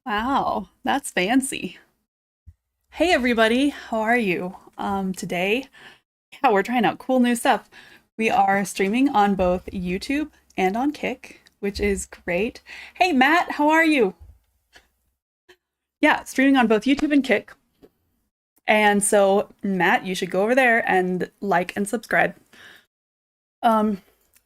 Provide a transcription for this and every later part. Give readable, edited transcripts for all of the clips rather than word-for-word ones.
Wow, that's fancy. Hey everybody, how are you? Today, yeah, we're trying out cool new stuff. We are streaming on both YouTube and on Kick, which is great. Hey Matt, how are you? Yeah, streaming on both YouTube and Kick. And so, Matt, you should go over there and like and subscribe. Um,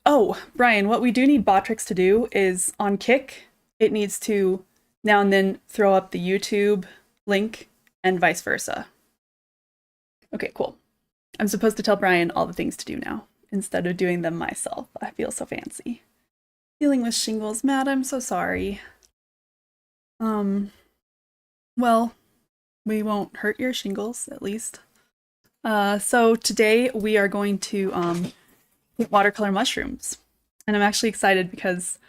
oh, Brian, what we do need Botrix to do is on Kick, it needs to now and then throw up the YouTube link and vice versa. Okay, cool. I'm supposed to tell Brian all the things to do now instead of doing them myself. I feel so fancy. Dealing with shingles, Matt, I'm so sorry. Um, well, we won't hurt your shingles, at least. So today we are going to paint watercolor mushrooms. And I'm actually excited because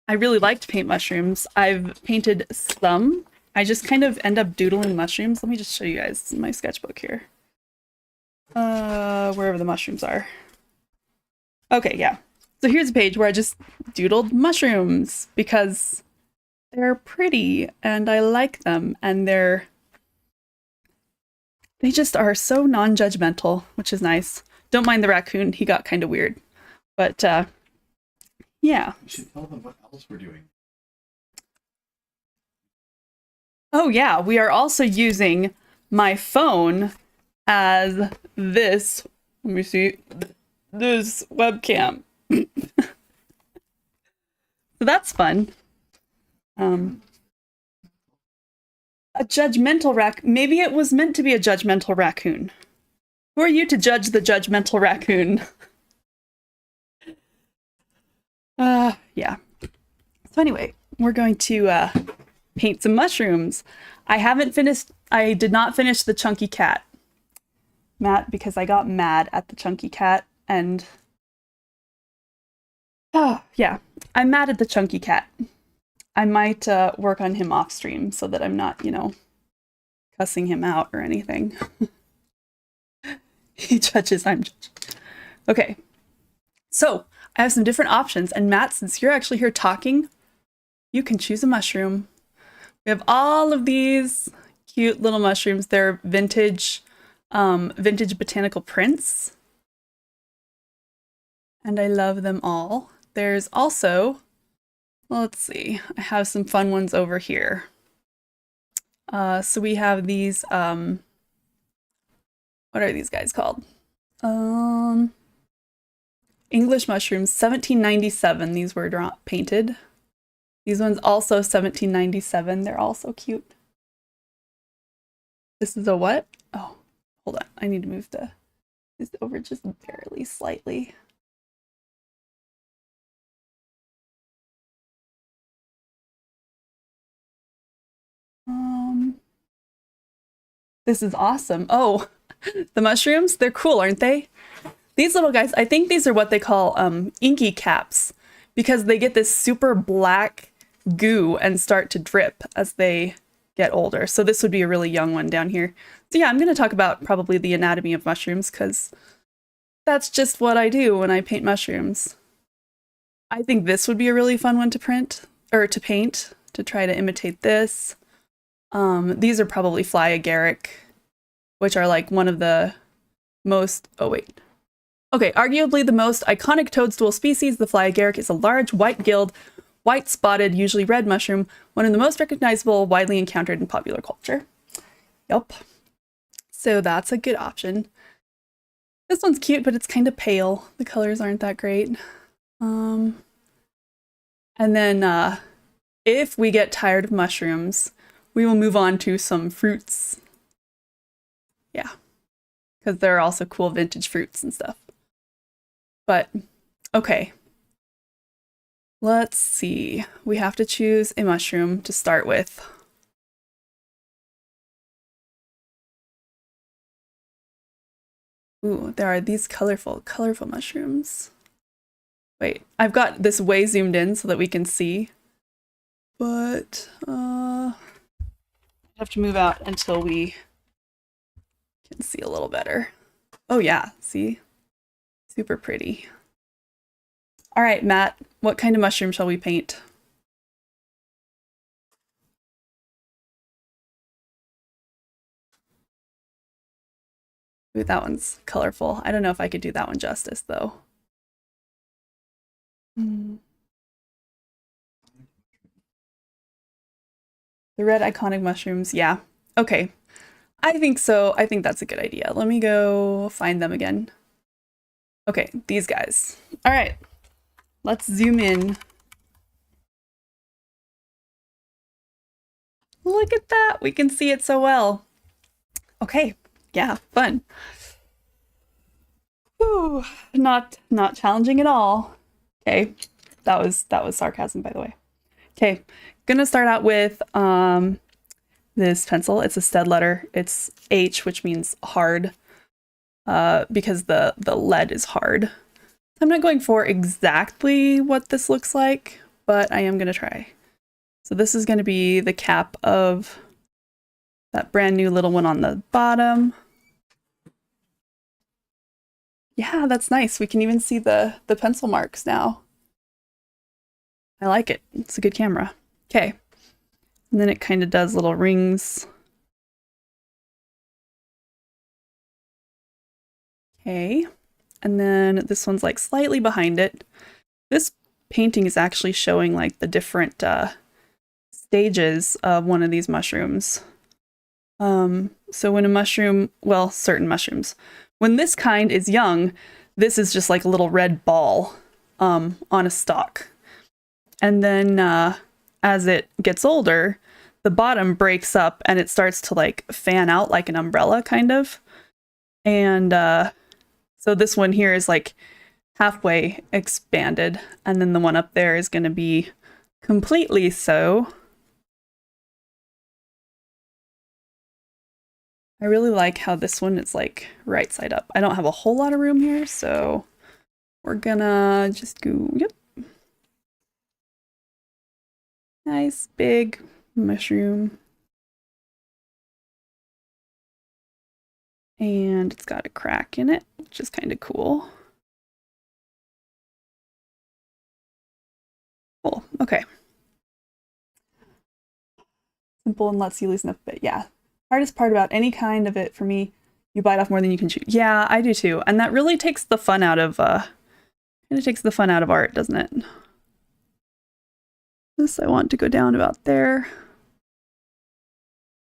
I really like to paint mushrooms. I've painted some. I just kind of end up doodling mushrooms. Let me just show you guys my sketchbook here. Wherever the mushrooms are. Okay, yeah. So here's a page where I just doodled mushrooms because they're pretty and I like them and they just are so non-judgmental, which is nice. Don't mind the raccoon, he got kind of weird. But yeah. You should tell them what else we're doing. Oh yeah, we are also using my phone as this, let me see, this webcam. So that's fun. A judgmental maybe it was meant to be a judgmental raccoon. Who are you to judge the judgmental raccoon? Yeah. So anyway, we're going to paint some mushrooms. I did not finish the chunky cat, Matt, because I got mad at the chunky cat and yeah, I'm mad at the chunky cat. I might work on him off stream so that I'm not, cussing him out or anything. He judges, I'm judging. Okay, so I have some different options, and Matt, since you're actually here talking, you can choose a mushroom. We have all of these cute little mushrooms. They're vintage botanical prints, and I love them all. There's also, let's see, I have some fun ones over here. So we have these, what are these guys called? English mushrooms, 1797. These were painted. These ones also 1797. They're all so cute. This is a what? Oh, hold on. I need to move this over just barely, slightly. This is awesome. Oh, the mushrooms, they're cool, aren't they? These little guys, I think these are what they call inky caps because they get this super black goo and start to drip as they get older. So this would be a really young one down here. So yeah, I'm going to talk about probably the anatomy of mushrooms because that's just what I do when I paint mushrooms. I think this would be a really fun one to print or to paint to try to imitate this. These are probably fly agaric, which are like one of the most, oh wait. Okay, arguably the most iconic toadstool species, the fly agaric is a large, white-gilled, white-spotted, usually red mushroom, one of the most recognizable, widely encountered in popular culture. Yup. So that's a good option. This one's cute, but it's kind of pale. The colors aren't that great. And then if we get tired of mushrooms, we will move on to some fruits. Yeah, because there are also cool vintage fruits and stuff. But, okay. Let's see. We have to choose a mushroom to start with. Ooh, there are these colorful mushrooms. Wait, I've got this way zoomed in so that we can see. But, I have to move out until we can see a little better. Oh yeah, see? Super pretty. All right, Matt, what kind of mushroom shall we paint? Ooh, that one's colorful. I don't know if I could do that one justice though. The red iconic mushrooms, yeah. Okay, I think so. I think that's a good idea. Let me go find them again. Okay, these guys. All right, let's zoom in. Look at that. We can see it so well. Okay, yeah, fun. Whew, not challenging at all. Okay, that was sarcasm, by the way. Okay, gonna start out with this pencil. It's a stud letter. It's H, which means hard, because the lead is hard. I'm not going for exactly what this looks like, but I am gonna try. So this is gonna be the cap of that brand new little one on the bottom. Yeah, that's nice. We can even see the pencil marks now. I like it. It's a good camera. Okay. And then it kind of does little rings. Okay. And then this one's like slightly behind it. This painting is actually showing like the different stages of one of these mushrooms. So when a mushroom, well, certain mushrooms, when this kind is young, this is just like a little red ball on a stalk. And then as it gets older, the bottom breaks up and it starts to like fan out like an umbrella kind of. And so this one here is like halfway expanded, and then the one up there is going to be completely so. I really like how this one is like right side up. I don't have a whole lot of room here, so we're gonna just go, yep. Nice big mushroom. And it's got a crack in it, which is kind of cool. Cool, okay. Simple and lets you loosen up a bit, yeah. Hardest part about any kind of it for me, you bite off more than you can chew. Yeah, I do too. And that really takes the fun out of art, doesn't it? This I want to go down about there.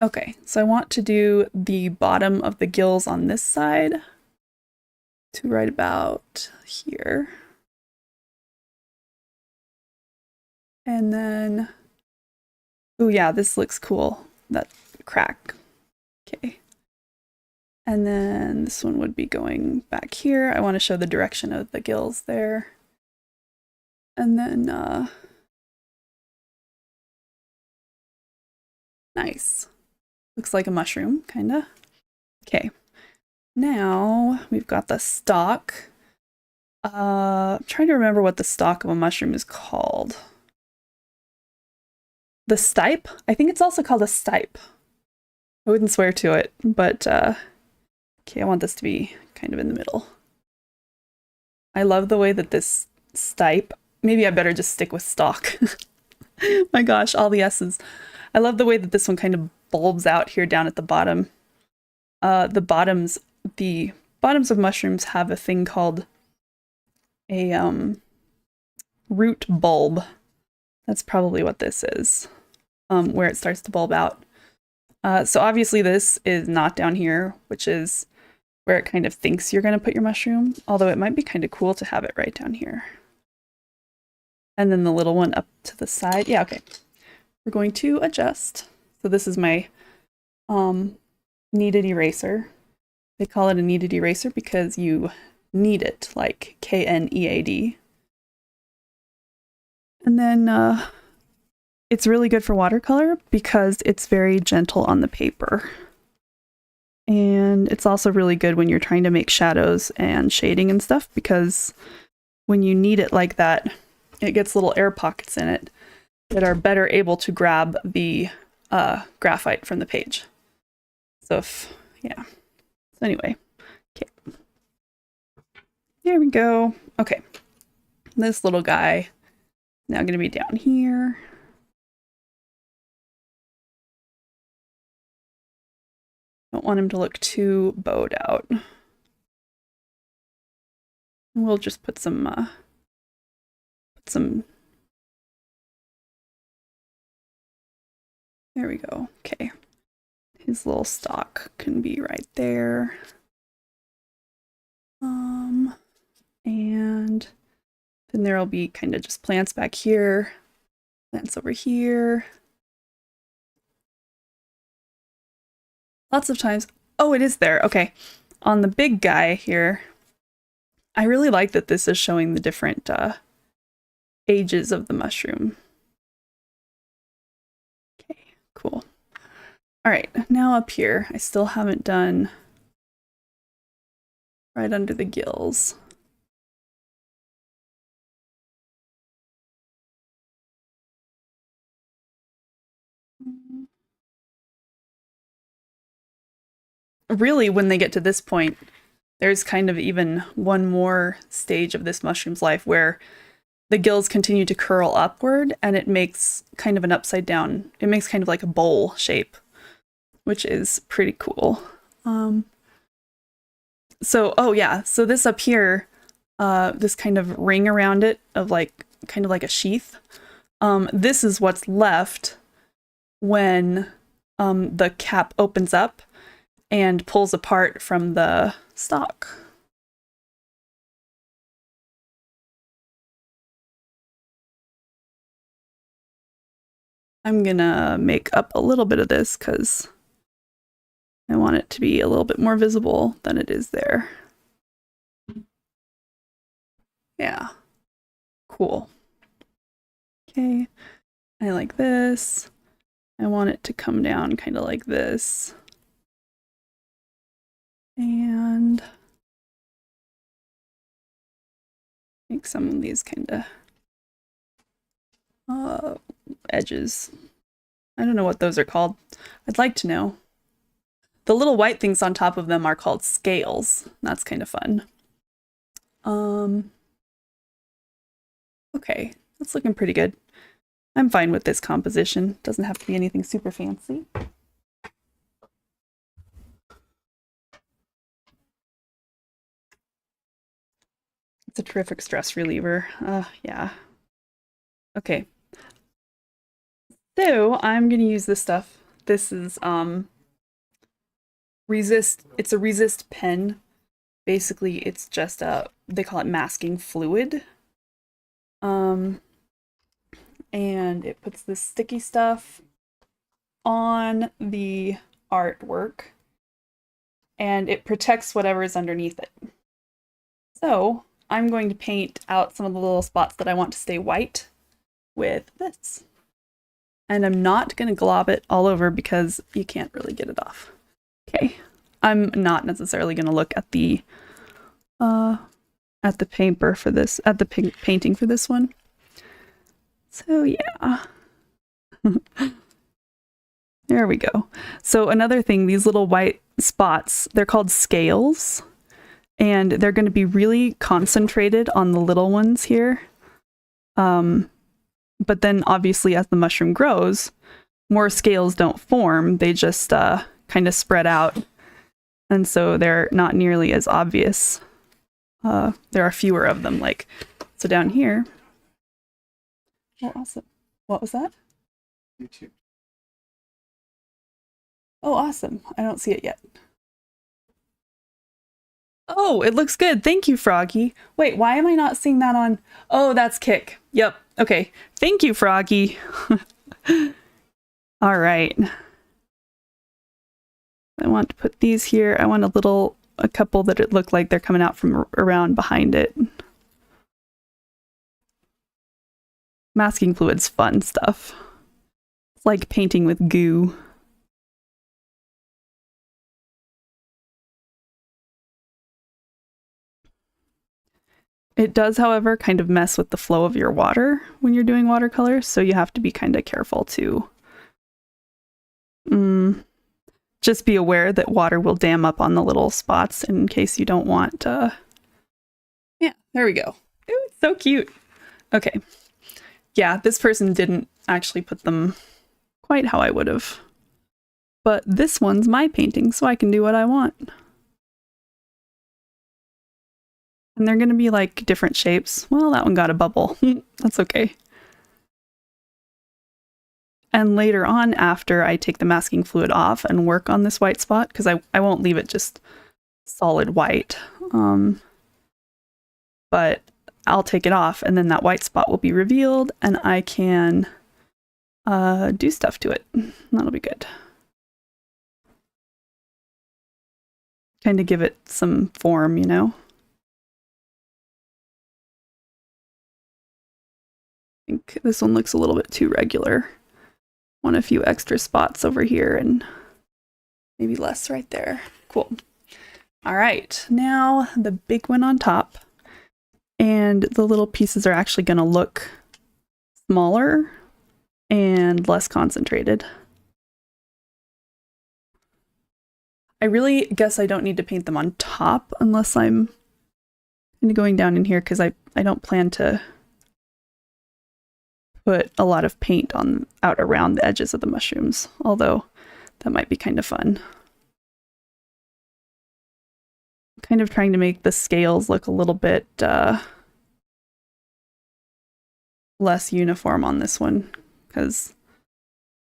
Okay, so I want to do the bottom of the gills on this side to right about here. And then, oh yeah, this looks cool. That crack. Okay. And then this one would be going back here. I want to show the direction of the gills there. And then, nice. Looks like a mushroom, kinda. Okay. Now we've got the stalk. I'm trying to remember what the stalk of a mushroom is called. The stipe? I think it's also called a stipe. I wouldn't swear to it, but okay, I want this to be kind of in the middle. I love the way that this stipe, maybe I better just stick with stalk. My gosh, all the S's. I love the way that this one kind of bulbs out here down at the bottom. The bottoms of mushrooms have a thing called a root bulb. That's probably what this is, where it starts to bulb out. So obviously this is not down here, which is where it kind of thinks you're going to put your mushroom, although it might be kind of cool to have it right down here. And then the little one up to the side. Yeah, okay. We're going to adjust. So this is my kneaded eraser. They call it a kneaded eraser because you knead it, like K-N-E-A-D. And then it's really good for watercolor because it's very gentle on the paper. And it's also really good when you're trying to make shadows and shading and stuff, because when you knead it like that, it gets little air pockets in it that are better able to grab the graphite from the page. So yeah. So anyway, okay. There we go. Okay. This little guy now going to be down here. Don't want him to look too bowed out. We'll just put some there we go. Okay. His little stalk can be right there. And then there'll be kind of just plants back here, plants over here. Lots of times. Oh, it is there. Okay. On the big guy here, I really like that this is showing the different ages of the mushroom. Okay, cool. All right, now up here, I still haven't done right under the gills. Really, when they get to this point, there's kind of even one more stage of this mushroom's life where the gills continue to curl upward and it makes kind of an upside down, it makes kind of like a bowl shape, which is pretty cool. So, oh yeah, so this up here, this kind of ring around it of like, kind of like a sheath, this is what's left when the cap opens up and pulls apart from the stalk. I'm gonna make up a little bit of this because I want it to be a little bit more visible than it is there. Yeah, cool. Okay, I like this. I want it to come down kind of like this. And make some of these kind of edges. I don't know what those are called. I'd like to know. The little white things on top of them are called scales. That's kind of fun. Okay, that's looking pretty good. I'm fine with this composition. Doesn't have to be anything super fancy. It's a terrific stress reliever. Yeah. Okay. So I'm gonna use this stuff. This is resist. It's a resist pen. Basically, it's just they call it masking fluid. And it puts this sticky stuff on the artwork and it protects whatever is underneath it. So I'm going to paint out some of the little spots that I want to stay white with this. And I'm not going to glob it all over because you can't really get it off. Okay, I'm not necessarily going to look at the paper for this, at the painting for this one. So yeah. There we go. So another thing, these little white spots, they're called scales, and they're going to be really concentrated on the little ones here. But then obviously as the mushroom grows, more scales don't form. They just kind of spread out. And so they're not nearly as obvious. There are fewer of them, like, so down here. Oh, awesome. What was that? YouTube. Oh, awesome. I don't see it yet. Oh, it looks good. Thank you, Froggy. Wait, why am I not seeing that on? Oh, that's Kick. Yep. Okay. Thank you, Froggy. All right. I want to put these here. I want a couple that it look like they're coming out from around behind it. Masking fluid's fun stuff. It's like painting with goo. It does, however, kind of mess with the flow of your water when you're doing watercolor, so you have to be kind of careful to just be aware that water will dam up on the little spots in case you don't want yeah, there we go. Ooh, it's so cute. Okay. Yeah, this person didn't actually put them quite how I would have. But this one's my painting, so I can do what I want. And they're going to be like different shapes. Well, that one got a bubble. That's okay. And later on, after I take the masking fluid off and work on this white spot, because I won't leave it just solid white, but I'll take it off and then that white spot will be revealed and I can do stuff to it. That'll be good. Kind of give it some form, you know? I think this one looks a little bit too regular. Want a few extra spots over here and maybe less right there. Cool. All right, now the big one on top. And the little pieces are actually going to look smaller and less concentrated. I really guess I don't need to paint them on top unless I'm kind of going down in here because I don't plan to put a lot of paint on out around the edges of the mushrooms, although that might be kind of fun. Kind of trying to make the scales look a little bit less uniform on this one because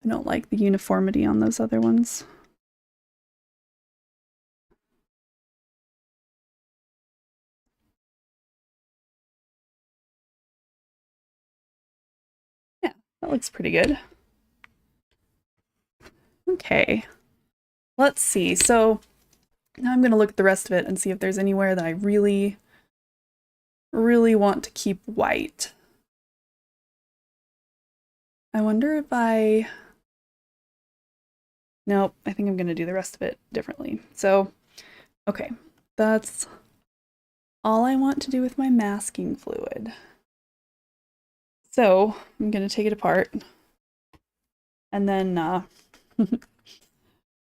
I don't like the uniformity on those other ones. Yeah, that looks pretty good. Okay, let's see. So now I'm going to look at the rest of it and see if there's anywhere that I really want to keep white. I wonder if nope, I think I'm going to do the rest of it differently. So, okay, that's all I want to do with my masking fluid. So I'm going to take it apart and then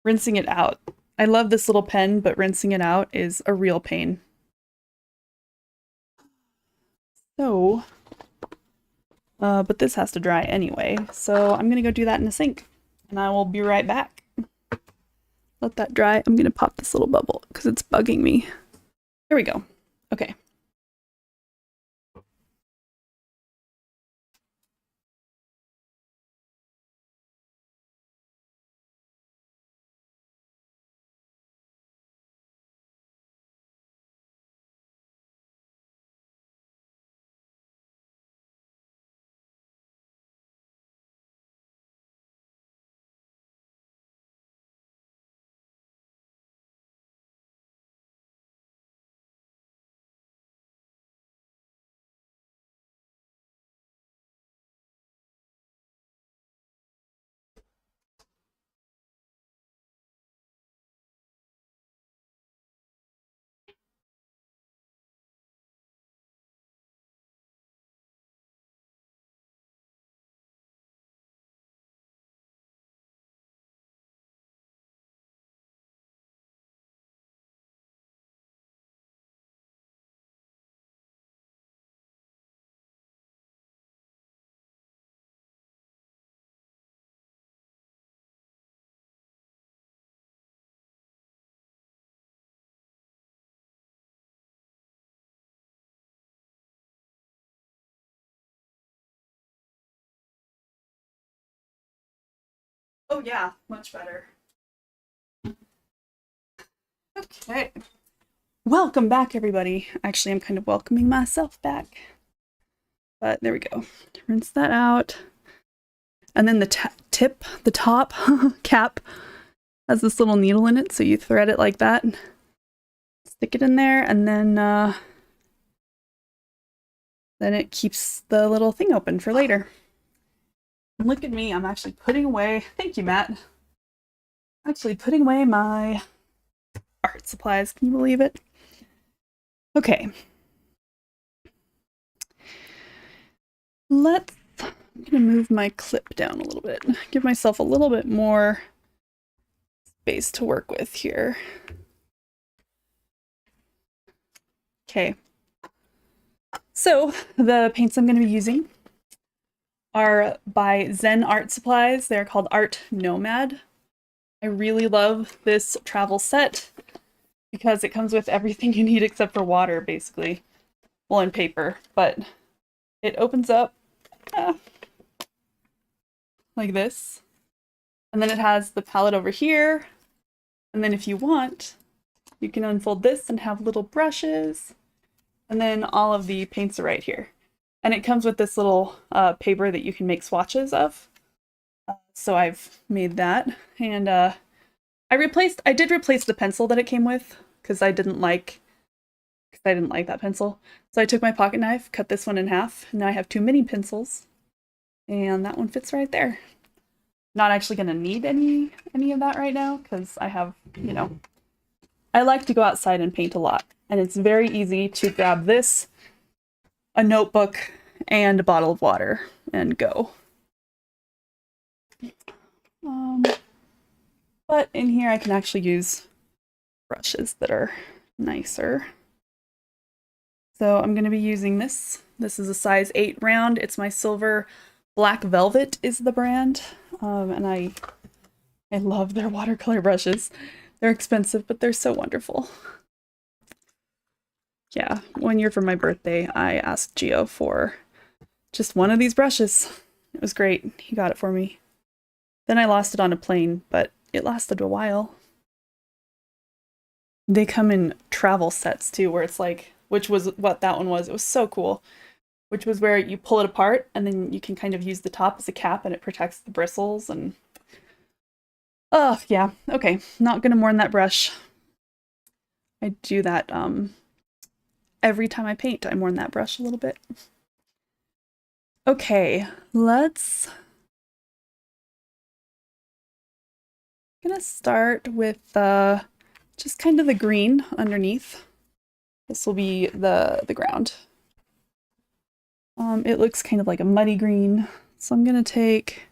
rinsing it out. I love this little pen, but rinsing it out is a real pain. So, but this has to dry anyway, so I'm gonna go do that in the sink, and I will be right back. Let that dry. I'm gonna pop this little bubble because it's bugging me. There we go. Okay. Oh yeah, much better. Okay. Welcome back, everybody. Actually, I'm kind of welcoming myself back. But there we go. Rinse that out. And then the top cap has this little needle in it, so you thread it like that. Stick it in there, and then it keeps the little thing open for later. And look at me, I'm actually putting away, thank you, Matt. Actually putting away my art supplies, can you believe it? Okay. I'm gonna move my clip down a little bit, give myself a little bit more space to work with here. Okay. So the paints I'm gonna be using are by Zen Art Supplies. They're called Art Nomad. I really love this travel set because it comes with everything you need except for water, basically. well, in paper, but it opens up like this. And then it has the palette over here. And then if you want, you can unfold this and have little brushes. And then all of the paints are right here. And it comes with this little paper that you can make swatches of. So I've made that. And I did replace the pencil that it came with because I didn't like that pencil. So I took my pocket knife, cut this one in half, and now I have 2 mini pencils. And that one fits right there. Not actually gonna need any of that right now because I have, you know, I like to go outside and paint a lot. And it's very easy to grab this, a notebook, and a bottle of water and go. But in here I can actually use brushes that are nicer. So I'm going to be using this. This is a size 8 round. It's my silver. Black Velvet is the brand. And I love their watercolor brushes. They're expensive, but they're so wonderful. Yeah, one year for my birthday, I asked Gio for just one of these brushes. It was great. He got it for me. Then I lost it on a plane, but it lasted a while. They come in travel sets too, where it's like, which was what that one was. It was so cool. Which was where you pull it apart and then you can kind of use the top as a cap and it protects the bristles and... Oh, yeah. Okay. Not gonna mourn that brush. I do that every time I paint. I mourn that brush a little bit. Okay, let's... I'm gonna start with just kind of the green underneath. This will be the ground. It looks kind of like a muddy green, so I'm gonna take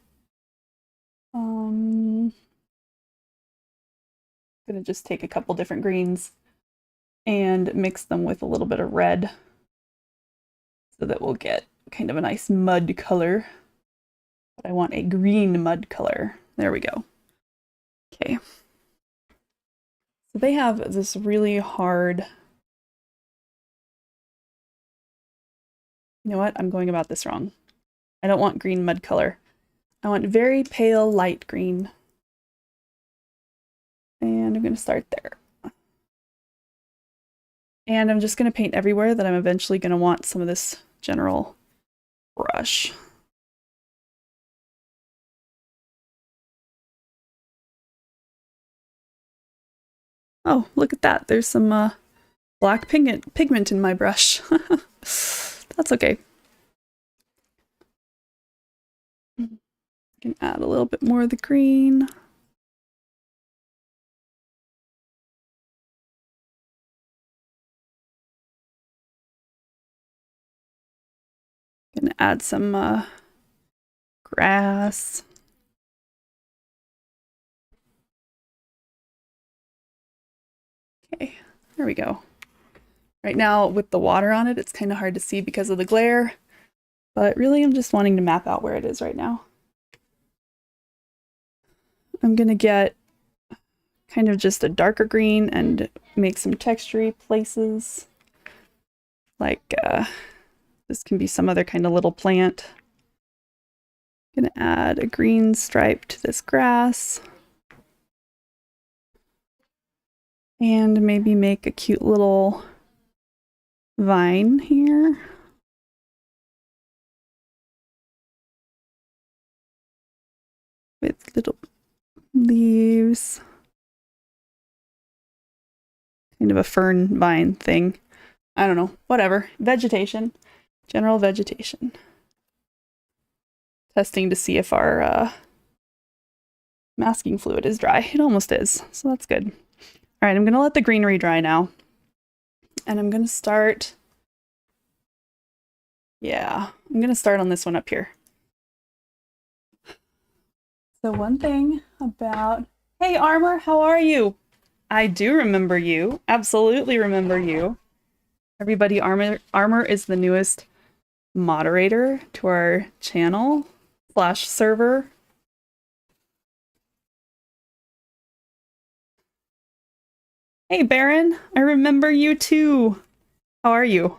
gonna just take a couple different greens and mix them with a little bit of red so that we'll get kind of a nice mud color. But I want a green mud color. There we go. Okay. So they have this really hard... You know what? I'm going about this wrong. I don't want green mud color. I want very pale light green. And I'm going to start there. And I'm just going to paint everywhere that I'm eventually going to want some of this general brush. Oh, look at that. There's some black pigment in my brush. That's okay. I can add a little bit more of the green. Gonna add some grass. Okay, there we go. Right now, with the water on it, it's kind of hard to see because of the glare, but really I'm just wanting to map out where it is right now. I'm gonna get kind of just a darker green and make some textury places. Like, this can be some other kind of little plant. I'm gonna add a green stripe to this grass. And maybe make a cute little vine here. With little leaves. Kind of a fern vine thing. I don't know, whatever. Vegetation. General vegetation. Testing to see if our masking fluid is dry. It almost is, so that's good. All right, I'm gonna let the greenery dry now. And I'm gonna start, yeah, I'm gonna start on this one up here. So one thing about, hey Armor, how are you? I do remember you, absolutely remember you. Everybody, Armor is the newest moderator to our channel / server. Hey Baron, I remember you too. How are you?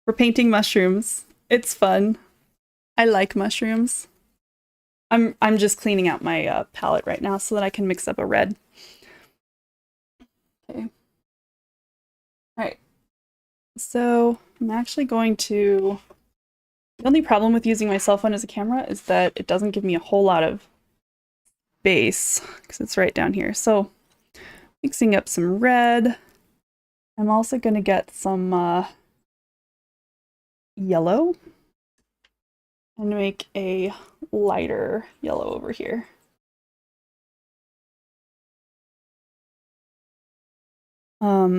We're painting mushrooms. It's fun. I like mushrooms. I'm just cleaning out my palette right now so that I can mix up a red. Okay. All right. So I'm actually going to... The only problem with using my cell phone as a camera is that it doesn't give me a whole lot of space because it's right down here. So mixing up some red. I'm also going to get some yellow and make a lighter yellow over here.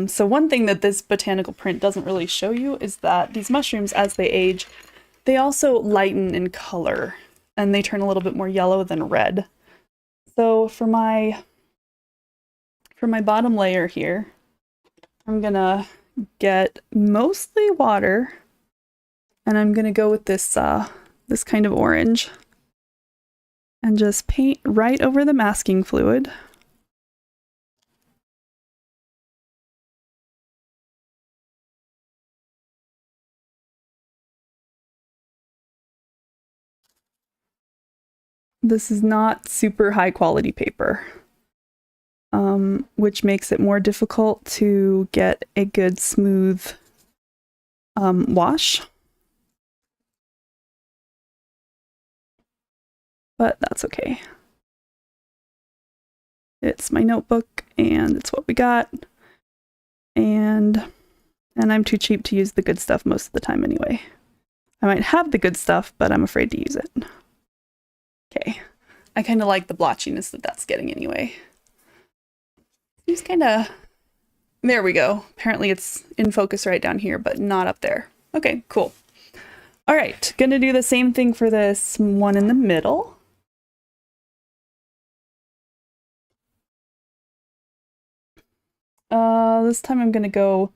So one thing that this botanical print doesn't really show you is that these mushrooms, as they age, they also lighten in color and they turn a little bit more yellow than red. So for my bottom layer here, I'm gonna get mostly water and I'm gonna go with this this kind of orange and just paint right over the masking fluid. This is not super high quality paper, which makes it more difficult to get a good smooth wash. But that's okay. It's my notebook and it's what we got. And I'm too cheap to use the good stuff most of the time anyway. I might have the good stuff, but I'm afraid to use it. Okay, I kind of like the blotchiness that that's getting anyway. Seems kind of... There we go. Apparently it's in focus right down here, but not up there. Okay, cool. All right, gonna do the same thing for this one in the middle. This time I'm gonna go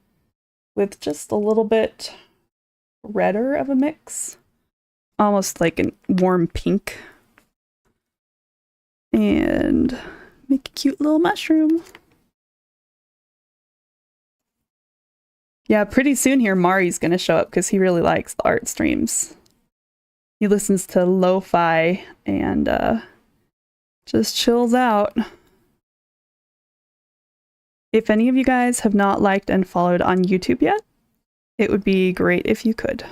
with just a little bit redder of a mix. Almost like a warm pink. And make a cute little mushroom. Yeah, pretty soon here Mari's gonna show up because he really likes the art streams. He listens to lo-fi and just chills out. If any of you guys have not liked and followed on YouTube yet, it would be great if you could.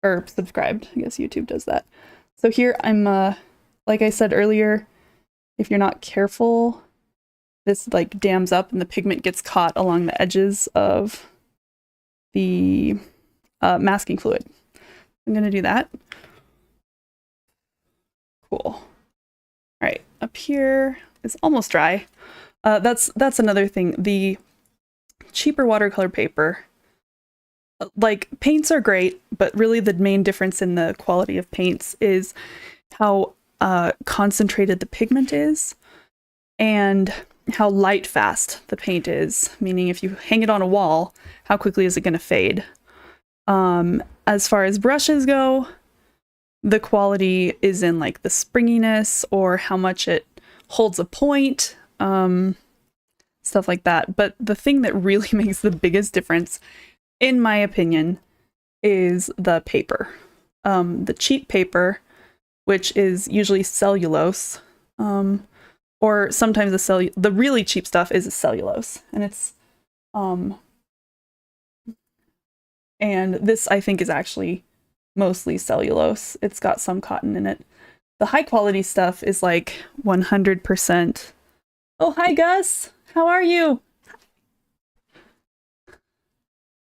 Or subscribed, I guess YouTube does that. So here I'm, like I said earlier, if you're not careful, this like dams up and the pigment gets caught along the edges of the masking fluid. I'm gonna do that. Cool. All right, up here is almost dry. That's another thing. The cheaper watercolor paper, like paints are great, but really the main difference in the quality of paints is how concentrated the pigment is and how light fast the paint is. Meaning if you hang it on a wall, how quickly is it going to fade? As far as brushes go, the quality is in like the springiness or how much it holds a point. Stuff like that. But the thing that really makes the biggest difference, in my opinion, is the paper. The cheap paper, which is usually cellulose, or sometimes the really cheap stuff is a cellulose, and it's and this I think is actually mostly cellulose. It's got some cotton in it. The high quality stuff is like 100%. Oh, hi Gus, how are you?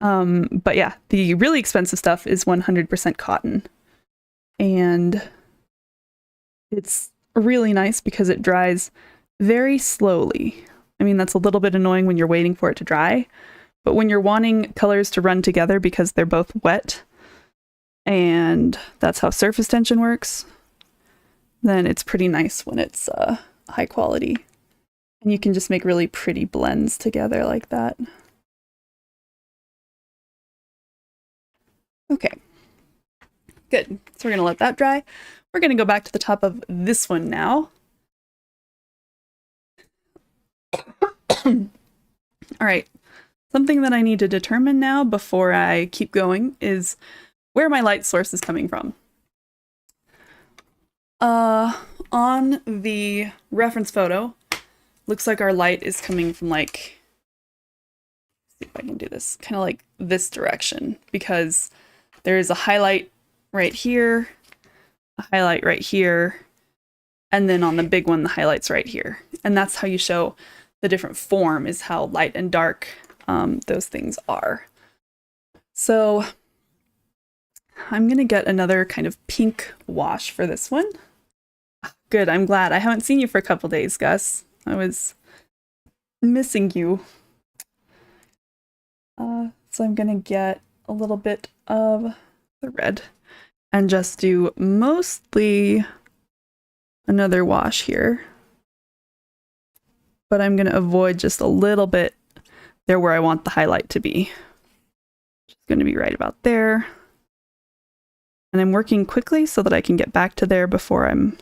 But yeah, the really expensive stuff is 100% cotton, and it's really nice because it dries very slowly. I mean, that's a little bit annoying when you're waiting for it to dry, but when you're wanting colors to run together because they're both wet, and that's how surface tension works, then it's pretty nice when it's high quality. And you can just make really pretty blends together like that. Okay, good. So we're gonna let that dry. We're gonna go back to the top of this one now. All right, so something that I need to determine now before I keep going is where my light source is coming from. On the reference photo, looks like our light is coming from like, see if I can do this, kind of like this direction, because there is a highlight right here, a highlight right here, and then on the big one, the highlight's right here. And that's how you show the different form, is how light and dark those things are. So I'm gonna get another kind of pink wash for this one. Good, I'm glad. I haven't seen you for a couple days, Gus. I was missing you. So I'm gonna get a little bit of the red and just do mostly another wash here. But I'm gonna avoid just a little bit there where I want the highlight to be. It's gonna be right about there. And I'm working quickly so that I can get back to there before I'm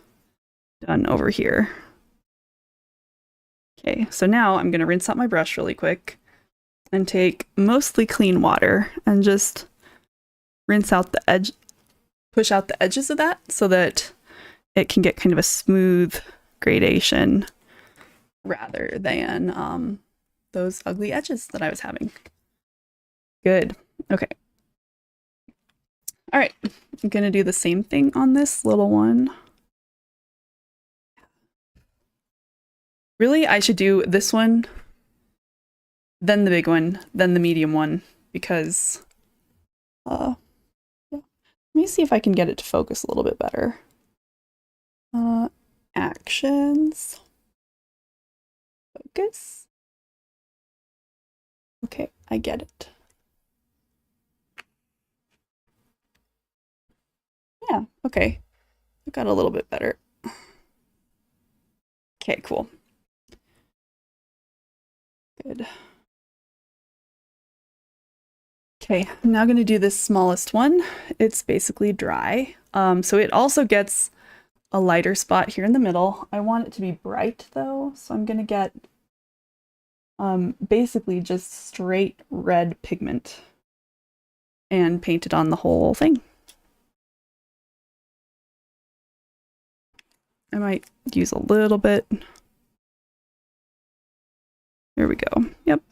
done over here. Okay, so now I'm gonna rinse out my brush really quick and take mostly clean water and just rinse out the edge, push out the edges of that so that it can get kind of a smooth gradation rather than those ugly edges that I was having. Good, okay. All right, I'm gonna do the same thing on this little one. Really, I should do this one, then the big one, then the medium one, because, yeah. Let me see if I can get it to focus a little bit better. Actions, focus. Okay, I get it. Yeah, okay, I got a little bit better. Okay, cool. Good. Okay, I'm now going to do this smallest one. It's basically dry. So it also gets a lighter spot here in the middle. I want it to be bright though, so I'm going to get basically just straight red pigment and paint it on the whole thing. I might use a little bit. There we go. Yep.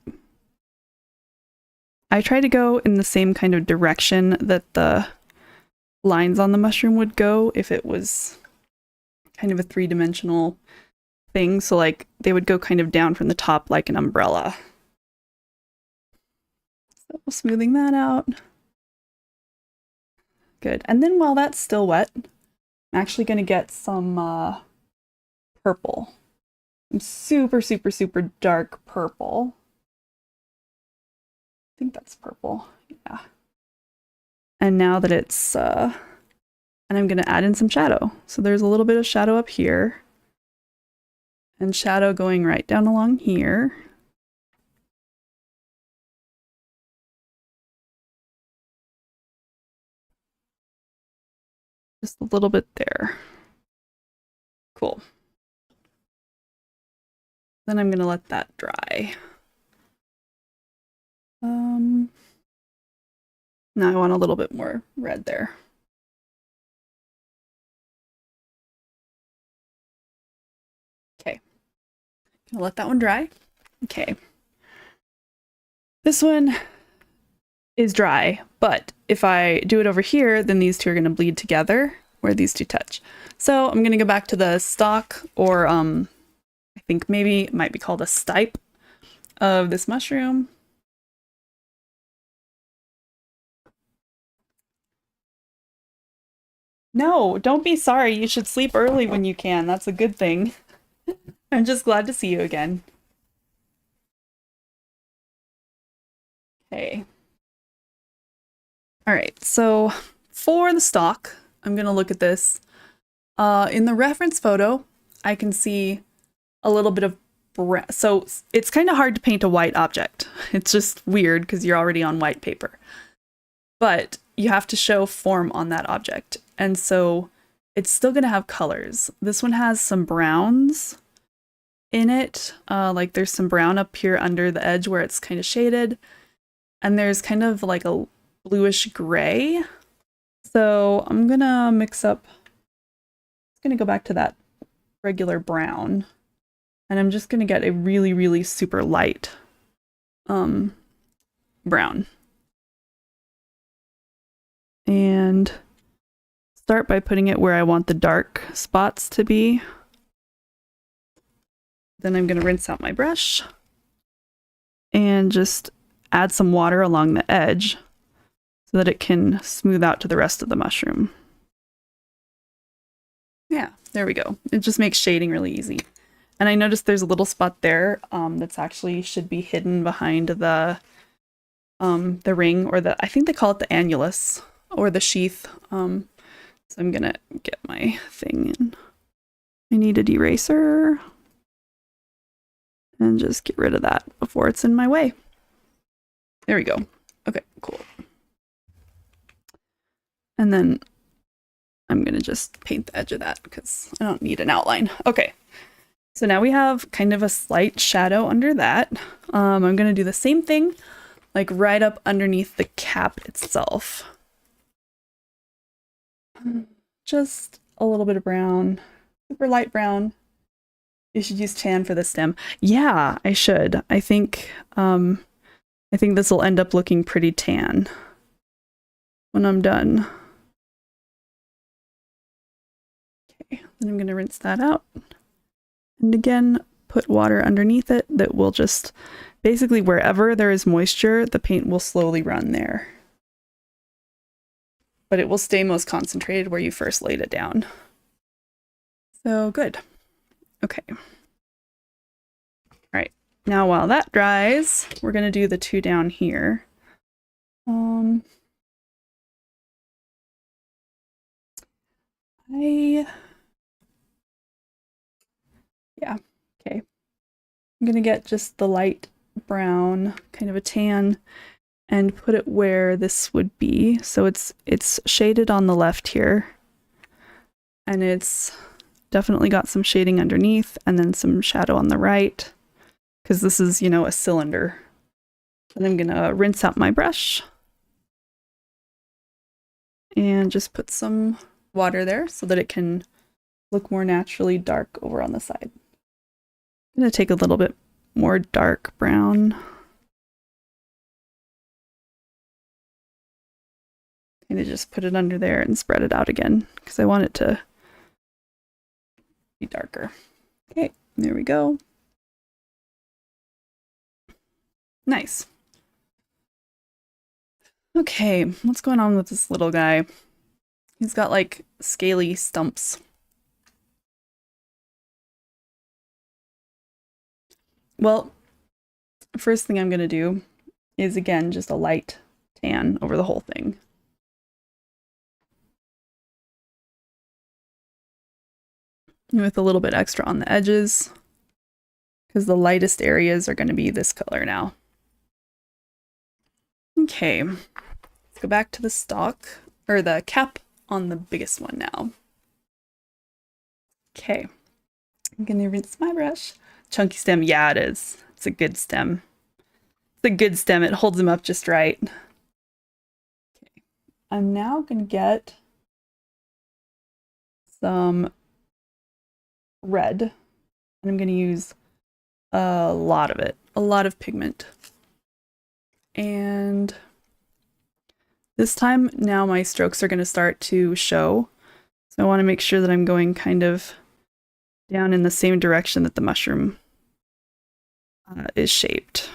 I try to go in the same kind of direction that the lines on the mushroom would go if it was kind of a three-dimensional thing. So like they would go kind of down from the top like an umbrella. So smoothing that out. Good. And then while that's still wet, I'm actually going to get some purple. Super, super, super dark purple. I think that's purple. Yeah. And now that it's, and I'm going to add in some shadow. So there's a little bit of shadow up here. And shadow going right down along here. Just a little bit there. Cool. Then I'm going to let that dry. Now I want a little bit more red there. Okay. Gonna let that one dry. Okay. This one is dry, but if I do it over here, then these two are going to bleed together where these two touch. So I'm going to go back to the stalk, or I think maybe it might be called a stipe of this mushroom. No, don't be sorry. You should sleep early when you can. That's a good thing. I'm just glad to see you again. Okay. All right, so for the stalk, I'm going to look at this. In the reference photo, I can see a little bit of brown. So it's kind of hard to paint a white object. It's just weird because you're already on white paper. But you have to show form on that object. And so it's still going to have colors. This one has some browns in it. Like there's some brown up here under the edge where it's kind of shaded. And there's kind of like a bluish gray. So I'm gonna mix up, I'm gonna go back to that regular brown. And I'm just gonna get a really, really super light brown. And start by putting it where I want the dark spots to be. Then I'm going to rinse out my brush and just add some water along the edge so that it can smooth out to the rest of the mushroom. Yeah, there we go. It just makes shading really easy. And I noticed there's a little spot there that's actually should be hidden behind the ring, or I think they call it the annulus or the sheath. So I'm gonna get my thing in. I need a deraser and just get rid of that before it's in my way. There we go. Okay, cool. And then I'm gonna just paint the edge of that because I don't need an outline. Okay, so now we have kind of a slight shadow under that. I'm gonna do the same thing, like right up underneath the cap itself. Just a little bit of brown, super light brown. You should use tan for the stem. Yeah, I should. I think this will end up looking pretty tan when I'm done. Okay, then I'm gonna rinse that out. And again, put water underneath it that will just, basically wherever there is moisture, the paint will slowly run there. But it will stay most concentrated where you first laid it down. So good. Okay. All right. Now while that dries, we're going to do the two down here. Yeah, okay. I'm going to get just the light brown, kind of a tan, and put it where this would be. So it's shaded on the left here. And it's definitely got some shading underneath and then some shadow on the right, because this is, you know, a cylinder. And I'm gonna rinse out my brush and just put some water there so that it can look more naturally dark over on the side. I'm gonna take a little bit more dark brown. Kind of just put it under there and spread it out again because I want it to be darker. Okay, there we go. Nice. Okay, what's going on with this little guy? He's got like scaly stumps. Well, first thing I'm gonna do is again just a light tan over the whole thing. With a little bit extra on the edges, because the lightest areas are going to be this color now. Okay, let's go back to the stalk, or the cap on the biggest one now. Okay, I'm going to rinse my brush. Chunky stem, yeah it is. It's a good stem. It's a good stem, it holds them up just right. Okay, I'm now going to get some red, and I'm going to use a lot of it, a lot of pigment. And this time now my strokes are going to start to show, so I want to make sure that I'm going kind of down in the same direction that the mushroom is shaped.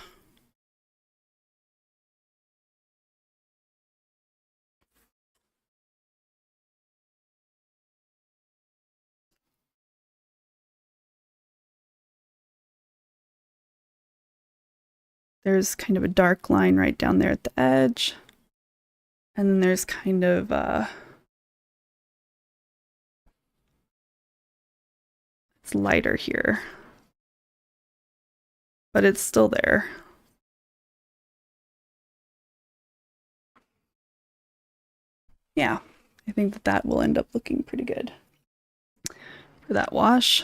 There's kind of a dark line right down there at the edge. And then there's kind of it's lighter here. But it's still there. Yeah, I think that that will end up looking pretty good for that wash.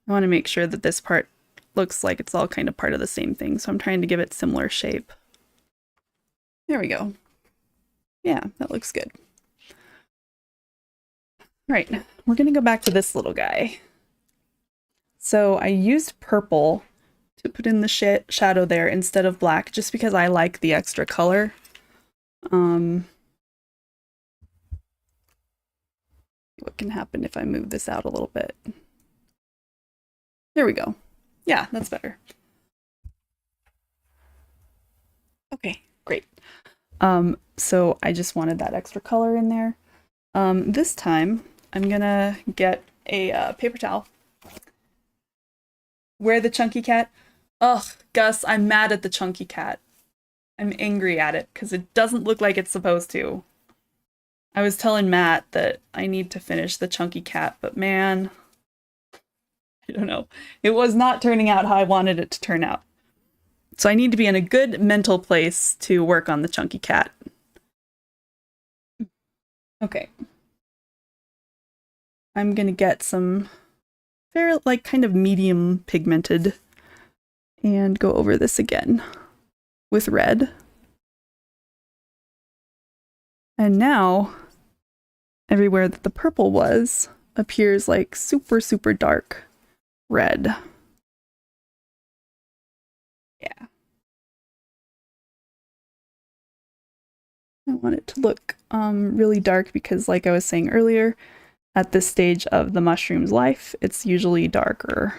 I want to make sure that this part looks like it's all kind of part of the same thing, so I'm trying to give it similar shape. There we go. Yeah, that looks good. All right, we're gonna go back to this little guy. So I used purple to put in the shadow there instead of black, just because I like the extra color. What can happen if I move this out a little bit? There we go. Yeah, that's better. Okay, great. So I just wanted that extra color in there. This time I'm gonna get a paper towel. Where the chunky cat? Ugh, Gus, I'm mad at the chunky cat. I'm angry at it because it doesn't look like it's supposed to. I was telling Matt that I need to finish the chunky cat, but man, I don't know. It was not turning out how I wanted it to turn out. So I need to be in a good mental place to work on the chunky cat. Okay. I'm gonna get some fair, like, kind of medium pigmented and go over this again with red. And now, everywhere that the purple was appears like super, super dark red. Yeah. I want it to look really dark because, like I was saying earlier, at this stage of the mushroom's life, it's usually darker.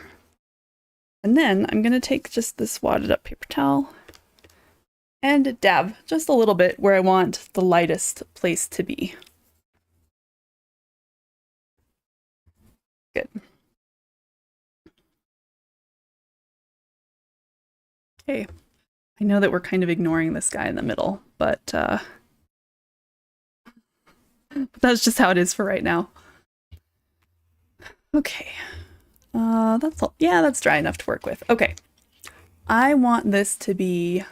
And then I'm going to take just this wadded up paper towel and dab just a little bit where I want the lightest place to be. Good. Okay. I know that we're kind of ignoring this guy in the middle, but that's just how it is for right now. Okay. That's all. Yeah, that's dry enough to work with. Okay. I want this to be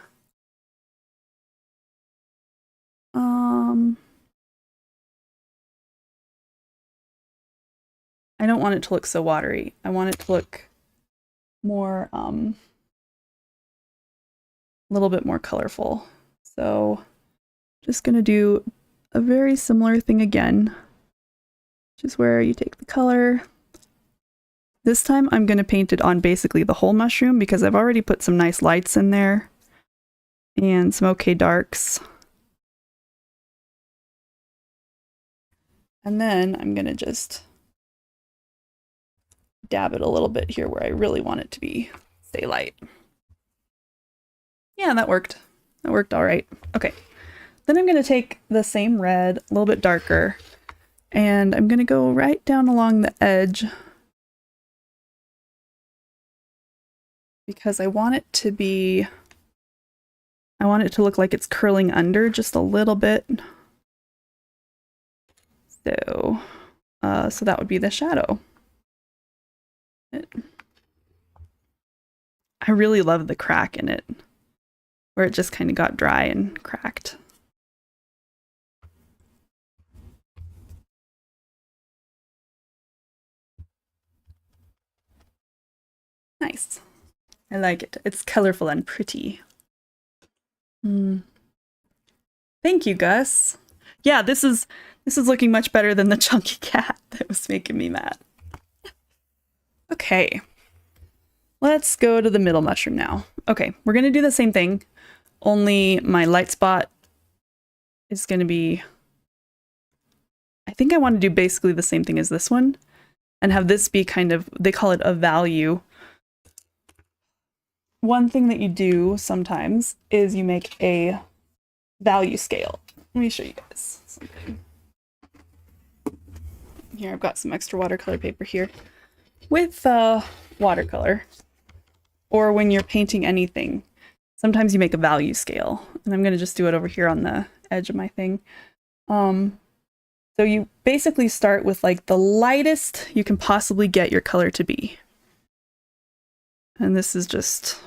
I don't want it to look so watery. I want it to look more a little bit more colorful. So just gonna do a very similar thing again, which is where you take the color. This time I'm going to paint it on basically the whole mushroom because I've already put some nice lights in there and some okay darks. And then I'm going to just dab it a little bit here where I really want it to be stay light. Yeah, that worked. That worked all right. Okay. Then I'm going to take the same red, a little bit darker, and I'm going to go right down along the edge because I want it to be, I want it to look like it's curling under just a little bit. So, so that would be the shadow. I really love the crack in it, where it just kind of got dry and cracked. Nice. I like it. It's colorful and pretty. Thank you, Gus. Yeah, this is looking much better than the chunky cat that was making me mad. Okay. Let's go to the middle mushroom now. Okay, we're going to do the same thing, only my light spot is going to be, I think I want to do basically the same thing as this one and have this be kind of, they call it a value. One thing that you do sometimes is you make a value scale. Let me show you guys something. Here, I've got some extra watercolor paper here. With watercolor, or when you're painting anything, sometimes you make a value scale. And I'm going to just do it over here on the edge of my thing. So you basically start with like the lightest you can possibly get your color to be. And this is just,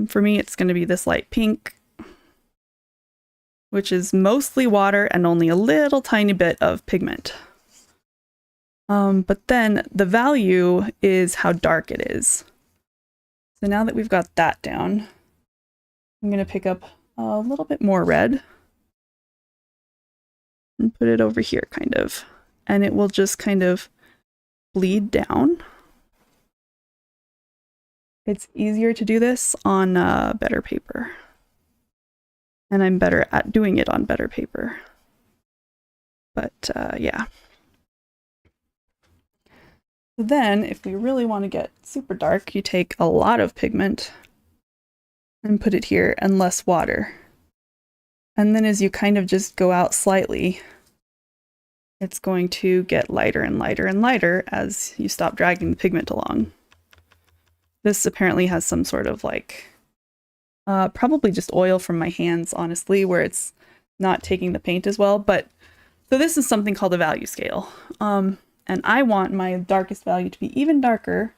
for me, it's going to be this light pink, which is mostly water and only a little tiny bit of pigment. But then the value is how dark it is. So now that we've got that down, I'm going to pick up a little bit more red and put it over here kind of. And it will just kind of bleed down. It's easier to do this on better paper. And I'm better at doing it on better paper. But yeah. Then, if we really want to get super dark, you take a lot of pigment and put it here and less water. And then as you kind of just go out slightly, it's going to get lighter and lighter and lighter as you stop dragging the pigment along. This apparently has some sort of like, probably just oil from my hands, honestly, where it's not taking the paint as well. But so this is something called a value scale. And I want my darkest value to be even darker.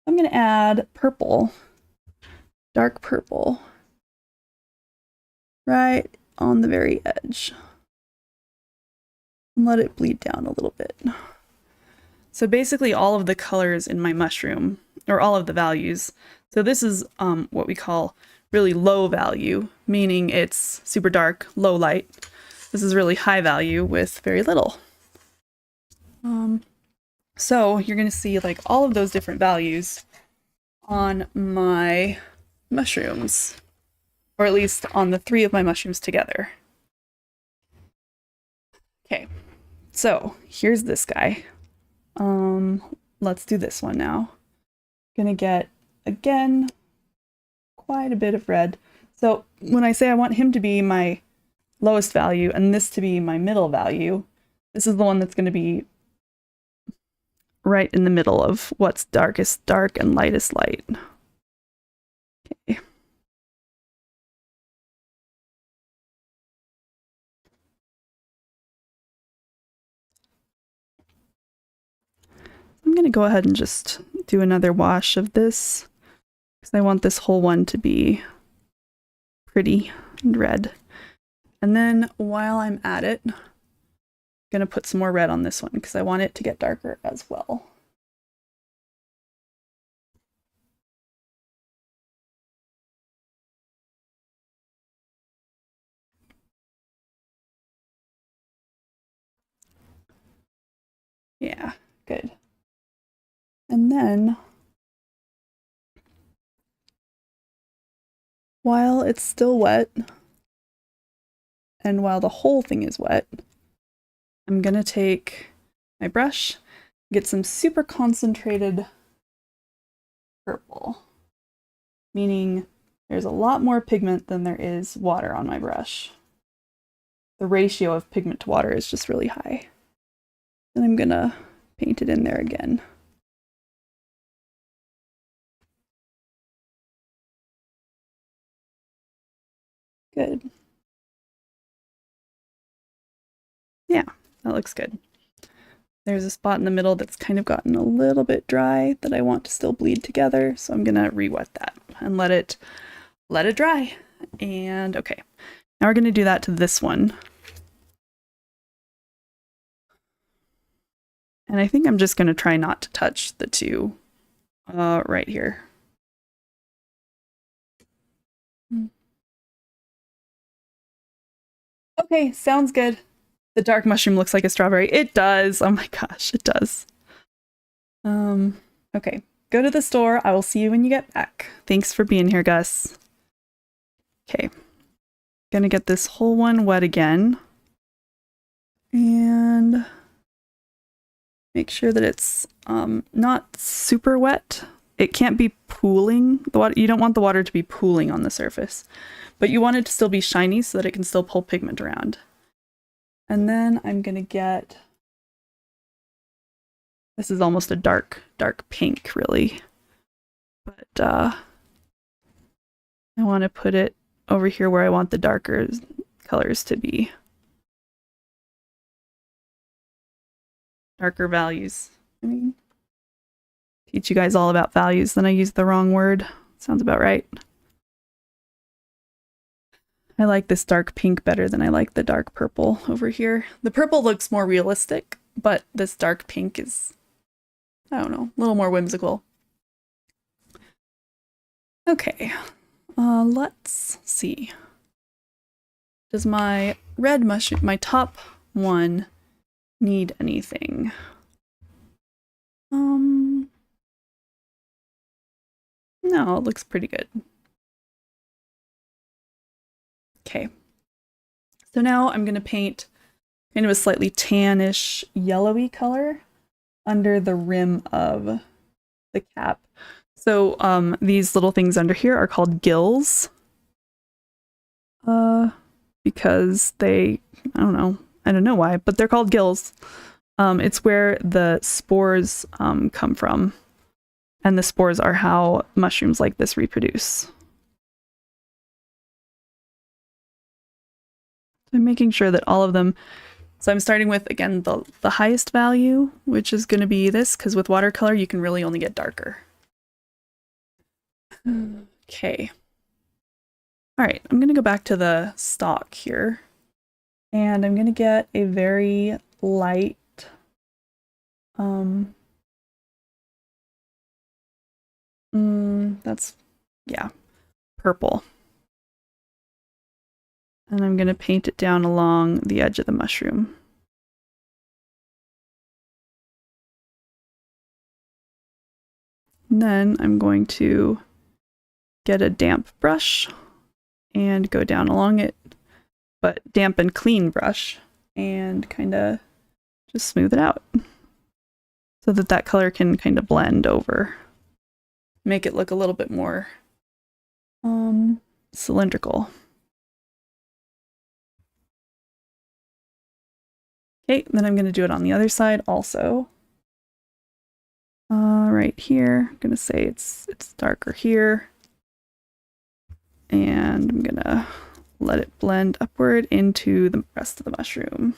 I'm going to add purple, dark purple, right on the very edge. And let it bleed down a little bit. So basically all of the colors in my mushroom, or all of the values. So this is what we call really low value, meaning it's super dark, low light. This is really high value with very little. So you're going to see like all of those different values on my mushrooms, or at least on the 3 of my mushrooms together. Okay, so here's this guy. Let's do this one now. Gonna get, again, quite a bit of red. So when I say I want him to be my lowest value and this to be my middle value, this is the one that's going to be right in the middle of what's darkest dark and lightest light. Okay. I'm going to go ahead and just do another wash of this because I want this whole one to be pretty and red. And then while I'm at it, I'm going to put some more red on this one because I want it to get darker as well. Yeah, good. And then, while it's still wet, and while the whole thing is wet, I'm going to take my brush, get some super concentrated purple, meaning there's a lot more pigment than there is water on my brush. The ratio of pigment to water is just really high. And I'm going to paint it in there again. Good. Yeah, that looks good. There's a spot in the middle that's kind of gotten a little bit dry that I want to still bleed together, so I'm gonna re-wet that and let it dry. And okay, now we're gonna do that to this one. And I think I'm just gonna try not to touch the 2 right here. Okay, sounds good. The dark mushroom looks like a strawberry. It does. Oh my gosh, it does. Okay. Go to the store. I will see you when you get back. Thanks for being here, Gus. Okay. Gonna get this whole one wet again. And make sure that it's not super wet. It can't be pooling. The water, you don't want the water to be pooling on the surface, but you want it to still be shiny so that it can still pull pigment around. And then I'm gonna get, this is almost a dark pink, really. But I want to put it over here where I want the darker colors to be. Darker values. I mean, teach you guys all about values, then I used the wrong word. Sounds about right. I like this dark pink better than I like the dark purple over here. The purple looks more realistic, but this dark pink is, I don't know, a little more whimsical. Okay, let's see. Does my red mushroom, my top one, need anything? No, it looks pretty good. Okay. So now I'm going to paint kind of a slightly tannish yellowy color under the rim of the cap. So these little things under here are called gills. Because they, I don't know why, but they're called gills. It's where the spores come from. And the spores are how mushrooms like this reproduce. I'm making sure that all of them, so I'm starting with, again, the highest value, which is going to be this, because with watercolor you can really only get darker. Okay. All right, I'm going to go back to the stock here, and I'm going to get a very light, purple. And I'm going to paint it down along the edge of the mushroom. And then I'm going to get a damp brush and go down along it, but damp and clean brush, and kind of just smooth it out so that that color can kind of blend over, make it look a little bit more cylindrical. Okay, then I'm going to do it on the other side also. Right here, I'm going to say it's darker here. And I'm going to let it blend upward into the rest of the mushroom.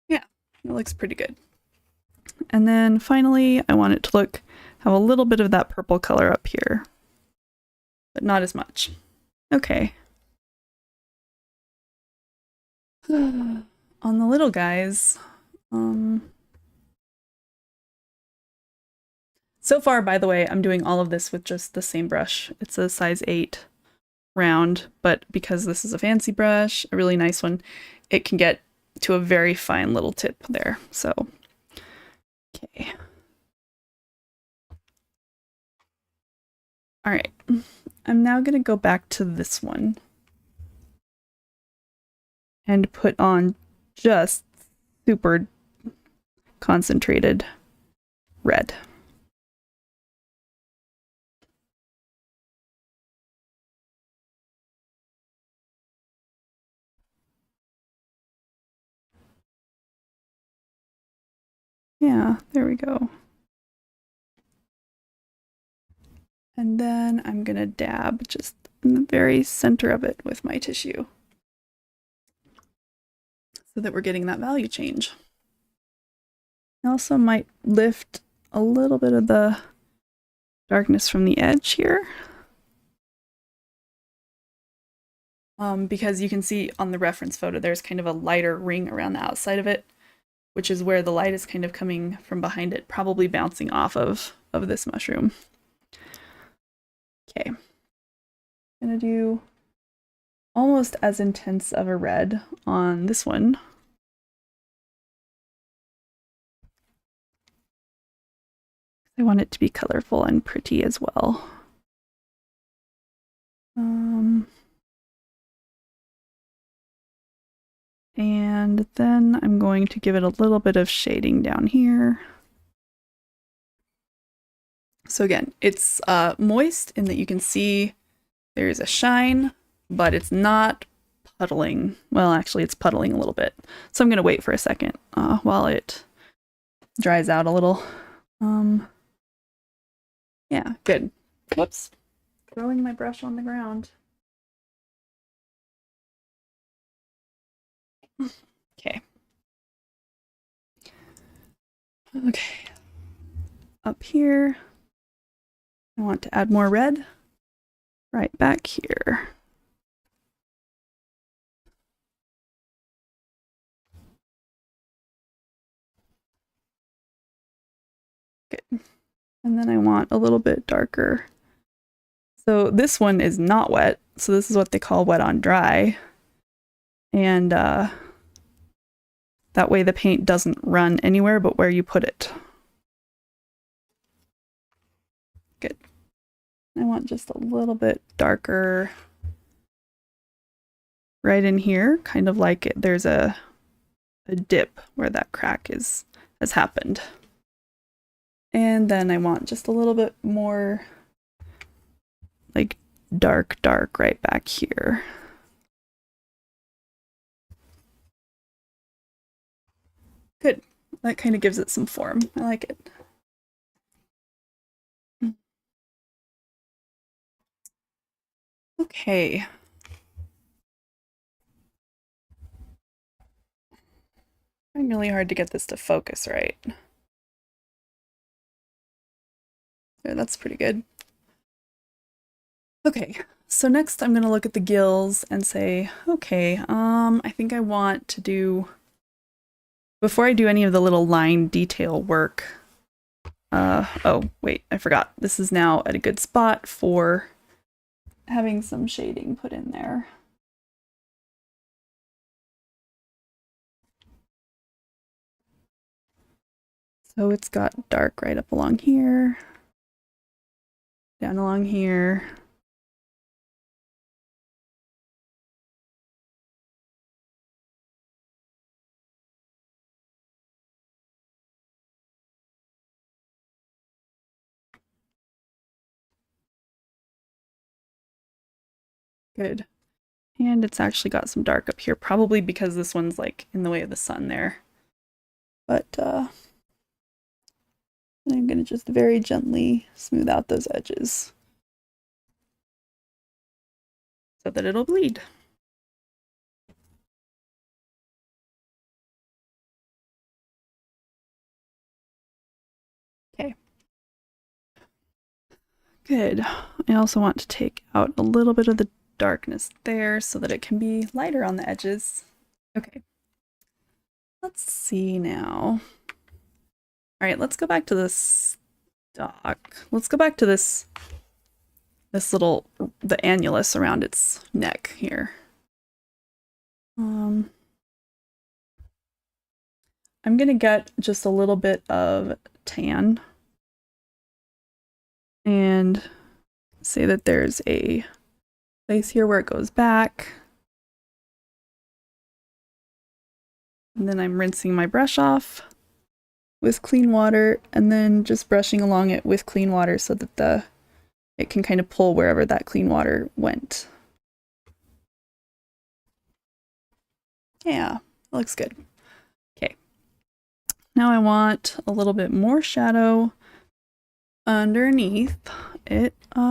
Yeah, it looks pretty good. And then finally, I want it to have a little bit of that purple color up here, but not as much. Okay. On the little guys, so far, by the way, I'm doing all of this with just the same brush. It's a size 8 round, but because this is a fancy brush, a really nice one, it can get to a very fine little tip there. So, okay. All right, I'm now going to go back to this one and put on just super concentrated red. Yeah, there we go. And then I'm gonna dab just in the very center of it with my tissue so that we're getting that value change. I also might lift a little bit of the darkness from the edge here. Because you can see on the reference photo, there's kind of a lighter ring around the outside of it, which is where the light is kind of coming from behind it, probably bouncing off of this mushroom. Okay, I'm gonna do almost as intense of a red on this one. I want it to be colorful and pretty as well. And then I'm going to give it a little bit of shading down here. So again, it's moist in that you can see there's a shine, but it's not puddling. Well, actually, it's puddling a little bit. So I'm going to wait for a second while it dries out a little. Yeah, good. Whoops. Throwing my brush on the ground. Okay. Okay. Up here, I want to add more red. right back here. Good. And then I want a little bit darker. So this one is not wet. So this is what they call wet on dry. And that way the paint doesn't run anywhere but where you put it. Good. I want just a little bit darker right in here, kind of like there's a dip where that crack has happened. And then I want just a little bit more like dark right back here. Good. That kind of gives it some form. I like it. Okay. Trying really hard to get this to focus right. Yeah, that's pretty good. Okay, so next I'm going to look at the gills and say, okay, I think I want to do, before I do any of the little line detail work, oh, wait, I forgot. This is now at a good spot for having some shading put in there. So it's got dark right up along here, down along here. Good. And it's actually got some dark up here, probably because this one's like in the way of the sun there. But I'm going to just very gently smooth out those edges so that it'll bleed. Okay. Good. I also want to take out a little bit of the darkness there so that it can be lighter on the edges. Okay. Let's see now. All right, let's go back to this stock. Let's go back to this little, the annulus around its neck here. I'm gonna get just a little bit of tan and say that there's a place here where it goes back. And then I'm rinsing my brush off with clean water and then just brushing along it with clean water so that it can kind of pull wherever that clean water went. Yeah, that looks good. Okay. Now I want a little bit more shadow underneath it. So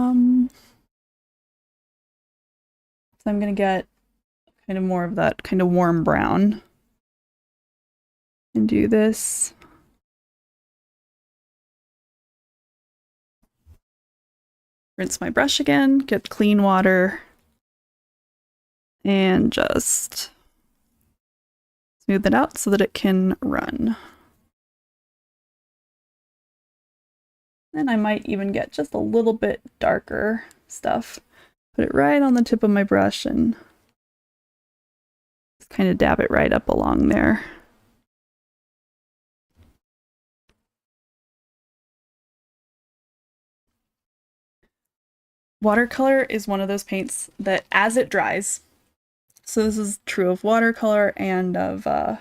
I'm gonna get kind of more of that kind of warm brown and do this. Rinse my brush again, get clean water, and just smooth it out so that it can run. And I might even get just a little bit darker stuff. Put it right on the tip of my brush and just kind of dab it right up along there. Watercolor is one of those paints that as it dries, so this is true of watercolor and of, I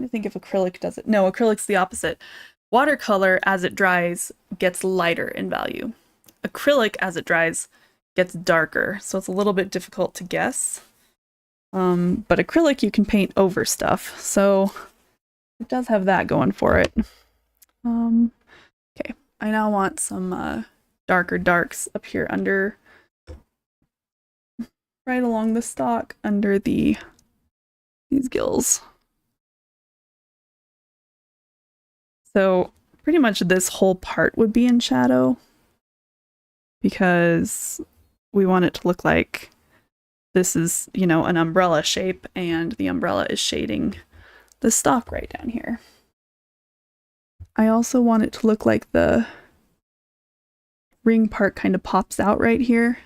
think if acrylic does it. No, acrylic's the opposite. Watercolor as it dries gets lighter in value. Acrylic as it dries gets darker, so it's a little bit difficult to guess. But acrylic you can paint over stuff, so it does have that going for it. Okay, I now want some darker darks up here under, right along the stalk, under these gills. So pretty much this whole part would be in shadow. because we want it to look like this is, you know, an umbrella shape and the umbrella is shading the stalk right down here. I also want it to look like the ring part kind of pops out right here.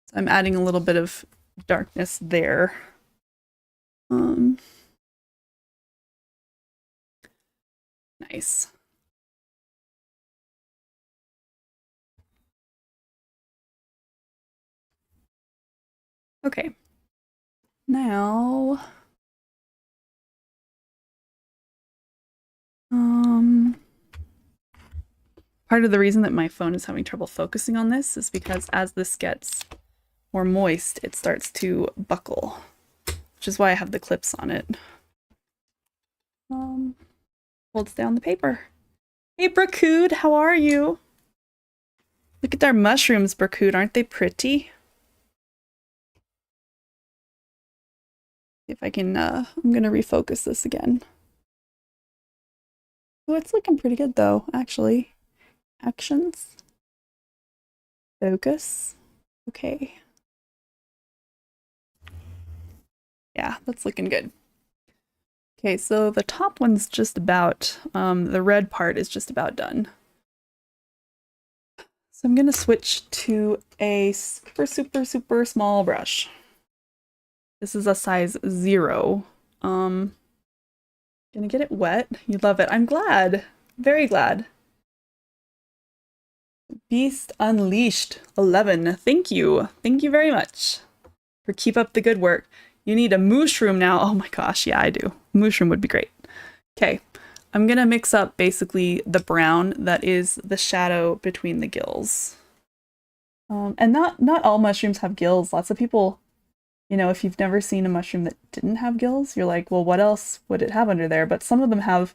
So I'm adding a little bit of darkness there. Nice. Okay. Now, part of the reason that my phone is having trouble focusing on this is because as this gets more moist, it starts to buckle, which is why I have the clips on it. Holds down the paper. Hey, Bracood, how are you? Look at our mushrooms, Bracood. Aren't they pretty? If I can, I'm gonna refocus this again. Oh, it's looking pretty good though, actually. Actions. Focus. Okay. Yeah, that's looking good. Okay, so the top one's just about, the red part is just about done. So I'm gonna switch to a super small brush. This is a size 0. Gonna get it wet. You love it. I'm glad. Very glad. Beast Unleashed 11. Thank you. Thank you very much for keep up the good work. You need a mushroom now. Oh my gosh, yeah, I do. Mushroom would be great. Okay, I'm gonna mix up basically the brown that is the shadow between the gills. And not all mushrooms have gills. Lots of people, you know, if you've never seen a mushroom that didn't have gills, you're like, well, what else would it have under there? But some of them have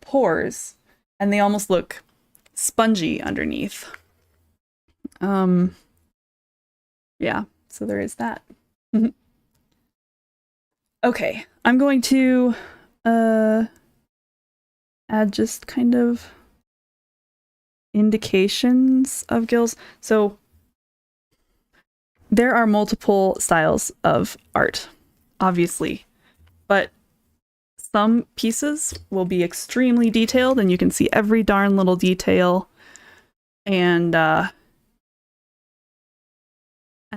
pores, and they almost look spongy underneath. Yeah, so there is that. Okay, I'm going to add just kind of indications of gills. So there are multiple styles of art, obviously, but some pieces will be extremely detailed and you can see every darn little detail, and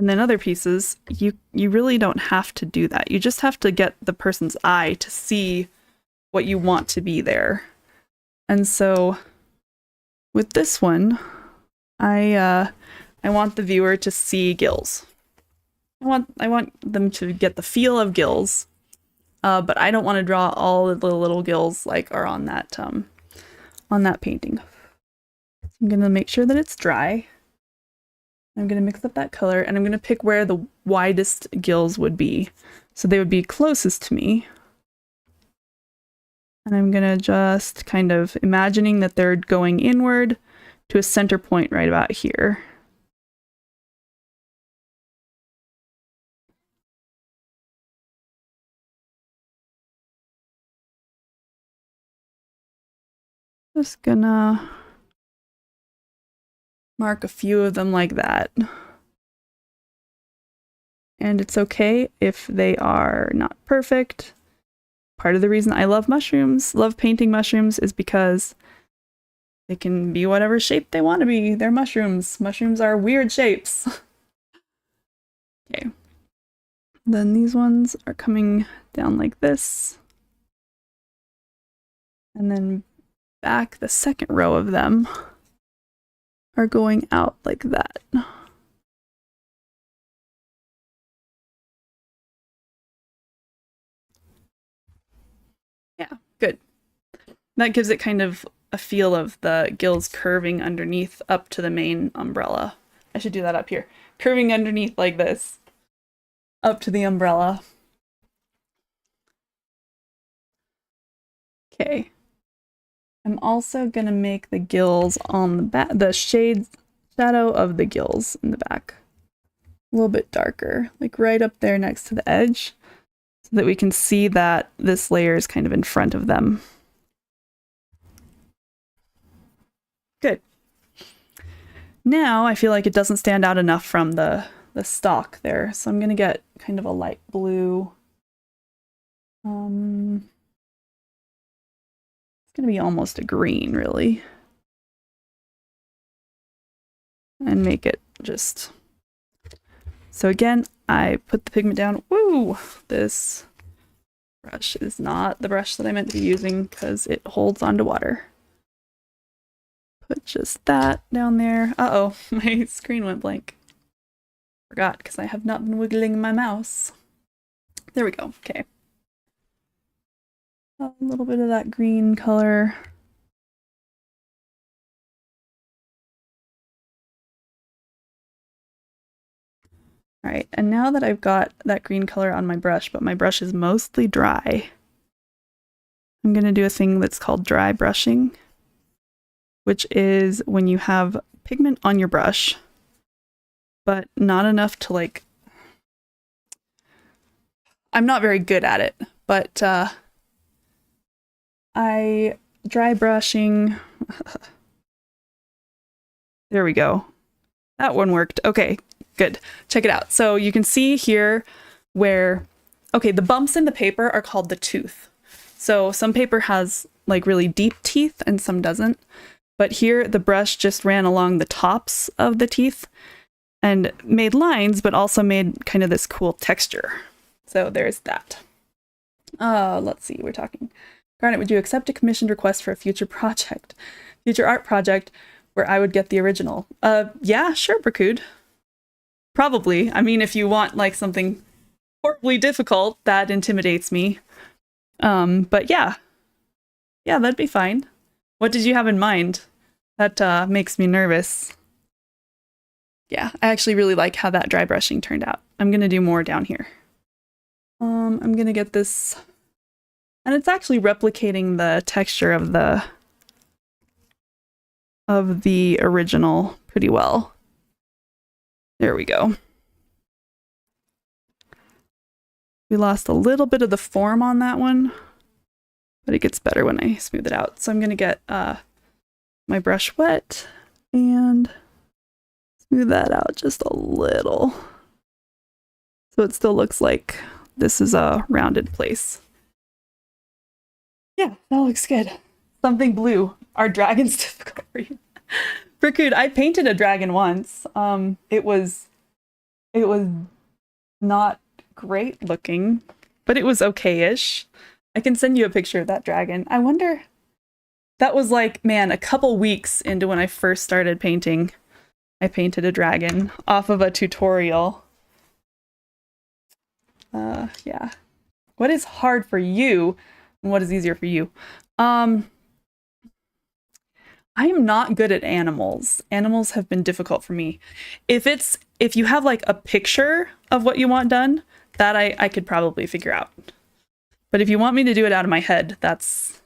then other pieces, you really don't have to do that. You just have to get the person's eye to see what you want to be there. And so with this one, I want the viewer to see gills. I want them to get the feel of gills, but I don't want to draw all of the little gills like are on that painting. So I'm gonna make sure that it's dry. I'm going to mix up that color, and I'm going to pick where the widest gills would be. So they would be closest to me. And I'm going to just kind of imagining that they're going inward to a center point right about here. Just gonna mark a few of them like that. And it's okay if they are not perfect. Part of the reason I love mushrooms, love painting mushrooms, is because they can be whatever shape they want to be. They're mushrooms. Mushrooms are weird shapes. Okay. Then these ones are coming down like this. And then back, the second row of them are going out like that. Yeah, good. That gives it kind of a feel of the gills curving underneath up to the main umbrella. I should do that up here. Curving underneath like this, up to the umbrella. Okay. I'm also gonna make the gills on the back, the shadow of the gills in the back a little bit darker, like right up there next to the edge, so that we can see that this layer is kind of in front of them. Good. Now I feel like it doesn't stand out enough from the stalk there, so I'm gonna get kind of a light blue. It's gonna be almost a green, really. And make it just... So again, I put the pigment down. Woo! This brush is not the brush that I meant to be using because it holds onto water. Put just that down there. Uh-oh, my screen went blank. Forgot because I have not been wiggling my mouse. There we go. Okay. A little bit of that green color. All right, and now that I've got that green color on my brush, but my brush is mostly dry, I'm going to do a thing that's called dry brushing, which is when you have pigment on your brush, but not enough to like... I'm not very good at it, but I dry brushing... There we go. That one worked. Okay, good. Check it out. So you can see here where, okay, the bumps in the paper are called the tooth. So some paper has like really deep teeth and some doesn't. But here the brush just ran along the tops of the teeth and made lines, but also made kind of this cool texture. So there's that. Let's see, we're talking. Garnet, would you accept a commissioned request for a future art project where I would get the original? Yeah, sure, Bracood. Probably. I mean, if you want like something horribly difficult, that intimidates me. But yeah. Yeah, that'd be fine. What did you have in mind? That makes me nervous. Yeah, I actually really like how that dry brushing turned out. I'm gonna do more down here. I'm gonna get this, and it's actually replicating the texture of the original pretty well. There we go. We lost a little bit of the form on that one, but it gets better when I smooth it out. So I'm gonna get my brush wet and smooth that out just a little. So it still looks like this is a rounded place. Yeah, that looks good. Something blue. Are dragons difficult for you? Bracood, I painted a dragon once. It was not great looking, but it was okay-ish. I can send you a picture of that dragon. I wonder, that was like, man, a couple weeks into when I first started painting. I painted a dragon off of a tutorial. Yeah. What is hard for you and what is easier for you? I am not good at animals. Animals have been difficult for me. If you have like a picture of what you want done, that I could probably figure out. But if you want me to do it out of my head, that's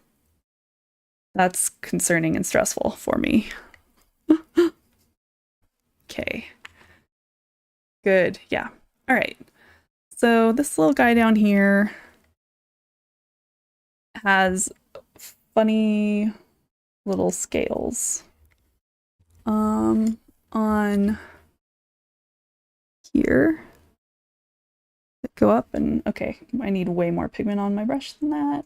concerning and stressful for me. Okay. Good. Yeah. All right. So this little guy down here has funny little scales on here that go up, and okay, I need way more pigment on my brush than that.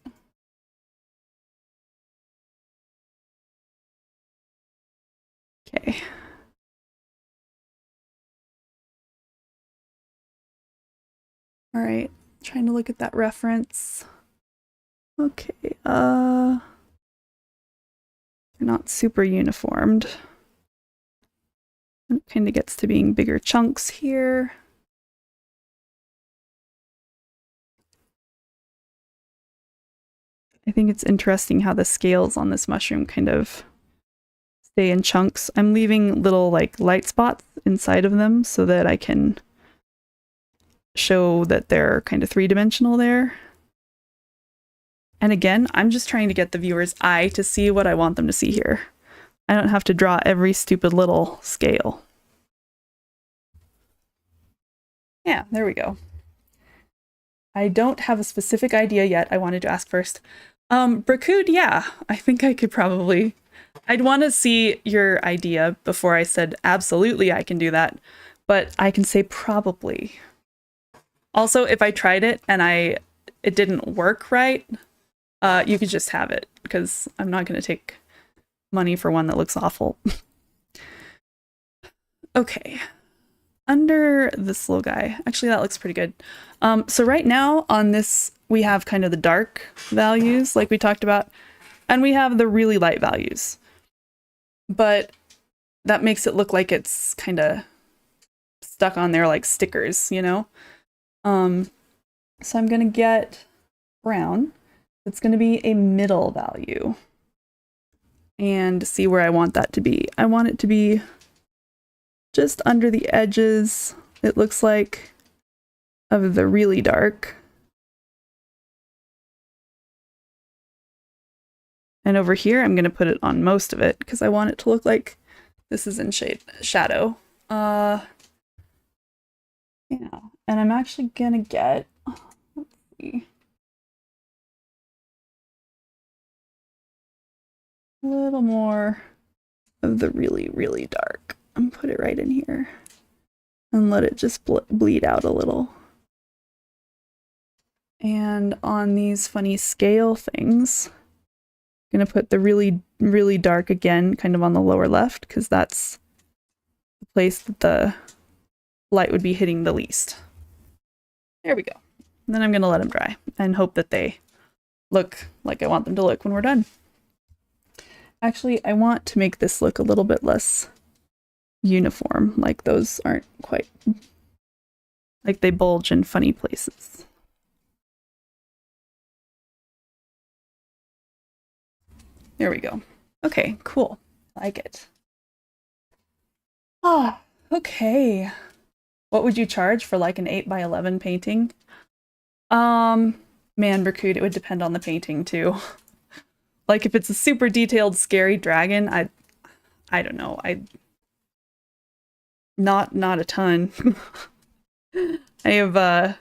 Okay. All right, trying to look at that reference. Okay, they're not super uniformed. And it kind of gets to being bigger chunks here. I think it's interesting how the scales on this mushroom kind of stay in chunks. I'm leaving little like light spots inside of them so that I can show that they're kind of three-dimensional there. And again, I'm just trying to get the viewer's eye to see what I want them to see here. I don't have to draw every stupid little scale. Yeah, there we go. I don't have a specific idea yet. I wanted to ask first. Bracood, yeah, I think I could probably I'd want to see your idea before I said absolutely I can do that, but I can say probably. Also, if I tried it and it didn't work right, you could just have it because I'm not going to take money for one that looks awful. Okay. Under this little guy, actually that looks pretty good. So right now on this, we have kind of the dark values like we talked about, and we have the really light values. But that makes it look like it's kind of stuck on there like stickers, you know? So I'm gonna get brown. It's gonna be a middle value. And see where I want that to be. I want it to be just under the edges, it looks like, of the really dark. And over here, I'm going to put it on most of it because I want it to look like this is in shadow. Yeah. And I'm actually going to get, let's see, a little more of the really, really dark and put it right in here and let it just bleed out a little. And on these funny scale things, I'm going to put the really, really dark again, kind of on the lower left, because that's the place that the light would be hitting the least. There we go. And then I'm going to let them dry and hope that they look like I want them to look when we're done. Actually, I want to make this look a little bit less uniform, like those aren't quite, like they bulge in funny places. There we go. Okay, cool. I like it. Ah, okay. What would you charge for like an 8x11 painting? Man, Berkud, it would depend on the painting too. Like if it's a super detailed, scary dragon, I don't know. Not a ton. I've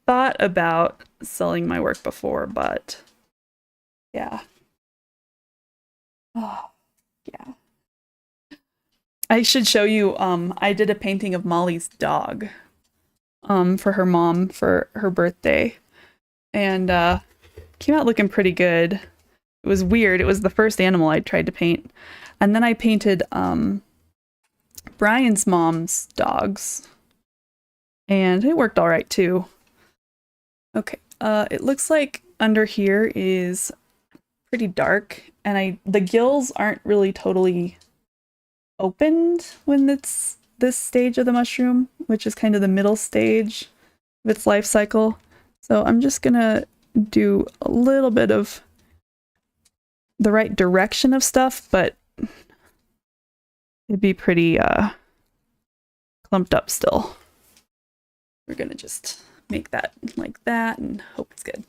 thought about selling my work before, but yeah. Oh, yeah. I should show you, I did a painting of Molly's dog, for her mom for her birthday. And came out looking pretty good. It was weird. It was the first animal I tried to paint. And then I painted Brian's mom's dogs. And it worked all right too. Okay, it looks like under here is pretty dark, and the gills aren't really totally opened when it's this stage of the mushroom, which is kind of the middle stage of its life cycle. So I'm just gonna do a little bit of the right direction of stuff, but it'd be pretty clumped up still. We're gonna just make that like that and hope it's good.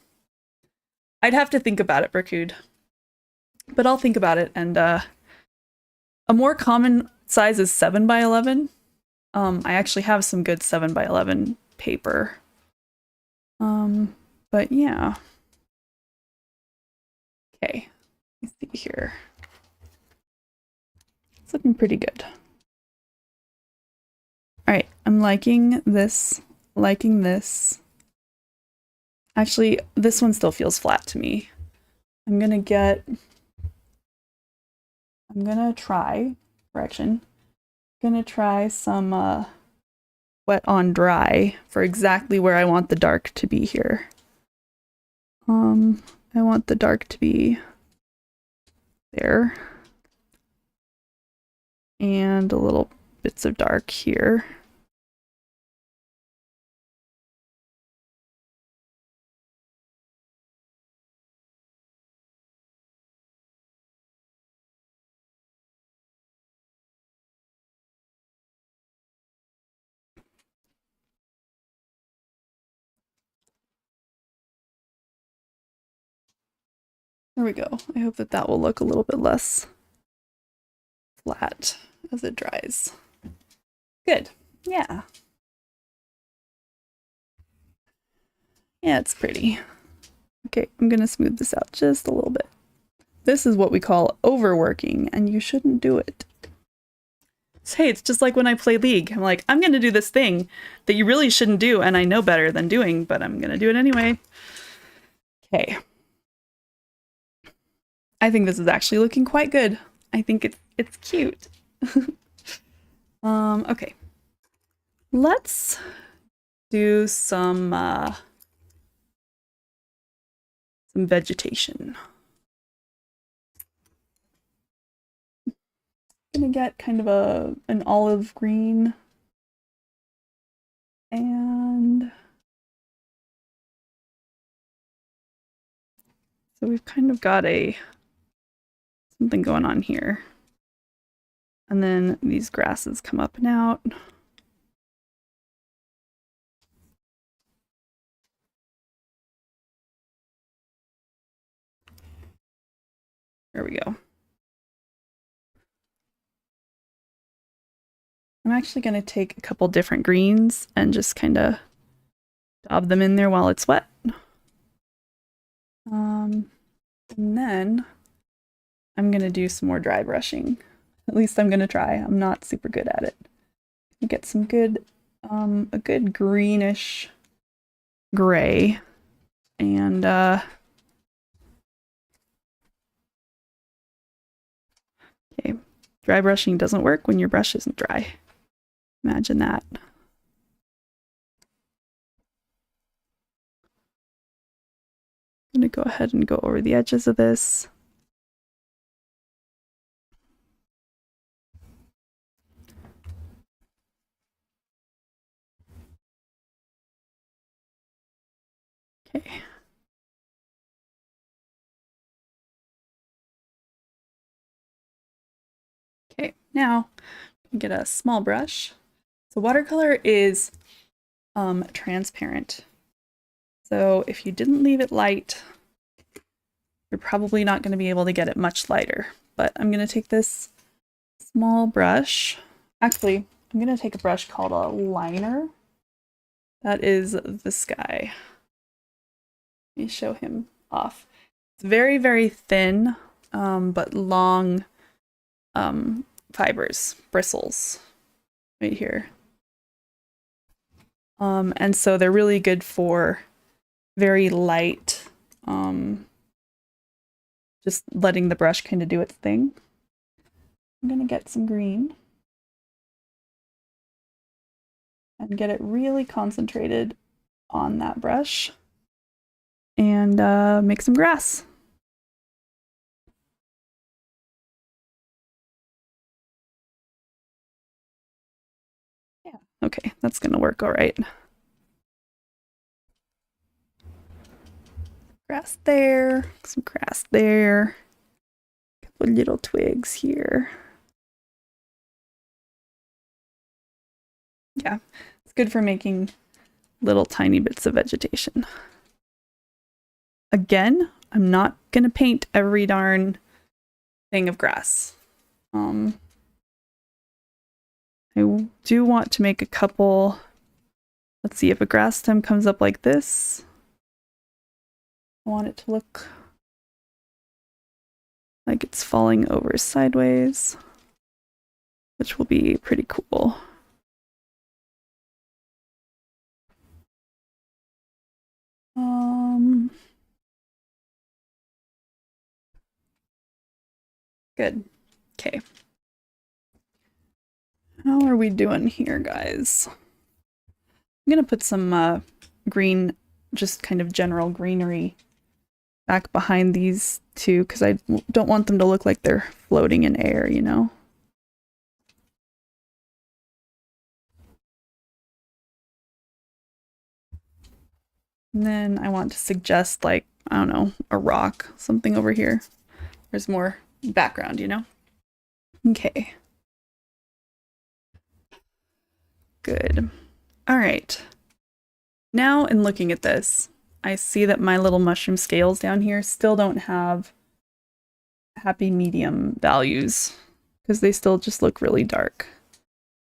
I'd have to think about it, Berkud. But I'll think about it, and a more common size is 7x11. I actually have some good 7x11 paper. But yeah. Okay, let's see here. It's looking pretty good. All right, I'm liking this, liking this. Actually, this one still feels flat to me. I'm gonna try, correction, gonna try some wet on dry for exactly where I want the dark to be here. I want the dark to be there. And a little bits of dark here. There we go. I hope that will look a little bit less flat as it dries. Good. Yeah. Yeah, it's pretty. Okay, I'm gonna smooth this out just a little bit. This is what we call overworking, and you shouldn't do it. So, hey, it's just like when I play League. I'm like, I'm going to do this thing that you really shouldn't do, and I know better than doing, but I'm going to do it anyway. Okay. I think this is actually looking quite good. I think it's cute. Okay. Let's do some vegetation. Gonna get kind of an olive green, and so we've kind of got something going on here, and then these grasses come up and out. There we go. I'm actually going to take a couple different greens and just kind of dab them in there while it's wet. And then I'm going to do some more dry brushing. At least I'm going to try. I'm not super good at it. Get some good, a good greenish gray. And okay, dry brushing doesn't work when your brush isn't dry. Imagine that. I'm going to go ahead and go over the edges of this. Okay. Okay, now get a small brush. So watercolor is transparent. So if you didn't leave it light, you're probably not going to be able to get it much lighter. But I'm going to take this small brush. Actually, I'm going to take a brush called a liner. That is this guy. Let me show him off. It's very, very thin, but long fibers, bristles right here. And so they're really good for very light, just letting the brush kind of do its thing. I'm gonna get some green and get it really concentrated on that brush and make some grass. Yeah, okay, that's gonna work all right. Grass there, some grass there, a couple little twigs here. Yeah, it's good for making little tiny bits of vegetation. Again, I'm not gonna paint every darn thing of grass. I do want to make a couple. Let's see, if a grass stem comes up like this, I want it to look like it's falling over sideways, which will be pretty cool. Good. Okay. How are we doing here, guys? I'm gonna put some green, just kind of general greenery back behind these two because I don't want them to look like they're floating in air, you know? And then I want to suggest, like, I don't know, a rock, something over here. There's more background, you know? Okay. Good. All right. Now, in looking at this, I see that my little mushroom scales down here still don't have happy medium values because they still just look really dark.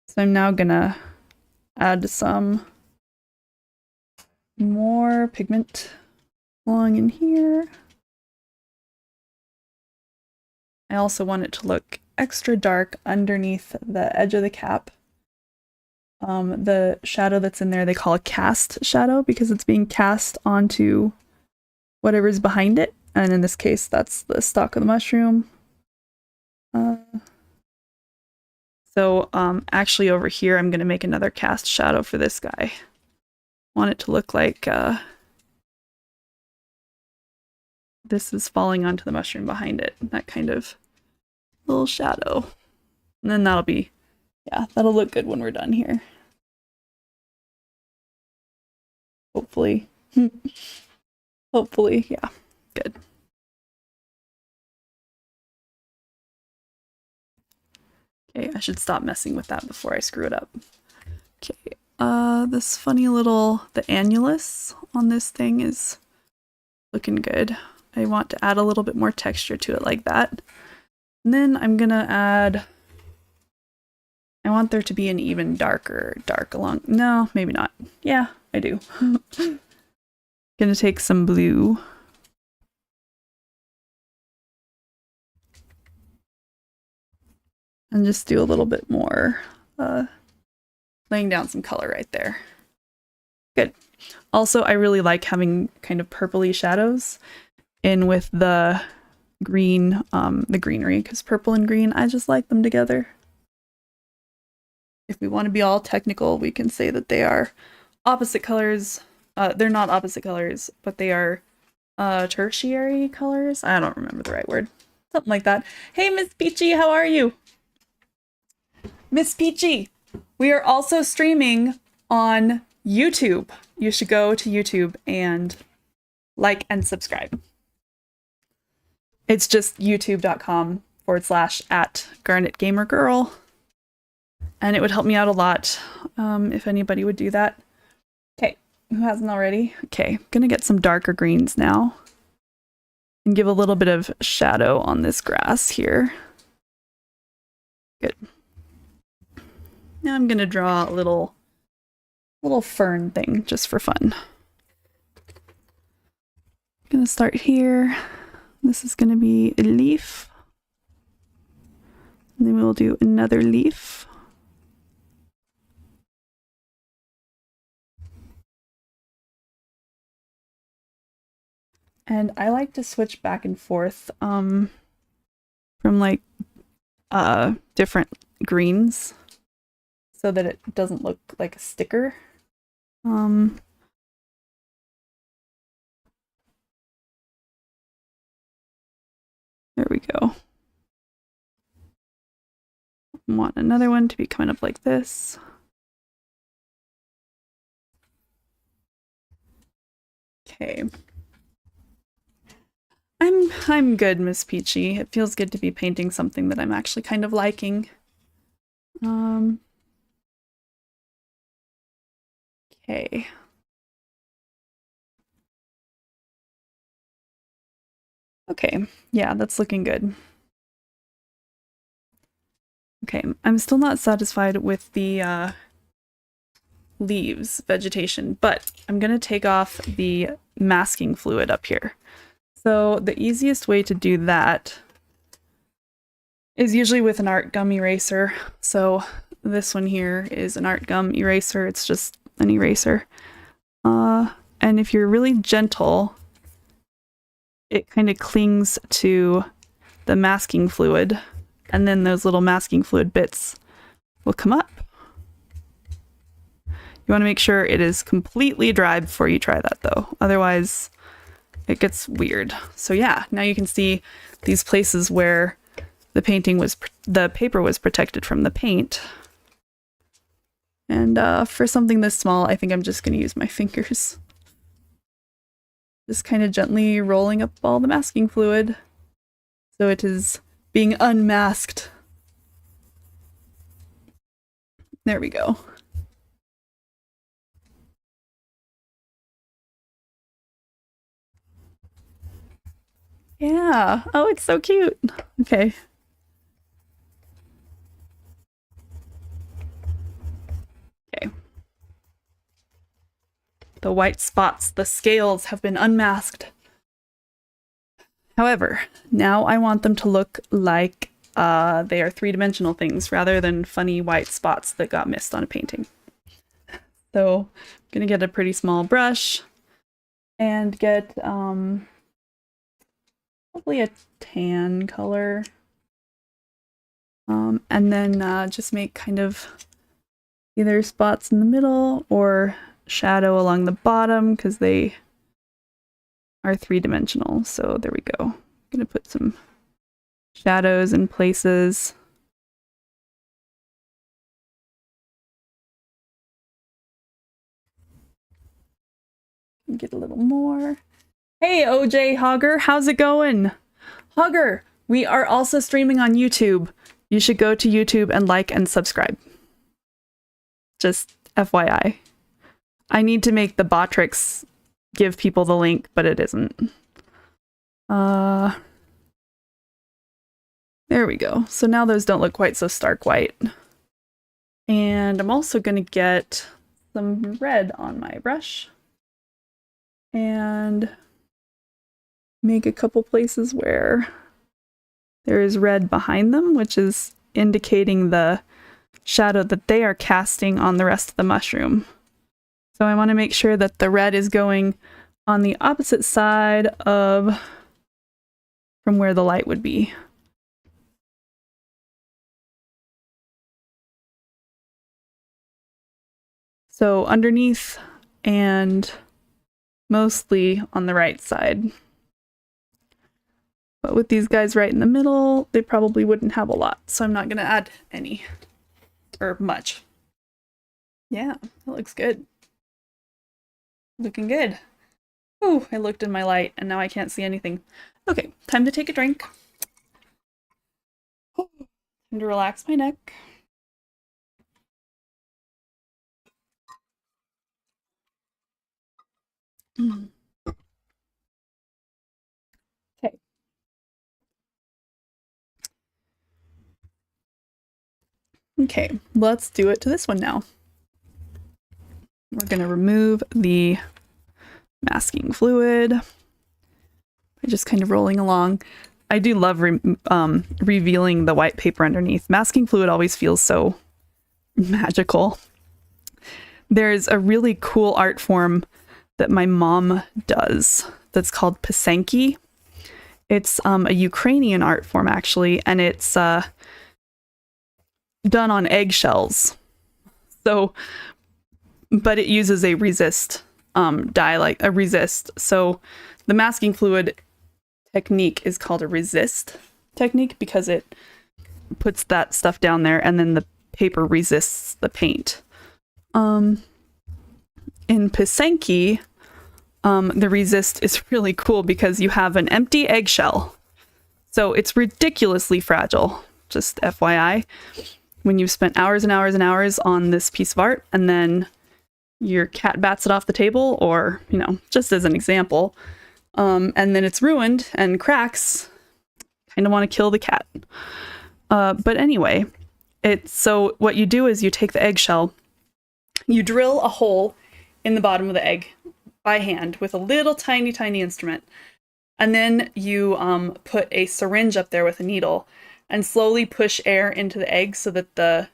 So I'm now gonna add some more pigment along in here. I also want it to look extra dark underneath the edge of the cap. The shadow that's in there they call a cast shadow because it's being cast onto whatever's behind it. And in this case, that's the stalk of the mushroom. So actually over here, I'm going to make another cast shadow for this guy. Want it to look like this is falling onto the mushroom behind it. That kind of little shadow. And then that'll be, yeah, that'll look good when we're done here. Hopefully. Hopefully, yeah, good. Okay, I should stop messing with that before I screw it up. Okay, this funny little, the annulus on this thing is looking good. I want to add a little bit more texture to it like that. And then I'm gonna add, I want there to be an even darker dark along, no, maybe not. Yeah, I do. Gonna take some blue. And just do a little bit more, laying down some color right there. Good. Also, I really like having kind of purpley shadows in with the green, the greenery, because purple and green, I just like them together. If we want to be all technical, we can say that they are opposite colors. They're not opposite colors, but they are tertiary colors. I don't remember the right word. Something like that. Hey, Miss Peachy, how are you? Miss Peachy, we are also streaming on YouTube. You should go to YouTube and like and subscribe. It's just youtube.com/@GarnetGamerGirl. And it would help me out a lot if anybody would do that. Okay, who hasn't already? Okay, gonna get some darker greens now. And give a little bit of shadow on this grass here. Good. Now I'm gonna draw a little fern thing just for fun. Gonna start here. This is gonna be a leaf. And then we'll do another leaf. And I like to switch back and forth from like different greens so that it doesn't look like a sticker. There we go. Want another one to be coming up like this. Okay. I'm good, Miss Peachy. It feels good to be painting something that I'm actually kind of liking. Okay. Okay, yeah, that's looking good. Okay, I'm still not satisfied with the leaves, vegetation, but I'm gonna take off the masking fluid up here. So the easiest way to do that is usually with an art gum eraser. So this one here is an art gum eraser. It's just an eraser. And if you're really gentle, it kind of clings to the masking fluid, and then those little masking fluid bits will come up. You want to make sure it is completely dry before you try that though. Otherwise it gets weird. So yeah, now you can see these places where the paper was protected from the paint. And for something this small, I think I'm just going to use my fingers. Just kind of gently rolling up all the masking fluid so it is being unmasked. There we go. Yeah. Oh, it's so cute. Okay. Okay. The white spots, the scales have been unmasked. However, now I want them to look like they are three-dimensional things rather than funny white spots that got missed on a painting. So I'm gonna get a pretty small brush and get probably a tan color. And then just make kind of either spots in the middle or shadow along the bottom because they are three-dimensional. So there we go. I'm gonna put some shadows in places. Get a little more. Hey, OJ Hogger, how's it going? Hogger, we are also streaming on YouTube. You should go to YouTube and like and subscribe. Just FYI. I need to make the Botrix give people the link, but it isn't. There we go. So now those don't look quite so stark white. And I'm also going to get some red on my brush and make a couple places where there is red behind them, which is indicating the shadow that they are casting on the rest of the mushroom. So I want to make sure that the red is going on the opposite side of from where the light would be. So underneath and mostly on the right side. But with these guys right in the middle, they probably wouldn't have a lot. So I'm not going to add any or much. Yeah, that looks good. Looking good. Oh, I looked in my light and now I can't see anything. Okay, time to take a drink. Time to relax my neck. Okay. Okay, let's do it to this one now. We're going to remove the masking fluid by just kind of rolling along. I do love revealing the white paper underneath. Masking fluid always feels so magical. There's a really cool art form that my mom does that's called pisanki. It's a Ukrainian art form actually, and it's done on eggshells. So, but it uses a resist dye, like a resist. So the masking fluid technique is called a resist technique because it puts that stuff down there and then the paper resists the paint. In pisanki, the resist is really cool because you have an empty eggshell. So it's ridiculously fragile, just FYI. When you've spent hours and hours and hours on this piece of art and then your cat bats it off the table, or, you know, just as an example, and then it's ruined and cracks, kind of want to kill the cat. But anyway, so what you do is you take the eggshell, you drill a hole in the bottom of the egg by hand with a little tiny instrument, and then you put a syringe up there with a needle and slowly push air into the egg so that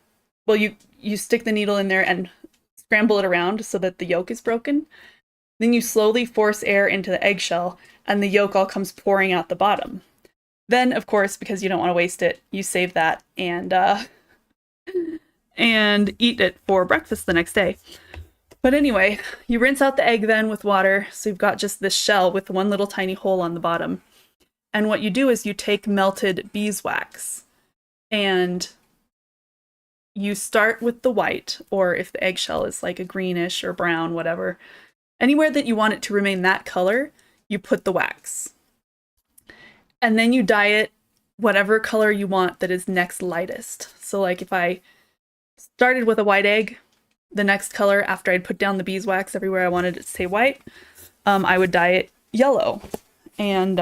you stick the needle in there and scramble it around so that the yolk is broken. Then you slowly force air into the eggshell and the yolk all comes pouring out the bottom. Then, of course, because you don't want to waste it, you save that and eat it for breakfast the next day. But anyway, you rinse out the egg then with water, so you've got just this shell with one little tiny hole on the bottom. And what you do is you take melted beeswax and you start with the white, or if the eggshell is like a greenish or brown, whatever, anywhere that you want it to remain that color, you put the wax. And then you dye it whatever color you want that is next lightest. So like if I started with a white egg, the next color after I'd put down the beeswax everywhere I wanted it to say white, I would dye it yellow. And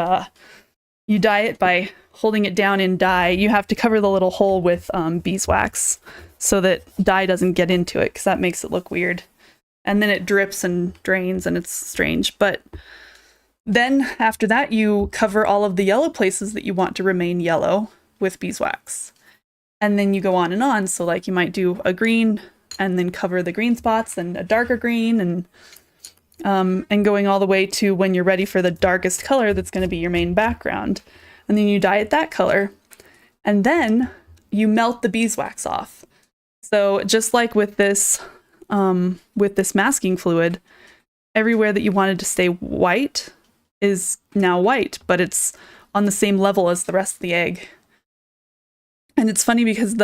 you dye it by holding it down in dye. You have to cover the little hole with beeswax so that dye doesn't get into it because that makes it look weird. And then it drips and drains and it's strange. But Then after that, you cover all of the yellow places that you want to remain yellow with beeswax. And then you go on and on. So like you might do a green and then cover the green spots and a darker green and going all the way to when you're ready for the darkest color that's going to be your main background. And then you dye it that color. And then you melt the beeswax off. So just like with this masking fluid, everywhere that you wanted to stay white is now white, but it's on the same level as the rest of the egg. And it's funny because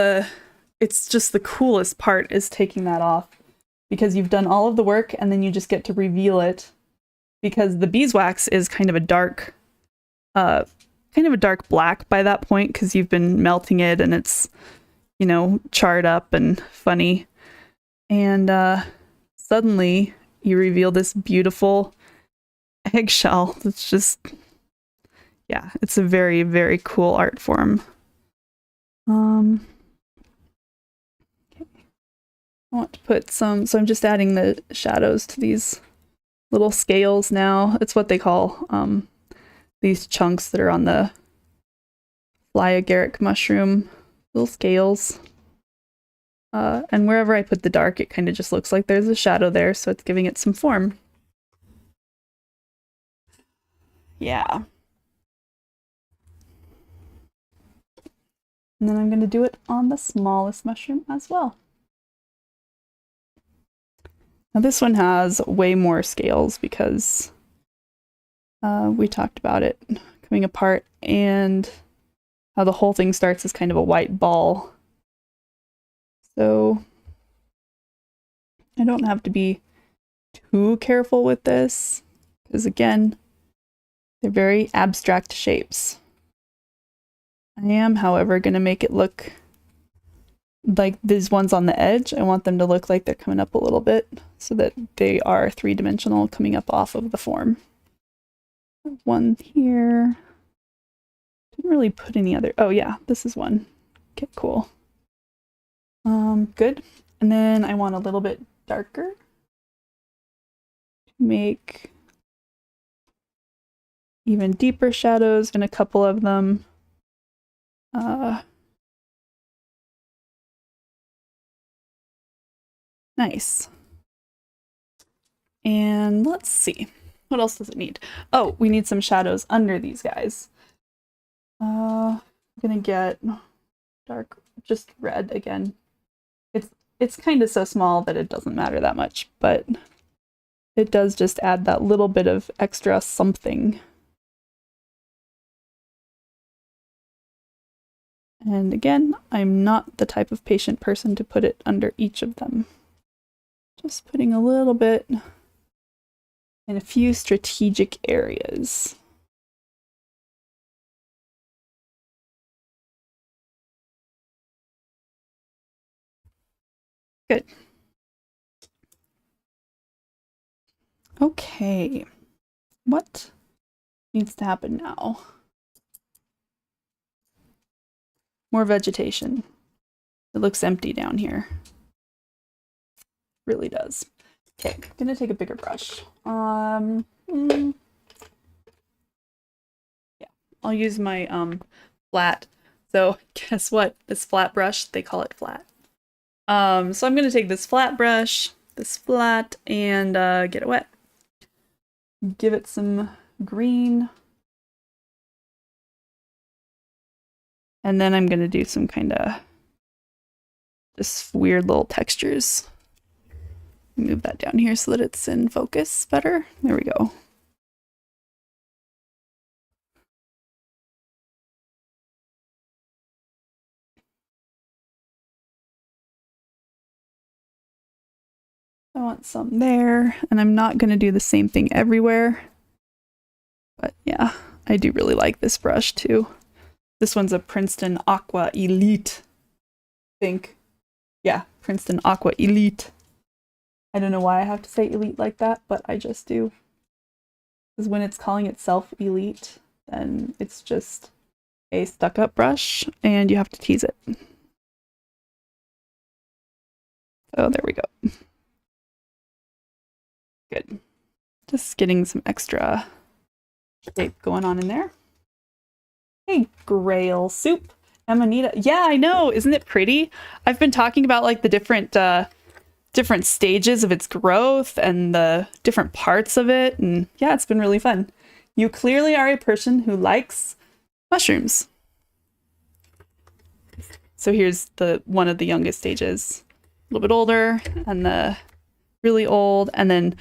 it's just the coolest part is taking that off, because you've done all of the work and then you just get to reveal it, because the beeswax is kind of a dark black by that point, because you've been melting it and it's, you know, charred up and funny. And suddenly you reveal this beautiful eggshell. It's just, yeah, it's a very, very cool art form. Okay. I want to put some, so I'm just adding the shadows to these little scales now. It's what they call these chunks that are on the fly agaric mushroom, little scales. And wherever I put the dark, it kind of just looks like there's a shadow there, so it's giving it some form. Yeah. And then I'm going to do it on the smallest mushroom as well. Now this one has way more scales because we talked about it coming apart, and how the whole thing starts as kind of a white ball. So I don't have to be too careful with this, because again, they're very abstract shapes. I am, however, going to make it look like these ones on the edge. I want them to look like they're coming up a little bit so that they are three-dimensional coming up off of the form. One here. Didn't really put any other. Oh yeah, this is one. Okay, cool. Good. And then I want a little bit darker to make even deeper shadows in a couple of them. Nice. And let's see. What else does it need? Oh, we need some shadows under these guys. I'm gonna get dark, just red again. It's kind of so small that it doesn't matter that much, but it does just add that little bit of extra something. And again, I'm not the type of patient person to put it under each of them. Just putting a little bit in a few strategic areas. Good. Okay. What needs to happen now? More vegetation. It looks empty down here. Really does. Okay, I'm gonna take a bigger brush. Yeah, I'll use my flat. So guess what? This flat brush, they call it flat. So I'm gonna take this flat brush, this flat, and get it wet. Give it some green. And then I'm gonna do some kind of just weird little textures. Move that down here so that it's in focus better. There we go. I want some there, and I'm not going to do the same thing everywhere. But yeah, I do really like this brush too. This one's a Princeton Aqua Elite, I think. Yeah, Princeton Aqua Elite. I don't know why I have to say elite like that, but I just do. Because when it's calling itself elite, then it's just a stuck-up brush, and you have to tease it. Oh, there we go. Good. Just getting some extra shape going on in there. Hey, Grail Soup. Amanita. Yeah, I know. Isn't it pretty? I've been talking about like the different stages of its growth and the different parts of it. And yeah, it's been really fun. You clearly are a person who likes mushrooms. So here's one of the youngest stages. A little bit older and the really old. And then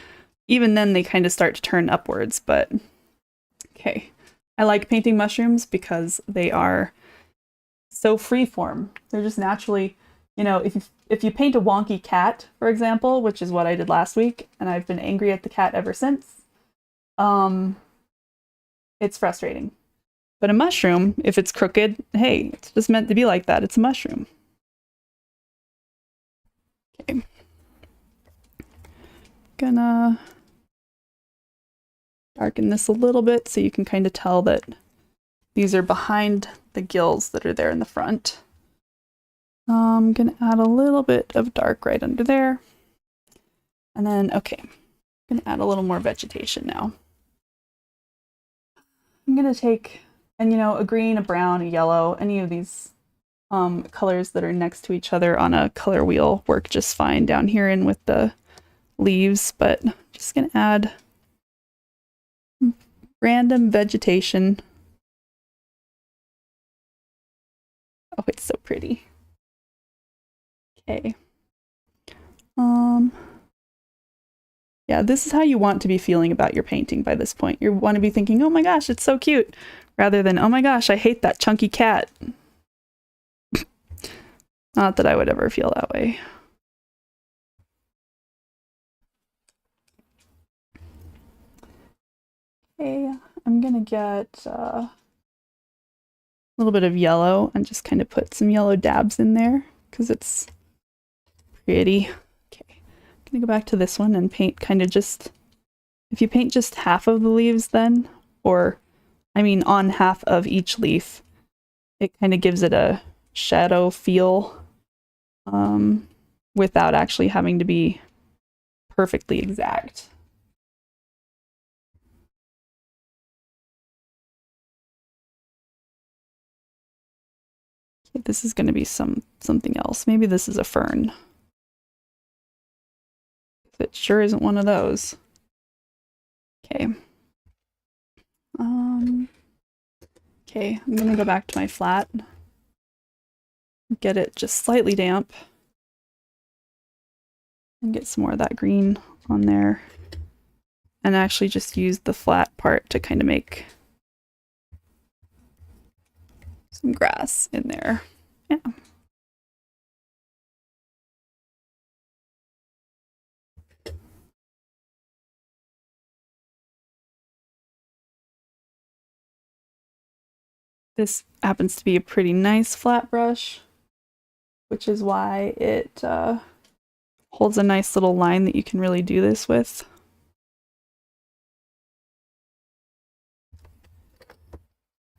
even then they kind of start to turn upwards. But okay. I like painting mushrooms because they are so freeform. They're just naturally, you know, if you paint a wonky cat, for example, which is what I did last week, and I've been angry at the cat ever since, it's frustrating. But a mushroom, if it's crooked, hey, it's just meant to be like that. It's a mushroom. Okay. Gonna darken this a little bit so you can kind of tell that these are behind the gills that are there in the front. I'm gonna add a little bit of dark right under there. And then, okay, I'm gonna add a little more vegetation now. I'm gonna take, and you know, a green, a brown, a yellow, any of these colors that are next to each other on a color wheel work just fine down here and with the leaves, but I'm just gonna add random vegetation. Oh, it's so pretty. Okay. Yeah, this is how you want to be feeling about your painting by this point. You want to be thinking, oh my gosh, it's so cute, rather than, oh my gosh, I hate that chunky cat. Not that I would ever feel that way. Okay, I'm gonna get a little bit of yellow and just kind of put some yellow dabs in there because it's pretty. Okay, I'm gonna go back to this one and paint kind of just, if you paint just half of the leaves then, or I mean on half of each leaf, it kind of gives it a shadow feel without actually having to be perfectly exact. Okay, this is going to be something else. Maybe this is a fern. It sure isn't one of those. Okay. Okay, I'm gonna go back to my flat. Get it just slightly damp. And get some more of that green on there. And actually just use the flat part to kind of make some grass in there. Yeah. This happens to be a pretty nice flat brush, which is why it holds a nice little line that you can really do this with.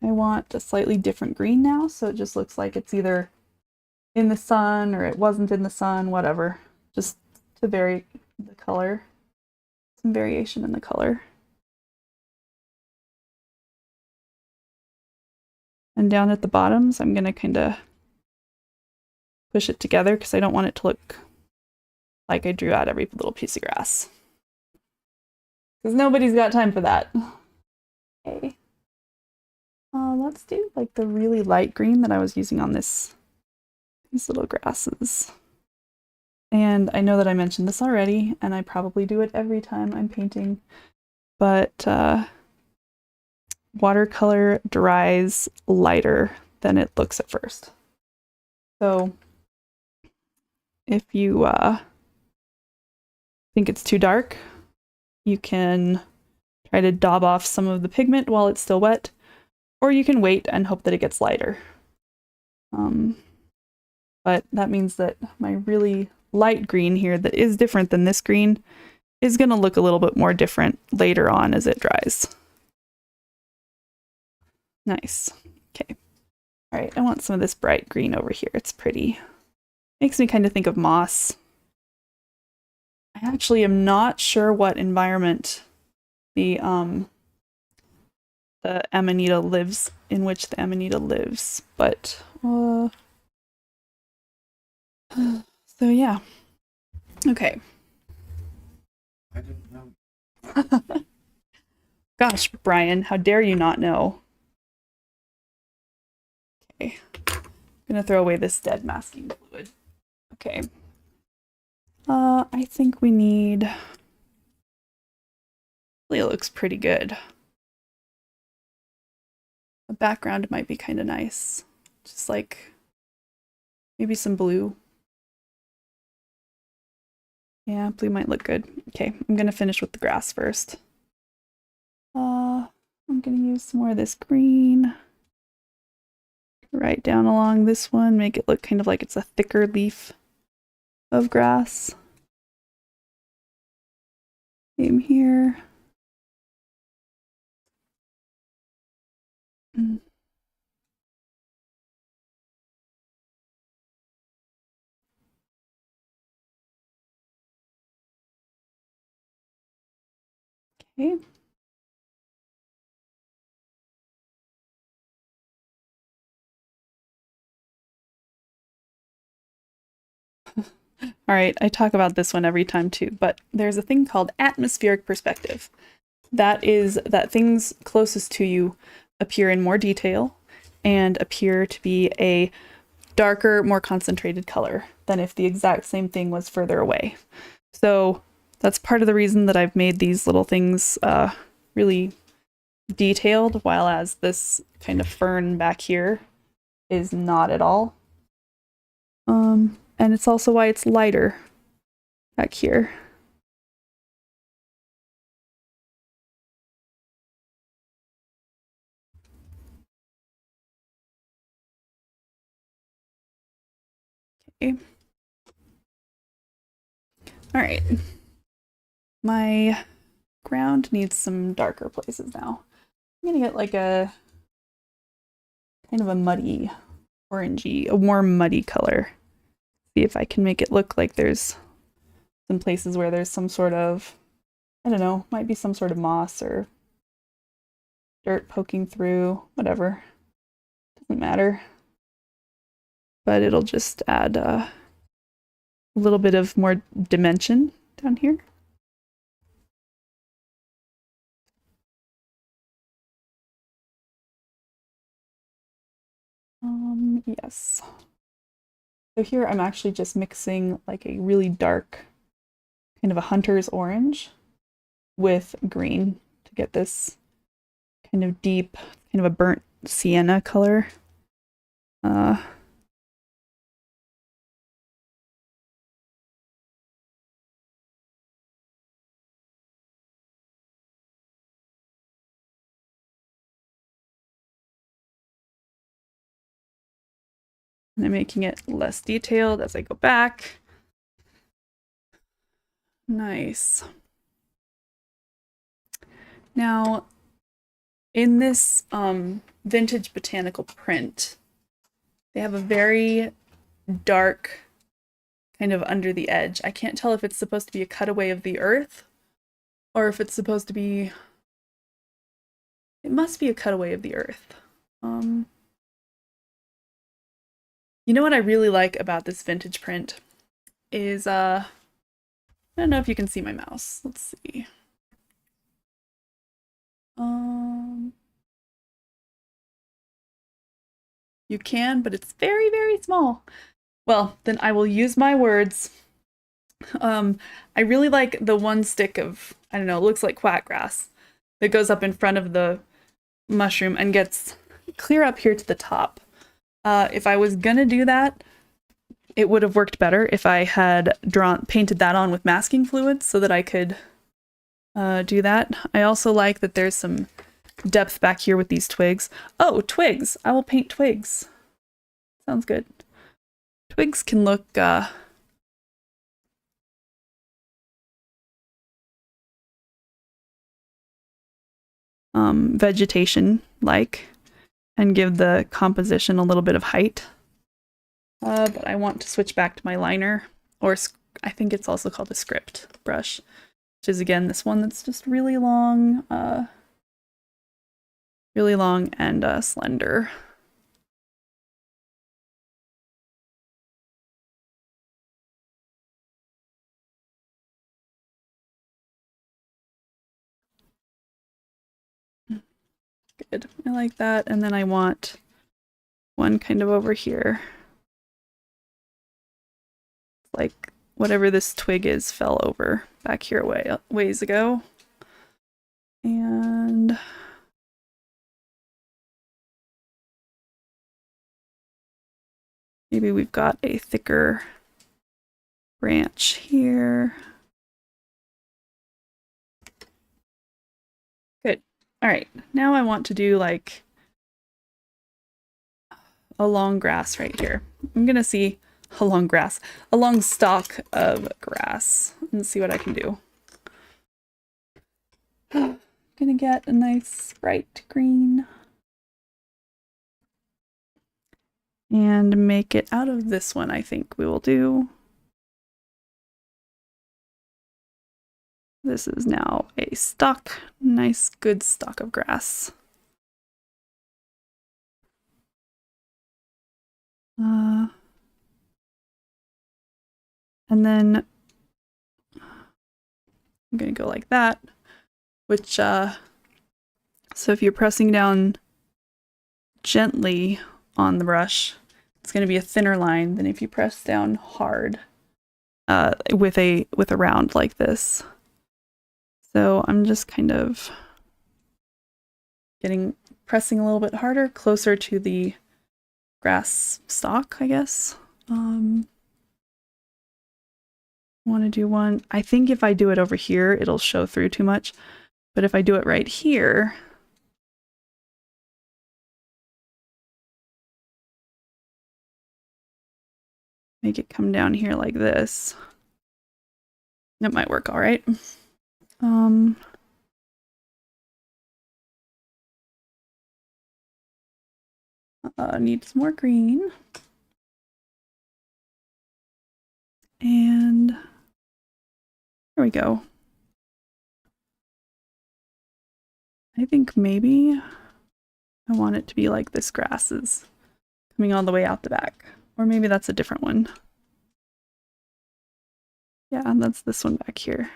I want a slightly different green now, so it just looks like it's either in the sun or it wasn't in the sun, whatever. Just to vary the color, some variation in the color. And down at the bottoms, I'm going to kind of push it together because I don't want it to look like I drew out every little piece of grass. Because nobody's got time for that. Okay. Let's do like the really light green that I was using on these little grasses. And I know that I mentioned this already, and I probably do it every time I'm painting, but watercolor dries lighter than it looks at first. So if you think it's too dark, you can try to daub off some of the pigment while it's still wet, or you can wait and hope that it gets lighter. But that means that my really light green here that is different than this green is going to look a little bit more different later on as it dries. Nice. Okay. All right, I want some of this bright green over here. It's pretty. Makes me kind of think of moss. I actually am not sure what environment the the Amanita lives, in which the Amanita lives. But so yeah. Okay. I didn't know. Gosh, Brian, how dare you not know? Okay. I'm gonna throw away this dead masking fluid. Okay. I think we need. It looks pretty good. The background might be kind of nice. Just like maybe some blue. Yeah, blue might look good. Okay, I'm gonna finish with the grass first. I'm gonna use some more of this green. Right down along this one, make it look kind of like it's a thicker leaf of grass. Same here. Okay. All right, I talk about this one every time too, but there's a thing called atmospheric perspective. That is that things closest to you appear in more detail and appear to be a darker, more concentrated color than if the exact same thing was further away. So that's part of the reason that I've made these little things really detailed, while as this kind of fern back here is not at all. And it's also why it's lighter back here. Okay. All right. My ground needs some darker places now. I'm gonna get like a kind of a muddy, orangey, a warm muddy color. See if I can make it look like there's some places where there's some sort of, I don't know, might be some sort of moss or dirt poking through, whatever. Doesn't matter. But it'll just add a little bit of more dimension down here. Yes. So here I'm actually just mixing like a really dark, kind of a hunter's orange with green to get this kind of deep, kind of a burnt sienna color. And I'm making it less detailed as I go back. Nice. Now, in this vintage botanical print, they have a very dark kind of under the edge. I can't tell if it's supposed to be a cutaway of the earth or if it's supposed to be, it must be a cutaway of the earth. You know what I really like about this vintage print is, I don't know if you can see my mouse. Let's see. You can, but it's very, very small. Well, then I will use my words. I really like the one stick of, I don't know, it looks like quackgrass that goes up in front of the mushroom and gets clear up here to the top. If I was gonna do that, it would have worked better if I had painted that on with masking fluid so that I could do that. I also like that there's some depth back here with these twigs. Oh, twigs! I will paint twigs. Sounds good. Twigs can look vegetation-like and give the composition a little bit of height. But I want to switch back to my liner, or I think it's also called a script brush, which is again this one that's just really long. really long and slender. Good. I like that. And then I want one kind of over here. Like whatever this twig is fell over back here ways ago. And maybe we've got a thicker branch here. Good. All right, now I want to do like a long grass right here. I'm gonna see a long grass, a long stalk of grass, and see what I can do. I'm gonna get a nice bright green and make it out of this one. I think we will do. This is now a stalk, nice good stalk of grass. And then I'm gonna go like that, which, so if you're pressing down gently on the brush, it's gonna be a thinner line than if you press down hard with a round like this. So I'm just kind of pressing a little bit harder, closer to the grass stalk, I guess. Want to do one. I think if I do it over here, it'll show through too much. But if I do it right here, make it come down here like this, it might work all right. Needs more green. And there we go. I think maybe I want it to be like this grass is coming all the way out the back. Or maybe that's a different one. Yeah, that's this one back here.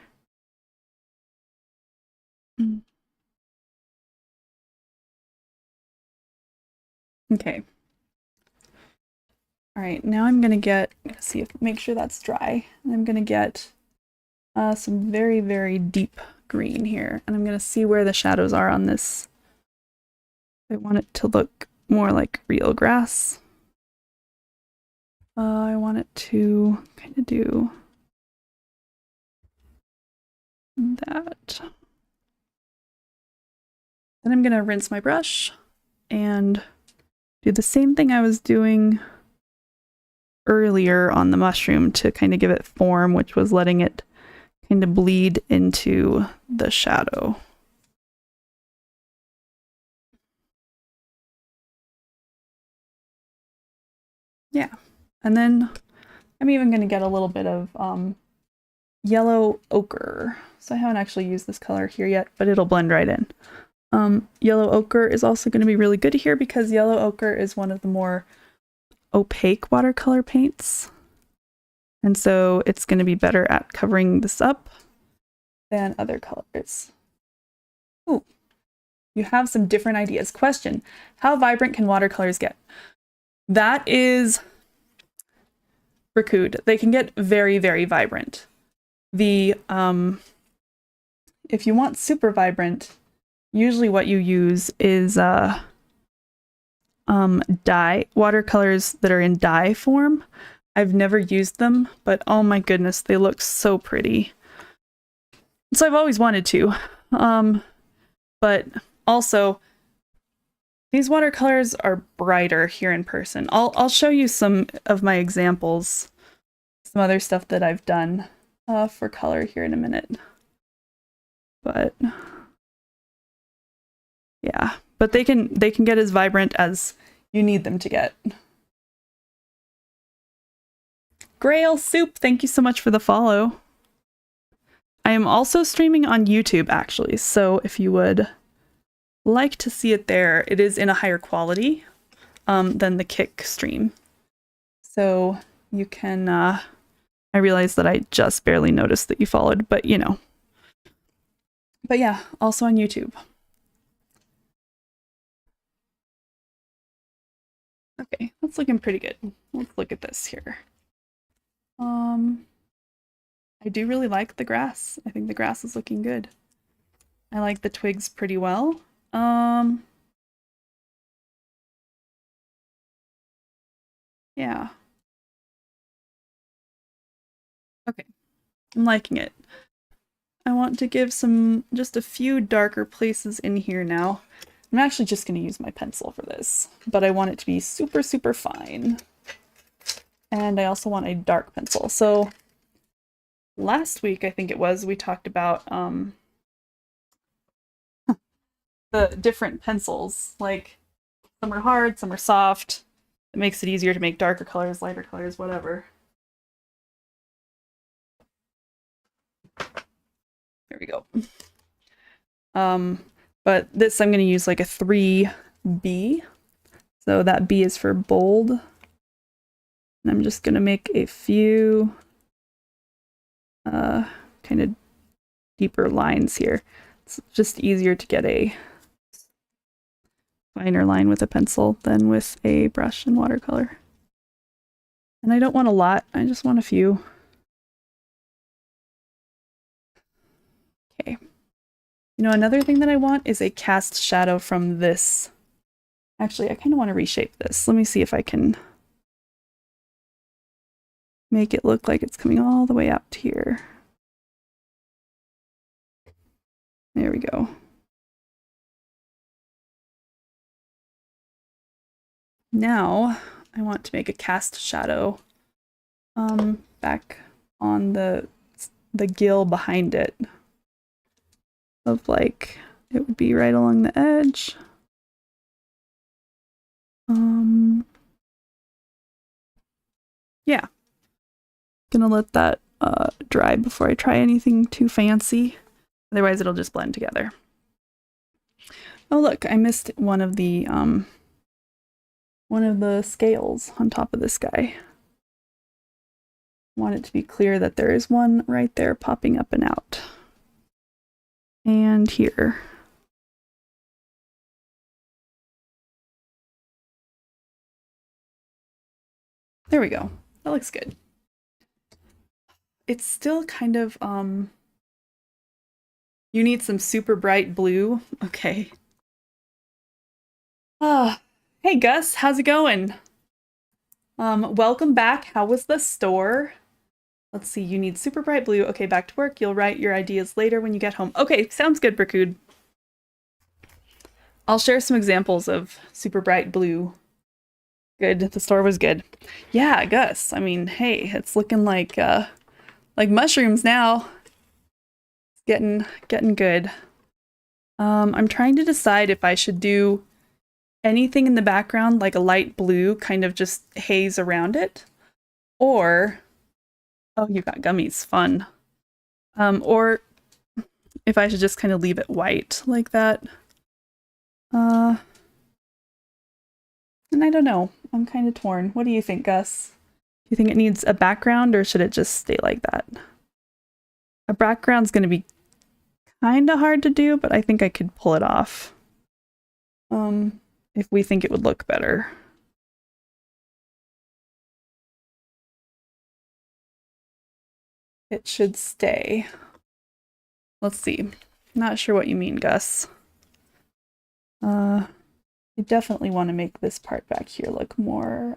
Okay. All right, now I'm gonna make sure that's dry. And I'm gonna get some very, very deep green here. And I'm gonna see where the shadows are on this. I want it to look more like real grass. I want it to kind of do that. Then I'm gonna rinse my brush and do the same thing I was doing earlier on the mushroom to kind of give it form, which was letting it kind of bleed into the shadow. Yeah, and then I'm even going to get a little bit of yellow ochre. So I haven't actually used this color here yet, but it'll blend right in. Yellow ochre is also going to be really good here because yellow ochre is one of the more opaque watercolor paints. And so it's going to be better at covering this up than other colors. Ooh, you have some different ideas. Question, how vibrant can watercolors get? That is Rakud. They can get very, very vibrant. If you want super vibrant, usually what you use is dye, watercolors that are in dye form. I've never used them, but oh my goodness, they look so pretty. So I've always wanted to. But also, these watercolors are brighter here in person. I'll show you some of my examples, some other stuff that I've done for color here in a minute. But yeah, but they can get as vibrant as you need them to get. Grail Soup, thank you so much for the follow. I am also streaming on YouTube actually, so if you would like to see it there. It is in a higher quality than the Kick stream. So you can, I realized that I just barely noticed that you followed, but you know. But yeah, also on YouTube. Okay, that's looking pretty good. Let's look at this here. I do really like the grass. I think the grass is looking good. I like the twigs pretty well. Yeah. Okay, I'm liking it. I want to give just a few darker places in here now. I'm actually just going to use my pencil for this, but I want it to be super, super fine. And I also want a dark pencil. So last week, I think it was, we talked about the different pencils. Like some are hard, some are soft. It makes it easier to make darker colors, lighter colors, whatever. There we go. But this I'm going to use like a 3B. So that B is for bold. And I'm just going to make a few kind of deeper lines here. It's just easier to get a finer line with a pencil than with a brush and watercolor. And I don't want a lot, I just want a few. Okay. You know, another thing that I want is a cast shadow from this. Actually, I kind of want to reshape this. Let me see if I can make it look like it's coming all the way out here. There we go. Now I want to make a cast shadow back on the gill behind it. Of like, it would be right along the edge. Yeah. Gonna let that dry before I try anything too fancy. Otherwise it'll just blend together. Oh look, I missed one of the scales on top of this guy. I want it to be clear that there is one right there popping up and out. And here. There we go. That looks good. It's still kind of, you need some super bright blue. Okay. Hey Gus, how's it going? Welcome back. How was the store? Let's see, you need super bright blue. Okay, back to work. You'll write your ideas later when you get home. Okay, sounds good, Bracood. I'll share some examples of super bright blue. Good, the store was good. Yeah, Gus, I mean, hey, it's looking like mushrooms now. It's getting good. I'm trying to decide if I should do anything in the background, like a light blue, kind of just haze around it, or, oh, you got gummies, fun. Or if I should just kind of leave it white like that. And I don't know, I'm kind of torn. What do you think, Gus? Do you think it needs a background or should it just stay like that? A background's going to be kind of hard to do, but I think I could pull it off. If we think it would look better. It should stay. Let's see. Not sure what you mean, Gus. You definitely want to make this part back here look more,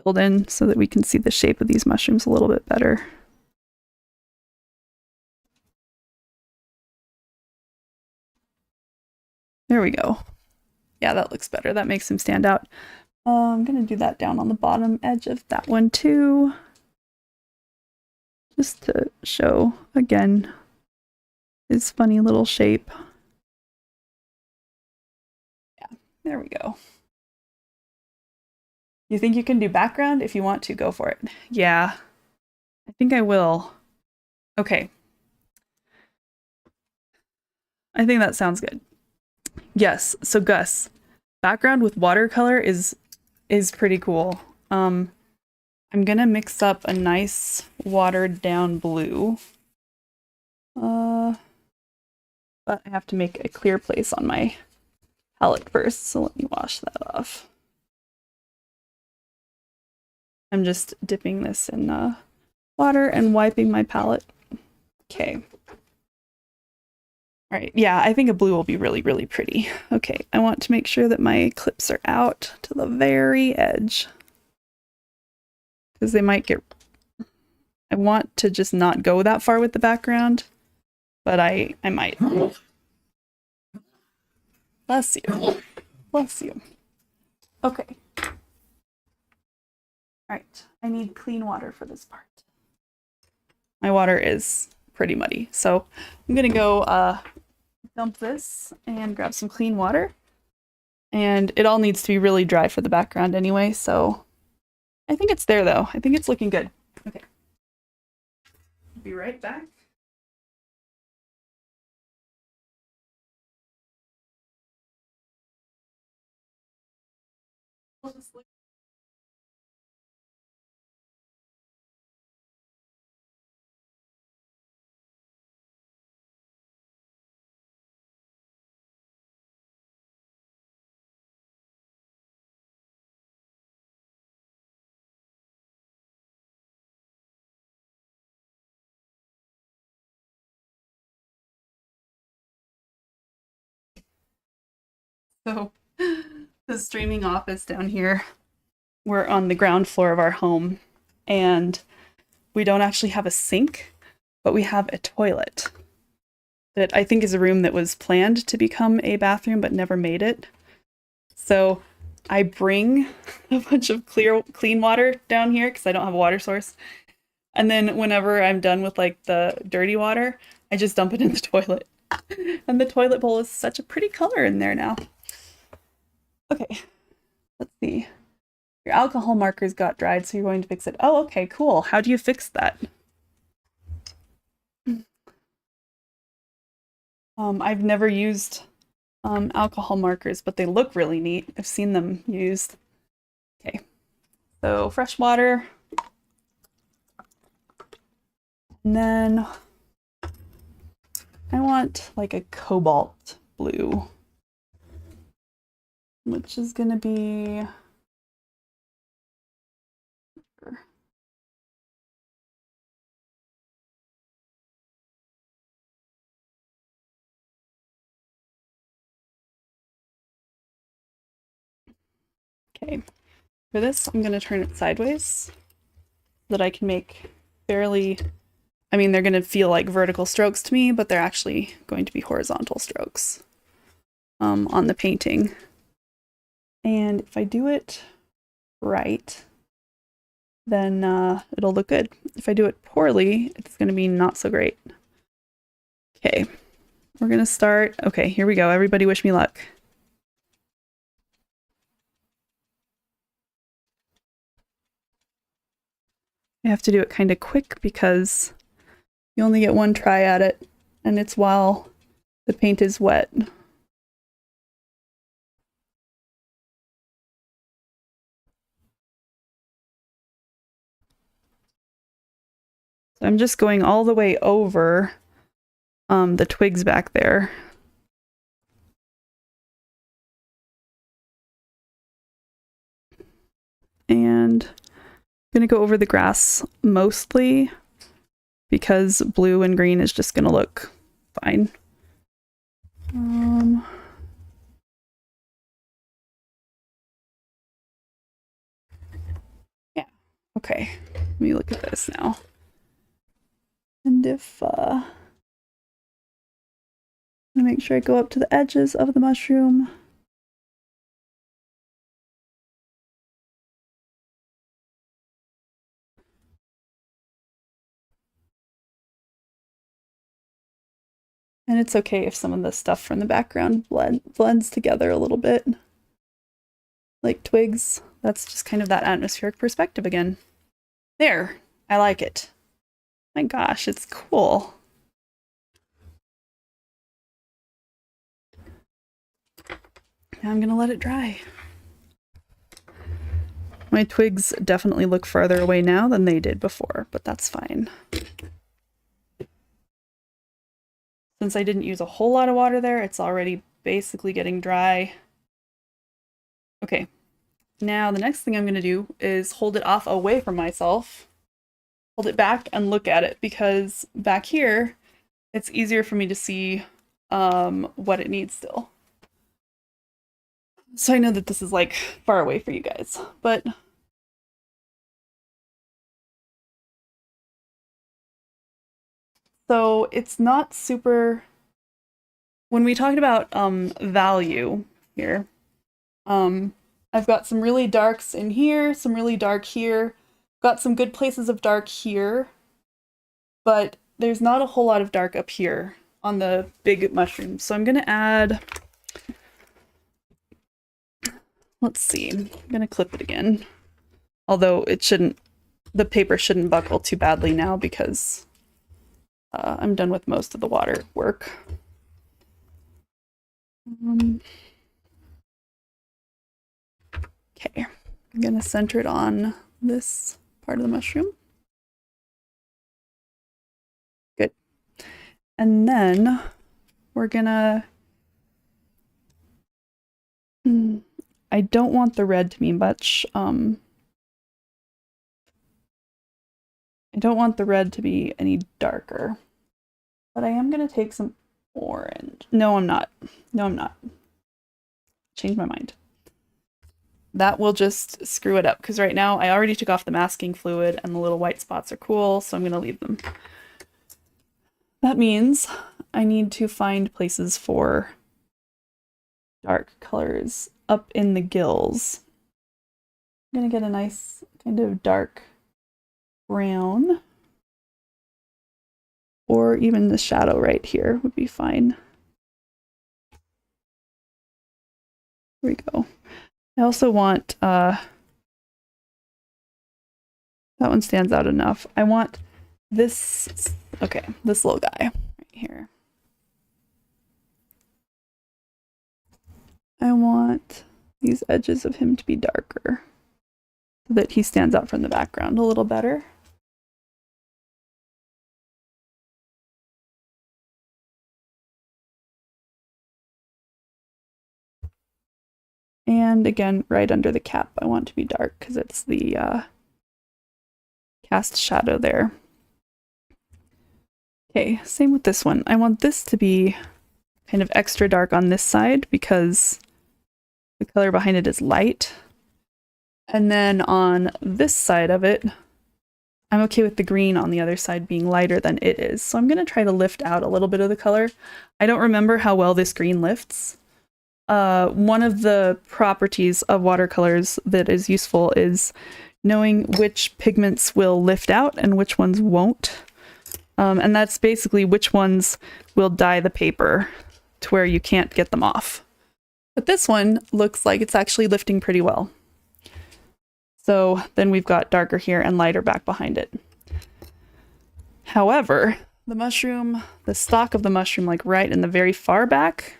filled in so that we can see the shape of these mushrooms a little bit better. There we go. Yeah, that looks better. That makes him stand out. I'm gonna do that down on the bottom edge of that one too. Just to show, again, his funny little shape. Yeah, there we go. You think you can do background? If you want to, go for it. Yeah, I think I will. Okay. I think that sounds good. Yes, so Gus, background with watercolor is pretty cool. I'm gonna mix up a nice watered down blue. But I have to make a clear place on my palette first, so let me wash that off. I'm just dipping this in water and wiping my palette. Okay. All right, yeah, I think a blue will be really, really pretty. Okay, I want to make sure that my clips are out to the very edge, because they might get... I want to just not go that far with the background, but I might. Bless you. Bless you. Okay. All right, I need clean water for this part. My water is pretty muddy, so I'm gonna go dump this and grab some clean water. And it all needs to be really dry for the background anyway, so I think it's there though. I think it's looking good. Okay. Be right back. So the streaming office down here, we're on the ground floor of our home, and we don't actually have a sink, but we have a toilet that I think is a room that was planned to become a bathroom but never made it. So I bring a bunch of clean water down here because I don't have a water source. And then whenever I'm done with like the dirty water, I just dump it in the toilet. And the toilet bowl is such a pretty color in there now. Okay, let's see. Your alcohol markers got dried, so you're going to fix it. Oh, okay, cool. How do you fix that? I've never used alcohol markers, but they look really neat. I've seen them used. Okay, so fresh water. And then I want like a cobalt blue, which is gonna be... Okay, for this, I'm going to turn it sideways so that I can make fairly, I mean, they're going to feel like vertical strokes to me, but they're actually going to be horizontal strokes on the painting. And if I do it right, then it'll look good. If I do it poorly, it's going to be not so great. Okay, we're going to start. Okay, here we go. Everybody wish me luck. I have to do it kind of quick because you only get one try at it, and it's while the paint is wet. So I'm just going all the way over the twigs back there. And I'm gonna go over the grass mostly because blue and green is just gonna look fine. Yeah, okay. Let me look at this now. And if I'm gonna make sure I go up to the edges of the mushroom. And it's okay if some of the stuff from the background blends together a little bit, like twigs. that's just kind of that atmospheric perspective again. There, I like it. My gosh, it's cool. Now I'm gonna let it dry. My twigs definitely look farther away now than they did before, but that's fine. Since I didn't use a whole lot of water there, it's already basically getting dry. Okay, now the next thing I'm gonna do is hold it off away from myself, hold it back and look at it, because back here, it's easier for me to see what it needs still. So I know that this is like far away for you guys, but so it's not super, when we talked about value here, I've got some really darks in here, some really dark here, got some good places of dark here, but there's not a whole lot of dark up here on the big mushrooms. So I'm gonna add, let's see, I'm gonna clip it again. Although it shouldn't, the paper shouldn't buckle too badly now because I'm done with most of the water work. Okay, I'm gonna center it on this part of the mushroom. Good. And then we're gonna, I don't want the red to be much, I don't want the red to be any darker, but I am gonna take some orange. No, I'm not. No, I'm not. Change my mind. That will just screw it up, because right now I already took off the masking fluid and the little white spots are cool, so I'm gonna leave them. That means I need to find places for dark colors up in the gills. I'm gonna get a nice kind of dark brown, or even the shadow right here would be fine. Here we go. I also want, that one stands out enough. I want this, okay, this little guy right here. I want these edges of him to be darker so that he stands out from the background a little better. And again, right under the cap, I want to be dark because it's the cast shadow there. Okay, same with this one. I want this to be kind of extra dark on this side because the color behind it is light. And then on this side of it, I'm okay with the green on the other side being lighter than it is. So I'm going to try to lift out a little bit of the color. I don't remember how well this green lifts. One of the properties of watercolors that is useful is knowing which pigments will lift out and which ones won't. And that's basically which ones will dye the paper to where you can't get them off. But this one looks like it's actually lifting pretty well. So then we've got darker here and lighter back behind it. However, the mushroom, the stalk of the mushroom, like right in the very far back,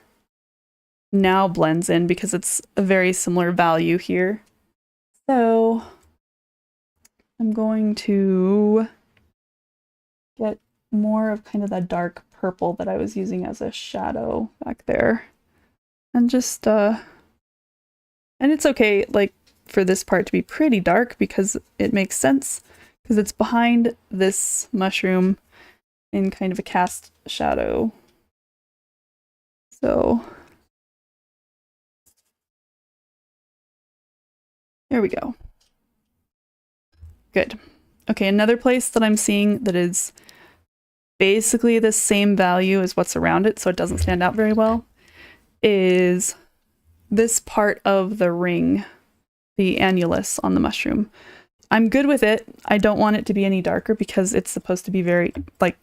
now blends in because it's a very similar value here. So I'm going to get more of kind of that dark purple that I was using as a shadow back there. And just, and it's okay, like, for this part to be pretty dark because it makes sense because it's behind this mushroom in kind of a cast shadow. So there we go. Good. Okay, another place that I'm seeing that is basically the same value as what's around it, so it doesn't stand out very well, is this part of the ring, the annulus on the mushroom. I'm good with it. I don't want it to be any darker because it's supposed to be very, like,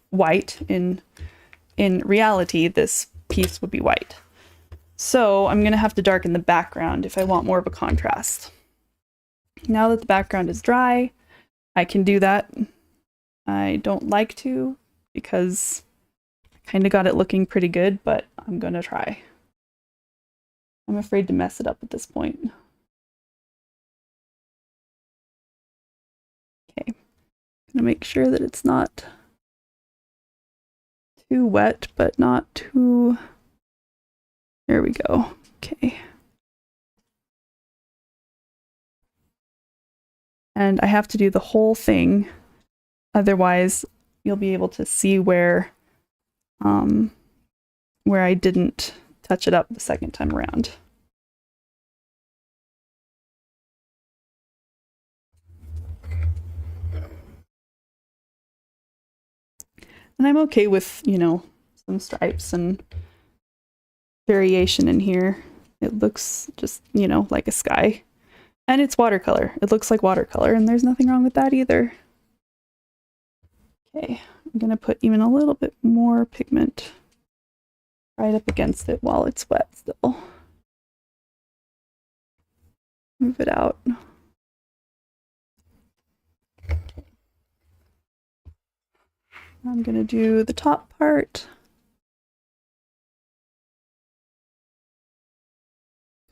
white. In reality, this piece would be white. So I'm going to have to darken the background if I want more of a contrast. Now that the background is dry, I can do that. I don't like to because I kind of got it looking pretty good, but I'm gonna try. I'm afraid to mess it up at this point. Okay, gonna make sure that it's not too wet, but not too... There we go. Okay. And I have to do the whole thing, otherwise you'll be able to see where I didn't touch it up the second time around. And I'm okay with, you know, some stripes and variation in here. It looks just, you know, like a sky. And it's watercolor. It looks like watercolor, and there's nothing wrong with that either. Okay, I'm gonna put even a little bit more pigment right up against it while it's wet still. Move it out. I'm gonna do the top part.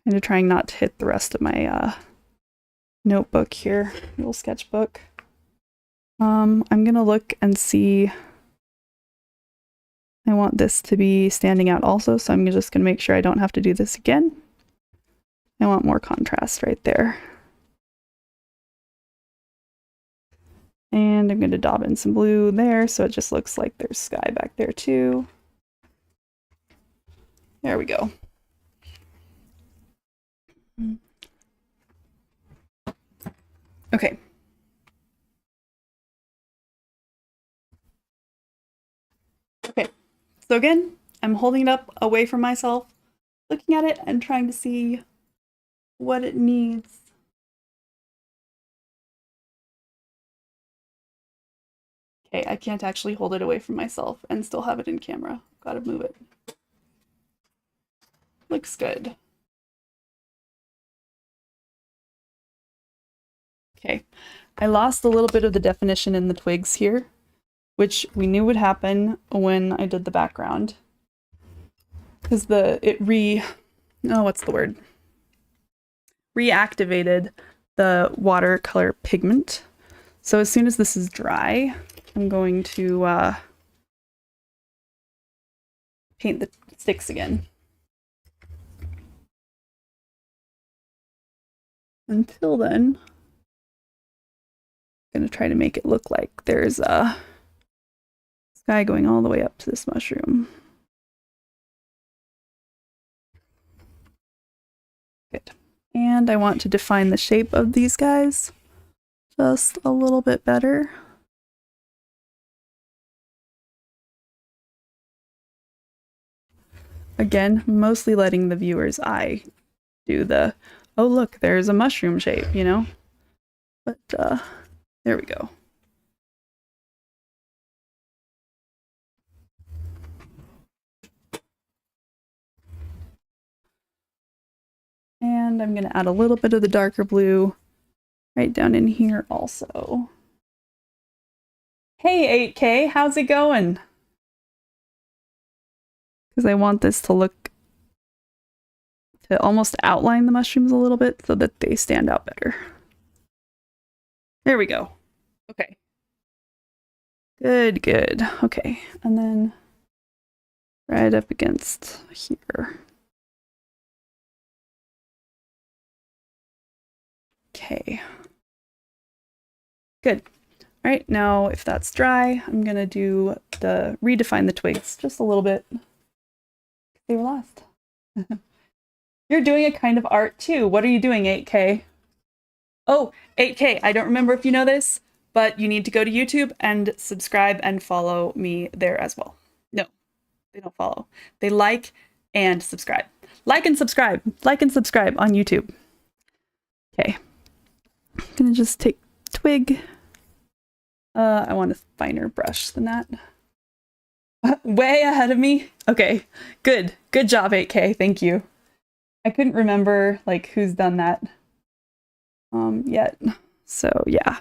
Kind of trying not to hit the rest of my notebook here, little sketchbook. I'm gonna look and see. I want this to be standing out also, so I'm just gonna make sure I don't have to do this again. I want more contrast right there. And I'm gonna daub in some blue there, so it just looks like there's sky back there too. There we go. Okay. Okay, so again, I'm holding it up away from myself, looking at it and trying to see what it needs. Okay, I can't actually hold it away from myself and still have it in camera. Gotta move it. Looks good. Okay, I lost a little bit of the definition in the twigs here, which we knew would happen when I did the background. Because reactivated the watercolor pigment. So as soon as this is dry, I'm going to paint the sticks again. Until then, I'm going to try to make it look like there's a sky going all the way up to this mushroom. Good. And I want to define the shape of these guys just a little bit better. Again, mostly letting the viewer's eye do the, oh look, there's a mushroom shape, you know? But there we go. And I'm going to add a little bit of the darker blue right down in here also. Hey 8K, how's it going? Because I want this to look, to almost outline the mushrooms a little bit so that they stand out better. There we go. Okay. Good, good. Okay, and then right up against here. Okay. Good. All right, now if that's dry, I'm gonna do the redefine the twigs just a little bit. They were lost. You're doing a kind of art too. What are you doing, 8K? Oh, 8K, I don't remember if you know this, but you need to go to YouTube and subscribe and follow me there as well. No, they don't follow. They like and subscribe. Like and subscribe. Like and subscribe on YouTube. Okay. I'm gonna just take twig. I want a finer brush than that. Way ahead of me. Okay, good. Good job, 8K. Thank you. I couldn't remember like who's done that. yet. So yeah.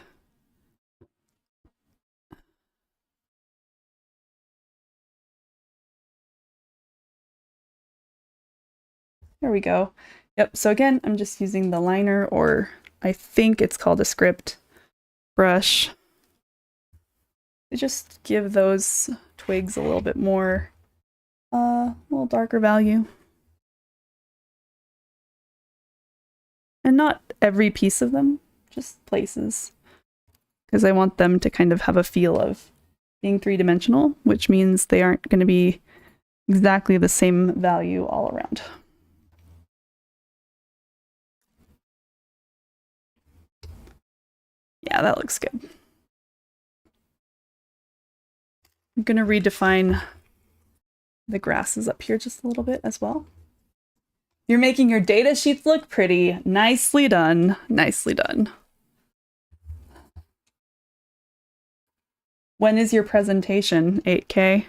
There we go. Yep, so again, I'm just using the liner, or I think it's called a script brush, to just give those twigs a little bit more, a little darker value. And not every piece of them, just places. Because I want them to kind of have a feel of being three-dimensional, which means they aren't going to be exactly the same value all around. Yeah, that looks good. I'm going to redefine the grasses up here just a little bit as well. You're making your data sheets look pretty. Nicely done. Nicely done. When is your presentation, 8K?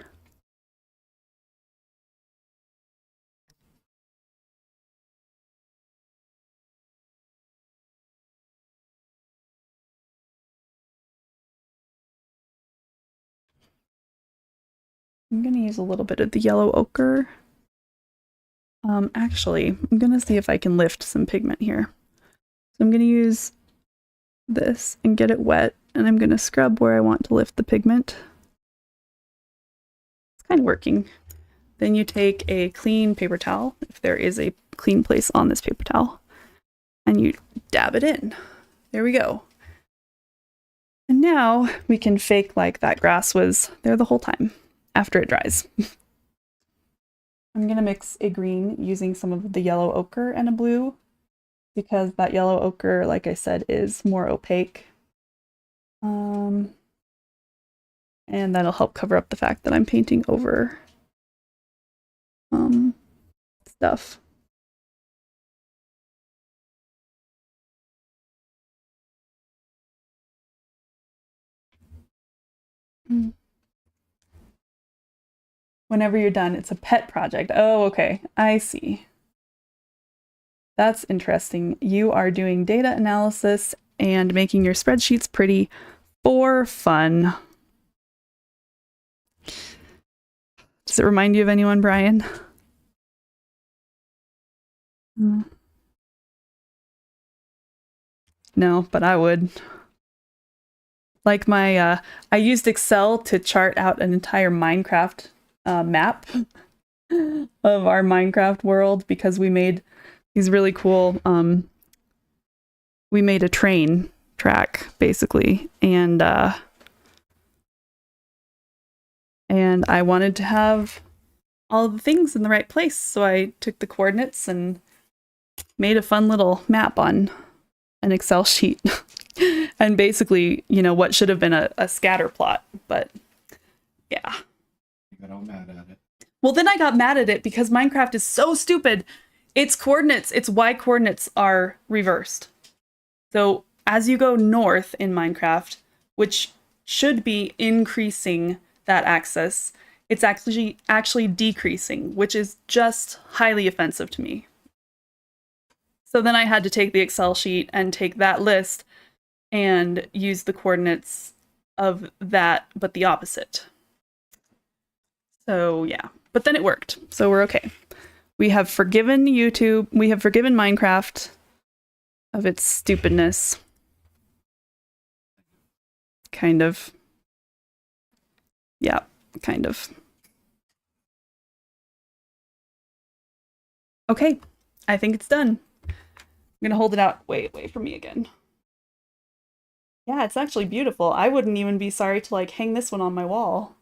I'm going to use a little bit of the yellow ochre. Actually, I'm going to see if I can lift some pigment here. So I'm going to use this and get it wet, and I'm going to scrub where I want to lift the pigment. It's kind of working. Then you take a clean paper towel, if there is a clean place on this paper towel, and you dab it in. There we go. And now we can fake like that grass was there the whole time after it dries. I'm going to mix a green using some of the yellow ochre and a blue, because that yellow ochre, like I said, is more opaque. And that'll help cover up the fact that I'm painting over stuff. Whenever you're done, it's a pet project. Oh, okay. I see. That's interesting. You are doing data analysis and making your spreadsheets pretty for fun. Does it remind you of anyone, Brian? No, but I would. Like my, I used Excel to chart out an entire Minecraft map of our Minecraft world, because we made these really cool, we made a train track basically, and I wanted to have all of the things in the right place, so I took the coordinates and made a fun little map on an Excel sheet. And basically, you know, what should have been a scatter plot, but yeah. You got all mad at it. Well, then I got mad at it because Minecraft is so stupid. Its coordinates, its Y coordinates are reversed. So as you go north in Minecraft, which should be increasing that axis, it's actually decreasing, which is just highly offensive to me. So then I had to take the Excel sheet and take that list and use the coordinates of that, but the opposite. So yeah, but then it worked. So we're okay. We have forgiven YouTube. We have forgiven Minecraft of its stupidness. Kind of. Yeah, kind of. Okay, I think it's done. I'm gonna hold it out. Wait, wait for me again. Yeah, it's actually beautiful. I wouldn't even be sorry to like hang this one on my wall.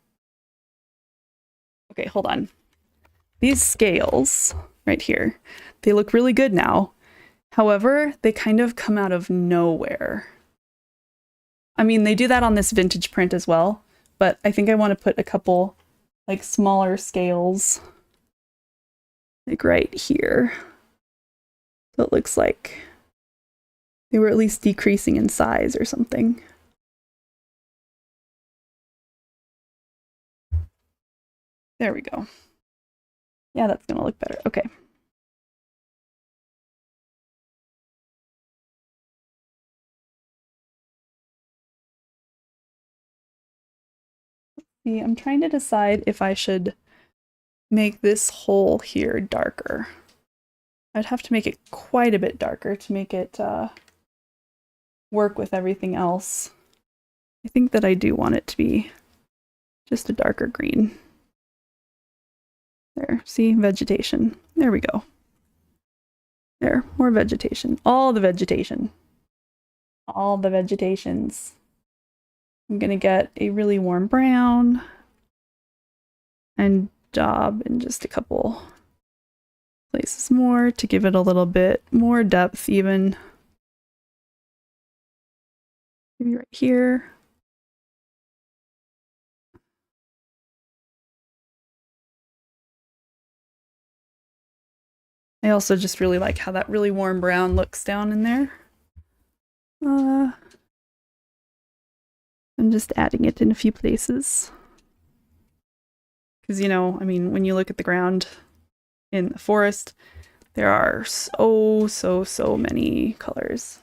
Okay, hold on. These scales right here, they look really good now. However, they kind of come out of nowhere. I mean, they do that on this vintage print as well, but I think I want to put a couple like smaller scales like right here. So it looks like they were at least decreasing in size or something. There we go. Yeah, that's gonna look better. Okay. See, I'm trying to decide if I should make this hole here darker. I'd have to make it quite a bit darker to make it work with everything else. I think that I do want it to be just a darker green. There, see, vegetation. There we go. There, more vegetation. All the vegetation. All the vegetations. I'm gonna get a really warm brown and daub in just a couple places more to give it a little bit more depth even. Maybe right here. I also just really like how that really warm brown looks down in there. I'm just adding it in a few places. Because, you know, I mean, when you look at the ground in the forest, there are so many colors.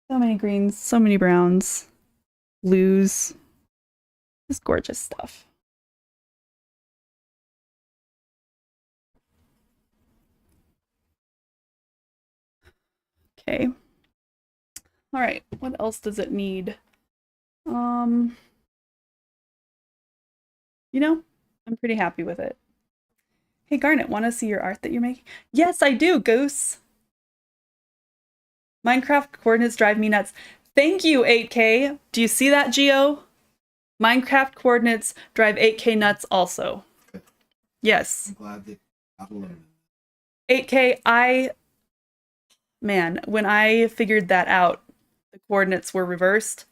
So many greens, so many browns, blues. Just gorgeous stuff. Okay. All right, what else does it need? You know, I'm pretty happy with it. Hey Garnet, want to see your art that you're making? Yes, I do, Goose. Minecraft coordinates drive me nuts. Thank you, 8K. Do you see that, Geo? Minecraft coordinates drive 8K nuts also. Good. Yes. I'm glad that got alone. 8K, man, when I figured that out, the coordinates were reversed.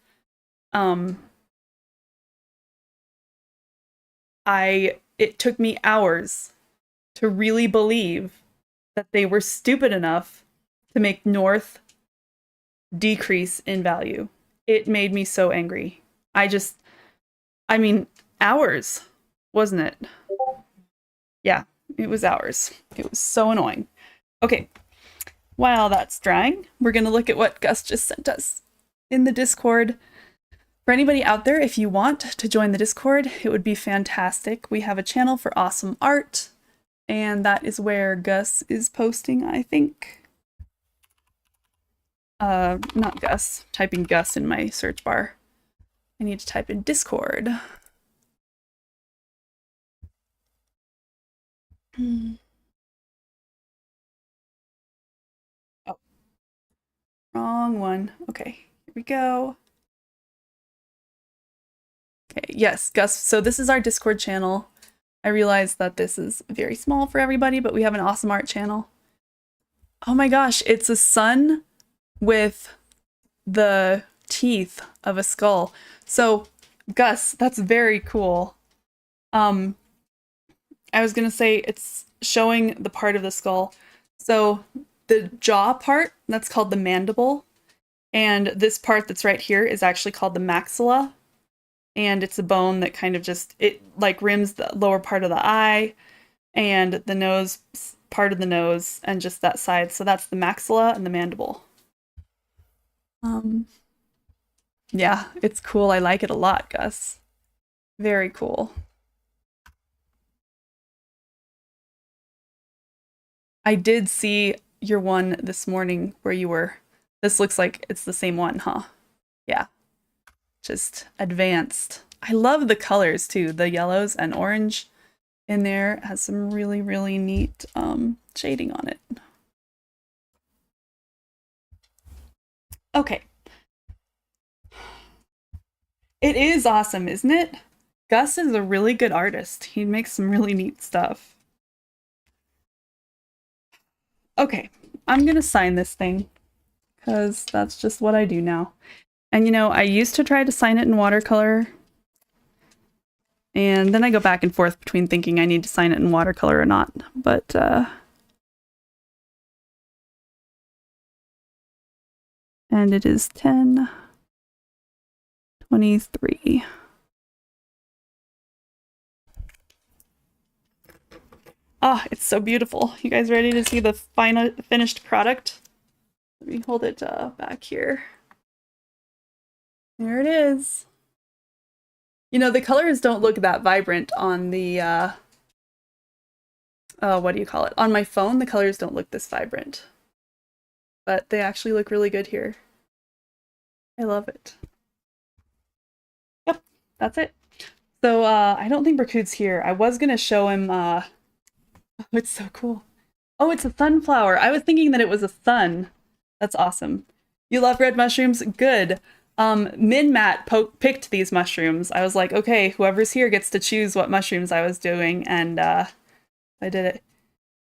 It took me hours to really believe that they were stupid enough to make north decrease in value. It made me so angry. I mean, hours, wasn't it? Yeah, it was hours. It was so annoying. Okay, while that's drying, we're going to look at what Gus just sent us in the Discord. For anybody out there, if you want to join the Discord, it would be fantastic. We have a channel for awesome art, and that is where Gus is posting, I think. Not Gus. Typing Gus in my search bar. I need to type in Discord. Oh, wrong one. Okay, here we go. Okay, yes, Gus. So this is our Discord channel. I realize that this is very small for everybody, but we have an awesome art channel. Oh my gosh, it's a sun with the teeth of a skull. So, Gus, that's very cool. I was gonna say it's showing the part of the skull. So the jaw part, that's called the mandible. And this part that's right here is actually called the maxilla. And it's a bone that kind of just, it like rims the lower part of the eye and the nose, part of the nose, and just that side. So that's the maxilla and the mandible. Yeah, it's cool. I like it a lot, Gus. Very cool. I did see your one this morning where you were, this looks like it's the same one, huh? Yeah. Just advanced. I love the colors too. The yellows and orange in there has some really neat shading on it. Okay. It is awesome, isn't it? Gus is a really good artist. He makes some really neat stuff. Okay, I'm gonna sign this thing because that's just what I do now. And you know, I used to try to sign it in watercolor, and then I go back and forth between thinking I need to sign it in watercolor or not. But and it is 10:23. Ah, it's so beautiful. You guys ready to see the final finished product? Let me hold it back here. There it is. You know, the colors don't look that vibrant on the, what do you call it? On my phone, the colors don't look this vibrant. But they actually look really good here. I love it. Yep, that's it. So, I don't think Berkut's here. I was gonna show him, oh, it's so cool. Oh, it's a sunflower. I was thinking that it was a sun. That's awesome. You love red mushrooms? Good. Min-Mat picked these mushrooms. I was like, okay, whoever's here gets to choose what mushrooms I was doing, and I did it.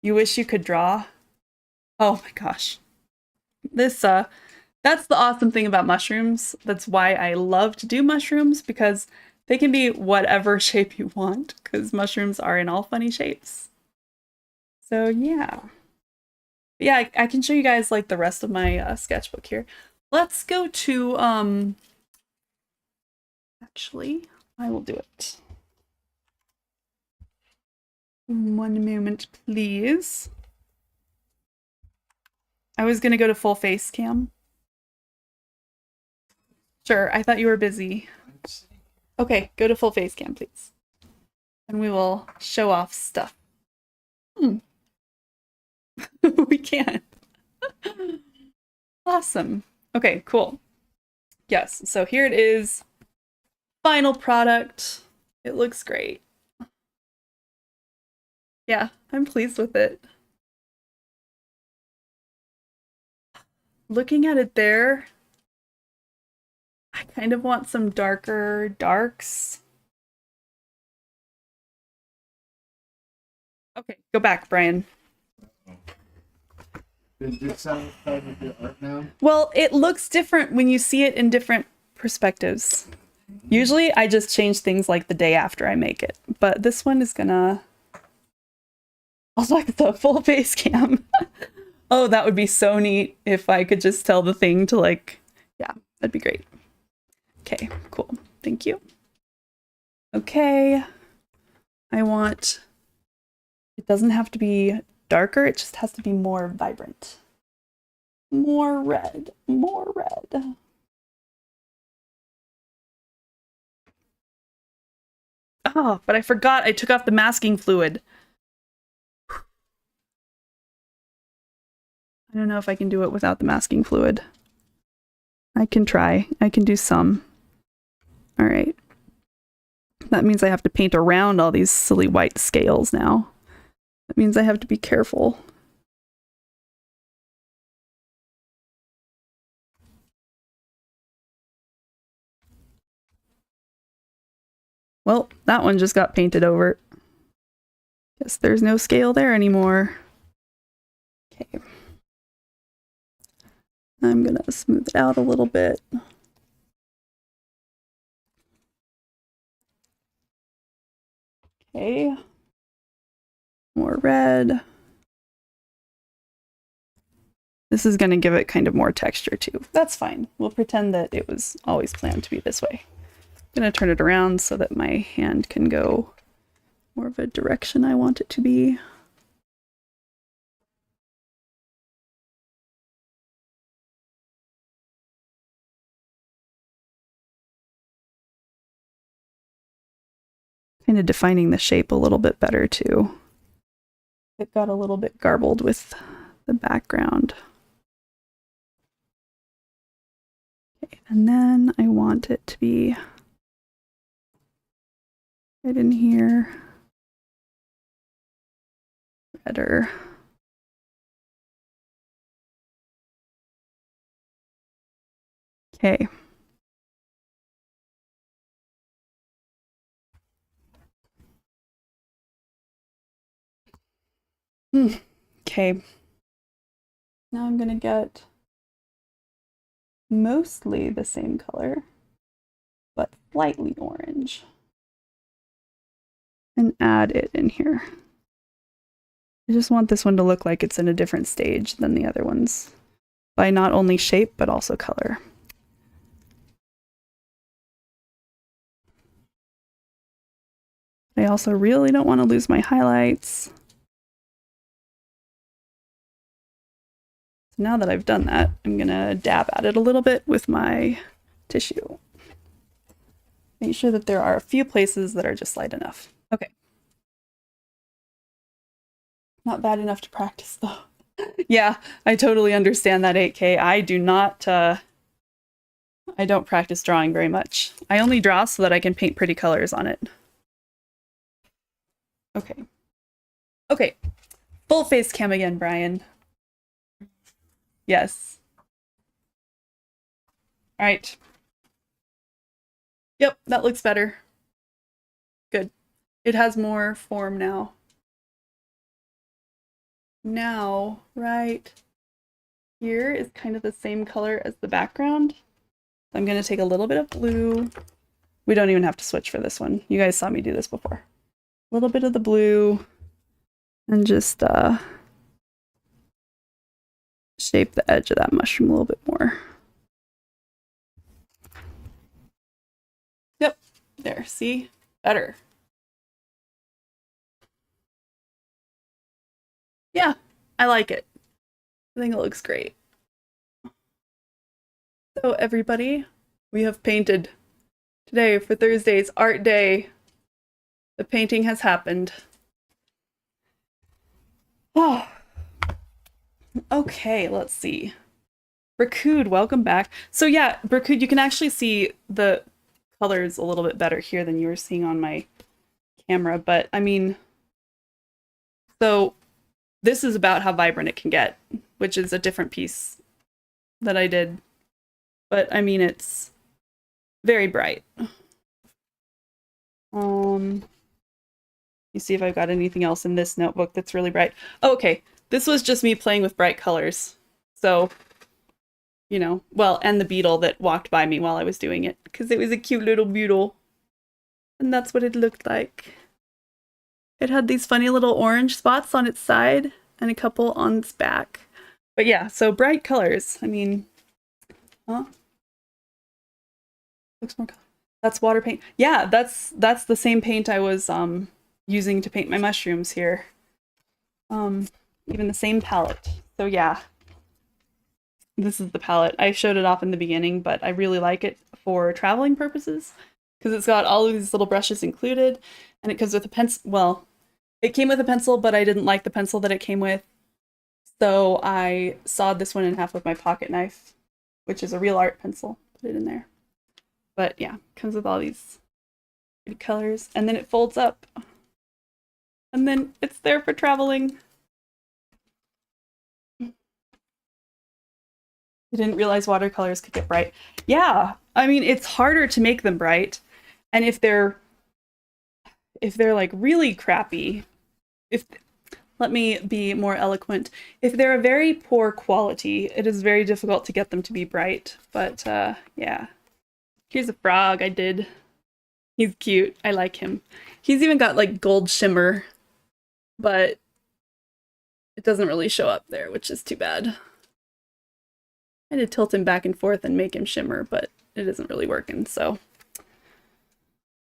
You wish you could draw? Oh my gosh. This, that's the awesome thing about mushrooms. That's why I love to do mushrooms, because they can be whatever shape you want, because mushrooms are in all funny shapes. So yeah. Yeah, I can show you guys like the rest of my sketchbook here. Let's go to, actually, I will do it. One moment, please. I was gonna go to full face cam. Sure, I thought you were busy. Okay, go to full face cam, please. And we will show off stuff. We can. Awesome. Okay, cool. Yes, so here it is. Final product. It looks great. Yeah, I'm pleased with it. Looking at it there, I kind of want some darker darks. Okay, go back, Brian. Is this satisfied with your art now? Well, it looks different when you see it in different perspectives. Usually I just change things like the day after I make it, but this one is gonna... I'll like the full face cam. Oh, that would be so neat if I could just tell the thing to like, yeah, that'd be great. Okay, cool. Thank you. Okay. I want, it doesn't have to be darker, it just has to be more vibrant. More red, more red. Oh, but I forgot I took off the masking fluid. I don't know if I can do it without the masking fluid. I can try. I can do some. All right. That means I have to paint around all these silly white scales now. That means I have to be careful. Well, that one just got painted over. Guess there's no scale there anymore. Okay. I'm gonna smooth it out a little bit. Okay. More red. This is gonna give it kind of more texture too. That's fine. We'll pretend that it was always planned to be this way. I'm gonna turn it around so that my hand can go more of a direction I want it to be. Kind of defining the shape a little bit better too. It got a little bit garbled with the background. Okay, and then I want it to be right in here. Redder. Okay. Okay. Now I'm gonna get mostly the same color, but slightly orange. And add it in here. I just want this one to look like it's in a different stage than the other ones, by not only shape, but also color. I also really don't want to lose my highlights. Now that I've done that, I'm gonna dab at it a little bit with my tissue. Make sure that there are a few places that are just light enough. Okay. Not bad enough to practice though. Yeah, I totally understand that 8K. I do not, I don't practice drawing very much. I only draw so that I can paint pretty colors on it. Okay. Okay. Full face cam again, Brian. Yes. All right. Yep, that looks better. Good. It has more form now. Now, right here is kind of the same color as the background. I'm going to take a little bit of blue. We don't even have to switch for this one. You guys saw me do this before. A little bit of the blue and just shape the edge of that mushroom a little bit more. Yep, there, see? Better. Yeah, I like it. I think it looks great. So everybody, we have painted today for Thursday's art day. The painting has happened. Oh. Okay, let's see. Bracood, welcome back. So yeah, Bracood, you can actually see the colors a little bit better here than you were seeing on my camera, but I mean, so this is about how vibrant it can get, which is a different piece that I did. But I mean, it's very bright. You see if I've got anything else in this notebook that's really bright. Oh, okay, this was just me playing with bright colors. So, you know, well, and the beetle that walked by me while I was doing it, because it was a cute little beetle. And that's what it looked like. It had these funny little orange spots on its side and a couple on its back. But yeah, so bright colors. I mean, huh? Looks more color. That's water paint. Yeah, that's the same paint I was using to paint my mushrooms here. Even the same palette. So yeah, this is the palette. I showed it off in the beginning, but I really like it for traveling purposes because it's got all of these little brushes included, and it comes with a pencil. Well, it came with a pencil, but I didn't like the pencil that it came with, so I sawed this one in half with my pocket knife, which is a real art pencil. Put it in there. But yeah, comes with all these pretty colors, and then it folds up, and then it's there for traveling. I didn't realize watercolors could get bright. Yeah, I mean, it's harder to make them bright, and if they're like really crappy, let me be more eloquent. If they're a very poor quality, it is very difficult to get them to be bright. But yeah. Here's a frog I did. He's cute. I like him. He's even got like gold shimmer, but it doesn't really show up there, which is too bad. I had to tilt him back and forth and make him shimmer, but it isn't really working, so.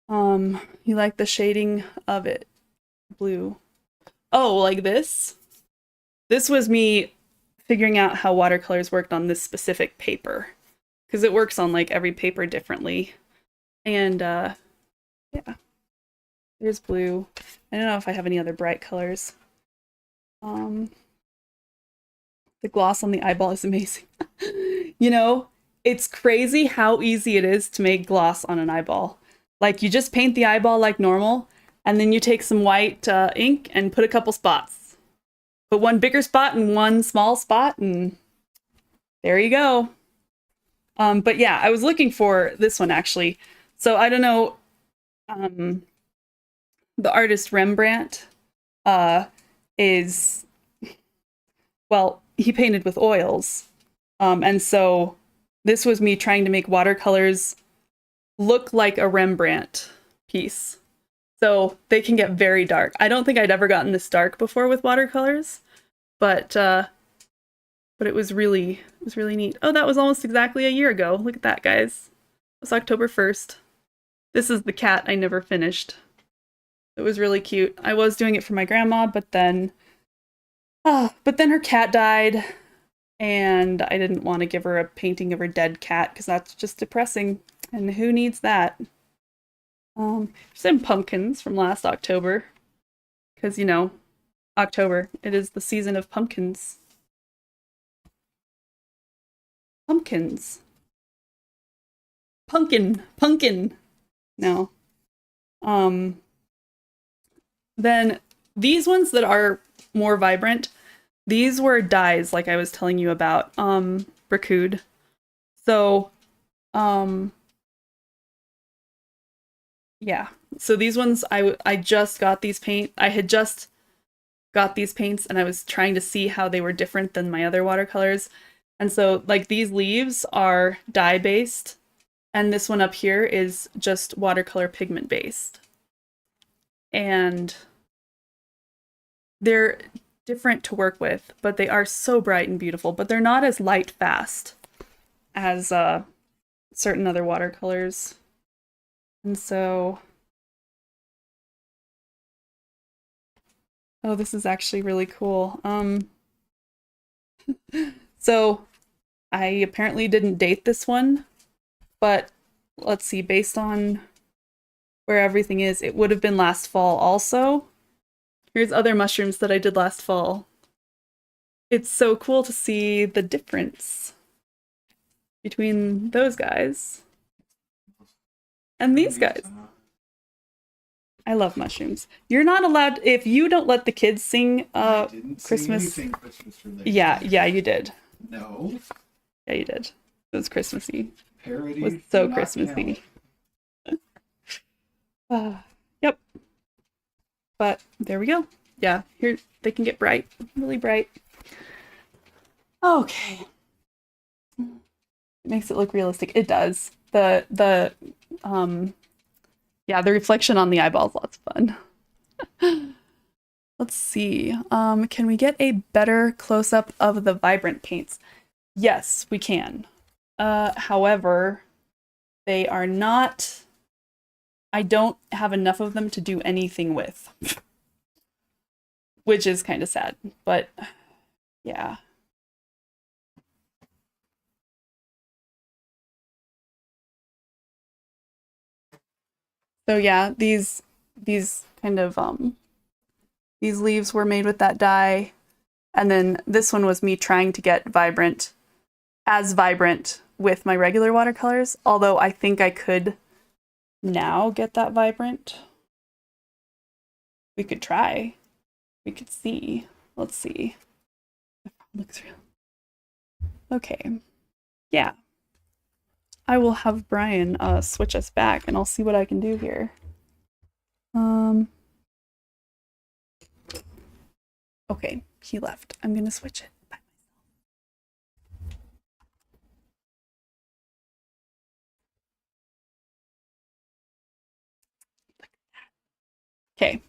You like the shading of it. Blue. Oh, like this? This was me figuring out how watercolors worked on this specific paper, because it works on like every paper differently. And yeah, there's blue. I don't know if I have any other bright colors. The gloss on the eyeball is amazing. You know, it's crazy how easy it is to make gloss on an eyeball. Like, you just paint the eyeball like normal, and then you take some white ink and put a couple spots. Put one bigger spot and one small spot, and there you go. But yeah, I was looking for this one actually. So I don't know, the artist Rembrandt is, well, he painted with oils. And so this was me trying to make watercolors look like a Rembrandt piece. So they can get very dark. I don't think I'd ever gotten this dark before with watercolors, but it was really neat. Oh, that was almost exactly a year ago. Look at that, guys. It was October 1st. This is the cat I never finished. It was really cute. I was doing it for my grandma, but then her cat died, and I didn't want to give her a painting of her dead cat because that's just depressing, and who needs that? Some pumpkins from last October, because you know, October, it is the season of pumpkins. Pumpkins. Pumpkin. No. Um, then these ones that are more vibrant, these were dyes like I was telling you about, Bricude. So, um, yeah. So these ones, I just got these paint. I had just got these paints and I was trying to see how they were different than my other watercolors. And so like these leaves are dye based and this one up here is just watercolor pigment based. And they're different to work with, but they are so bright and beautiful, but they're not as light fast as certain other watercolors. And so, oh, this is actually really cool. So I apparently didn't date this one, but let's see, based on where everything is, it would have been last fall also. Here's other mushrooms that I did last fall. It's so cool to see the difference between those guys and these guys. I love mushrooms. You're not allowed, if you don't let the kids sing I didn't Christmas. sing anything Christmas related. Yeah, you did. No. Yeah, you did. It was Christmassy. Parody. It was so do not Christmassy. count. Yep. But there we go. Yeah, here they can get bright, really bright. Okay. It makes it look realistic. It does. Yeah, the reflection on the eyeball's lots of fun. Let's see. Can we get a better close-up of the vibrant paints? Yes, we can. However, they are not, I don't have enough of them to do anything with, which is kind of sad, but yeah. So yeah, these kind of these leaves were made with that dye, and then this one was me trying to get vibrant, as vibrant with my regular watercolors, although I think I could now get that vibrant. We could try. We could see. Let's see. Look through. Okay. Yeah. I will have Brian switch us back and I'll see what I can do here. Okay, he left. I'm gonna switch it by myself. Okay.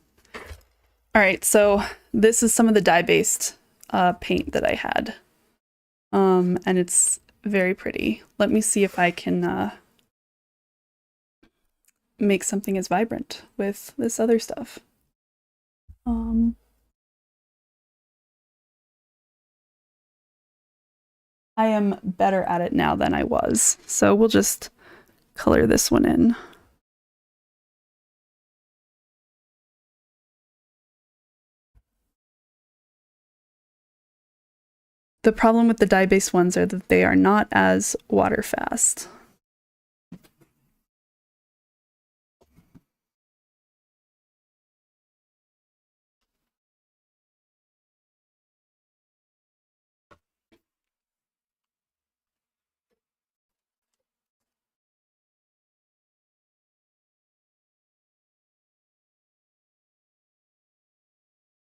All right, so this is some of the dye-based paint that I had. And it's very pretty. Let me see if I can make something as vibrant with this other stuff. I am better at it now than I was, so we'll just color this one in. The problem with the dye-based ones are that they are not as water fast.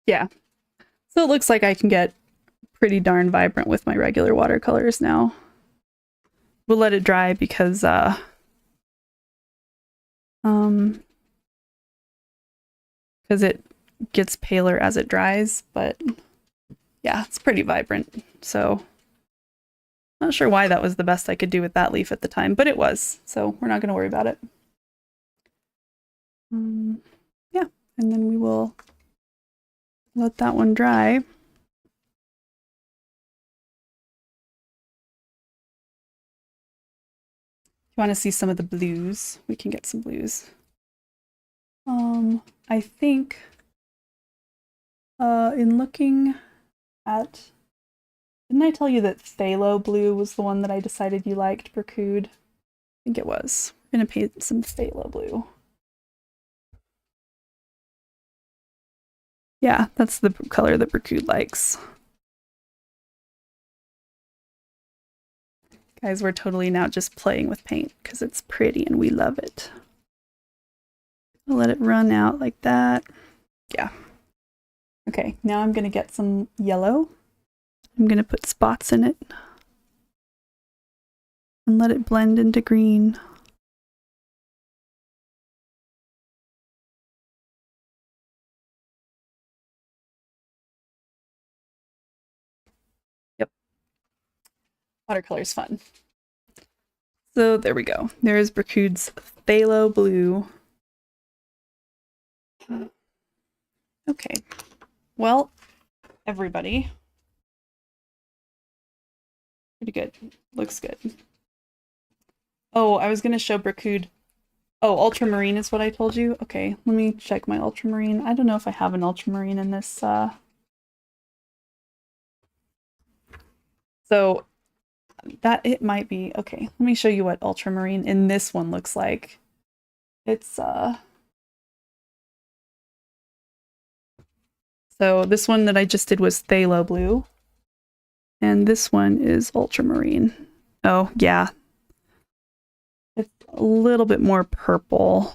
Yeah. So it looks like I can get pretty darn vibrant with my regular watercolors now. We'll let it dry because it gets paler as it dries, but yeah, it's pretty vibrant. So not sure why that was the best I could do with that leaf at the time, but it was. So we're not going to worry about it. Yeah, and then we will let that one dry. If you want to see some of the blues, we can get some blues. I think in looking at, didn't I tell you that phthalo blue was the one that I decided you liked, Berkude? I think it was. We're gonna paint some phthalo blue. Yeah, that's the color that Berkude likes. Guys, we're totally now just playing with paint because it's pretty and we love it. I'll let it run out like that. Yeah. Okay, now I'm gonna get some yellow. I'm gonna put spots in it and let it blend into green. Yep. Watercolor's fun. So there we go. There's Berkude's phthalo blue. Okay. Well, everybody. Pretty good. Looks good. Oh, I was gonna show Berkude. Oh, ultramarine is what I told you? Okay, let me check my ultramarine. I don't know if I have an ultramarine in this, So that it might be. Okay, let me show you what ultramarine in this one looks like. It's, So this one that I just did was phthalo blue. And this one is ultramarine. Oh, yeah. It's a little bit more purple.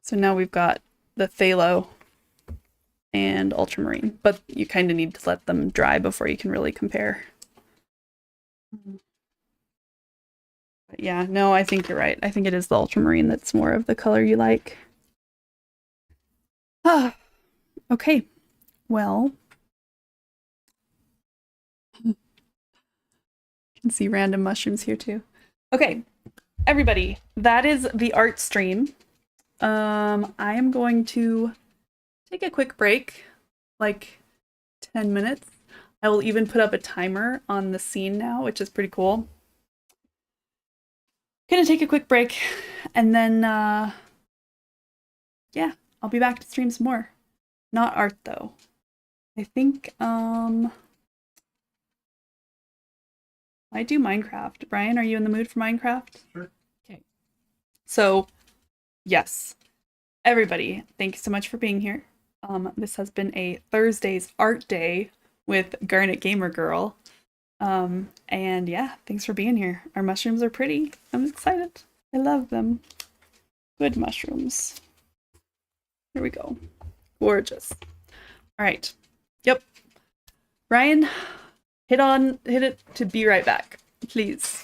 So now we've got the phthalo and ultramarine, but you kind of need to let them dry before you can really compare. But yeah, no, I think you're right. I think it is the ultramarine that's more of the color you like. Ah, okay. Well, you can see random mushrooms here too. Okay, everybody, that is the art stream. I am going to take a quick break, like 10 minutes. I will even put up a timer on the scene now, which is pretty cool. Gonna take a quick break and then yeah, I'll be back to stream some more. Not art though. I think I do Minecraft. Brian, are you in the mood for Minecraft? Sure. Okay. So, yes. Everybody, thank you so much for being here. This has been a Thursday's art day with Garnet Gamer Girl. And yeah, thanks for being here. Our mushrooms are pretty. I'm excited. I love them. Good mushrooms. Here we go. Gorgeous. All right. Yep. Ryan, hit it to be right back, please.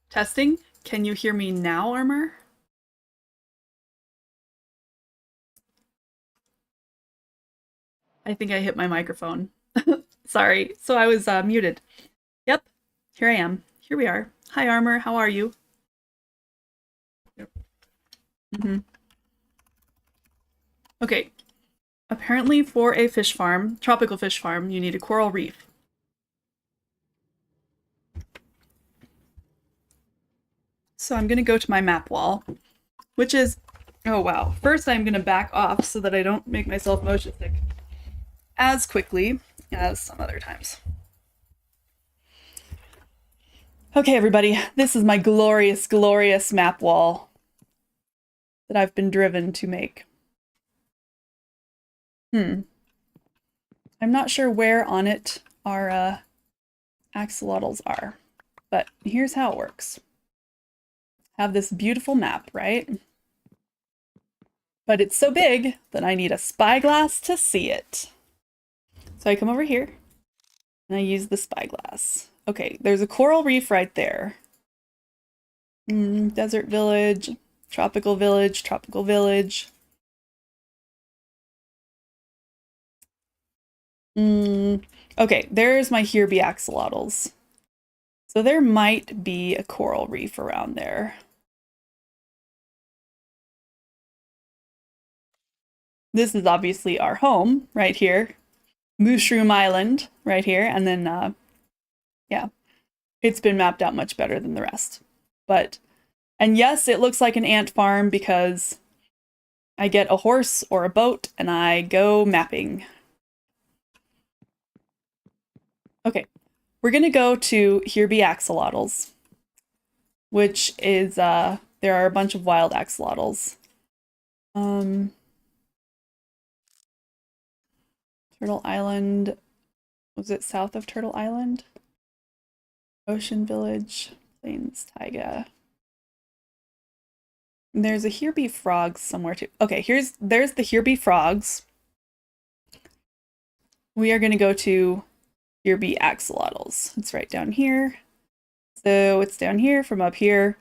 Testing. Can you hear me now, Armor? I think I hit my microphone. Sorry. So I was muted. Yep. Here I am. Here we are. Hi, Armor. How are you? Yep. Okay. Apparently for a fish farm, tropical fish farm, you need a coral reef. So I'm going to go to my map wall, which is, oh wow. First I'm going to back off so that I don't make myself motion sick as quickly as some other times. Okay, everybody, this is my glorious, glorious map wall that I've been driven to make. I'm not sure where on it our axolotls are, but here's how it works. Have this beautiful map, right? But it's so big that I need a spyglass to see it. So I come over here and I use the spyglass. Okay, there's a coral reef right there. Desert village, tropical village, tropical village. Okay, there's my here be axolotls. So there might be a coral reef around there. This is obviously our home right here. Mushroom Island right here. And then, yeah, it's been mapped out much better than the rest. And yes, it looks like an ant farm because I get a horse or a boat and I go mapping. Okay, we're gonna go to Here Be Axolotls, which is, there are a bunch of wild axolotls. Turtle Island, was it south of Turtle Island? Ocean Village, Plains Taiga. And there's a Here Be Frogs somewhere too. Okay, there's the Here Be Frogs. We are gonna go to Here Be Axolotls. It's right down here. So it's down here from up here.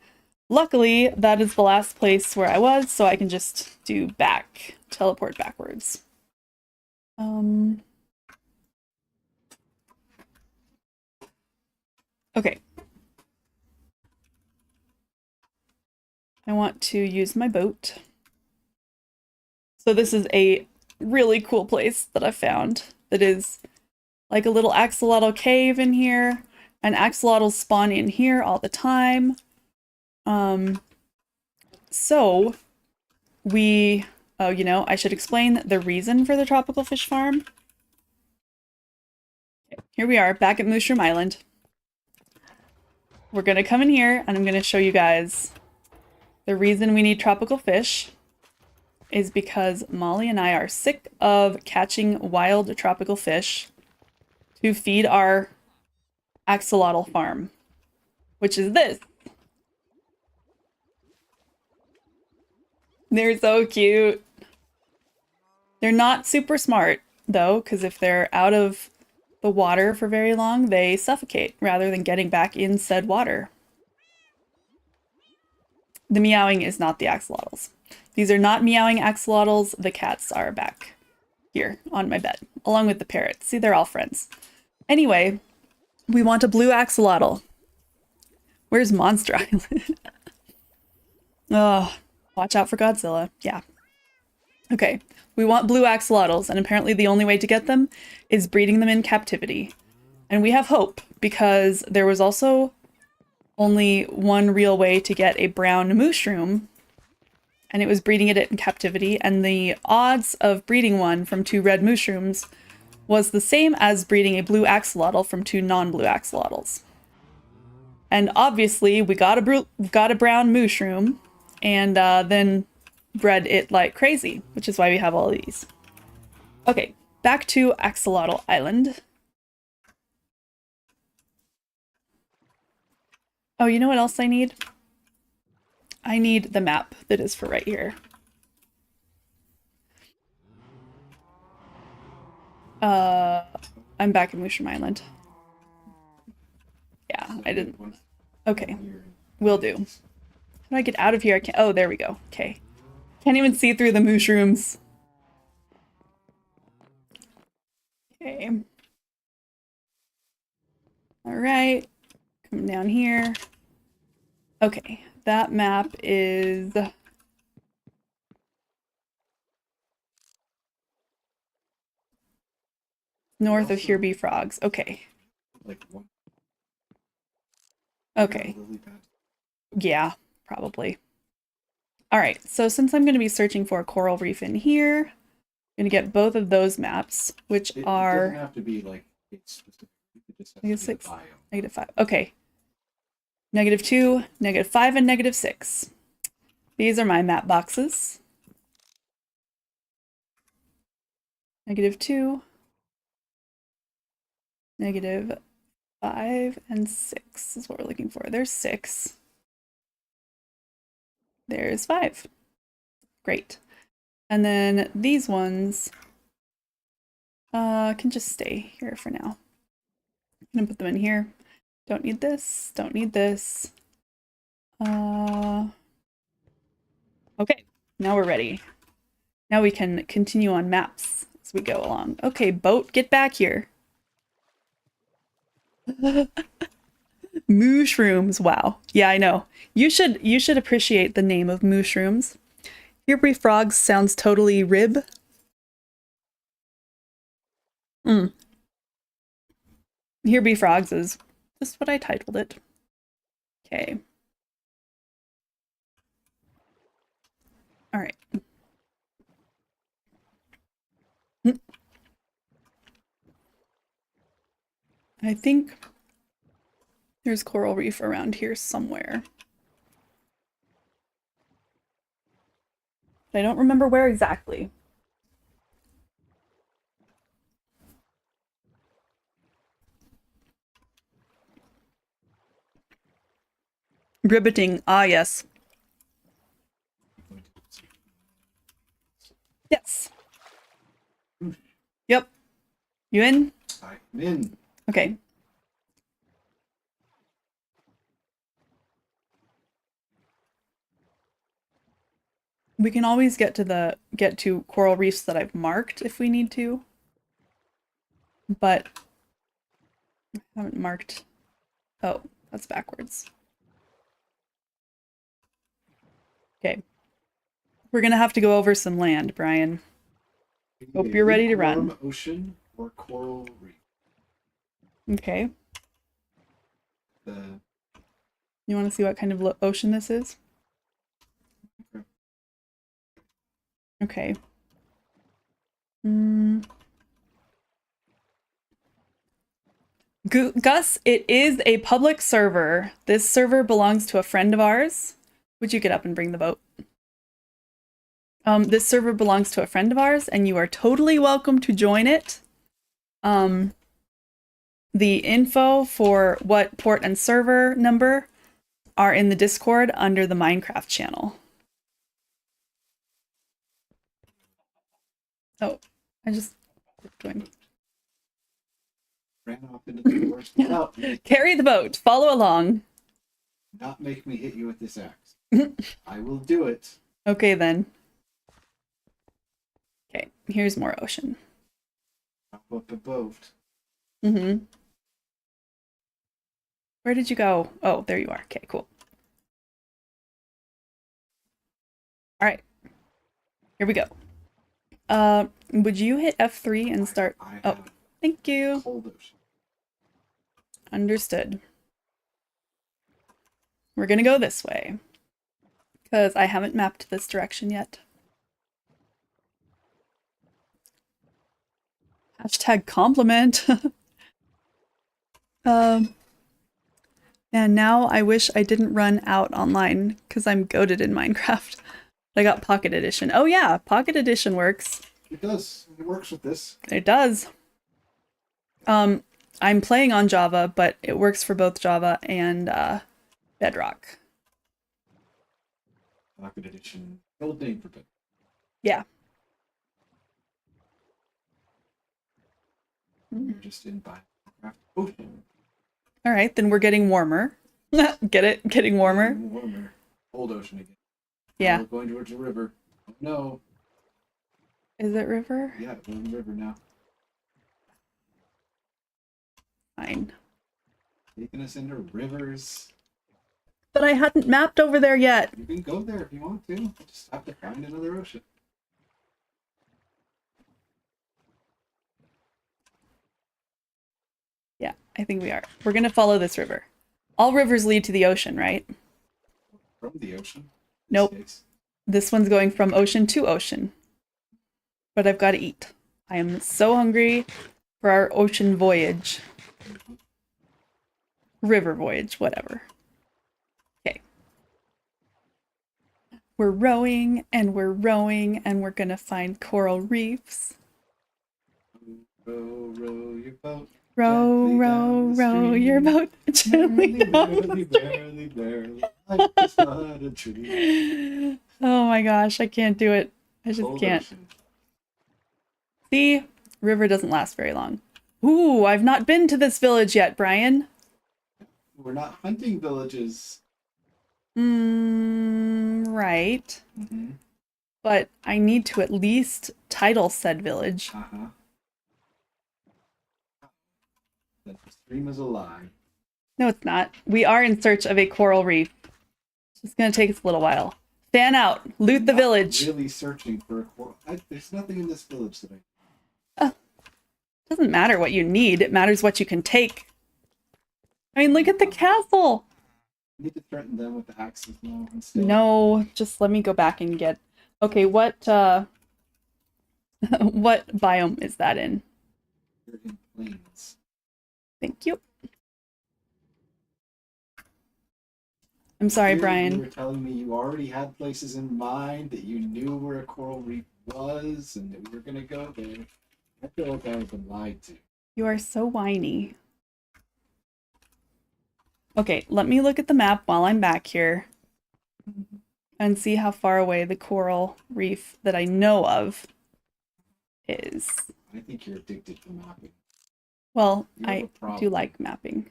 Luckily, that is the last place where I was, so I can just do teleport backwards. Okay. I want to use my boat. So this is a really cool place that I found that is like a little axolotl cave in here, and axolotls spawn in here all the time. So I should explain the reason for the tropical fish farm. Okay, here we are back at Mushroom Island. We're gonna come in here and I'm gonna show you guys the reason we need tropical fish is because Molly and I are sick of catching wild tropical fish to feed our axolotl farm, which is this. They're so cute. They're not super smart, though, because if they're out of the water for very long, they suffocate rather than getting back in said water. The meowing is not the axolotls. These are not meowing axolotls. The cats are back here on my bed, along with the parrots. See, they're all friends. Anyway, we want a blue axolotl. Where's Monster Island? Oh, watch out for Godzilla. Yeah. Okay, we want blue axolotls, and apparently the only way to get them is breeding them in captivity. And we have hope, because there was also only one real way to get a brown mushroom, and it was breeding it in captivity, and the odds of breeding one from 2 red mushrooms was the same as breeding a blue axolotl from 2 non-blue axolotls. And obviously, we got a brown mushroom, and then bred it like crazy, which is why we have all these. Okay, back to Axolotl Island. Oh, you know what else I need? I need the map that is for right here. I'm back in Mushroom Island. Yeah, I didn't. Okay. Will do. How do I get out of here? I can't. Oh, there we go. Okay. Can't even see through the mushrooms. Okay. All right. Come down here. Okay. That map is north of Here Be Frogs. Okay. Like one. Okay. Lily pad. Yeah, probably. All right. So since I'm going to be searching for a coral reef in here, I'm going to get both of those maps, which It are doesn't have to be like it's specific. It just has negative to be 6, the biome. negative 5. Okay. -2, -5, and -6. These are my map boxes. -2, -5, and 6 is what we're looking for. There's 6. There's 5. Great. And then these ones can just stay here for now. I'm gonna put them in here. Don't need this, don't need this. Okay, now we're ready. Now we can continue on maps as we go along. Okay, boat, get back here. Mushrooms, wow. Yeah, I know. You should appreciate the name of mushrooms. Here Be Frogs sounds totally rib. Here Be Frogs is just what I titled it. Okay. All right. I think there's coral reef around here somewhere. I don't remember where exactly. Ribbiting. Ah, yes. Yes. Yep. You in? I'm in. Okay. We can always get to coral reefs that I've marked if we need to. But I haven't marked. Oh, that's backwards. Okay. We're gonna have to go over some land, Brian. Hope you're ready to run. Ocean or coral reef. Okay. The You want to see what kind of ocean this is? Okay. Gus, it is a public server. This server belongs to a friend of ours. Would you get up and bring the boat? This server belongs to a friend of ours, and you are totally welcome to join it. The info for what port and server number are in the Discord under the Minecraft channel. Oh, I just going. ran off into the forest without me. Carry the boat. Follow along. Not make me hit you with this axe. I will do it. Okay, then. Okay, here's more ocean. Hop up a boat. Mm-hmm. Where did you go? Oh, there you are. Okay, cool. All right. Here we go. Would you hit F3 and start? Oh, thank you. Cold ocean. Understood. We're gonna go this way because I haven't mapped this direction yet. Hashtag compliment. And now I wish I didn't run out online because I'm goated in Minecraft. I got Pocket Edition. Oh yeah, Pocket Edition works. It does. It works with this. It does. I'm playing on Java, but it works for both Java and Bedrock. Pocket Edition. Old name for it. Yeah. You're just in Minecraft Ocean. All right, then we're getting warmer. Get it? Getting warmer? Warmer. Old ocean again. Yeah. We're going towards the river. Oh, no. Is it river? Yeah, we're in the river now. Fine. Taking us into rivers. But I hadn't mapped over there yet. You can go there if you want to. You just have to find another ocean. Yeah, I think we are. We're gonna follow this river. All rivers lead to the ocean, right? From the ocean. Nope. This one's going from ocean to ocean. But I've got to eat. I am so hungry for our ocean voyage. River voyage, whatever. Okay. We're rowing and we're rowing and we're gonna find coral reefs. Row, row your boat. Row, gently row, down the row stream. your boat gently Barely, down the barely, stream. barely, barely. Like it's not a tree. Oh my gosh, I can't do it. I just Old can't. ocean. See? River doesn't last very long. Ooh, I've not been to this village yet, Brian. We're not hunting villages. Right. Mm-hmm. But I need to at least title said village. Uh-huh. That stream is a lie. No, it's not. We are in search of a coral reef. It's just gonna take us a little while. Fan out. Loot the Not village. Really searching for a coral. There's nothing in this village that Doesn't matter what you need. It matters what you can take. I mean, look at the castle. I need to threaten them with the axes now instead. No, just let me go back and get... Okay, what, what biome is that in? They're in plains. Thank you. I'm sorry, Brian. You were telling me you already had places in mind, that you knew where a coral reef was, and that we were going to go there. I feel like I've been lied to. You are so whiny. Okay, let me look at the map while I'm back here and see how far away the coral reef that I know of is. I think you're addicted to mapping. Well, You have a I problem. do like mapping.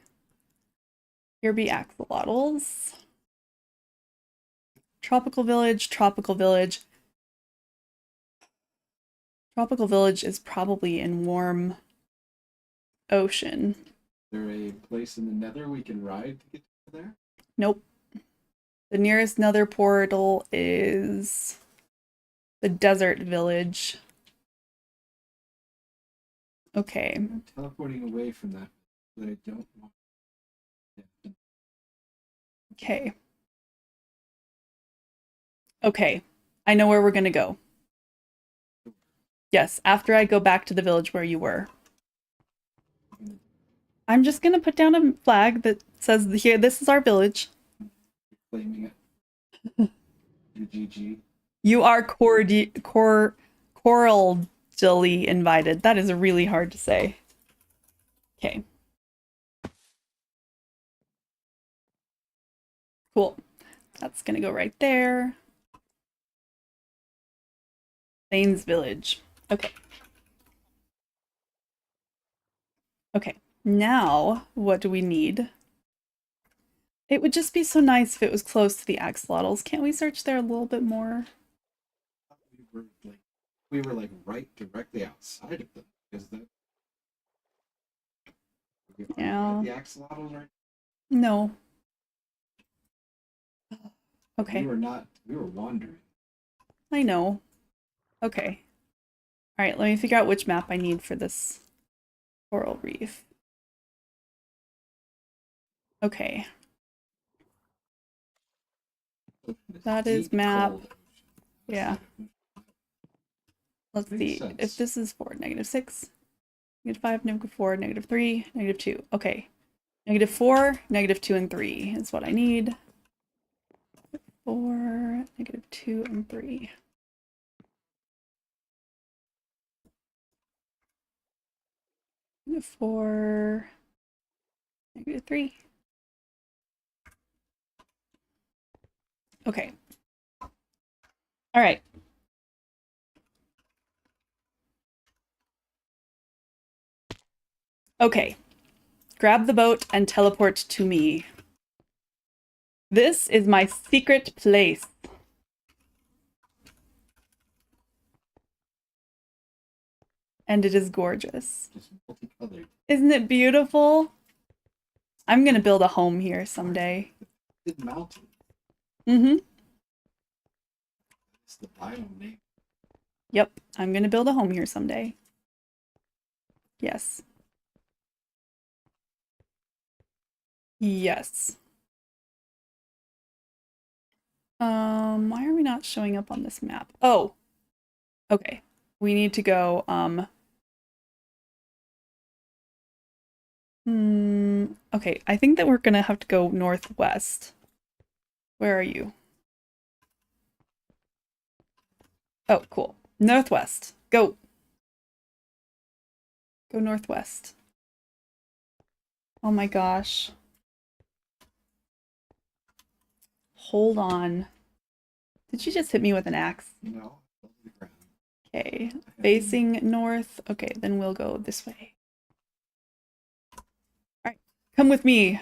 Here be axolotls. Tropical village, tropical village. Tropical village is probably in warm ocean. Is there a place in the nether we can ride to get to there? Nope. The nearest nether portal is the desert village. Okay. I'm teleporting away from that, but I don't want. Yeah. Okay. Okay. I know where we're gonna go. Yes, after I go back to the village where you were. I'm just gonna put down a flag that says, here, this is our village. Claiming it. GG. You are cordially invited. That is really hard to say. Okay. Cool. That's gonna go right there. Thanes Village. Okay. Okay. Now, what do we need? It would just be so nice if it was close to the axolotls. Can't we search there a little bit more? We were like right directly outside of them because Yeah. the axolotls right. No. Okay. We were wandering. I know. Okay. All right, let me figure out which map I need for this coral reef. Okay. That is map. Yeah. Let's see. If this is for -6, -5, -4, -3, -2. Okay. -4, -2, and 3 is what I need. 4, -2, and 3. -4, -3. Okay. All right. Okay. Grab the boat and teleport to me. This is my secret place. And it is gorgeous. Just multicolored. Isn't it beautiful? I'm gonna build a home here someday. Big mountain. Mm-hmm. It's the biome name. Yep, I'm gonna build a home here someday. Yes. Yes. Why are we not showing up on this map? Oh, okay. We need to go, okay, I think that we're gonna have to go northwest. Where are you? Oh, cool. Northwest. Go. Go northwest. Oh my gosh. Hold on. Did you just hit me with an axe? No, over the ground. Okay. Facing north. Okay, then we'll go this way. Alright. Come with me.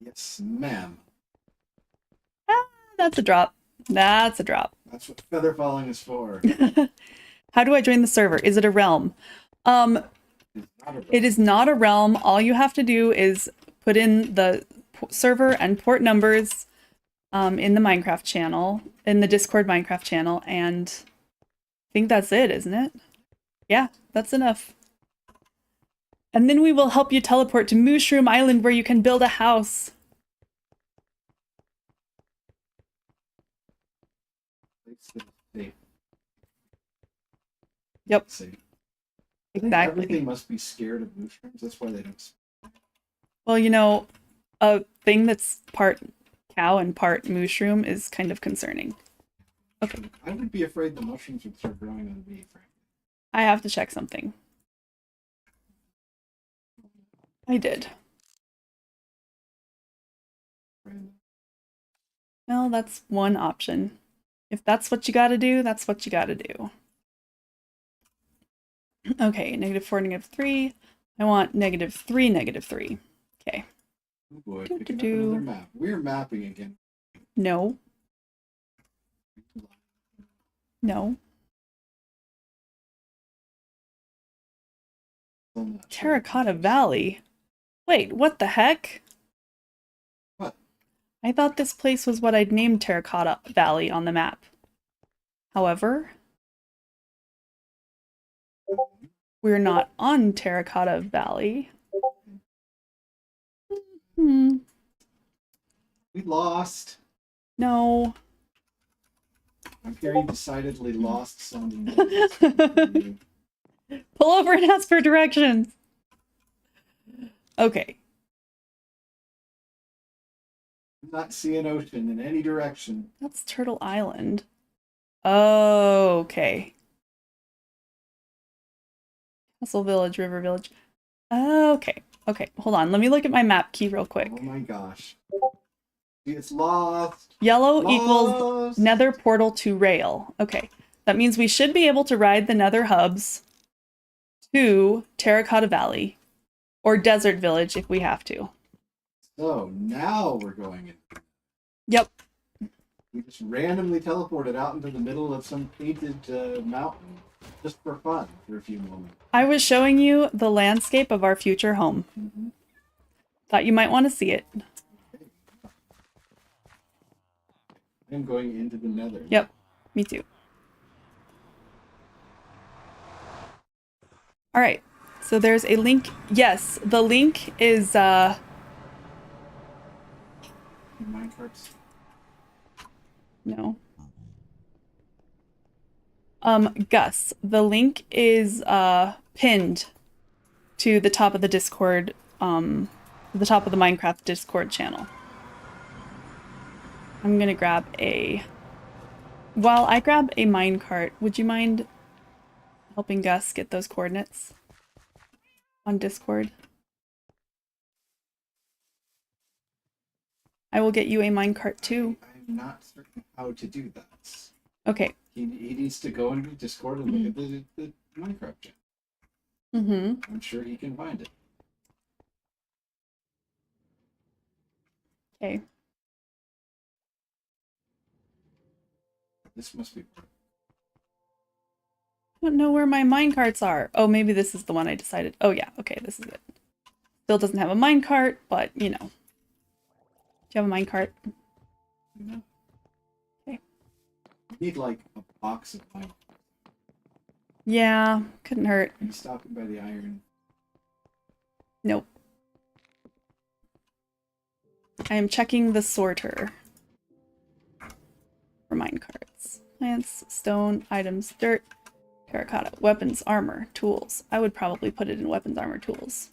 Yes, ma'am. Ah, that's a drop. That's a drop. That's what feather falling is for. How do I join the server? Is it a realm? It is not a realm. All you have to do is put in the server and port numbers in the Minecraft channel, in the Discord Minecraft channel, and I think that's it, isn't it? Yeah, that's enough. And then we will help you teleport to Mushroom Island where you can build a house. Yep. Safe. Exactly. Everything must be scared of mushrooms. That's why they don't. Well, you know, a thing that's part cow and part mushroom is kind of concerning. Okay. I would be afraid the mushrooms would start growing on me, frankly. I have to check something. I did. Well, that's one option. If that's what you gotta do, that's what you gotta do. Okay, -4, -3. I want -3, -3. Okay. Oh boy, picking up another map. We're mapping again. No. No. Terracotta Valley. Wait, what the heck? What? I thought this place was what I'd named Terracotta Valley on the map. However, we're not on Terracotta Valley. Hmm. We lost. No. I'm hearing decidedly lost sounding. Pull over and ask for directions. Okay. I'm not seeing ocean in any direction. That's Turtle Island. Oh, okay. Castle Village, River Village. Okay. Okay, hold on. Let me look at my map key real quick. Oh my gosh. It's lost. Yellow equals nether portal to rail. Okay. That means we should be able to ride the nether hubs to Terracotta Valley or Desert Village if we have to. So now we're going in. Yep. We just randomly teleported out into the middle of some painted mountain just for fun for a few moments. I was showing you the landscape of our future home. Mm-hmm. Thought you might want to see it. I'm going into the nether. Yep, me too. All right, so there's a link. Yes, the link is Minecarts. no. Gus, the link is pinned to the top of the Discord, the top of the Minecraft Discord channel. I'm gonna grab a... While I grab a minecart, would you mind helping Gus get those coordinates on Discord? I will get you a minecart too. I'm not certain how to do that. Okay. He needs to go into Discord and look at the Minecraft channel. Mm-hmm. I'm sure he can find it. Okay. This must be. I don't know where my minecarts are. Oh, maybe this is the one I decided. Oh yeah, okay, this is it. Still doesn't have a minecart, but you know. Do you have a minecart? No. Okay. You need like a box of mine. Yeah, couldn't hurt. Are you stopping by the iron? Nope. I am checking the sorter for minecarts. Plants, stone, items, dirt, terracotta, weapons, armor, tools. I would probably put it in weapons, armor, tools.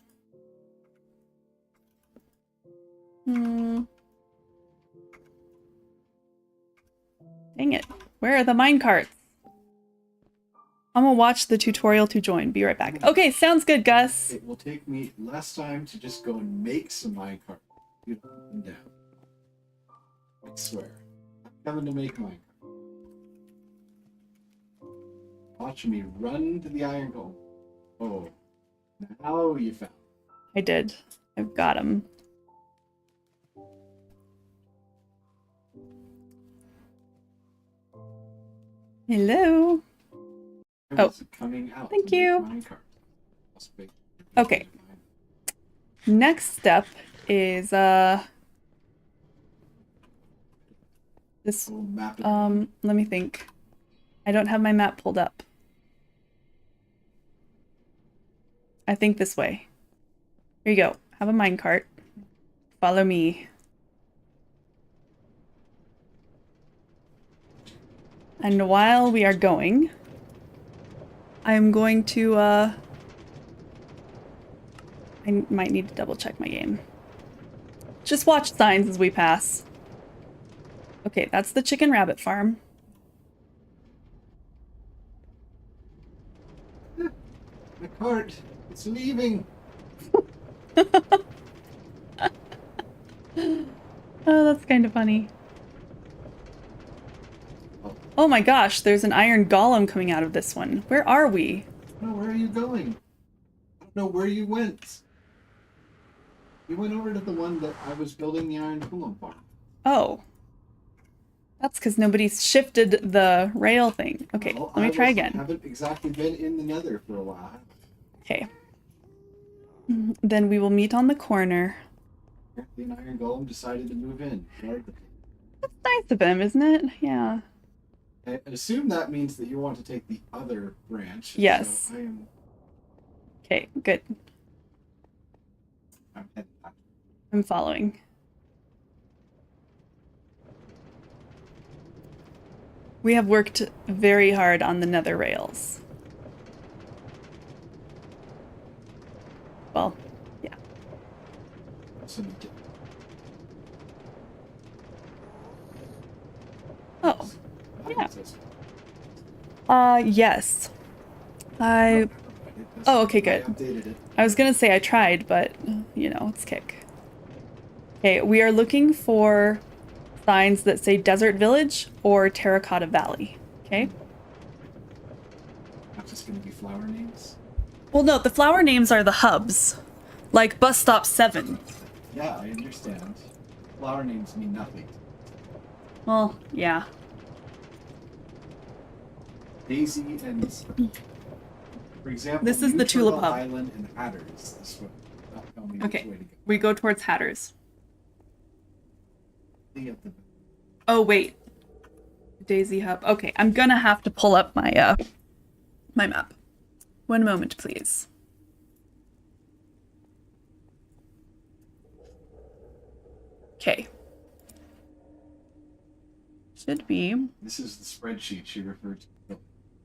Dang it. Where are the minecarts? I'm gonna watch the tutorial to join. Be right back. Okay, sounds good, Gus. It will take me less time to just go and make some minecart. You put them down. I swear. I'm coming to make minecart. Watch me run to the iron golem. Oh, now you found. I did. I've got him. Hello. I was coming out. Thank to make you. minecart. Must be- Okay. Next step is this We'll map it. let me think. I don't have my map pulled up. I think this way. Here you go. Have a minecart. Follow me. And while we are going, I'm going to I might need to double check my game. Just watch signs as we pass. Okay, that's the chicken rabbit farm. The cart. It's leaving. Oh, that's kind of funny. Oh my gosh, there's an iron golem coming out of this one. Where are we? No, where are you going? I don't know where you went. You went over to the one that I was building the iron golem farm. Oh. That's because nobody's shifted the rail thing. Okay, Well, let me try I again. haven't exactly been in the nether for a while. Okay. Then we will meet on the corner. The iron golem decided to move in. That's nice of him, isn't it? Yeah. I assume that means that you want to take the other branch. Yes. So Okay, good. I'm heading back. I'm following. We have worked very hard on the nether rails. Well, yeah. So you did- Oh, yeah. That's- Yes. I Oh, okay, good. I updated it. I was gonna say I tried, but you know, it's kick. Okay, we are looking for signs that say Desert Village or Terracotta Valley. Okay? Not just going to be flower names. Well, no, the flower names are the hubs. Like Bus Stop 7. Yeah, I understand. Flower names mean nothing. Well, yeah. Daisy and, for example, This is New the Tulip Turtle Hub. Island and Hatters. This one. Not tell me which Okay, way to go. we go towards Hatters. The at the- Oh, wait. Daisy Hub. Okay, I'm gonna have to pull up my, my map. One moment, please. Okay. Should be. This is the spreadsheet she referred to.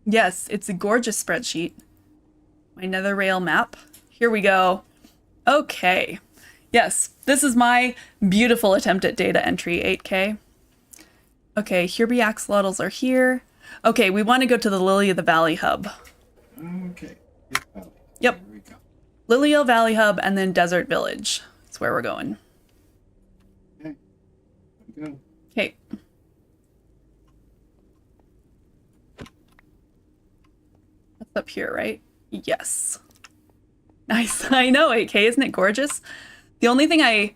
Yes, it's a gorgeous spreadsheet. My nether rail map. Here we go. Okay. Yes, this is my beautiful attempt at data entry, 8K. Okay, here be axolotls are here. Okay, we want to go to the Lily of the Valley hub. Okay. Yep. Here we go. Lily of Valley hub and then Desert Village. That's where we're going. Okay. Here we go. Okay. That's up here, right? Yes. Nice. I know, 8K, isn't it gorgeous? The only thing I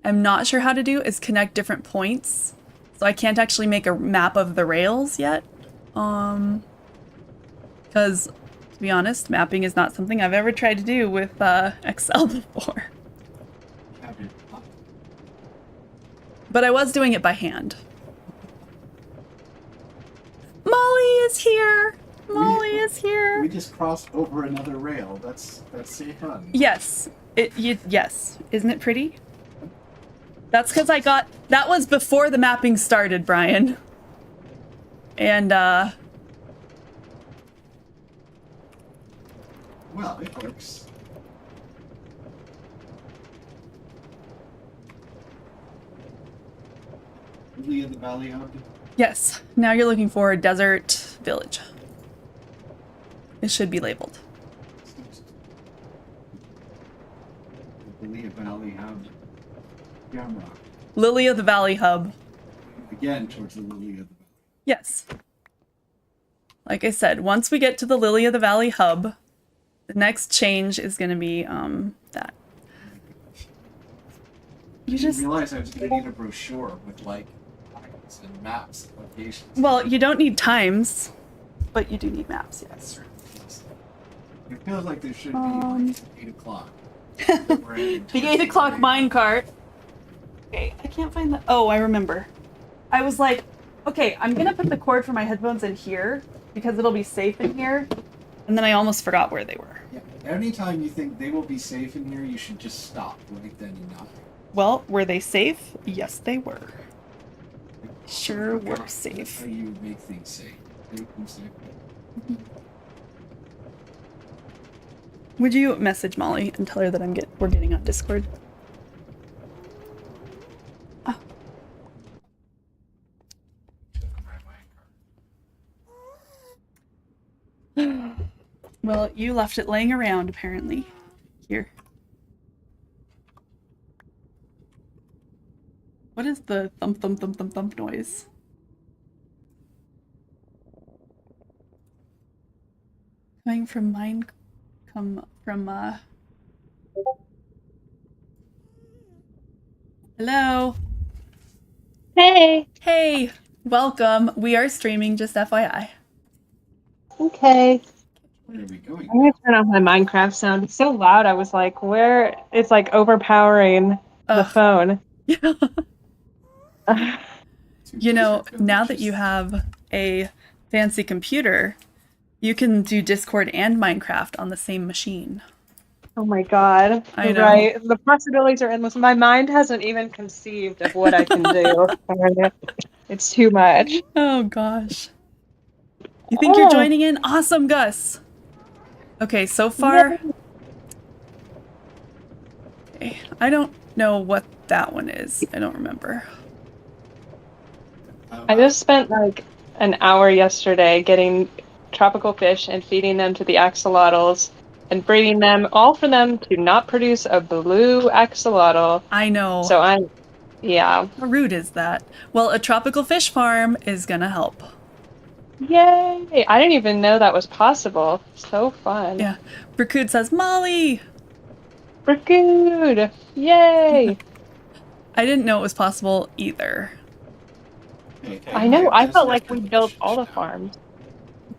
am not sure how to do is connect different points. So I can't actually make a map of the rails yet. Because, to be honest, mapping is not something I've ever tried to do with Excel before. But I was doing it by hand. Molly is here! Molly is here! We just crossed over another rail. That's safe fun. Yes. Yes. Isn't it pretty? That's because that was before the mapping started, Brian. And, Well, it works. Lily of the Valley Hub. yes. Now you're looking for Desert Village. It should be labeled. Lily of Valley Hub. Yamrock. Lily of the Valley Hub. Again, towards the Lily of the Valley. Yes. Like I said, once we get to the Lily of the Valley Hub, the next change is going to be that. You I just... didn't realize I was going to need a brochure with like lines and maps and locations. Well, you don't need times, but you do need maps, yes. It feels like there should be like 8 o'clock. The 8 o'clock minecart. Okay, I can't find the... Oh, I remember. I was like, okay, I'm going to put the cord for my headphones in here because it'll be safe in here. And then I almost forgot where they were. Yeah. Anytime you think they will be safe in here, you should just stop right then and not. Well, were they safe? Yes, they were. Sure were That's safe. how you make things safe. Make them safe. Would you message Molly and tell her that we're getting on Discord? Oh. Well, you left it laying around, apparently. Here. What is the thump thump thump thump thump noise? Coming from mine, Hello. Hey. Hey, welcome. We are streaming, just FYI. Okay. Where are we going? I'm gonna turn off my Minecraft sound. It's so loud. I was like, where? It's like overpowering the Ugh. phone. You know, now that you have a fancy computer, you can do Discord and Minecraft on the same machine. Oh my god. I know. Right. The possibilities are endless. My mind hasn't even conceived of what I can do. It's too much. Oh gosh. You think you're joining in? Awesome, Gus. Okay, so far. Okay, I don't know what that one is. I don't remember. I just spent like an hour yesterday getting tropical fish and feeding them to the axolotls and breeding them, all for them to not produce a blue axolotl. I know. So yeah. How rude is that? Well, a tropical fish farm is gonna help. Yay! I didn't even know that was possible. So fun. Yeah. Bracood says, Molly! Bracood! Yay! I didn't know it was possible either. I know, I felt like we built all the farms.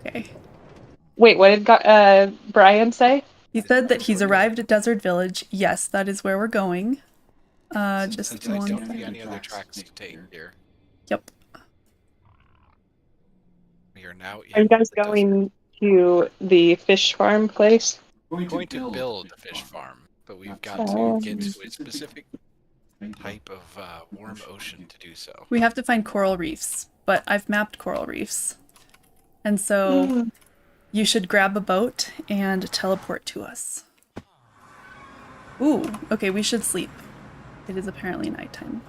Okay. Wait, what did Brian say? He said that he's arrived at Desert Village. Yes, that is where we're going. Just I one don't see second. any other tracks to take here. Yep. We are now in Are you guys the desert. going to the fish farm place? We're going to build a fish farm, but we've got Oh. to get to a specific type of warm ocean to do so. We have to find coral reefs, but I've mapped coral reefs. And so you should grab a boat and teleport to us. Ooh, okay, we should sleep. It is apparently nighttime.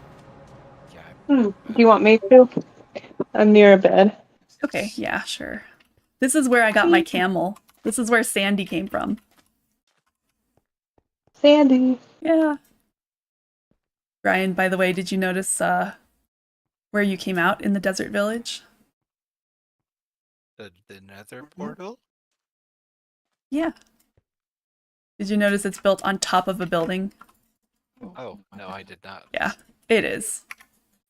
Yeah. Do you want me to? I'm near a bed. Okay, yeah, sure. This is where I got my camel. This is where Sandy came from. Sandy. Yeah. Brian, by the way, did you notice where you came out in the desert village? The nether portal? Yeah. Did you notice it's built on top of a building? Oh, no, I did not. Yeah, it is.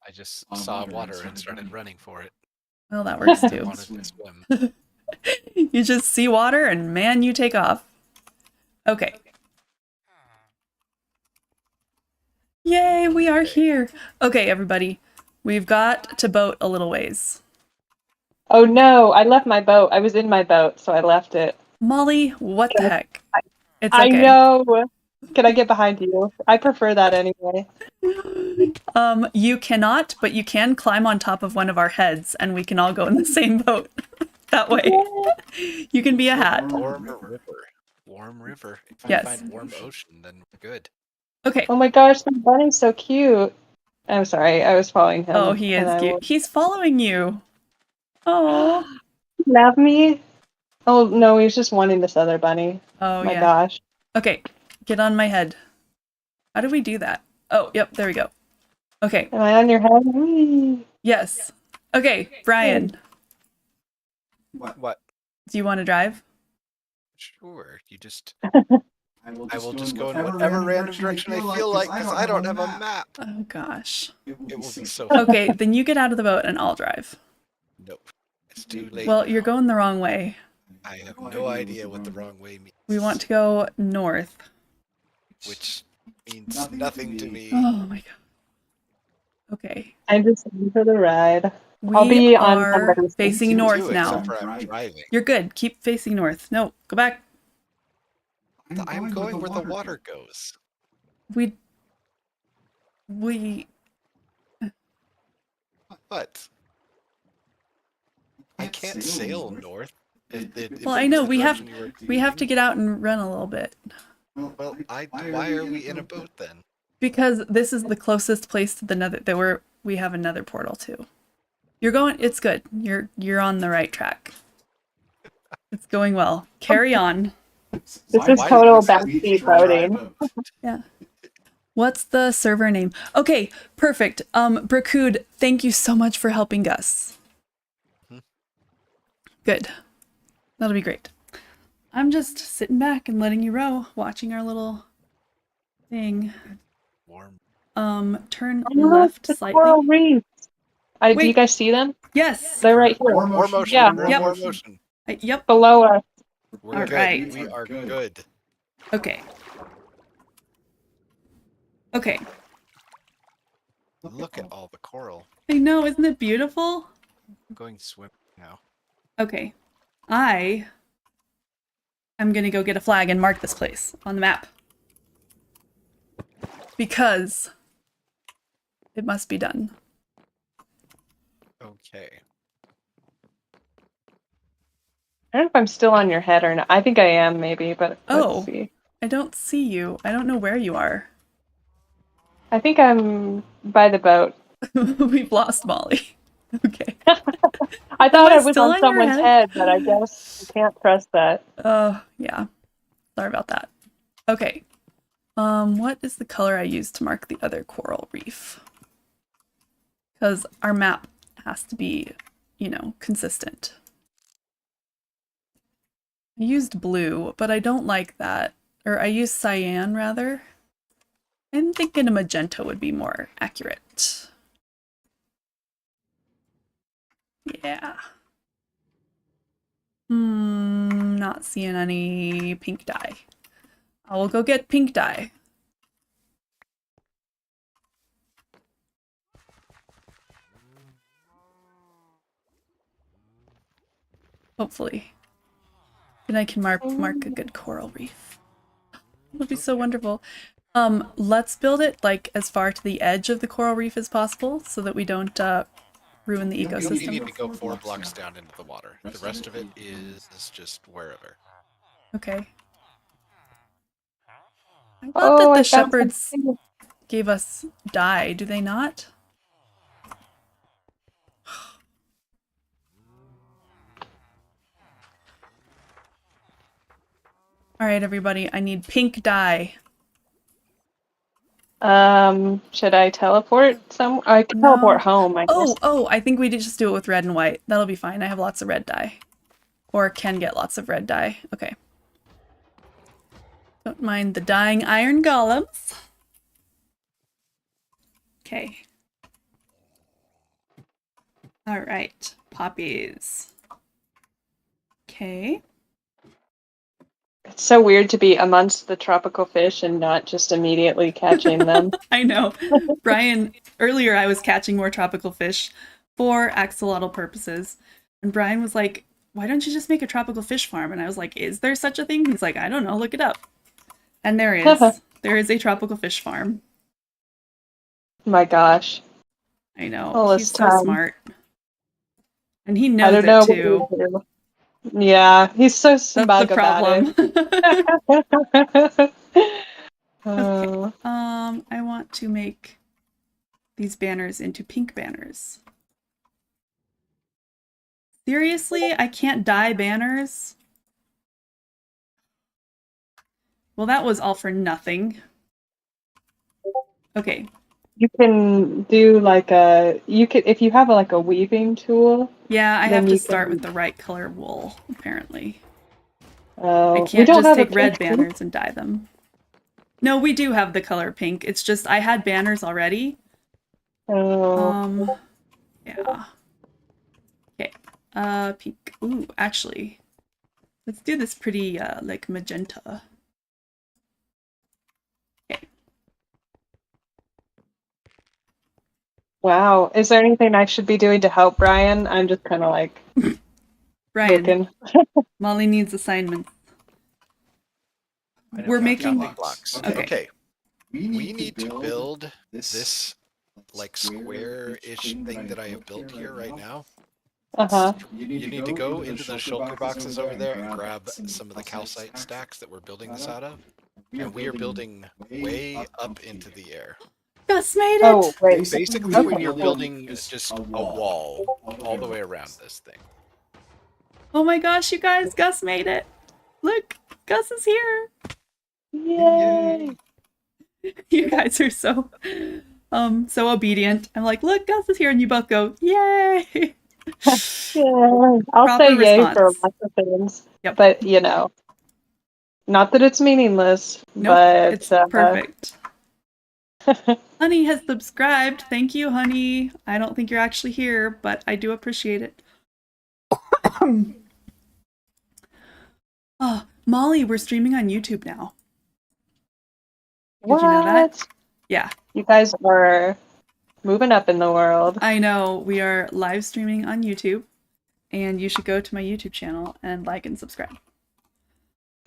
I just On saw water and water and started started running. running for it. Well, that works I too. wanted to swim. You just see water and man, you take off. Okay. Yay, we are here. Okay, everybody. We've got to boat a little ways. Oh no, I left my boat. I was in my boat, so I left it. Molly, what the heck? It's I okay. know. Can I get behind you? I prefer that anyway. You cannot, but you can climb on top of one of our heads and we can all go in the same boat. That way. You can be a hat. Warm river. Warm river. If I Yes. find warm ocean, then we're good. Okay. Oh my gosh, my bunny's so cute. I'm sorry, I was following him. Oh, he and is I cute. He's following you. Oh. Love me? Oh no, he's just wanting this other bunny. Oh, My yeah. gosh. Okay. Get on my head. How do we do that? Oh, yep. There we go. Okay. Am I on your head? Whee! Yes. Okay, Brian, What? do you want to drive? Sure. You just. I I will just go in whatever random direction I feel like because I don't have a map. Oh, gosh. It will be so. Okay, then you get out of the boat and I'll drive. Nope. It's too late. Well, you're going the wrong way. I have no idea what the wrong way means. We want to go north. Which means nothing to me. Oh my god. Okay. I'm just in for the ride. We I'll be on are somebody's facing team north Too, now. except for I'm driving. You're good. Keep facing north. No, go back. I'm going where the water goes. We What? I can't sail north. If well, I it know was the we have direction you were we have to taking. get out and run a little bit Well, why are we in a boat then? because this is the closest place to the nether that we have another portal to. You're going. It's good. You're on the right track. It's going well. Carry on. This is Why total did we backseat boating. Yeah. What's the server name? Okay, perfect. Bracood, thank you so much for helping us. Good. That'll be great. I'm just sitting back and letting you row, watching our little thing. Warm. Turn Oh, left the slightly. coral reefs. Do you Wait. guys see them? Yes. They're right here. Warm Warm ocean. ocean. Yeah. We're in Yep. warm ocean. Yep. Below us. We're All good. right. We are good. Okay. Okay. Look at all the coral. I know, isn't it beautiful? I'm going swimming now. Okay. I am gonna go get a flag and mark this place on the map. Because it must be done. Okay. I don't know if I'm still on your head or not. I think I am, maybe, but Oh. let's see. I don't see you. I don't know where you are. I think I'm by the boat. We've lost Molly. Okay. I thought I I was still on on your someone's head? head, but I guess you can't trust that. Yeah. Sorry about that. Okay. What is the color I used to mark the other coral reef? Because our map has to be, consistent. I used blue, but I don't like that. Or I used cyan, rather. I'm thinking a magenta would be more accurate. Yeah. Not seeing any pink dye. I will go get pink dye. Hopefully. Then I can mark a good coral reef. It'll be so wonderful. Let's build it like as far to the edge of the coral reef as possible so that we don't ruin the You ecosystem. need to go 4 blocks down into the water. The rest of it is just wherever. Okay. I thought Oh, that I the found shepherds something. gave us dye, do they not? All right, everybody, I need pink dye. Should I teleport I can No. teleport home, I guess. Oh, I think we did just do it with red and white. That'll be fine. I have lots of red dye. Or can get lots of red dye. Okay. Don't mind the dying iron golems. Okay. All right, poppies. Okay. It's so weird to be amongst the tropical fish and not just immediately catching them. I know. Brian, earlier I was catching more tropical fish for axolotl purposes. And Brian was like, why don't you just make a tropical fish farm? And I was like, is there such a thing? He's like, I don't know, look it up. And there is. There is a tropical fish farm. My gosh. I know. All this He's so time. smart. And he I knows don't know it too. what we do. Yeah, he's so That's smug the about problem. it. Okay. I want to make these banners into pink banners. Seriously, I can't dye banners? Well, that was all for nothing. Okay. You can do like if you have like a weaving tool. Yeah, I Then have to you start can- with the right color wool, apparently. I I can't just take red pink banners and dye them. No, we do have the color pink. It's just I had banners already. Oh, Yeah. Okay. Pink. Ooh, actually, let's do this pretty, like magenta. Okay. wow. Is there anything I should be doing to help Brian? I'm just kind of like Brian, looking. Molly needs assignments. I know We're I've got making... my blocks. Okay. Okay. We We need to build this this like square-ish thing that I have built here right now. Uh-huh. You You need to go into the shulker boxes over there and grab some of the calcite stacks that we're building this out of. And we are building way up into the air. Gus made it! Oh, wait. Basically, Okay. we are building just a wall all the way around this thing. Oh my gosh, you guys, Gus made it! Look, Gus is here! Yay! You guys are so, so obedient. I'm like, look, Gus is here, and you both go, yay! Yeah. I'll Proper say yay for response. lots of things. Yep. But, not that it's meaningless, Nope, but it's perfect. Honey has subscribed. Thank you, honey. I don't think you're actually here, but I do appreciate it. Oh, Molly, we're streaming on YouTube now. Did you know that? What? Yeah, You guys are moving up in the world. I know. We are live streaming on YouTube, and you should go to my YouTube channel and like and subscribe.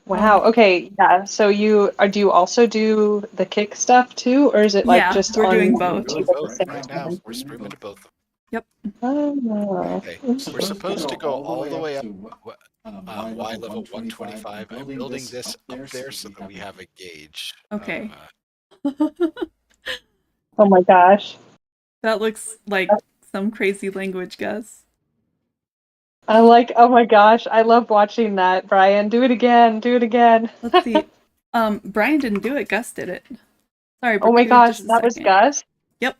Wow. Okay. Yeah. So do you also do the kick stuff too, or is it like Yeah, just we're on doing We're both. doing YouTube at the both same right now. time? We're streaming to both. Oh. Okay. We're supposed to go all the way up Y level 125. I'm building this up there so that we have a gauge. Okay. Oh my gosh. That looks like some crazy language, Gus. Oh my gosh. I love watching that, Brian. Do it again. Do it again. Let's see. Brian didn't do it. Gus did it. Sorry. Oh my Braku, gosh. just a That was second. Gus? Yep.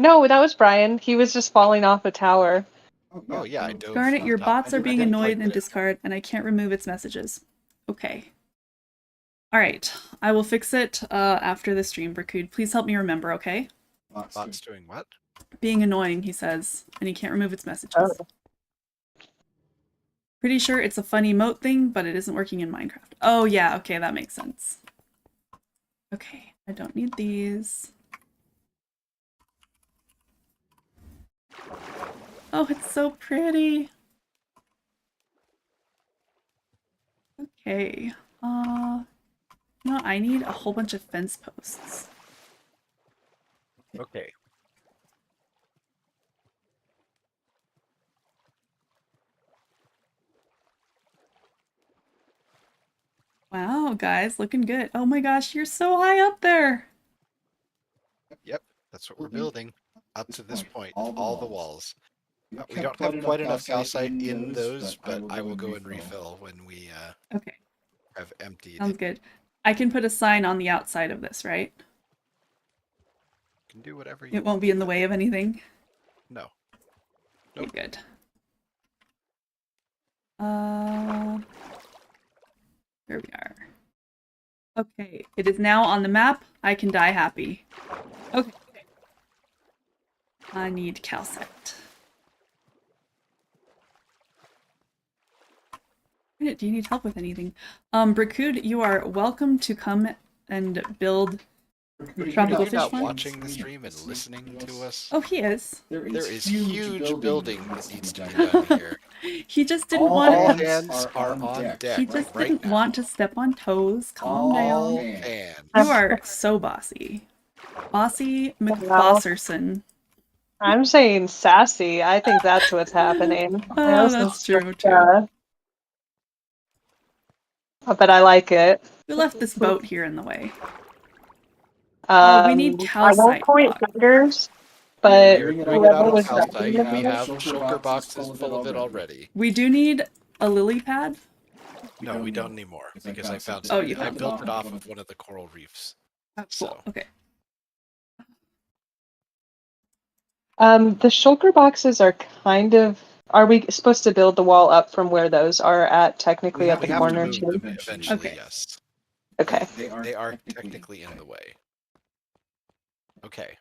No, that was Brian. He was just falling off a tower. Oh yeah, I dove. Garnet, your on top. bots are I being didn't annoyed quite and get it. discard, and I can't remove its messages. Okay. All right. I will fix it after the stream, Brakud. Please help me remember, okay? Bot's doing what? Being annoying, he says, and he can't remove its messages. Oh. Pretty sure it's a funny emote thing, but it isn't working in Minecraft. Oh yeah, okay, that makes sense. Okay, I don't need these. Oh, it's so pretty. Okay. You know, I need a whole bunch of fence posts. Okay. Wow, guys, looking good. Oh my gosh, you're so high up there. Yep, that's what we're building up to this point. All the walls. We don't have quite enough calcite in those, but I will go and refill when we Okay, have emptied. sounds good. I can put a sign on the outside of this, right? You can do whatever you It want. won't be in the way of anything. No. Okay, Nope. good. There we are. Okay, it is now on the map. I can die happy. Okay. I need calcite. Do you need help with anything? Bracood, you are welcome to come and build tropical Are you fish not farm. watching the stream and listening to us? Oh, he is. There is huge building that needs to be done here. He just didn't All want All to. hands are on deck He just right didn't now. want to step on toes. Calm All down. hands. You are so bossy. Bossy Wow. McBosserson. I'm saying sassy. I think that's what's happening. Oh, This that's is true, just, too. but I like it. We left this boat here in the way. We need I won't calcite point block. fingers, We but are doing it whoever out of was calcite. driving We it, have shulker boxes full of it already. We do need a lily pad. No, we don't need more because I found Oh, some. you I found it. built it off of one of the coral reefs. Cool. So Okay. the shulker boxes are kind of. Are we supposed to build the wall up from where those are at, technically at we the have to corner move too? them eventually. Okay. Yes. Okay. They are technically in the way. Okay.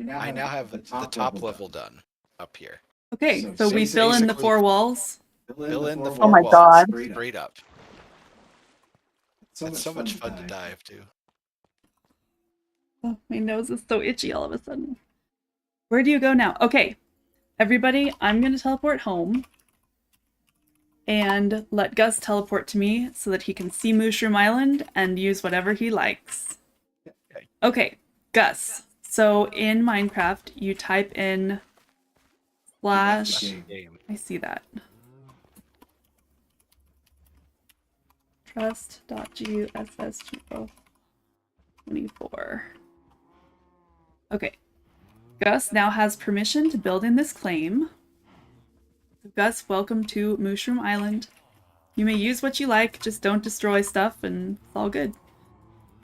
I now have the top level done up here. Okay, so we fill in the basically- 4 walls. Fill in the Oh 4 my walls God. straight up. It's so much fun to dive to. Oh, my nose is so itchy all of a sudden. Where do you go now? Okay, everybody, I'm going to teleport home. And let Gus teleport to me so that he can see Mushroom Island and use whatever he likes. Okay, Gus. So in Minecraft, you type in slash... Game. I see that. Trust.gussgo24. Okay. Gus now has permission to build in this claim. Gus, welcome to Mushroom Island. You may use what you like, just don't destroy stuff and it's all good.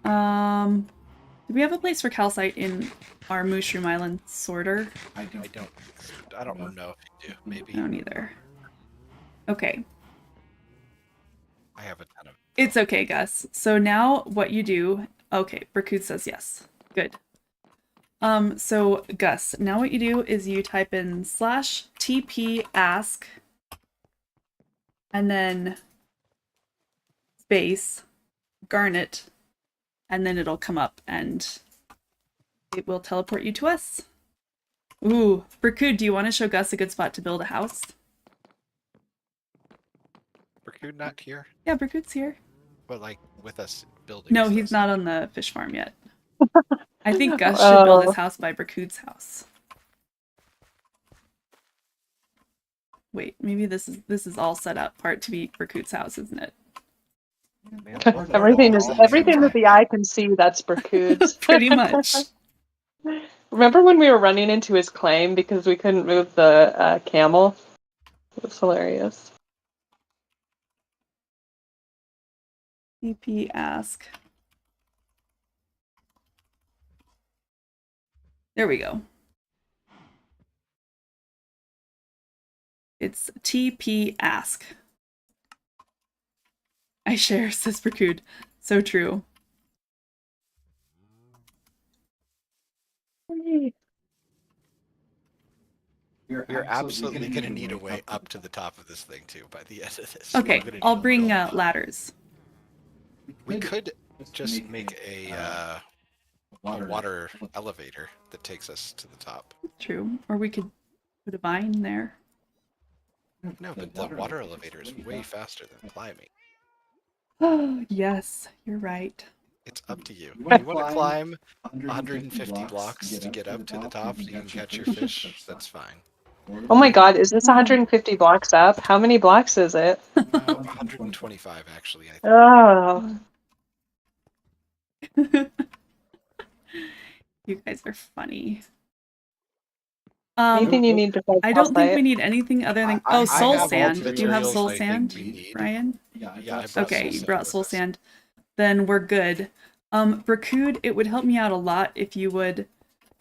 Do we have a place for calcite in our Mushroom Island sorter? I don't know if you do. Maybe. I don't either. Okay. I have a ton of. It's okay, Gus. So now what you do... Okay, Bracoot says yes. Good. So Gus, now what you do is you type in slash TP ask and then space Garnet, and then it'll come up and it will teleport you to us. Ooh, Bracoot, do you want to show Gus a good spot to build a house? Bracoot not here, Yeah, Bracoot's here. but like with us building. No, stuff. he's not on the fish farm yet. I think Gus should build his house by Bracoot's house. Wait, maybe this is all set up part to be Bracoot's house, isn't it? Everything that the eye can see, that's Bracood's. Pretty much. Remember when we were running into his claim because we couldn't move the camel? It was hilarious. TP ask. There we go. It's TP ask. I share, says Bracoot. So true. You're absolutely going to need a way up to the top of this thing too by the end of this. Okay, We're gonna I'll need a bring real- ladders. We could just make a water elevator that takes us to the top. True. Or we could put a vine there. No, but the water elevator is way faster than climbing. Oh, yes, you're right. It's up to you. You want to climb 150 blocks to get up to the top so you can catch your fish? That's fine. Oh my god, is this 150 blocks up? How many blocks is it? 125 actually, I think. Oh. You guys are funny. Anything you need to find I don't think we calcite? need anything other than... I Oh, soul have all sand. the Do you have materials soul I think sand, we need. Ryan? Yeah, I brought Okay, soul you sand brought with soul us. sand. Then we're good. Bracood, it would help me out a lot if you would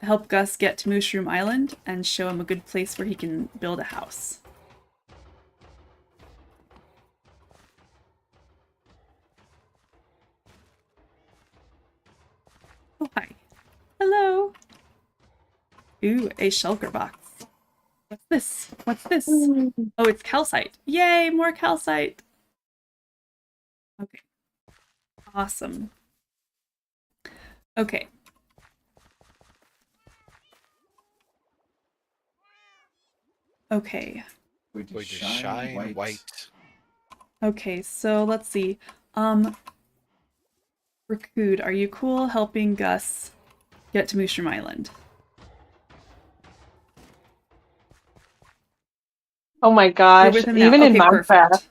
help Gus get to Mushroom Island and show him a good place where he can build a house. Oh, hi. Hello. Ooh, a shulker box. What's this? What's this? Oh, it's calcite. Yay, more calcite. Okay. Awesome. Okay. Okay. Going Going to shine white. Okay, so let's see. Rakud, are you cool helping Gus get to Mushroom Island? Oh my You're gosh, with him now. even in Okay, Minecraft, perfect.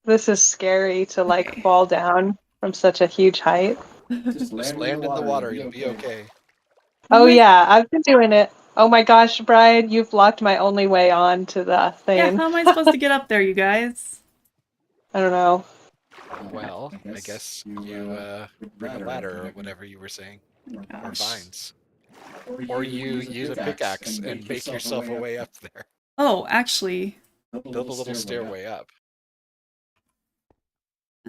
this is scary to like Okay. fall down from such a huge height. Just land in the water. You'll be okay. Oh Nice. yeah, I've been doing it. Oh my gosh, Brian, you've blocked my only way on to the Yeah, thing. how am I supposed to get up there, you guys? I don't know. Well, I guess you bring a ladder or whatever you were saying, or Gosh. vines, or you use a pickaxe and make yourself a way up there. Oh, actually, Build a little stairway up.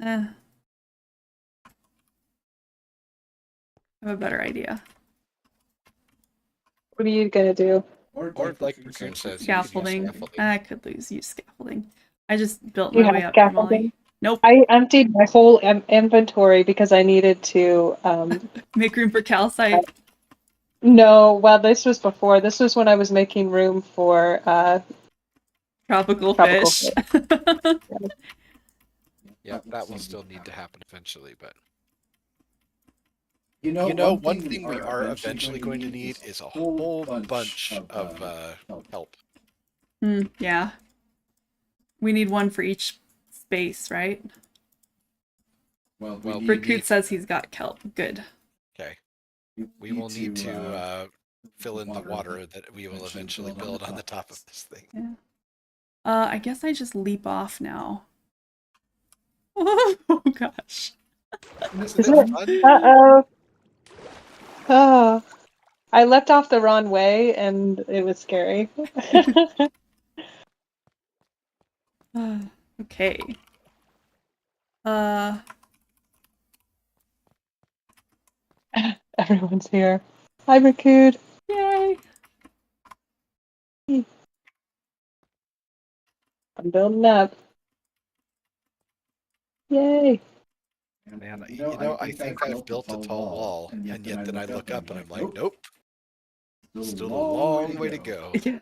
I have a better idea. What are you gonna do? Or like Raccoon says, you could use Scaffolding. scaffolding. I could use scaffolding. I just built Do you my way have up here, scaffolding? Molly. Nope. I emptied my whole inventory because I needed to. Make room for calcite. No, well, this was before. This was when I was making room for Tropical tropical fish. Yeah, that will still need to happen eventually, but You you know, know, one thing we are eventually going to need is a whole bunch of help. Yeah. We need one for each space, right? Well, Rakud says he's got kelp. Good. Okay. We will need to fill in the water that we will eventually build on the top of this thing. Yeah. I guess I just leap off now. Oh gosh. Isn't it fun? Uh-oh. Oh, I leapt off the wrong way and it was scary. Okay. Everyone's here. Hi, Rakud. Yay. I'm building up. Yay. Man, you know, I think I've built a tall wall, and yet then I look up and I'm like, nope, still a long way to go. Yeah.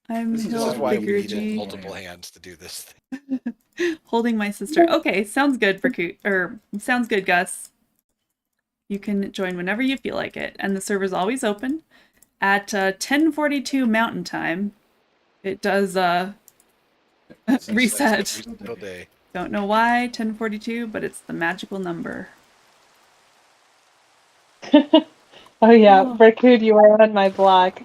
I'm This is Hill why we needed Biggergy, multiple hands to do this thing. holding my sister. Okay, sounds good, sounds good, Gus. You can join whenever you feel like it, and the server's always open at 10:42 Mountain Time. It does reset. Every single day. Don't know why 10:42, but it's the magical number. Oh yeah, Oh. Rakud, you are on my block.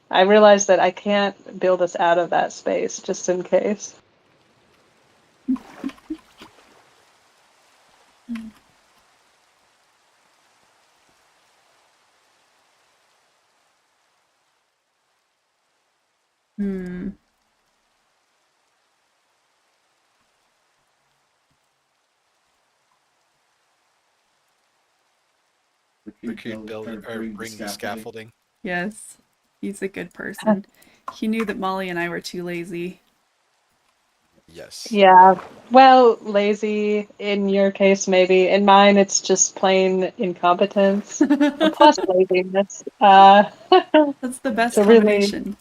I realized that I can't build us out of that space, just in case. Recruit, build, or bring the scaffolding. Yes, he's a good person. He knew that Molly and I were too lazy. Yes. Yeah. Well, lazy in your case, maybe. In mine, it's just plain incompetence. Plus laziness. That's the best So really, combination.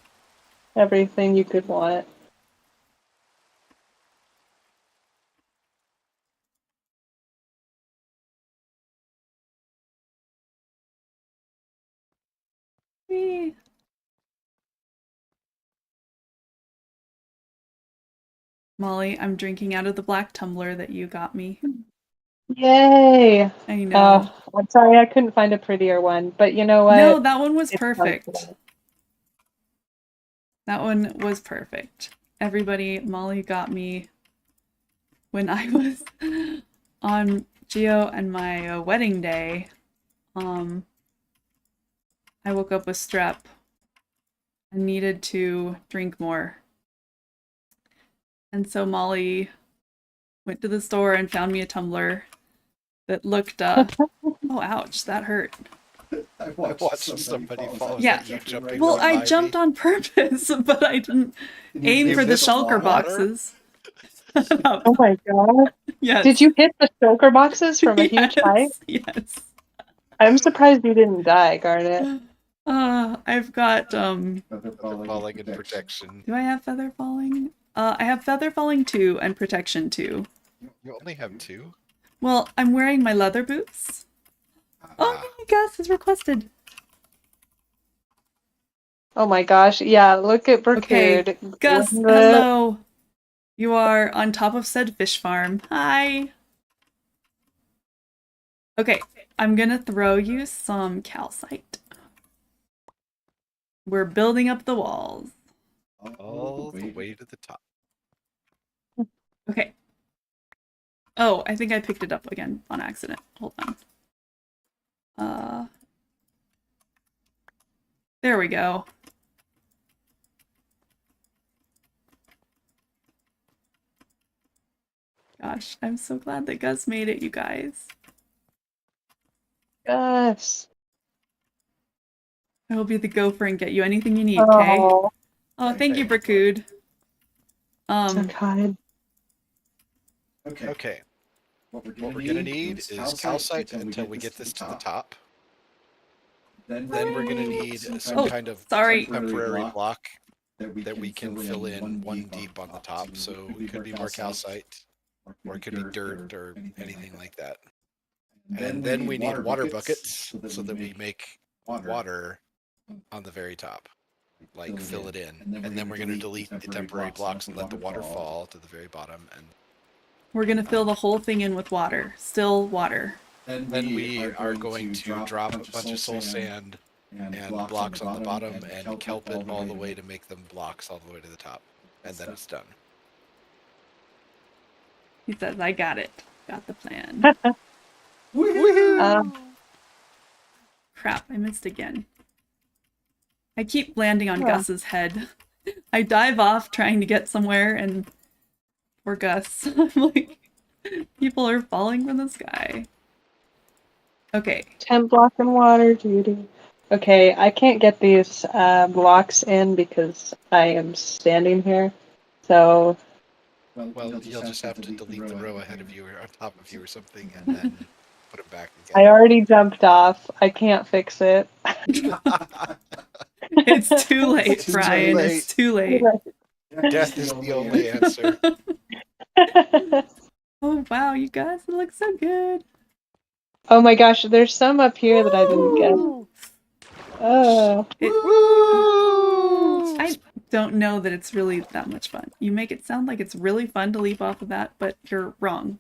everything you could want. Whee! Molly, I'm drinking out of the black tumbler that you got me. Yay! I know. I'm sorry I couldn't find a prettier one, but you know what? No, that one was It's perfect. comfortable. That one was perfect. Everybody, Molly got me when I was on Geo and my wedding day. I woke up with strep and needed to drink more. And so Molly went to the store and found me a tumbler that looked, oh, ouch, that hurt. I watched somebody fall. Yeah. You jumping Well, right I by jumped me. on purpose, but I didn't aim You for the missed shulker water? boxes. Oh my god. Yes. Did you hit the shulker boxes from a huge height? Yes. I'm surprised you didn't die, Garnet. I've got Feather Falling in protection. do I have feather falling? I have feather falling 2 and protection 2. You only have 2? Well, I'm wearing my leather boots. Oh, my Gus is requested. Oh my gosh, yeah, look at Okay, Bricard. Gus, When the- hello. You are on top of said fish farm. Hi. Okay, I'm gonna throw you some calcite. We're building up the walls. All the way to the top. Okay. Oh, I think I picked it up again on accident. Hold on. There we go. Gosh, I'm so glad that Gus made it, you guys. Yes. I will be the gopher and get you anything you need, okay? Oh, Oh, thank you, Bracood. so kind. Okay. What we're gonna need is calcite until we get this to the top. Then we're gonna need some kind of temporary block that we can fill in 1 deep on the top. So it could be more calcite, or it could be dirt, or anything like that. And then we need water buckets so that we make water on the very top, like fill it in. And then we're gonna delete the temporary blocks and let the water fall to the very bottom. And We're gonna fill the whole thing in with water. Still water. then we are going to drop a bunch of soul sand and blocks on the bottom and kelp it all the way to make them blocks all the way to the top. And then it's done. He says, I got it. Got the plan. Crap, I missed again. I keep landing on Gus's head. I dive off trying to get somewhere and poor Gus. I'm like, people are falling from the sky. Okay. 10 block and water, Judy. Okay, I can't get these blocks in because I am standing here. So, Well, you'll just have to delete the row ahead of you or on top of you or something and then put it back I again. already jumped off. I can't fix it. It's too late, It's too Brian. late. It's too late. Death is the only answer. Oh, wow, you guys, it looks so good. Oh my gosh, there's some up here that I didn't get. Oh. I don't know that it's really that much fun. You make it sound like it's really fun to leap off of that, but you're wrong.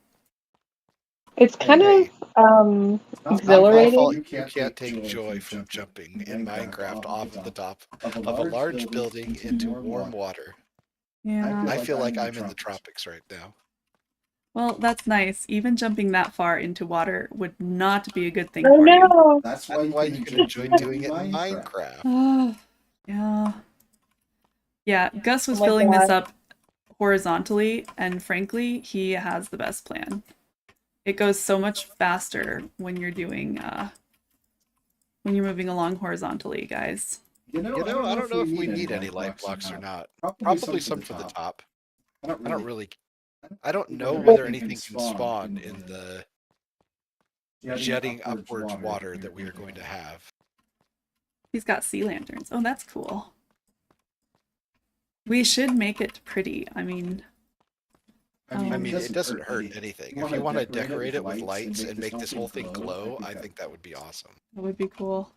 It's kind of exhilarating. You can't take joy from jumping in Minecraft off of the top of a large building into warm water. Yeah. I feel like I'm in the tropics right now. Well, that's nice. Even jumping that far into water would not be a good thing Oh for you. no! That's why you can enjoy doing it in Minecraft. Yeah. Yeah, Gus was Oh my filling this God. up horizontally, and frankly, he has the best plan. It goes so much faster when you're doing, when you're moving along horizontally, guys. You know, I don't know if we need any light blocks or not. Probably some for the top. I don't know whether anything can spawn in the jetting upwards water that we are going to have. He's got sea lanterns. Oh, that's cool. We should make it pretty. I mean, it doesn't hurt anything. If you want to decorate it with lights and make this whole thing glow, I think that would be awesome. that would be cool.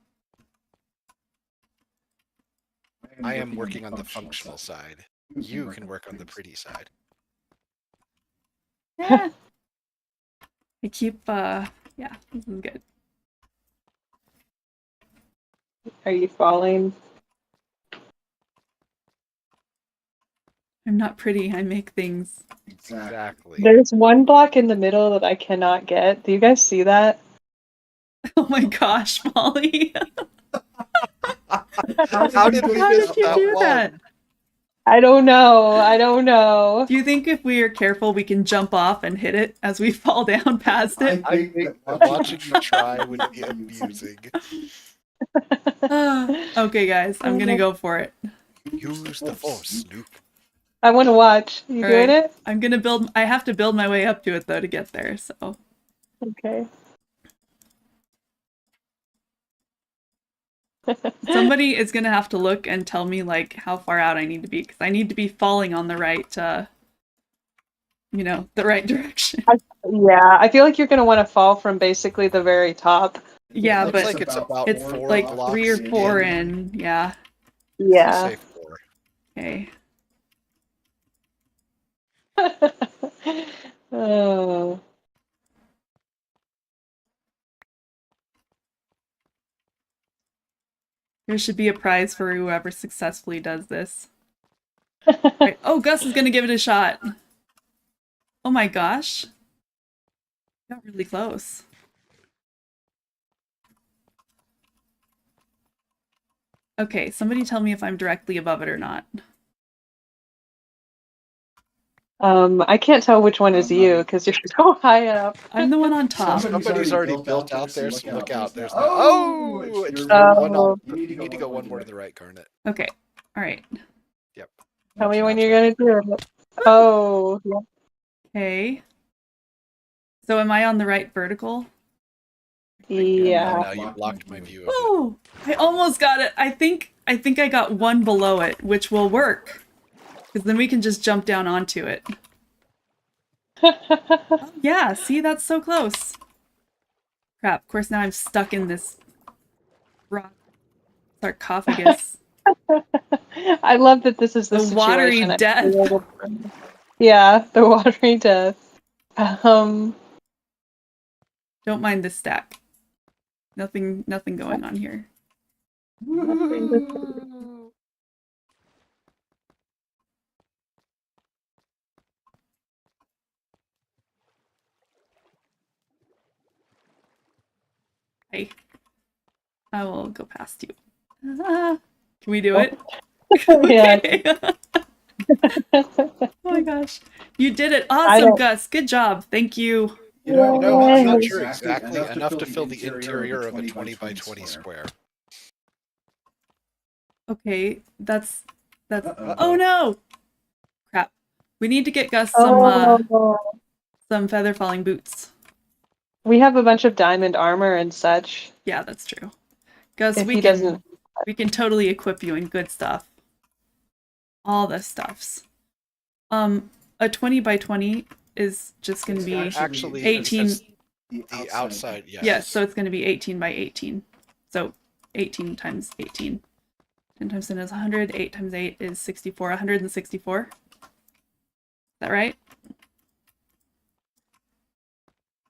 I am working on the functional side. You can work on the pretty side. Yeah. I keep, yeah, this is good. Are you falling? I'm not pretty. I make things. Exactly. There's one block in the middle that I cannot get. Do you guys see that? Oh my gosh, Molly. How did we How miss did you that do one? that? I don't know. Do you think if we are careful, we can jump off and hit it as we fall down past it? I think watching you try would be amusing. Okay, guys, I'm gonna go for it. Use the force, Snoop. I want to watch. You All doing right. it? I'm gonna build. I have to build my way up to it though to get there. So Okay. somebody is gonna have to look and tell me like how far out I need to be because I need to be falling on the right, the right direction. Yeah, I feel like you're gonna want to fall from basically the very top. Yeah, Looks but like it's about it's 4 like blocks 3 or 4 in. in. Yeah. Yeah. Say 4. Okay. Oh. There should be a prize for whoever successfully does this. Right. Oh, Gus is gonna give it a shot. Oh my gosh. Got really close. Okay, somebody tell me if I'm directly above it or not. I can't tell which one is you because you're so high up. I'm the one on top. Somebody's already built out there, so look out. There's no. Oh, It's Oh. one. You need to go one more to the right, Garnet. Okay. All right. Yep. Tell me when That's you're gonna do it. Oh. Yeah. Okay. So am I on the right vertical? Yeah. Now you blocked my view of it. Oh, I almost got it. I think I got one below it, which will work. Because then we can just jump down onto it. Oh, yeah, see, that's so close. Crap, of course now I'm stuck in this rock sarcophagus. I love that this is the The watery situation. death. Yeah, the watery death. Don't mind this stack. Nothing going on here. Hey, I will go past you. Can we do it? Yeah. Oh my gosh. You did it. Awesome, Gus. Good job. Thank you. I'm not sure Yay. exactly enough to fill the interior of a 20 by 20 square. Okay, that's Uh-oh. oh no! Crap. We need to get Gus some feather falling boots. We have a bunch of diamond armor and such. Yeah, that's true. Gus, If we he can doesn't. we can totally equip you in good stuff. All the stuffs. A 20 by 20 is just going to be Actually 18. The outside, yes. Yes, so it's going to be 18 by 18. So 18 times 18. 10 times 10 is 100. 8 times 8 is 64. 164. Is that right?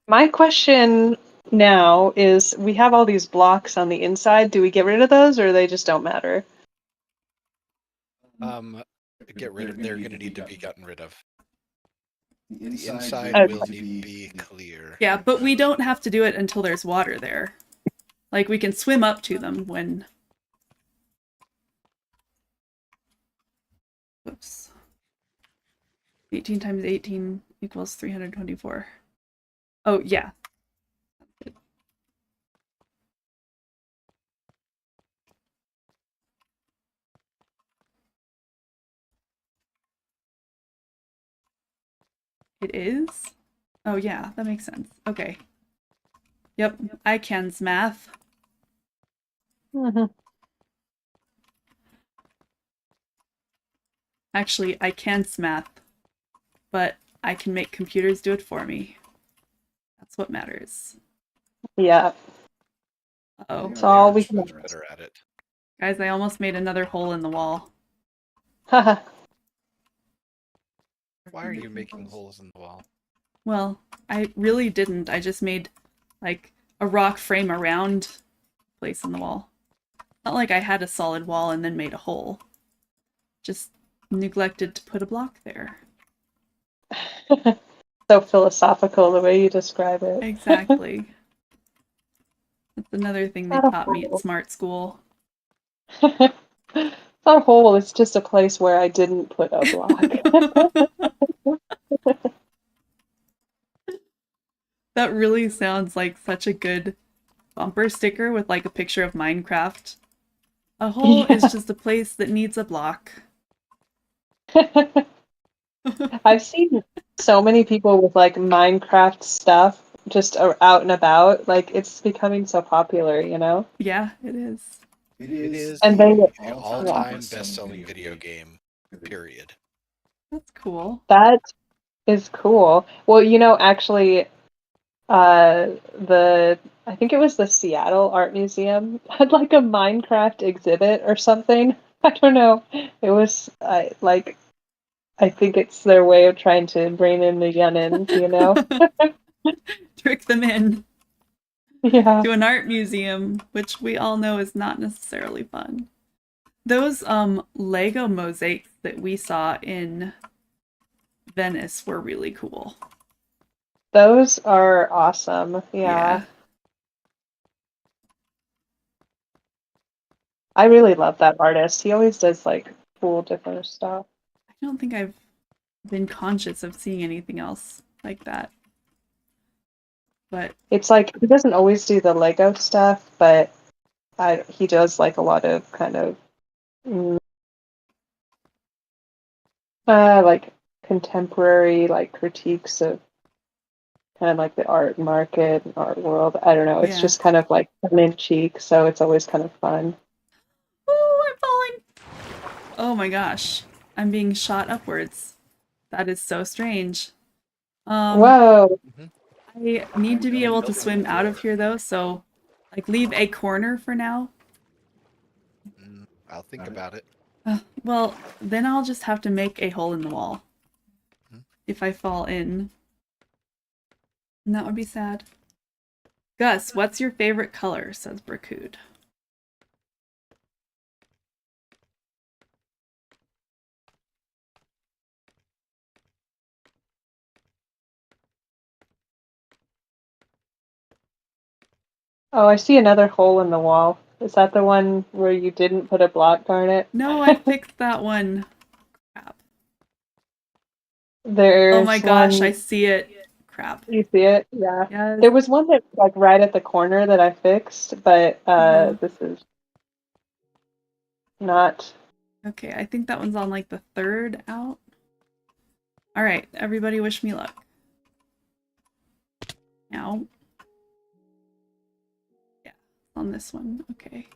My question now is, we have all these blocks on the inside. Do we get rid of those, or they just don't matter? Get rid of. They're going to need to be gotten rid of. The inside Okay. will need to be clear. Yeah, but we don't have to do it until there's water there. Like, we can swim up to them when... Oops. 18 times 18 equals 324. Oh, yeah. It is? Oh, yeah, that makes sense. Okay. Yep, I can's math. Actually, I can's math, but I can make computers do it for me. That's what matters. Yeah. Uh-oh. That's all we can. Better at it. Guys, I almost made another hole in the wall. Why are you making holes in the wall? Well, I really didn't. I just made, like, a rock frame around place in the wall. Not like I had a solid wall and then made a hole. Just neglected to put a block there. So philosophical the way you describe it. Exactly. That's another thing they taught me at Smart School. It's not a hole, it's just a place where I didn't put a block. That really sounds like such a good, bumper sticker with like a picture of Minecraft. A hole is just a place that needs a block. I've seen so many people with like Minecraft stuff just out and about. Like it's becoming so popular, you know? Yeah, it is. It is And the they all-time best-selling video game, period. That's cool. That is cool. Well, you know, actually, I think it was the Seattle Art Museum had like a Minecraft exhibit or something. I don't know. It was like I think it's their way of trying to bring in the youngins, you know? Trick them in Yeah. to an art museum, which we all know is not necessarily fun. Those Lego mosaics that we saw in Venice were really cool. Those are awesome. Yeah. I really love that artist. He always does like cool different stuff. I don't think I've been conscious of seeing anything else like that. But it's like he doesn't always do the Lego stuff, but he does like a lot of kind of like contemporary like critiques of kind of like the art market and art world. I don't know. It's yeah. just kind of like tongue in cheek, so it's always kind of fun. Ooh, I'm falling. Oh my gosh. I'm being shot upwards. That is so strange. Whoa. I need to be able to swim out of here though, so like leave a corner for now. I'll think about it. Well, then I'll just have to make a hole in the wall. If I fall in. And that would be sad. Gus, what's your favorite color? Says Bracood. Oh, I see another hole in the wall. Is that the one where you didn't put a block, Garnet? No, I fixed that one. Crap. There's oh my gosh, one... I see it. Crap. You see it? Yeah. Yes. There was one that like right at the corner that I fixed, but this is not. Okay, I think that one's on like the third out. All right, everybody wish me luck. Now. Yeah, on this one. Okay.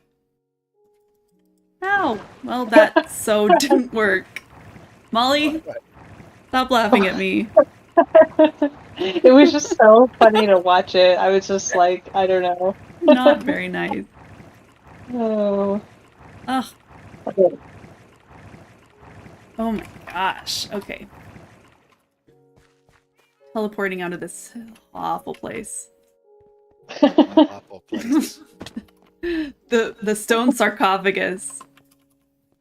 Ow! Well, that so didn't work. Molly, stop laughing at me. It was just so funny to watch it. I was just like, I don't know. Not very nice. Oh. Ugh. Okay. Oh my gosh. Okay. Teleporting out of this awful place. Awful place. The stone sarcophagus.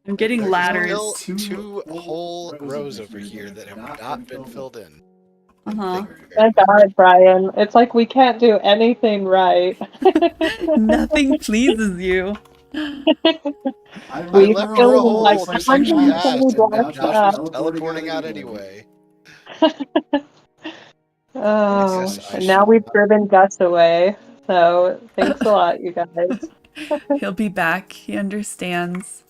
I'm getting ladders. Still two whole rows over here that have not been filled in. Uh-huh. Thank God, Brian. It's like we can't do anything right. Nothing pleases you. I left her a hole like just like she asked, and now blocks she's up. teleporting out anyway. Oh, and now we've driven Gus away. So thanks a lot, you guys. He'll be back. He understands.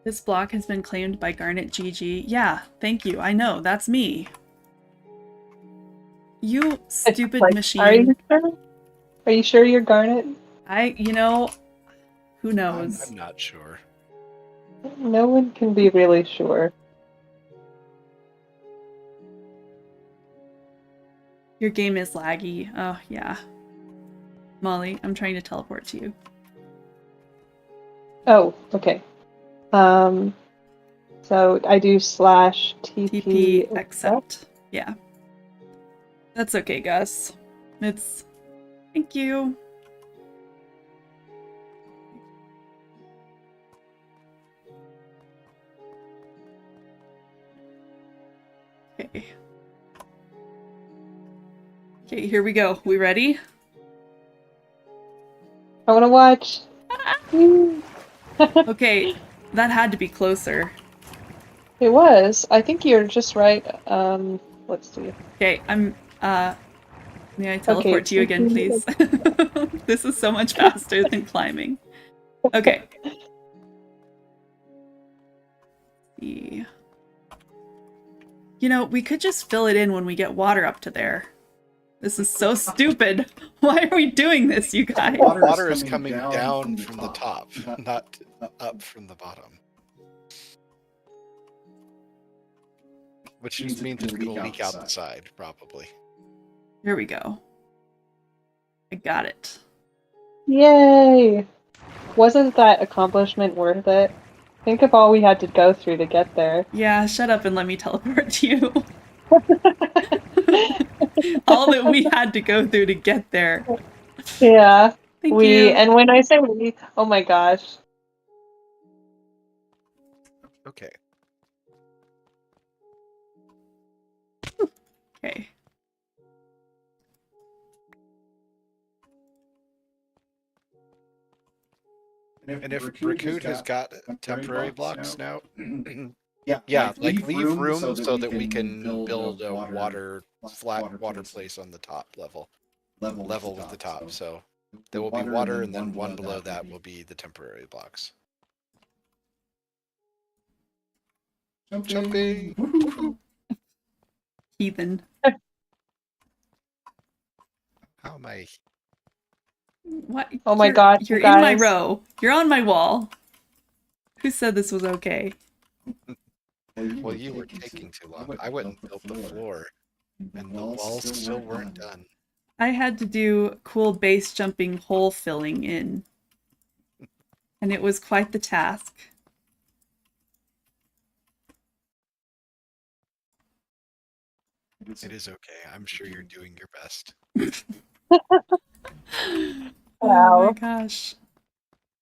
This block has been claimed by Garnet GG. Yeah, thank you. I know, that's me. You stupid machine. Are you sure? Are you sure you're Garnet? You know, who knows? I'm not sure. No one can be really sure. Your game is laggy. Oh, yeah. Molly, I'm trying to teleport to you. Oh, okay. So I do /TP accept. Yeah. That's okay, Gus. Thank you. Okay. Okay, here we go. We ready? I want to watch. Okay, That had to be closer. It was. I think you're just right. Let's see. Okay, I'm, may I Okay, teleport to you again, please? This is so much faster than climbing. Okay. You know, we could just fill it in when we get water up to there. This is so stupid. Why are we doing this, you guys? Water is coming down from the top, not up from the bottom. Which just means it's going to leak out the side, probably. Here we go. I got it. Yay! Wasn't that accomplishment worth it? Think of all we had to go through to get there. Yeah, shut up and let me teleport to you. All that we had to go through to get there. Yeah. Thank you. And when I say we, oh my gosh. Okay. Okay. And if Raccoon has got temporary blocks now, yeah, like leave room so that we can build a flat water place on the top level with the top. So there will be water, and then one below that will be the temporary blocks. Jumping! Heathen. How am I? What? Oh my god, You're you in my guys. row. You're on my wall. Who said this was okay? Well, you were taking too long. I went and built the floor, and the walls still weren't done. I had to do cool base jumping hole filling in. And it was quite the task. It is okay. I'm sure you're doing your best. Oh my gosh.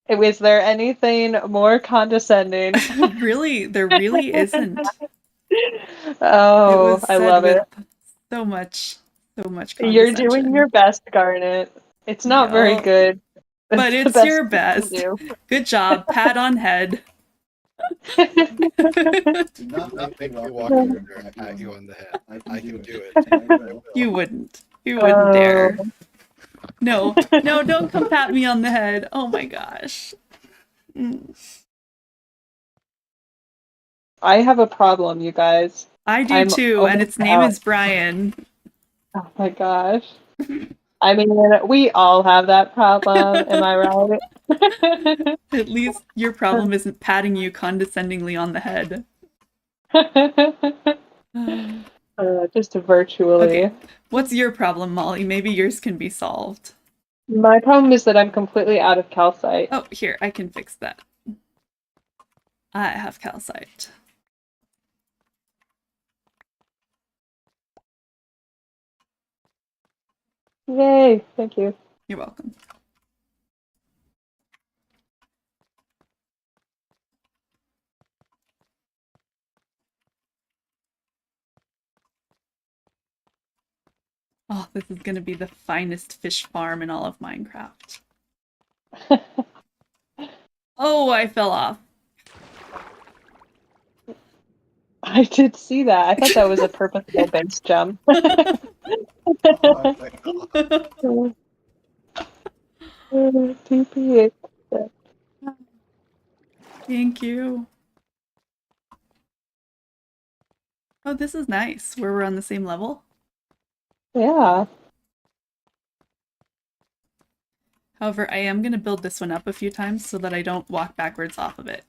Was there anything more condescending? Really? There really isn't. Oh, I love it. So much You're condescension. doing your best, Garnet. It's not very good. But It's it's your best. Good job. Pat on head. Do not make me walk over and pat you on the head. I can do it. You wouldn't. You wouldn't dare. No, don't come pat me on the head. Oh my gosh. I have a problem, you guys. I do too, and its name is Brian. Oh my gosh. I mean, we all have that problem, am I right? At least your problem isn't patting you condescendingly on the head. Just virtually. Okay. What's your problem, Molly? Maybe yours can be solved. My problem is that I'm completely out of calcite. Oh, here, I can fix that. I have calcite. Yay, thank you. You're welcome. Oh, this is going to be the finest fish farm in all of Minecraft. Oh, I fell off. I did see that. I thought that was a purposeful base jump. TP. Thank you. Oh, this is nice. Where we're on the same level. Yeah. However, I am going to build this one up a few times so that I don't walk backwards off of it.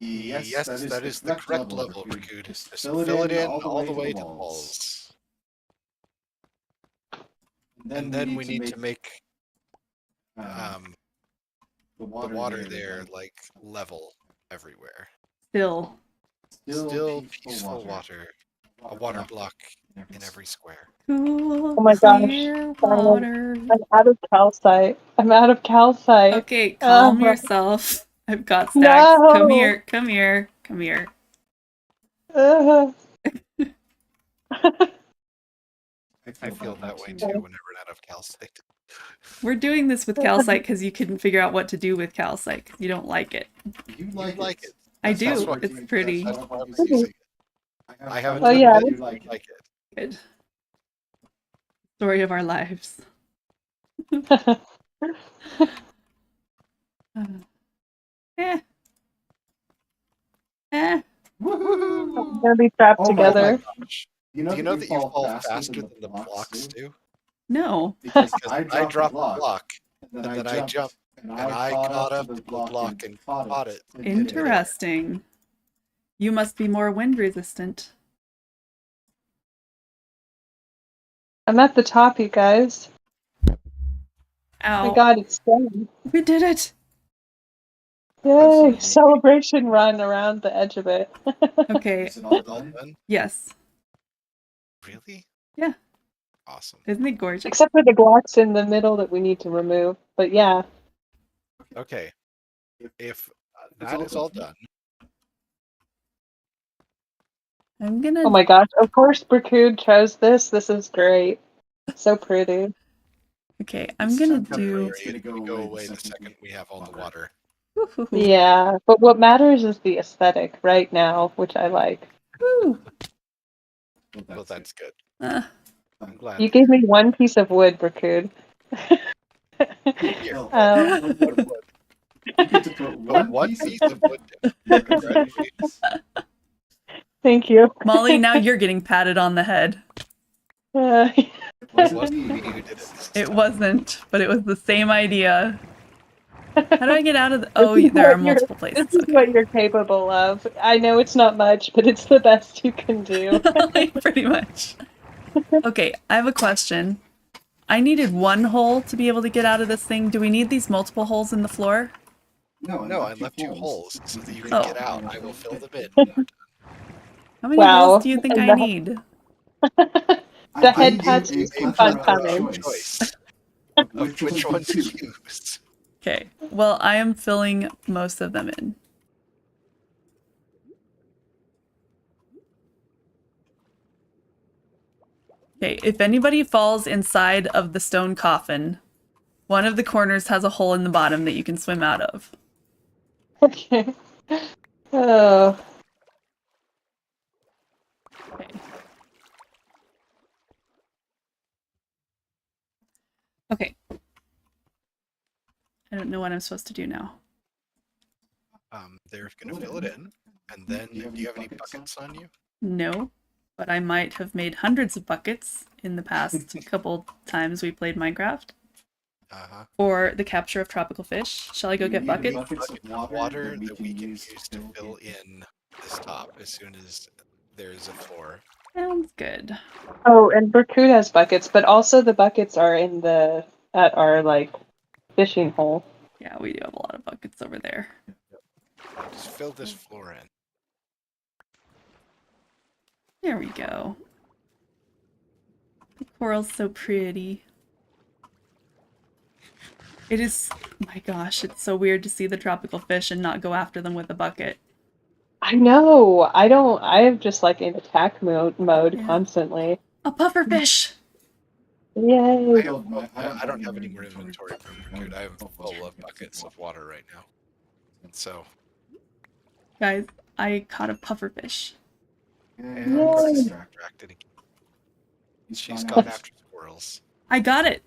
Yes, that is the correct level, Raccoon. Just fill it in all the way to the walls. And then we need to make the water there like level everywhere. Still Peaceful water. A water block in every square. Cool, oh my gosh. water. I'm out of calcite. Okay, calm yourself. I've got stacks. No. Come here. I feel that way too when I run out of calcite. We're doing this with calcite because you couldn't figure out what to do with calcite. You don't like it. You like it. I do. It's pretty. That's why I'm using it. I haven't Oh, done yeah. it. You like it. Good. Story of our lives. Eh. We're gonna be trapped together. Do you know that you fall faster than the blocks do? No. Because I dropped a block, and then I jumped, and I caught up to the block and caught it. Interesting. You must be more wind resistant. I'm at the top, you guys. Ow. Oh my god, it's done. We did it! Yay! Celebration run around the edge of it. Okay. Is it all done? Yes. Really? Yeah. Awesome. Isn't it gorgeous? Except for the blocks in the middle that we need to remove. But yeah. Okay. If that is all done, I'm gonna... Oh my gosh, of course Bracood chose this. This is great. So pretty. Okay, I'm gonna do... it's gonna go away the second we have all the water. Yeah, but what matters is the aesthetic right now, which I like. Woo. Well, that's good. I'm glad. You gave me one piece of wood, Bracood. Here. One piece of wood. Congratulations. Thank you. Molly, now you're getting patted on the head. It wasn't me who did it this It time. wasn't, but it was the same idea. How do I get out of the... Oh, there are multiple places. This is what you're capable of. I know it's not much, but it's the best you can do. Pretty much. Okay, I have a question. I needed one hole to be able to get out of this thing. Do we need these multiple holes in the floor? No, I left 2 holes so that you can get out. I will fill them in. How many Wow. holes do you think I need? The head touch is keep on coming. Choice of which one to use. Okay, well, I am filling most of them in. Okay, if anybody falls inside of the stone coffin, one of the corners has a hole in the bottom that you can swim out of. Okay. Oh. Okay. Okay. I don't know what I'm supposed to do now. They're gonna fill it in, and then do you have any buckets on you? No, but I might have made hundreds of buckets in the past couple times we played Minecraft. Or the capture of tropical fish. Shall I go get buckets? Buckets of water that we can use to fill in this top as soon as there's a floor. Sounds good. Oh, and Bracood has buckets, but also the buckets are at our like fishing hole. Yeah, we do have a lot of buckets over there. Just fill this floor in. There we go. The coral's so pretty. It is, my gosh, it's so weird to see the tropical fish and not go after them with a bucket. I know. I have just like in attack mode Yeah. constantly. A pufferfish! Yay. I don't have any more inventory from Bracood. I am full of buckets of water right now. So. Guys, I caught a pufferfish. And I'm distracted again. She's gone after squirrels. I got it!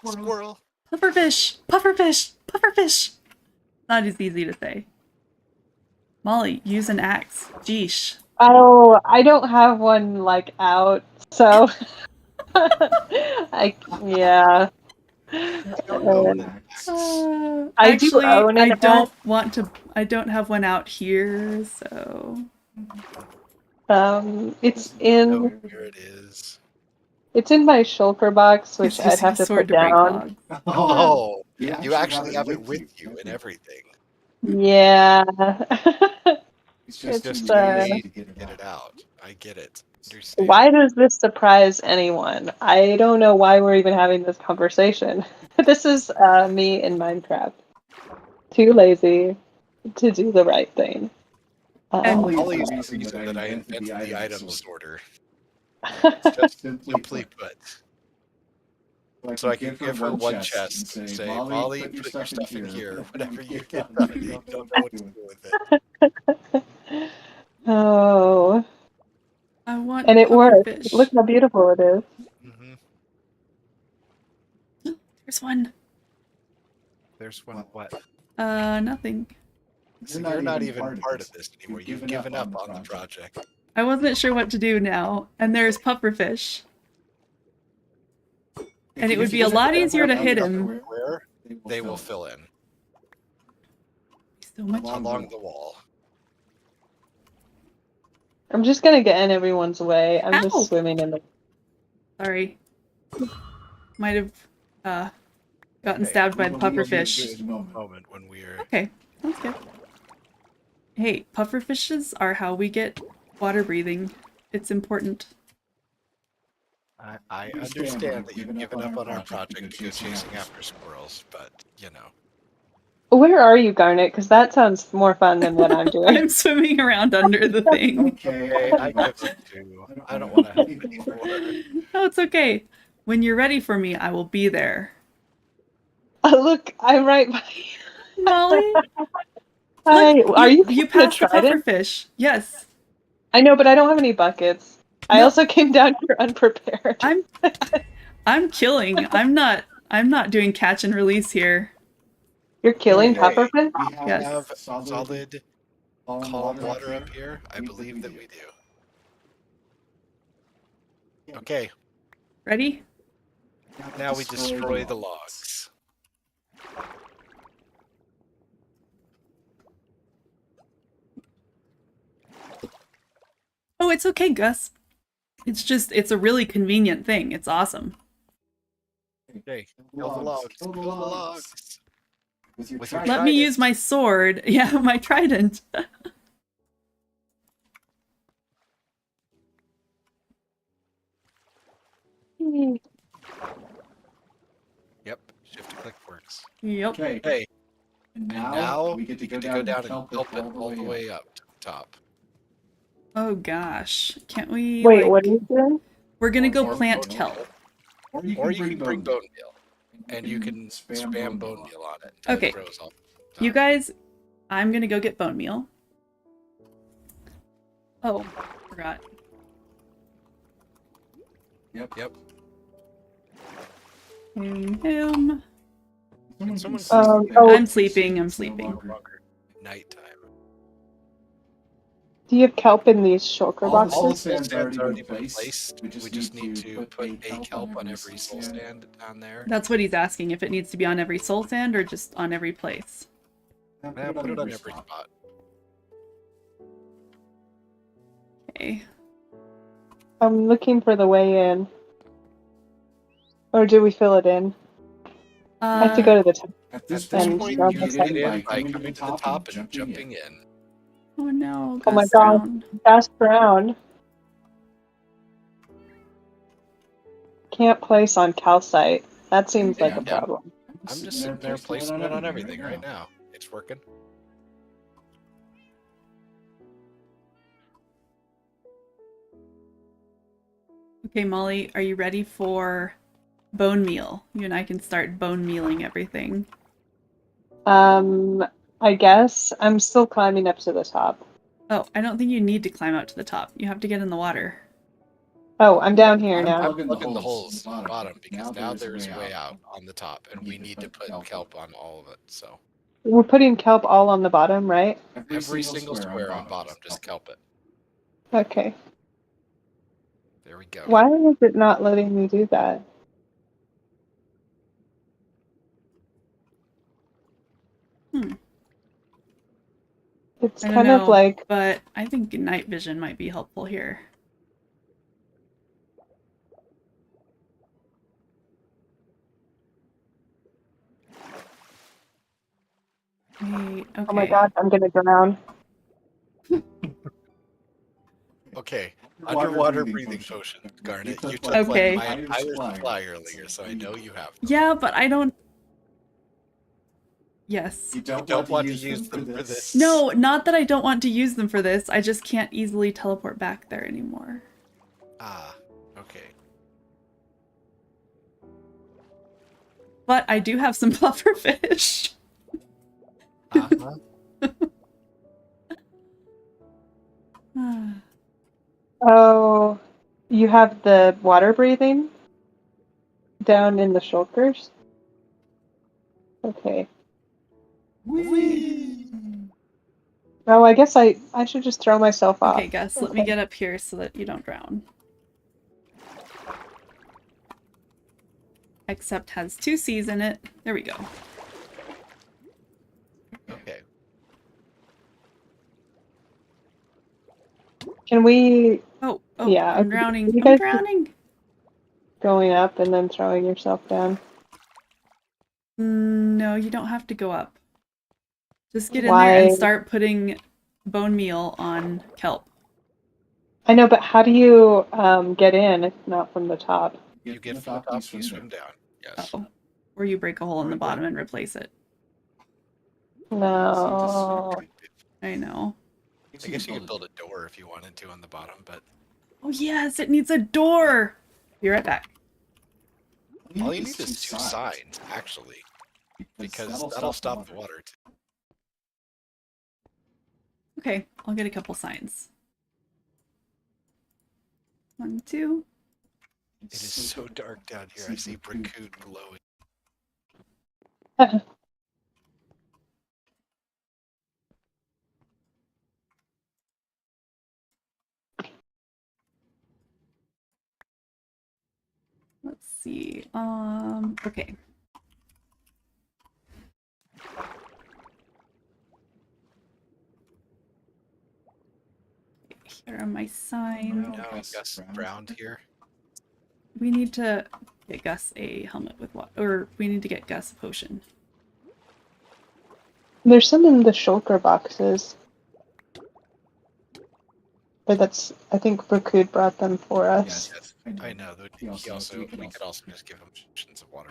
Squirrel! Pufferfish! Pufferfish! Pufferfish! Not as easy to say. Molly, use an axe. Geesh. Oh, I don't have one like out, so yeah. I do Actually, own an axe. I don't have one out here, so... It's in... Here it is. It's in my shulker box, which He's I'd have to using a sword put to break down. logs. Oh, you actually have it with you and everything. Yeah. It's just It's, too late to Get get it out. I get it. Understand. Why does this surprise anyone? I don't know why we're even having this conversation. This is me in Minecraft. Too lazy to do the right thing. And Molly's the reason that I invented the item sorter. Just simply put. So I can give her one chest and say, Molly, put your stuff in here whenever you get ready. You don't know what to do with it. Oh. I want And it worked. pufferfish. Look how beautiful it is. Mm-hmm. There's one. There's one. What? Nothing. So you're not even part of this anymore. You've given up on the project. I wasn't sure what to do now. And there's pufferfish. And it would be a lot easier to hit him. Where they will fill in. So much along the wall. I'm just gonna get in everyone's way. I'm Ow! just swimming in the. Sorry. Might have gotten stabbed by the pufferfish. Moment when we're Okay, that's good. Hey, pufferfishes are how we get water breathing. It's important. I understand that you've given up on our project to go chasing after squirrels, but you know. Where are you, Garnet? Because that sounds more fun than what I'm doing. I'm swimming around under the thing. Okay, I give up too. I don't want to help anymore. Oh, it's okay. When you're ready for me, I will be there. Look, I'm right by you. Molly? Hi. Look, Are you you gonna passed the try it? pufferfish. Yes. I know, but I don't have any buckets. I No. also came down here unprepared. I'm killing. I'm not doing catch and release here. You're killing pufferfish? We Yes. Have solid, calm water up here? I believe that we do. Okay, Ready? now we destroy the logs. Oh, it's okay, Gus. It's a really convenient thing. It's awesome. Okay, kill the logs. Kill the logs. With your Let me use my sword. Yeah, my trident. Yep, shift click works. Yep. Okay. Hey, And now we get to go down down and help it all the way up to the top. Oh gosh. Can't we Wait, like, what are you doing? we're gonna go Or plant bone kelp. meal. Or you can bring bone meal. And you can spam bone meal on it. until it Okay. grows all the You time. guys, I'm gonna go get bone meal. Oh, forgot. Yep. Him. Can someone Oh. I'm sleeping. I'm sleeping. no longer nighttime? Do you have kelp in these shulker All the boxes? soul All sand's sand's already been placed. We just need to put a kelp on every soul sand down there. That's what he's asking, if it needs to be on every soul sand or just on every place. Put it on every spot. Okay. I'm looking for the way in. Or do we fill it in? I have to go to the top. At this And point, start you the get second. in By coming to the top and jumping in. Oh no, Oh my Gus God. drowned. Fast round. Can't place on calcite. That seems like a Yeah. problem. I'm just sitting there placing it on everything right now. It's working. Okay, Molly, are you ready for bone meal? You and I can start bone mealing everything. I guess I'm still climbing up to the top. Oh, I don't think you need to climb out to the top. You have to get in the water. Oh, I'm down here now. I'm plugging the holes in the bottom because now there's a way out on the top, and we need to put kelp on all of it. So We're putting kelp all on the bottom, right? every single square on bottom, just kelp it. Okay. There we go. Why is it not letting me do that? It's I don't kind know, of like but I think night vision might be helpful here. Wait, okay. oh my God, I'm gonna drown. Okay, underwater breathing potion, Garnet. You took Okay. like my entire supply earlier, so I know you have them. Yeah, but I don't... Yes. You don't Want to use them for this. No, not that I don't want to use them for this. I just can't easily teleport back there anymore. Ah. Okay. But I do have some puffer fish. Uh-huh. Oh, you have the water breathing down in the shulkers? Okay. Whee! Oh, I guess I should just throw myself off. Okay, Gus, let me get up here so that you don't drown. Except has 2 C's in it. There we go. Okay. Can we? Oh, Yeah, I'm okay. drowning. You I'm guys drowning. going up and then throwing yourself down. No, you don't have to go up. Just get in Why? there and start putting bone meal on kelp. I know, but how do you get in if not from the top? You get from the top, you swim down. Yes. Oh. Or you break a hole in the bottom and replace it. No. I know. I guess you could build a door if you wanted to on the bottom, but... Oh yes, it needs a door! Be right back. All you need is 2 signs, actually. Because that'll stop the water, too. Okay, I'll get a couple signs. 1, 2. It is so dark down here. I see Bricood glowing. Let's see. Okay. Here are my signs. Now Gus drowned here. We need to get Gus a helmet with water, or we need to get Gus a potion. There's some in the shulker boxes. But that's, I think Bricood brought them for us. Yes, I know. We could also just give him potions of water.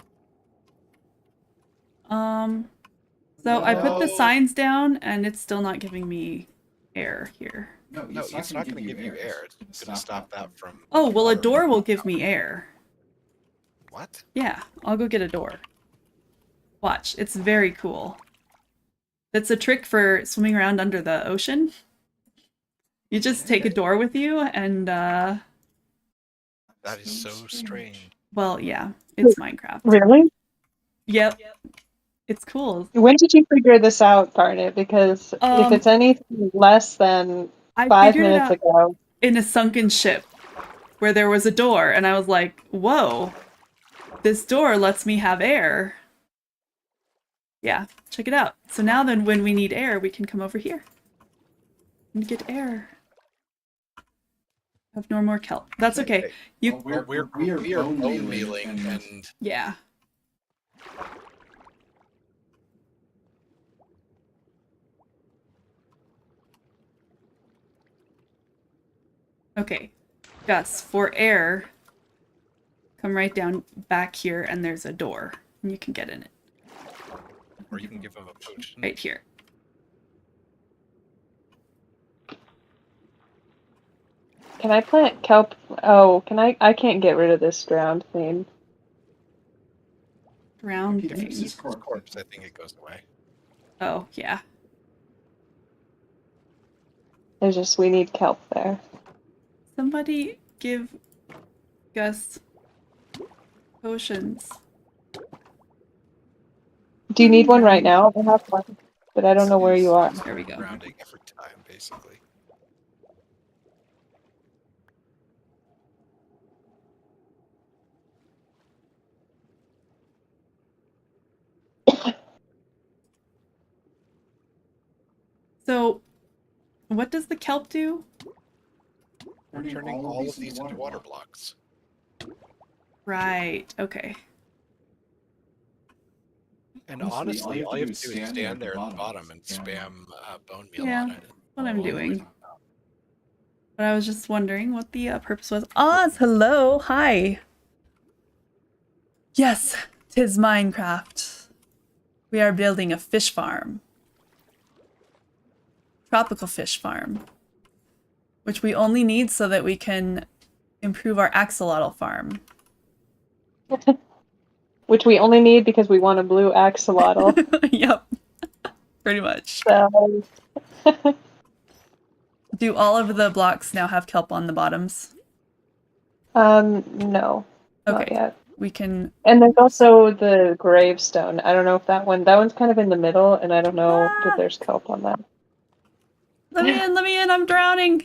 So I put the signs down, and it's still not giving me air here. No, it's not going to give you air. It's going to stop that from... Oh, well, a door will give me air. What? Yeah, I'll go get a door. Watch, it's very cool. That's a trick for swimming around under the ocean. You just take a door with you, and That is so strange. well, yeah, it's Minecraft. Really? Yep. It's cool. When did you figure this out, Garnet? Because if it's anything less than I 5 figured it minutes out ago. in a sunken ship where there was a door, and I was like, whoa, this door lets me have air. Yeah, check it out. So now then when we need air, we can come over here and get air. Have no more kelp. That's okay. You Well, we are bone mealing and... Yeah. Okay, Gus, for air, come right down back here and there's a door and you can get in it. Or you can give him a potion. Right here. Can I plant kelp? Oh, I can't get rid of this drowned thing. Drowned If it's thing. his corpse, I think it goes away. Oh, yeah. It's just we need kelp there. Somebody give Gus potions. Do you need one right now? I have one, but I don't know where you are. There we go. Grounding every time, basically. So, what does the kelp do? Turning all of these into water blocks. Right, okay. And honestly, all you have to do is stand there at the bottom and spam bone meal Yeah, on it. what I'm doing. But I was just wondering what the purpose was. Oz, hello, hi. Yes, 'tis Minecraft. We are building a fish farm. Tropical fish farm. Which we only need so that we can improve our axolotl farm. Which we only need because we want a blue axolotl. Yep. Pretty much. So... Do all of the blocks now have kelp on the bottoms? No. Okay. Not yet. We can... And there's also the gravestone. I don't know if that one's kind of in the middle, and I don't know if there's kelp on that. Let me in, I'm drowning.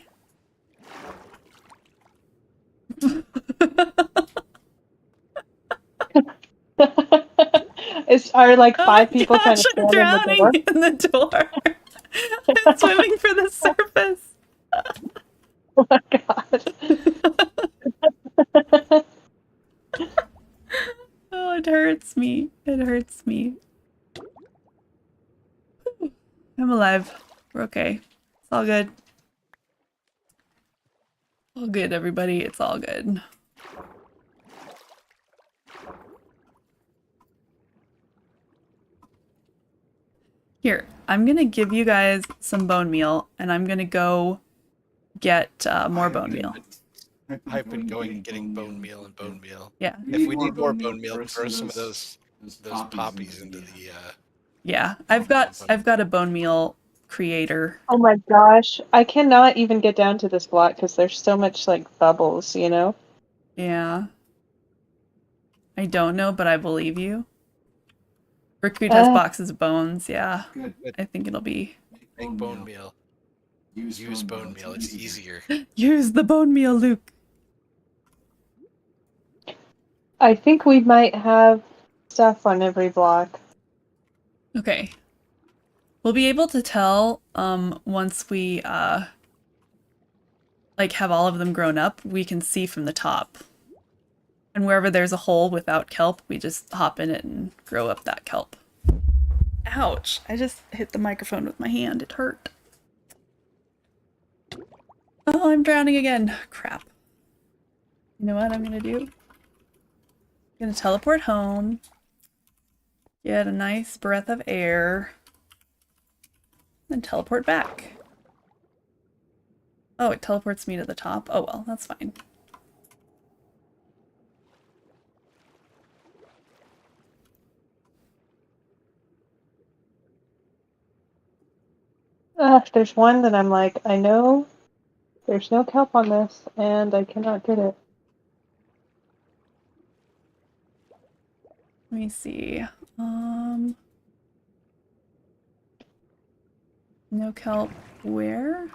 Are like 5 people gosh, trying to stand I'm drowning in the door? in the door. I'm swimming for the surface. Oh my god. Oh, it hurts me. It hurts me. I'm alive. We're okay. It's all good. All good, everybody. It's all good. Here, I'm gonna give you guys some bone meal, and I'm gonna go get more bone meal. I've been going and getting bone meal and bone meal. Yeah. If we need more bone meal, throw some of those poppies into the. Yeah, I've got a bone meal creator. Oh my gosh. I cannot even get down to this block because there's so much like bubbles, you know? Yeah. I don't know, but I believe you. Recruit has boxes of bones, yeah. Good. I think it'll be... Make bone meal. Use bone meal, it's easier. Use the bone meal, Luke! I think we might have stuff on every block. Okay. We'll be able to tell once we like have all of them grown up, we can see from the top. And wherever there's a hole without kelp, we just hop in it and grow up that kelp. Ouch! I just hit the microphone with my hand. It hurt. Oh, I'm drowning again. Crap. You know what I'm gonna do? I'm gonna teleport home. Get a nice breath of air. Then teleport back. Oh, it teleports me to the top. Oh well, that's fine. There's one that I'm like, I know there's no kelp on this, and I cannot get it. Let me see. No kelp where?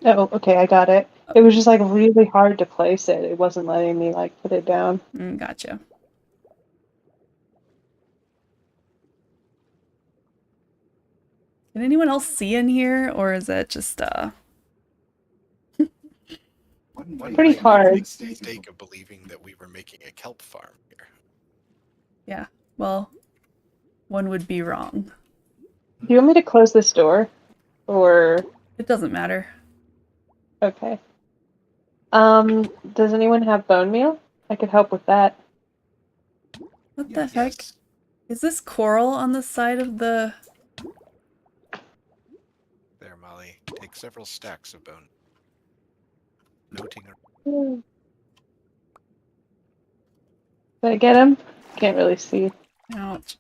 Oh, okay, I got it. It was just like really hard to place it. It wasn't letting me like put it down. Gotcha. Can anyone else see in here, or is it just Pretty hard. Mistake of believing that we were making a kelp farm here. Yeah, well, one would be wrong. Do you want me to close this door? Or... It doesn't matter. Okay. Does anyone have bone meal? I could help with that. What the heck? Is this coral on the side of the... There, Molly. Take several stacks of bone. Noting. Did I get him? Can't really see. Ouch.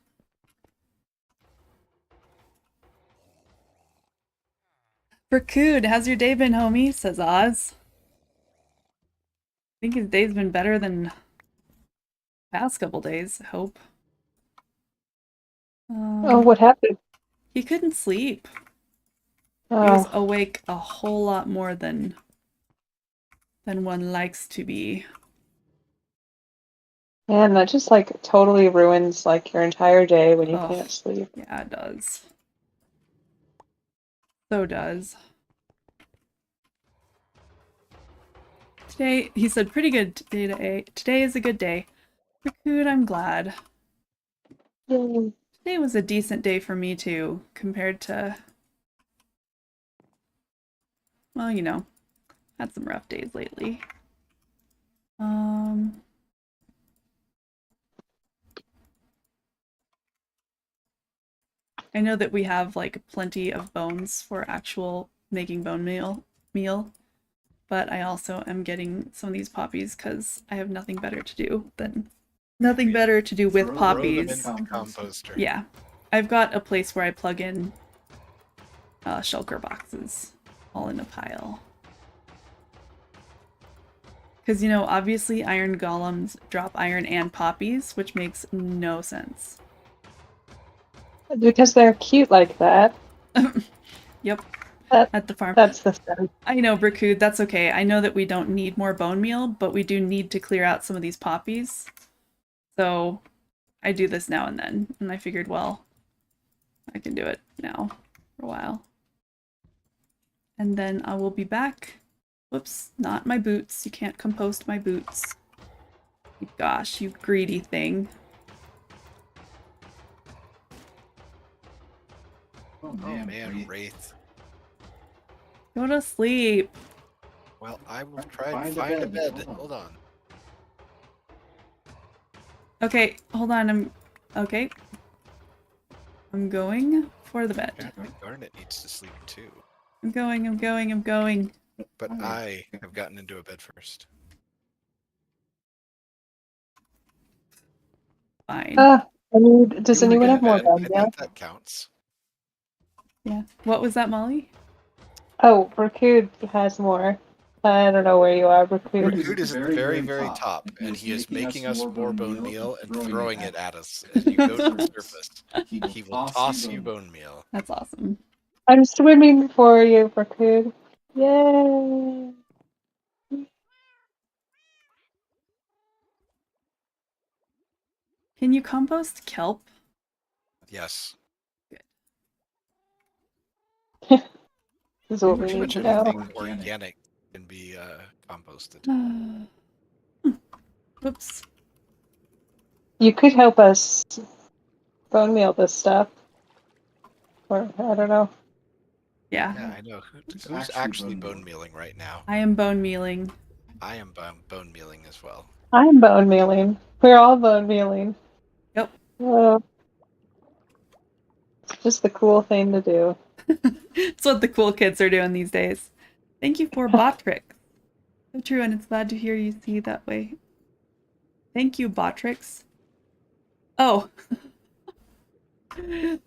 Racoon, how's your day been, homie? Says Oz. I think his day's been better than the past couple days, I hope. Oh, what happened? He couldn't sleep. Oh. He was awake a whole lot more than one likes to be. Man, that just like totally ruins like your entire day when you can't sleep. Yeah, it does. So does. Today, he said, pretty good day today. Today is a good day. Raccoon, I'm glad. Yay. Today was a decent day for me too, compared to, well, you know, had some rough days lately. I know that we have like plenty of bones for actual making bone meal. but I also am getting some of these poppies because I have nothing better to do with Throw poppies. them in the composter. Yeah, I've got a place where I plug in shulker boxes all in a pile. Because, you know, obviously iron golems drop iron and poppies, which makes no sense. Because they're cute like that. Yep. At the farm. That's the sense. I know, Bracood, that's okay. I know that we don't need more bone meal, but we do need to clear out some of these poppies. So I do this now and then, and I figured, well, I can do it now for a while. And then I will be back. Whoops, not my boots. You can't compost my boots. Gosh, you greedy thing. Oh Man, man, Wraith. Go to sleep. Well, I will try and find a bed. Hold on. Okay, hold on. Okay. I'm going for the bed. Yeah, Garnet needs to sleep too. I'm going. But I have gotten into a bed first. Fine. Does anyone have more bone I meal? think that counts. Yeah. What was that, Molly? Oh, Bracood has more. I don't know where you are, Bracood. Bracood is at the very, very top, and he is making us more bone meal and throwing it at us as you go to the surface. He will toss you bone meal. That's awesome. I'm swimming for you, Bracood. Yay! Can you compost kelp? Yes. This is what we Pretty need much to know. anything organic can be composted. Whoops. You could help us bone meal this stuff. Or, I don't know. Yeah. Yeah, I know. Who's actually bone mealing right now? I am bone mealing. I am bone mealing as well. I'm bone mealing. We're all bone mealing. Yep. It's just the cool thing to do. It's what the cool kids are doing these days. Thank you for Botrix. So true, and it's glad to hear you see that way. Thank you, Botrix. Oh.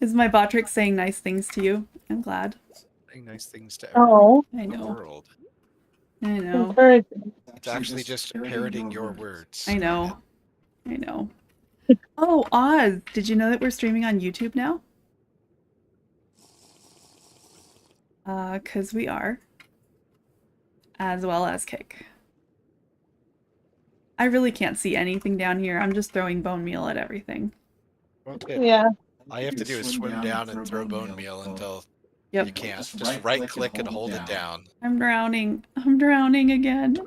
Is my Botrix saying nice things to you? I'm glad. Saying nice things to everyone I in the know. world. I know. Encouraging. It's actually just parroting your words. I know. I know. Oh, Oz, did you know that we're streaming on YouTube now? 'Cause we are. As well as Kick. I really can't see anything down here. I'm just throwing bone meal at everything. Okay. Yeah. All you have to do is swim down and throw bone meal until Yep. you can't. Just right click and hold it down. I'm drowning. I'm drowning again.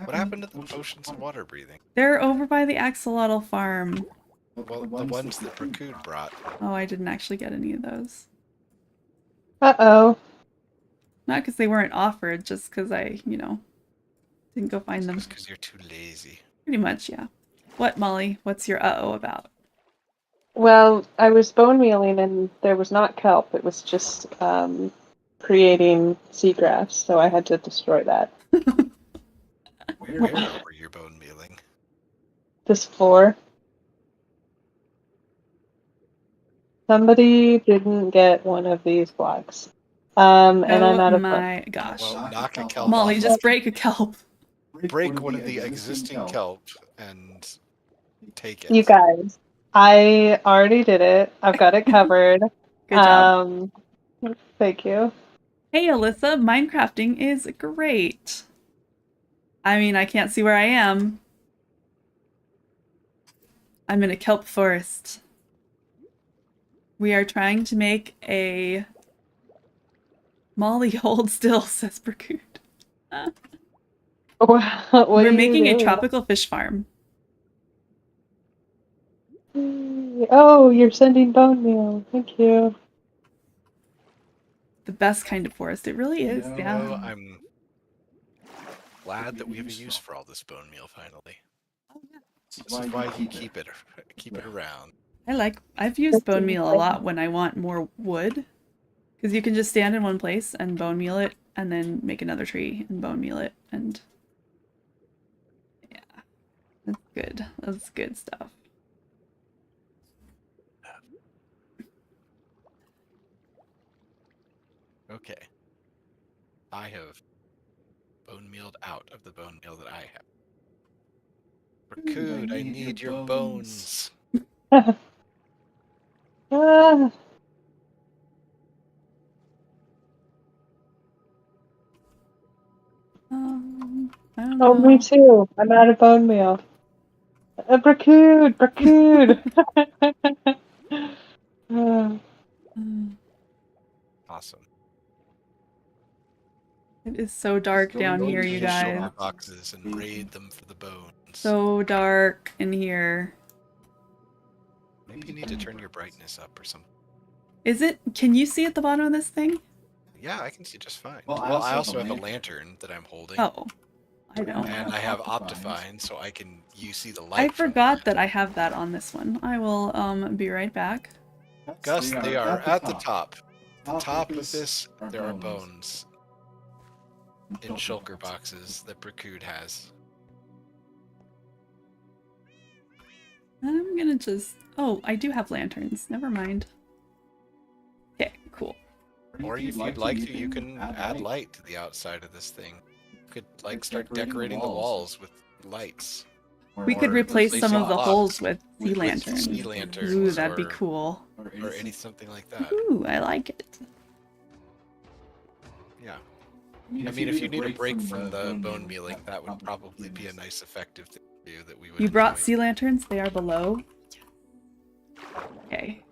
What happened to the potions of water breathing? They're over by the axolotl farm. Well, the ones that Bracood brought. Oh, I didn't actually get any of those. Uh-oh. Not because they weren't offered, just because I, you know, didn't go find them. Just because you're too lazy. Pretty much, yeah. What, Molly? What's your uh-oh about? Well, I was bone mealing and there was not kelp. It was just creating seagrass, so I had to destroy that. Where were you bone mealing? This floor. Somebody didn't get one of these blocks. And I'm out Oh of my gosh. Well, knock a kelp Molly, off. just break a kelp. Break one of the existing kelp and take it. You guys, I already did it. I've got it covered. Good job. Thank you. Hey, Alyssa, Minecrafting is great. I mean, I can't see where I am. I'm in a kelp forest. We are trying to make a... Molly, hold still, says Bracood. We're making a tropical fish farm. Oh, you're sending bone meal. Thank you. The best kind of forest. It really is, yeah. No, I'm glad that we have a use for all this bone meal finally. This is why you keep it around. I've used bone meal a lot when I want more wood. Because you can just stand in one place and bone meal it, and then make another tree and bone meal it, and yeah, that's good. That's good stuff. Okay. I have bone mealed out of the bone meal that I have. Racood, I need your bones. Ah, I don't oh, know. me too. I'm out of bone meal. Bracood! Awesome. It is so dark down Go here, to you the shulker guys. boxes and raid them for the bones. So dark in here. Maybe you need to turn your brightness up or something. Is it? Can you see at the bottom of this thing? Yeah, I can see just fine. Well, I also have a lantern that I'm holding. Oh, I don't. And I have Optifine, so you see the light. I forgot that I have that on this one. I will be right back. Gus, they are at the top. The top of this, there are bones in shulker boxes that Bracood has. I'm gonna just... Oh, I do have lanterns. Never mind. Okay, cool. Or if you'd like to, you can add light to the outside of this thing. You could, like, start decorating the walls with lights. We could replace some of the holes with sea lanterns. Sea lanterns. Ooh, that'd be cool. Or something like that. Ooh, I like it. Yeah. I mean, if you need a break from the bone mealing, that would probably be a nice effective thing to do that we would You brought enjoy. sea lanterns? They are below? Okay.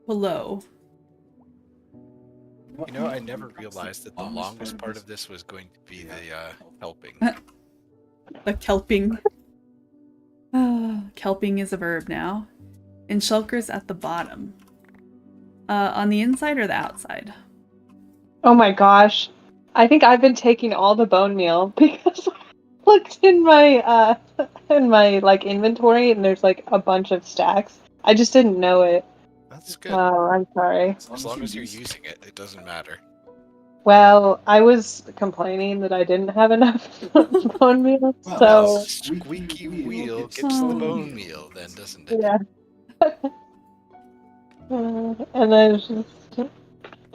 Below. You know, I never realized that the longest part of this was going to be the helping. The kelping. Kelping is a verb now. And shulker's at the bottom. On the inside or the outside? Oh my gosh. I think I've been taking all the bone meal because I looked in my like inventory and there's like a bunch of stacks. I just didn't know it. That's good. Oh, I'm sorry. As long as you're using it, it doesn't matter. Well, I was complaining that I didn't have enough bone meal, Well, so squeaky wheel gets the bone meal then, doesn't it? yeah. And I was just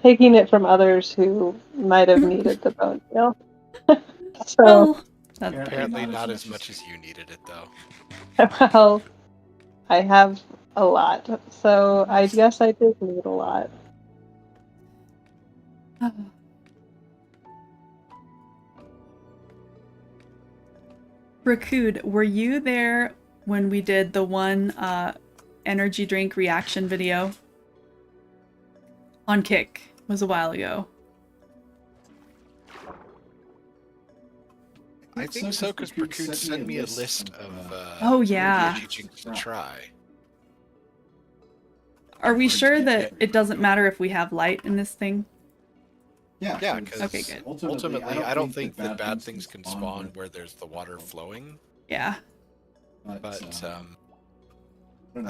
taking it from others who might have needed the bone meal. So, Well, that's Apparently not as much as you needed it, though. well, I have a lot, so I guess I did need a lot. Racood, were you there when we did the one energy drink reaction video? On Kick. It was a while ago. I think so, because Bracood sent me a list of Oh, yeah. ingredients to try. Are we sure that it doesn't matter if we have light in this thing? Yeah, because Okay, good. ultimately, I don't think that bad things can spawn where there's the water flowing. Yeah. But I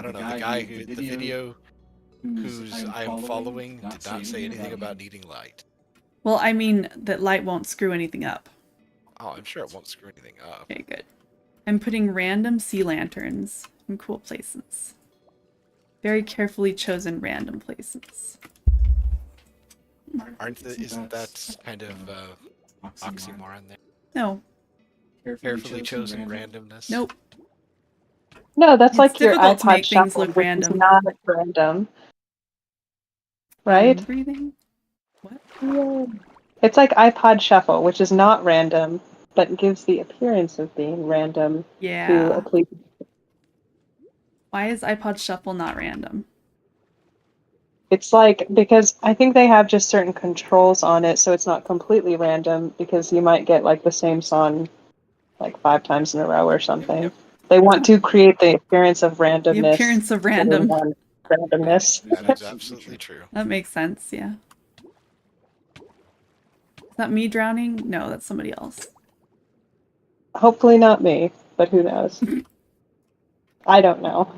don't know. The guy who the video whose I'm following did not say anything about needing light. Well, I mean that light won't screw anything up. Oh, I'm sure it won't screw anything up. Okay, good. I'm putting random sea lanterns in cool places. Very carefully chosen random places. Isn't that kind of oxymoron there? No. Carefully chosen randomness? Nope. No, that's It's like your difficult to iPod make things Shuffle, look which random. is not random, right? Breathing? What? Yeah. It's like iPod Shuffle, which is not random, but gives the appearance of being random to a Yeah. police. Why is iPod Shuffle not random? It's like, because I think they have just certain controls on it, so it's not completely random, because you might get like the same song like 5 times in a row or something. Yep. They want to create the appearance of randomness. The appearance of random. Randomness. That is absolutely true. That makes sense, yeah. Is that me drowning? No, that's somebody else. Hopefully not me, but who knows? I don't know.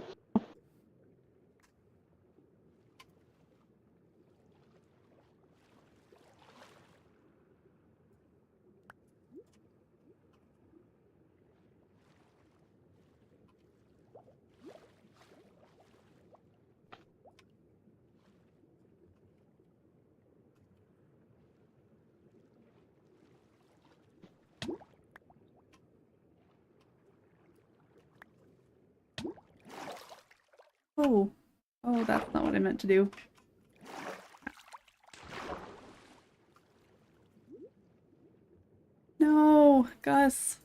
Oh. Oh, that's not what I meant to do. No, Gus.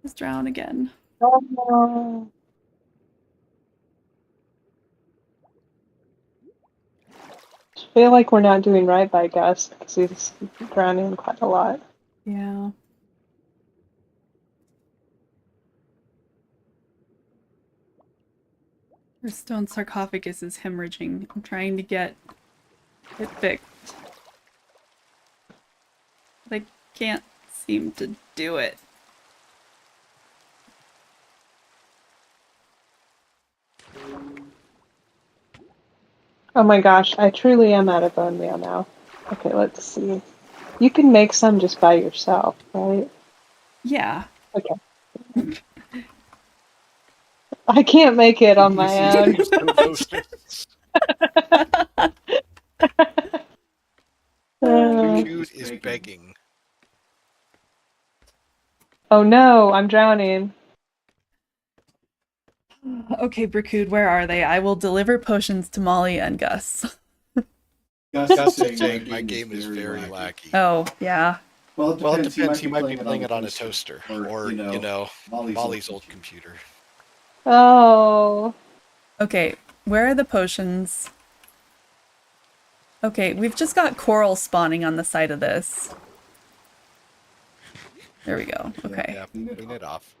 Just drown again. Oh no. I feel like we're not doing right by Gus because he's drowning quite a lot. Yeah. Our stone sarcophagus is hemorrhaging. I'm trying to get it fixed. But I can't seem to do it. Oh my gosh, I truly am out of bone meal now. Okay, let's see. You can make some just by yourself, right? Yeah. Okay. I can't make it on my own. Dude is begging. Oh no, I'm drowning. Okay, Brickood, where are they? I will deliver potions to Molly and Gus. Gus is saying my game is very laggy. Oh, yeah. Well, it depends. He might be playing it on a toaster. Or you know, Molly's old computer. Oh. Okay, where are the potions? Okay, we've just got coral spawning on the side of this. There we go. Okay. Yeah, clean it off.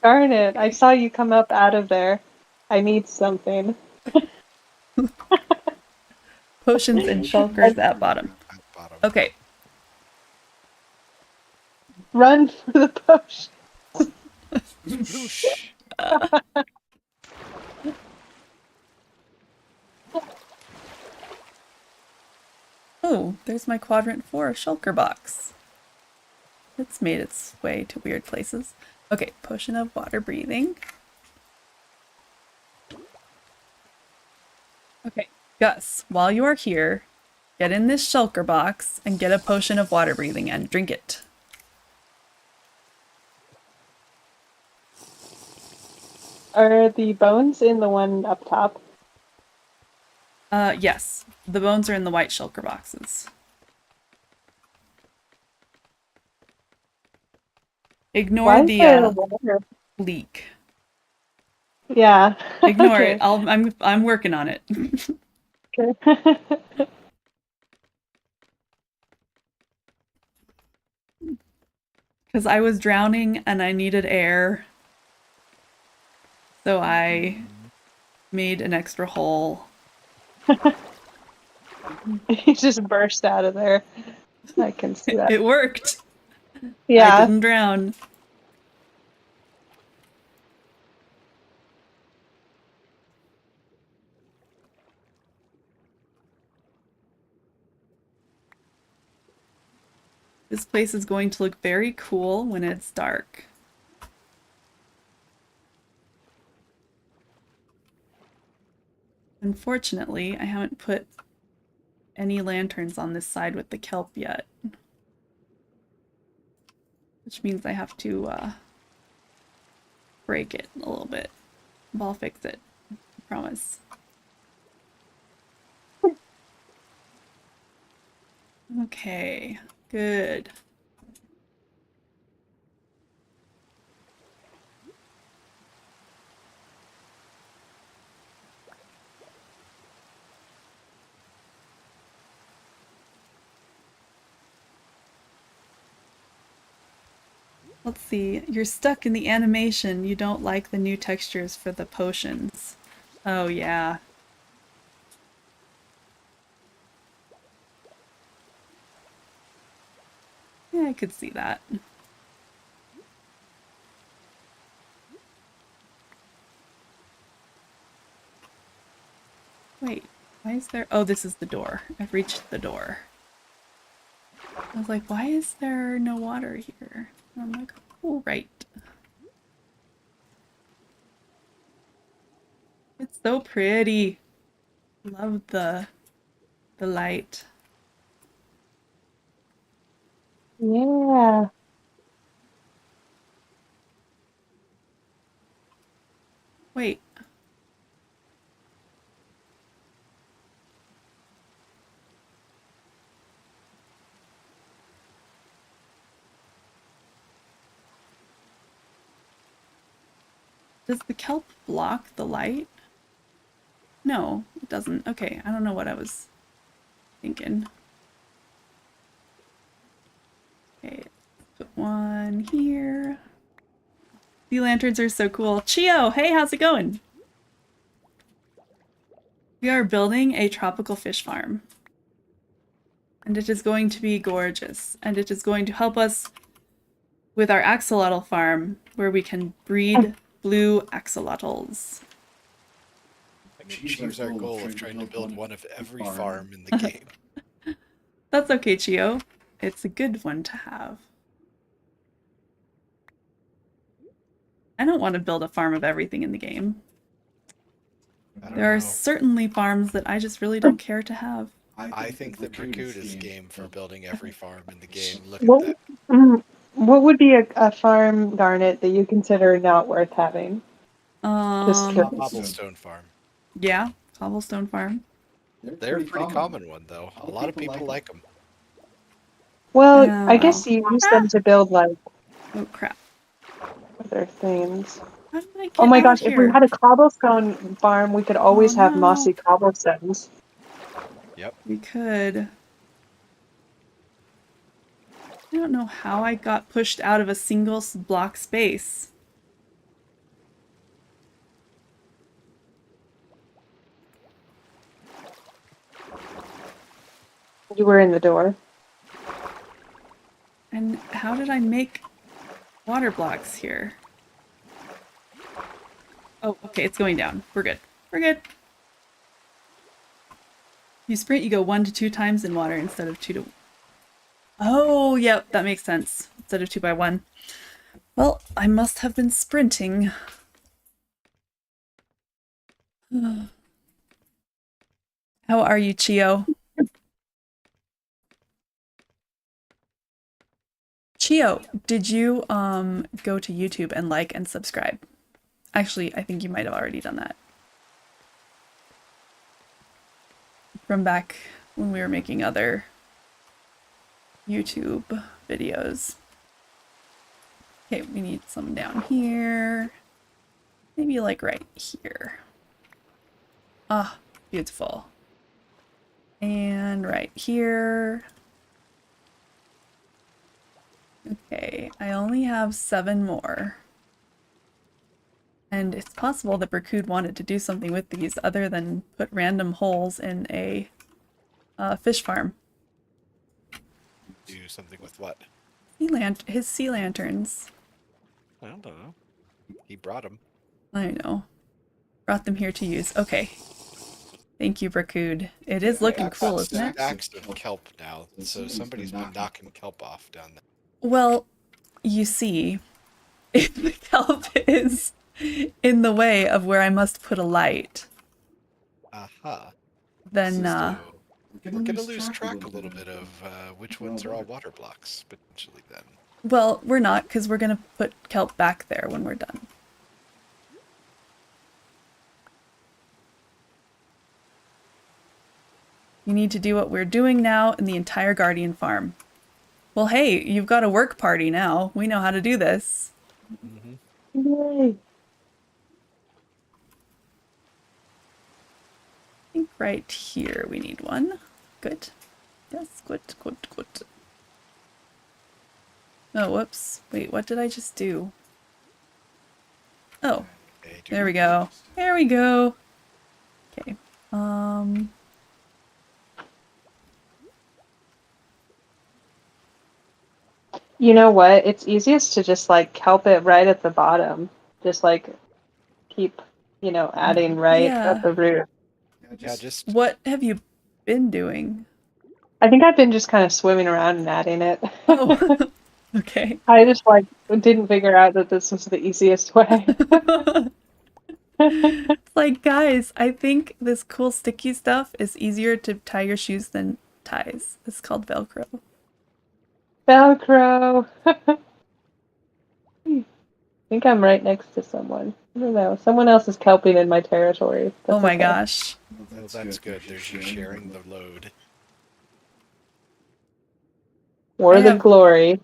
Garnet, I saw you come up out of there. I need something. Potions and shulkers at bottom. Okay. Run for the potion. Oh, there's my quadrant 4 shulker box. It's made its way to weird places. Okay, potion of water breathing. Okay, Gus, while you are here, get in this shulker box and get a potion of water breathing and drink it. Are the bones in the one up top? Yes. The bones are in the white shulker boxes. Ignore the leak. Yeah. Ignore Okay. it. I'm working on it. Okay. Because I was drowning and I needed air. So I made an extra hole. He just burst out of there. I can see that. It worked. Yeah. I didn't drown. This place is going to look very cool when it's dark. Unfortunately, I haven't put any lanterns on this side with the kelp yet. Which means I have to break it a little bit. But I'll fix it. I promise. Okay, good. Let's see, you're stuck in the animation. You don't like the new textures for the potions. Oh yeah. Yeah, I could see that. Wait, why is there... Oh, this is the door. I've reached the door. I was like, why is there no water here? And I'm like, oh, right. It's so pretty. Love the light. Yeah. Wait. Does the kelp block the light? No, it doesn't. Okay, I don't know what I was thinking. Okay, put one here. Sea lanterns are so cool. Chio, hey, how's it going? We are building a tropical fish farm. And it is going to be gorgeous. And it is going to help us with our axolotl farm, where we can breed blue axolotls. Achieves our goal of trying to build one of every farm in the game. That's okay, Chio. It's a good one to have. I don't want to build a farm of everything in the game. There are certainly farms that I just really don't care to have. I think that Bracoot is game for building every farm in the game. Look What, at that. what would be a farm, Garnet, that you consider not worth having? Just curious. Cobblestone farm. Yeah, cobblestone farm. They're a pretty common one, though. A lot of people like them. Well, Yeah, I guess you use them to build, like, oh crap. other things. How did I get Oh my out gosh, here? if we had a cobblestone farm, we could always have mossy cobblestones. Yep. We could. I don't know how I got pushed out of a single block space. You were in the door. And how did I make water blocks here? Oh, okay, it's going down. We're good. We're good. You sprint, you go 1 to 2 times in water instead of 2 to... Oh, yep, that makes sense. Instead of 2 by 1. Well, I must have been sprinting. How are you, Chio? Chio, did you go to YouTube and like and subscribe? Actually, I think you might have already done that. From back when we were making other YouTube videos. Okay, we need some down here. Maybe like right here. Ah, beautiful. And right here. Okay, I only have 7 more. And it's possible that Bracoot wanted to do something with these other than put random holes in a fish farm. Do something with what? His sea lanterns. I don't know. He brought them. I know. Brought them here to use. Okay. Thank you, Bracoot. It is looking cool, isn't it? Stacks of kelp now, so somebody's been knocking kelp off down there. Well, you see, if the kelp is in the way of where I must put a light, then we're gonna lose track a little bit of which ones are all water blocks, potentially then. Well, we're not, because we're gonna put kelp back there when we're done. You need to do what we're doing now in the entire Guardian farm. Well, hey, you've got a work party now. We know how to do this. Yay. I think right here we need one. Good. Yes, good, good, good. Oh, whoops. Wait, what did I just do? Oh, there we go. There we go. Okay. You know what? It's easiest to just, like, kelp it right at the bottom. Just, like, keep, adding right at the root. Yeah, just... What have you been doing? I think I've been just kind of swimming around and adding it. Oh, okay. I just, didn't figure out that this was the easiest way. Like, guys, I think this cool sticky stuff is easier to tie your shoes than ties. It's called Velcro. Velcro! I think I'm right next to someone. I don't know. Someone else is kelping in my territory. Oh That's my okay. gosh. Well, that's good. There's you sharing the load. For the glory.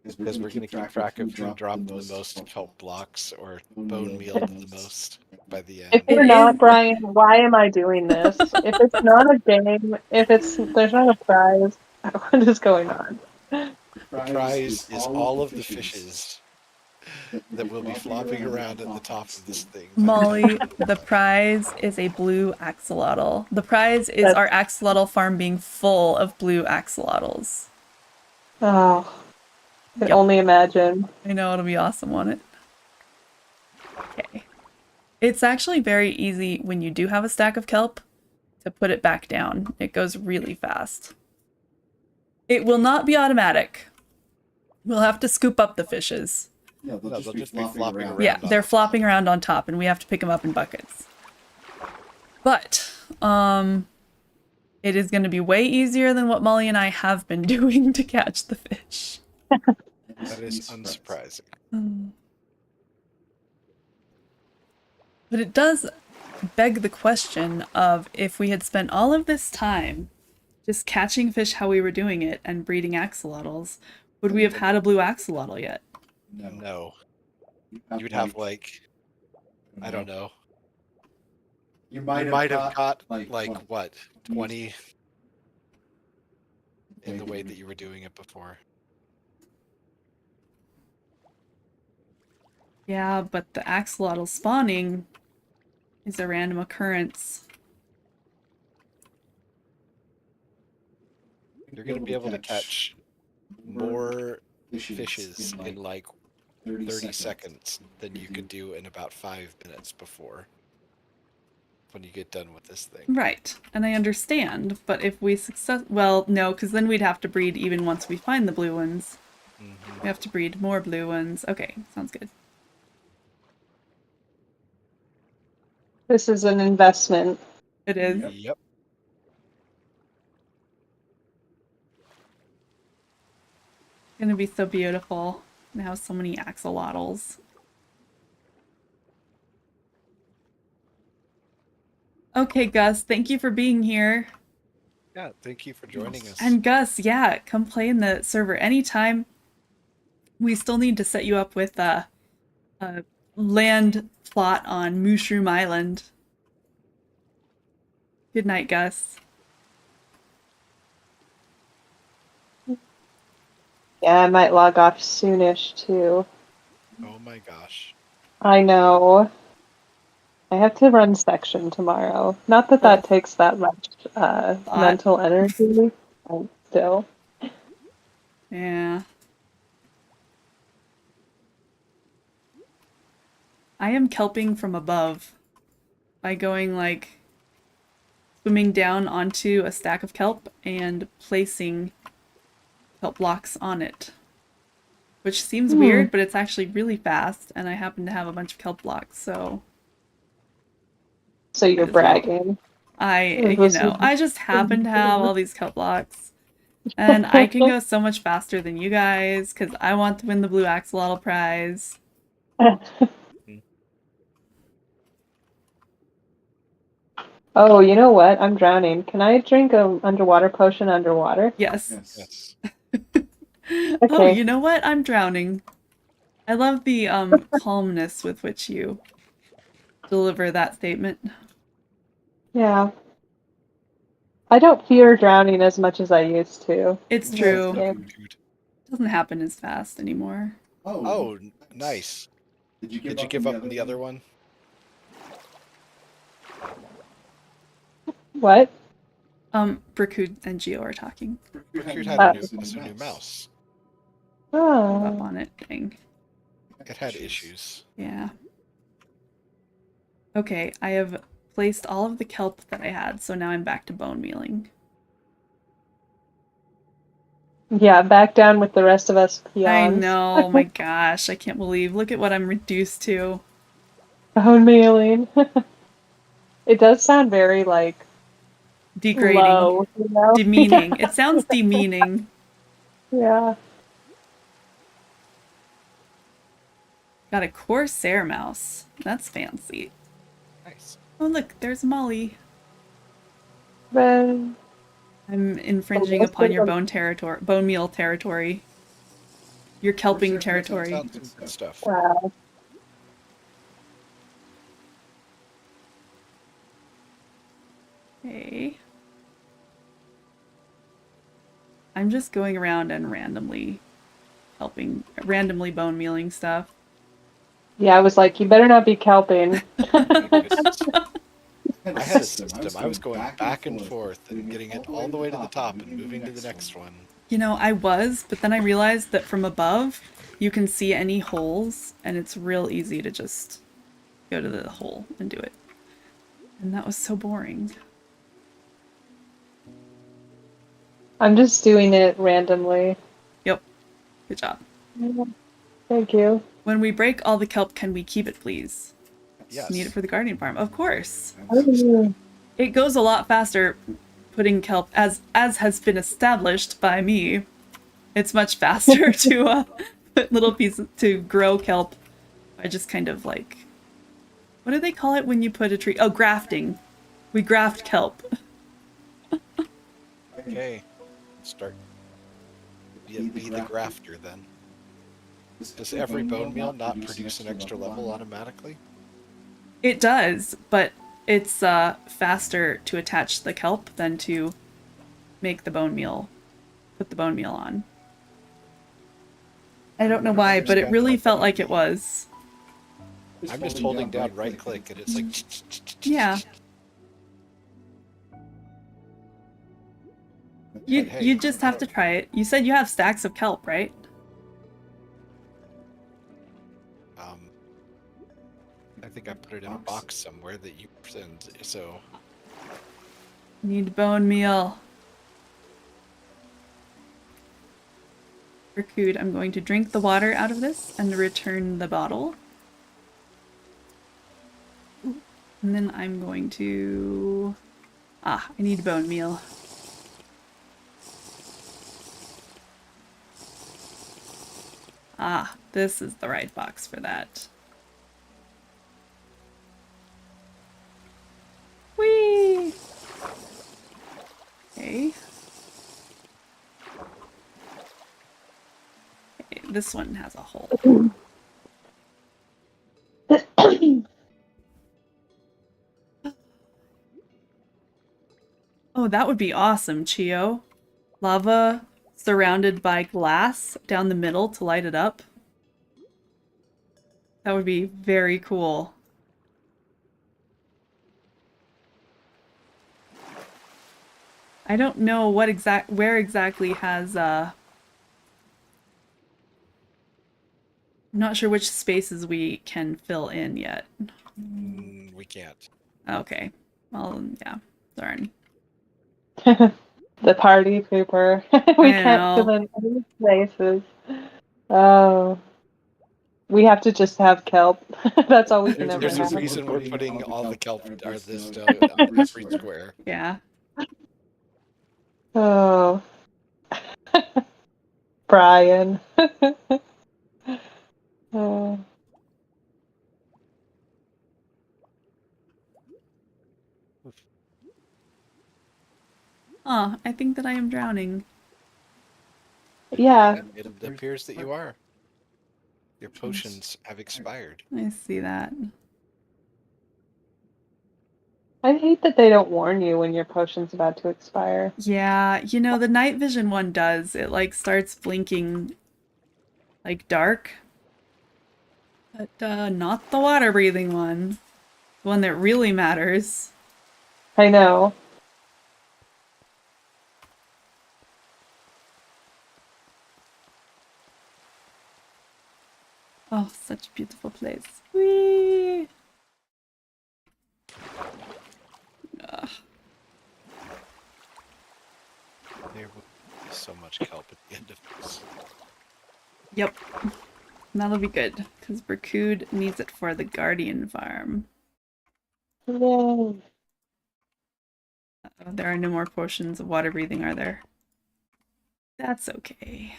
Because we're going to keep track of who dropped the most kelp blocks or bone mealed the most by the end. If we're not, Brian, why am I doing this? If it's not a game, there's not a prize, what is going on? The prize is all of the fishes that will be flopping around at the top of this thing. Molly, the prize is a blue axolotl. The prize is our axolotl farm being full of blue axolotls. Oh, I can only imagine. I know, it'll be awesome, won't it? Okay. It's actually very easy when you do have a stack of kelp to put it back down. It goes really fast. It will not be automatic. We'll have to scoop up the fishes. Yeah, they'll just be flopping around. Yeah, they're flopping around on top, and we have to pick them up in buckets. But, it is going to be way easier than what Molly and I have been doing to catch the fish. That is unsurprising. But it does beg the question of if we had spent all of this time just catching fish how we were doing it and breeding axolotls, would we have had a blue axolotl yet? No. You would have like, I don't know. You might have caught like what, 20 in the way that you were doing it before. Yeah, but the axolotl spawning is a random occurrence. You're going to be able to catch more fishes in like 30 seconds than you could do in about 5 minutes before when you get done with this thing. Right, and I understand, but if we well, no, because then we'd have to breed even once we find the blue ones. Mm-hmm. We have to breed more blue ones. Okay, sounds good. This is an investment. It is. Yep. It's gonna be so beautiful. And have so many axolotls. Okay, Gus, thank you for being here. Yeah, thank you for joining us. And Gus, yeah, come play in the server anytime. We still need to set you up with a land plot on Mushroom Island. Good night, Gus. Yeah, I might log off soonish too. Oh my gosh. I know. I have to run section tomorrow. Not that that takes that much mental energy. Still. Yeah. I am kelping from above by going like swimming down onto a stack of kelp and placing kelp blocks on it. Which seems weird, but it's actually really fast, and I happen to have a bunch of kelp blocks, so... So you're bragging. I just happen to have all these kelp blocks. And I can go so much faster than you guys, because I want to win the blue axolotl prize. Oh, you know what? I'm drowning. Can I drink an underwater potion underwater? Yes. Yes. Okay. Oh, you know what? I'm drowning. I love the calmness with which you deliver that statement. Yeah. I don't fear drowning as much as I used to. It's true. It doesn't happen as fast anymore. Oh, nice. Did you give up on the other one? What? Brakud and Geo are talking. Brakud had a new mouse. Oh. Up on it, dang. It had issues. Yeah. Okay, I have placed all of the kelp that I had, so now I'm back to bone mealing. Yeah, back down with the rest of us peons. I know, oh my gosh, I can't believe. Look at what I'm reduced to. Bone mealing. It does sound very, like, degrading, low, you know? demeaning. It sounds demeaning. Yeah. Got a Corsair mouse. That's fancy. Nice. Oh look, there's Molly. Well, I'm infringing upon your bone meal territory. Your kelping territory. Sounds good stuff. wow. Okay. I'm just going around and randomly bone mealing stuff. Yeah, I was like, you better not be kelping. I had a system. I was going back and forth and getting it all the way to the top and moving to the next one. You know, I was, but then I realized that from above, you can see any holes, and it's real easy to just go to the hole and do it. And that was so boring. I'm just doing it randomly. Yep. Good job. Thank you. When we break all the kelp, can we keep it, please? Yes. Need it for the guardian farm. Of course. Oh, It goes a lot faster putting kelp, as has been established by me. It's much faster to put little pieces, to grow kelp. I just kind of like, what do they call it when you put a tree? Oh, grafting. We graft kelp. Okay. Start. Be the grafter then. Does every bone meal not produce an extra level automatically? It does, but it's faster to attach the kelp than to make the bone meal, put the bone meal on. I don't know why, but it really felt like it was. I'm just holding down right click and it's like... Yeah. You just have to try it. You said you have stacks of kelp, right? I think I put it in a box somewhere that you send, so... Need bone meal. Rakud, I'm going to drink the water out of this and return the bottle. And then I'm going to... I need bone meal. This is the right box for that. Whee! Okay. Okay, this one has a hole. Oh, that would be awesome, Chio. Lava surrounded by glass down the middle to light it up. That would be very cool. I don't know where exactly has I'm not sure which spaces we can fill in yet. We can't. Okay. Well, yeah. Darn. the party pooper. We can't fill in any places. Oh. We have to just have kelp. That's all we can ever There's have. a reason we're putting all the kelp or this stuff on every square. Yeah. Oh. Brian. Oh. I think that I am drowning. Yeah. It appears that you are. Your potions have expired. I see that. I hate that they don't warn you when your potion's about to expire. Yeah, you know, the night vision one does. It like starts blinking like dark. But not the water breathing one. The one that really matters. I know. Oh, such a beautiful place. Whee! Ugh. There will be so much kelp at the end of this. Yep. That'll be good, because Rakud needs it for the Guardian farm. Yay. There are no more potions of water breathing, are there? That's okay.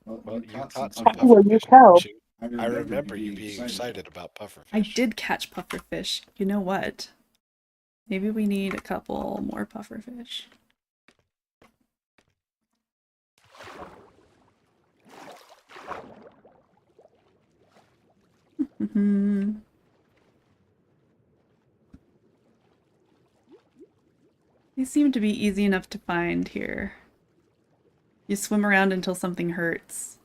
Well, you caught some Will you pufferfish, tell? didn't you? I remember you being excited about pufferfish. I did catch pufferfish. You know what? Maybe we need a couple more pufferfish. They seem to be easy enough to find here. You swim around until something hurts.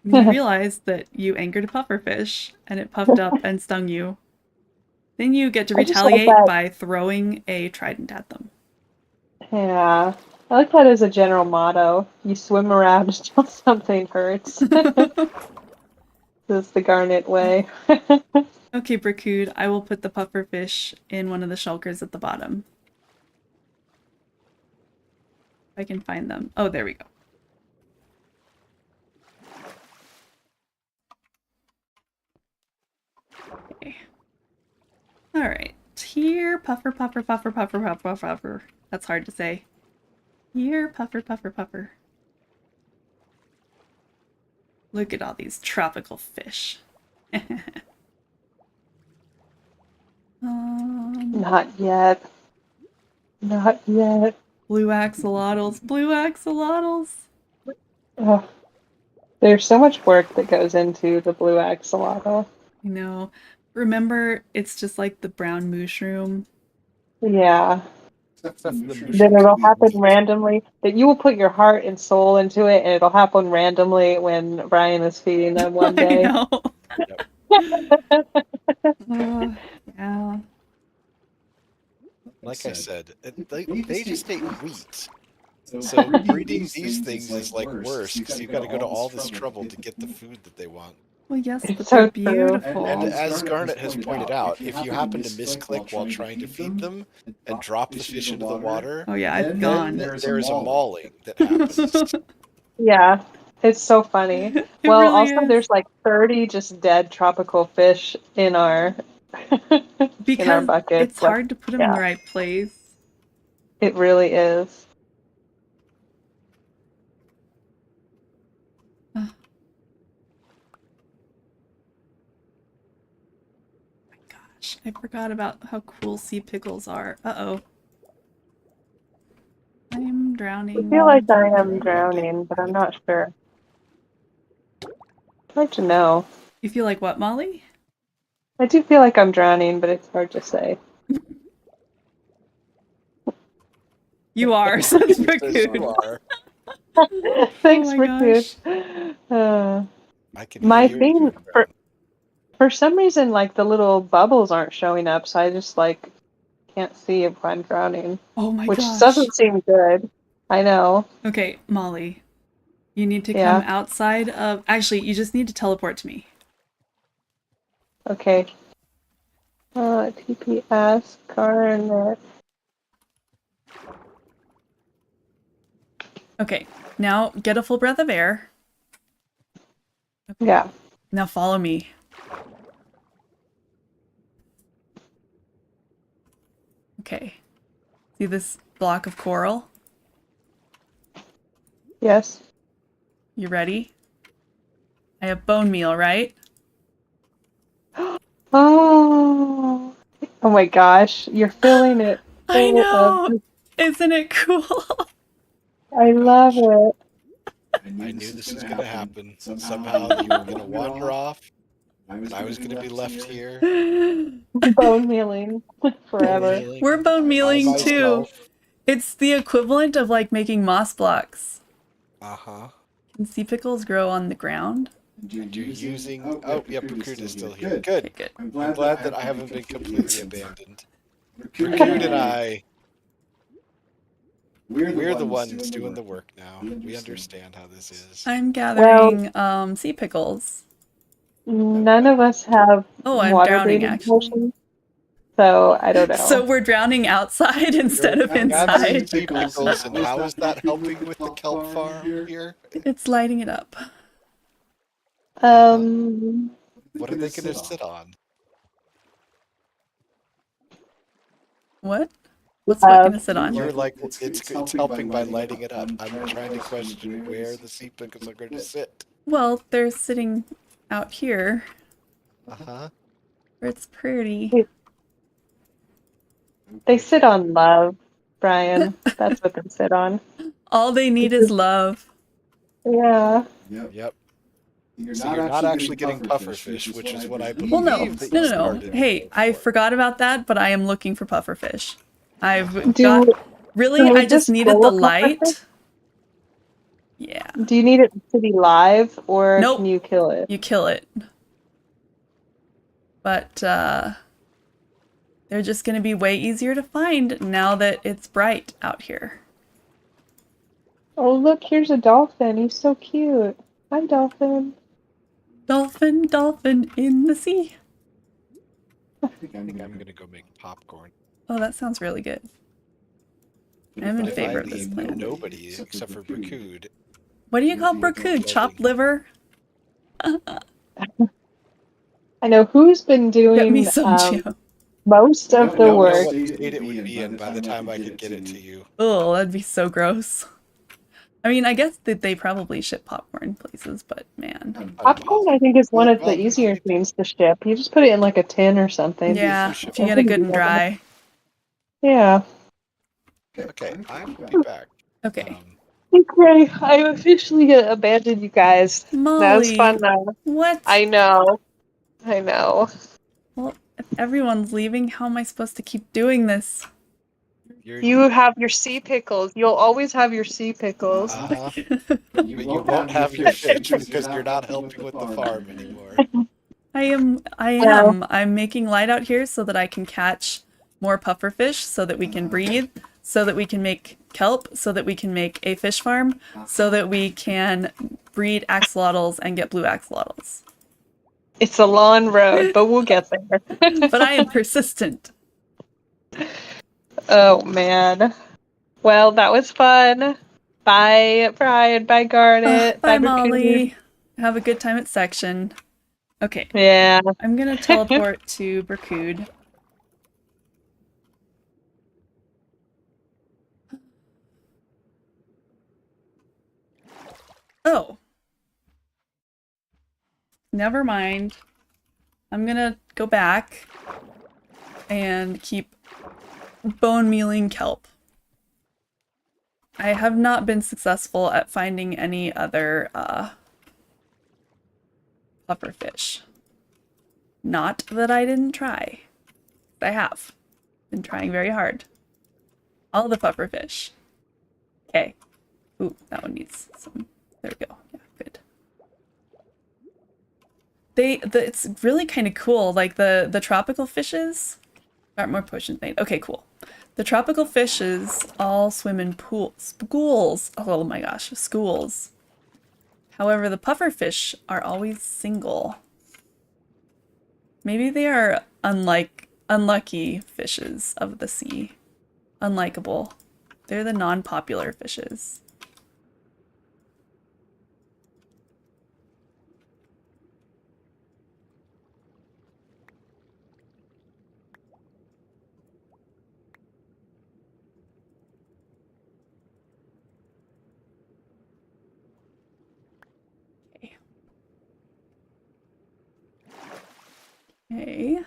And you realize that you anchored a pufferfish and it puffed up and stung you. Then you get to retaliate by throwing a trident at them. Yeah. I like that as a general motto. You swim around until something hurts. This is the Garnet way. Okay, Brickood, I will put the pufferfish in one of the shulkers at the bottom. If I can find them. Oh, there we go. Okay. Alright. Here, puffer, puffer, puffer, puffer, puffer, puffer. That's hard to say. Here, puffer, puffer, puffer. Look at all these tropical fish. Not yet. Not yet. Blue axolotls, blue axolotls. Oh, there's so much work that goes into the blue axolotl. I know. Remember, it's just like the brown mushroom. Yeah. Then it'll happen randomly. That you will put your heart and soul into it, and it'll happen randomly when Brian is feeding them one day. I know. Yeah. Like I said, they just ate wheat. So breeding these things is like worse because you've got to go to all this trouble to get the food that they want. Well, yes, but So they're beautiful. And as Garnet has pointed out, if you happen to misclick while trying to feed them and drop the fish into the water, oh yeah, it's gone. There is a mauling that happens. Yeah, it's so funny. Well, really also is. there's like 30 just dead tropical fish in our because in our bucket. It's hard to put them in the right place. It really is. I forgot about how cool sea pickles are. Uh-oh. I'm drowning. I feel like I am drowning, but I'm not sure. It's hard to know. You feel like what, Molly? I do feel like I'm drowning, but it's hard to say. You are, says Brickood. Thanks, Brickood. My thing, for some reason, like, the little bubbles aren't showing up, so I just, like, can't see if I'm drowning. Oh my which gosh. doesn't seem good. I know. Okay, Molly. You need to come outside of... Actually, you just need to teleport to me. Okay. TPS, Garnet. Okay, now get a full breath of air. Okay. Yeah. Now follow me. Okay. See this block of coral? Yes. You ready? I have bone meal, right? Oh my gosh, you're filling it. I know! Isn't it cool? I love it. I knew this was going to happen. Somehow you were going to wander off, and I was going to be left here. Bone mealing forever. We're bone mealing too. It's the equivalent of like making moss blocks. Uh-huh. Can sea pickles grow on the ground? And you're using... Oh, yeah, Brickood is still here. Good. Okay, good. I'm glad that I haven't been completely abandoned. Brickood and I... We're the ones doing the work now. We understand how this is. I'm gathering sea pickles. None of us have I'm drowning, actually. So I don't know. So we're drowning outside instead of inside. Sea pickles, and how is that helping with the kelp farm here? It's lighting it up. What are they going to sit on? What? What's what gonna sit on? You're like, it's helping by lighting it up. I'm trying to question where the sea pickles are going to sit. Well, they're sitting out here. Uh-huh. Where it's pretty. They sit on love, Brian. That's what they sit on. All they need is love. Yeah. Yep. So you're not actually getting pufferfish, which is what I believe Well, no. that No, you no, no. started. Hey, I forgot about that, but I am looking for pufferfish. I've Do got... Really? can we I just just needed pull the a pufferfish? light. Yeah. Do you need it to be live, or Nope. can you kill it? You kill it. But, they're just gonna be way easier to find now that it's bright out here. Oh, look, here's a dolphin. He's so cute. Hi, dolphin. Dolphin, dolphin in the sea. I think I'm going to go make popcorn. Oh, that sounds really good. I'm in If favor I of this leave plan. nobody except for Bracood. What do you call bracood? Chopped liver? I know who's been Get me doing some Jim. most of the I don't know work. what state it would be in by the time I could get it to you. Oh, that'd be so gross. I mean, I guess that they probably ship popcorn places, but man. Popcorn, I think, is one of the easier things to ship. You just put it in like a tin or something. Yeah, if you get it good and dry. Yeah. Okay, I will be back. Okay. Okay, I officially abandoned you guys. Molly, that was fun though. What? I know. I know. Well, if everyone's leaving, how am I supposed to keep doing this? You have your sea pickles. You'll always have your sea pickles. But you won't have your fish because you're not helping with the farm anymore. I am. I'm making light out here so that I can catch more pufferfish, so that we can breed, so that we can make kelp, so that we can make a fish farm, so that we can breed axolotls and get blue axolotls. It's a long road, but we'll get there. But I am persistent. Oh, man. Well, that was fun. Bye, Brian. Bye, Garnet. Bye, Bracood. Molly. Have a good time at section. Okay. Yeah. I'm gonna teleport to Bracood. Oh. Never mind. I'm gonna go back and keep bone mealing kelp. I have not been successful at finding any other pufferfish. Not that I didn't try. I have been trying very hard. All the pufferfish. Okay. Ooh, that one needs some. There we go. Yeah, good. It's really kind of cool. Like the tropical fishes aren't more potions made. Okay, cool. The tropical fishes all swim in schools. Oh my gosh, schools. However, the pufferfish are always single. Maybe they are unlucky fishes of the sea. Unlikable. They're the non-popular fishes. Okay.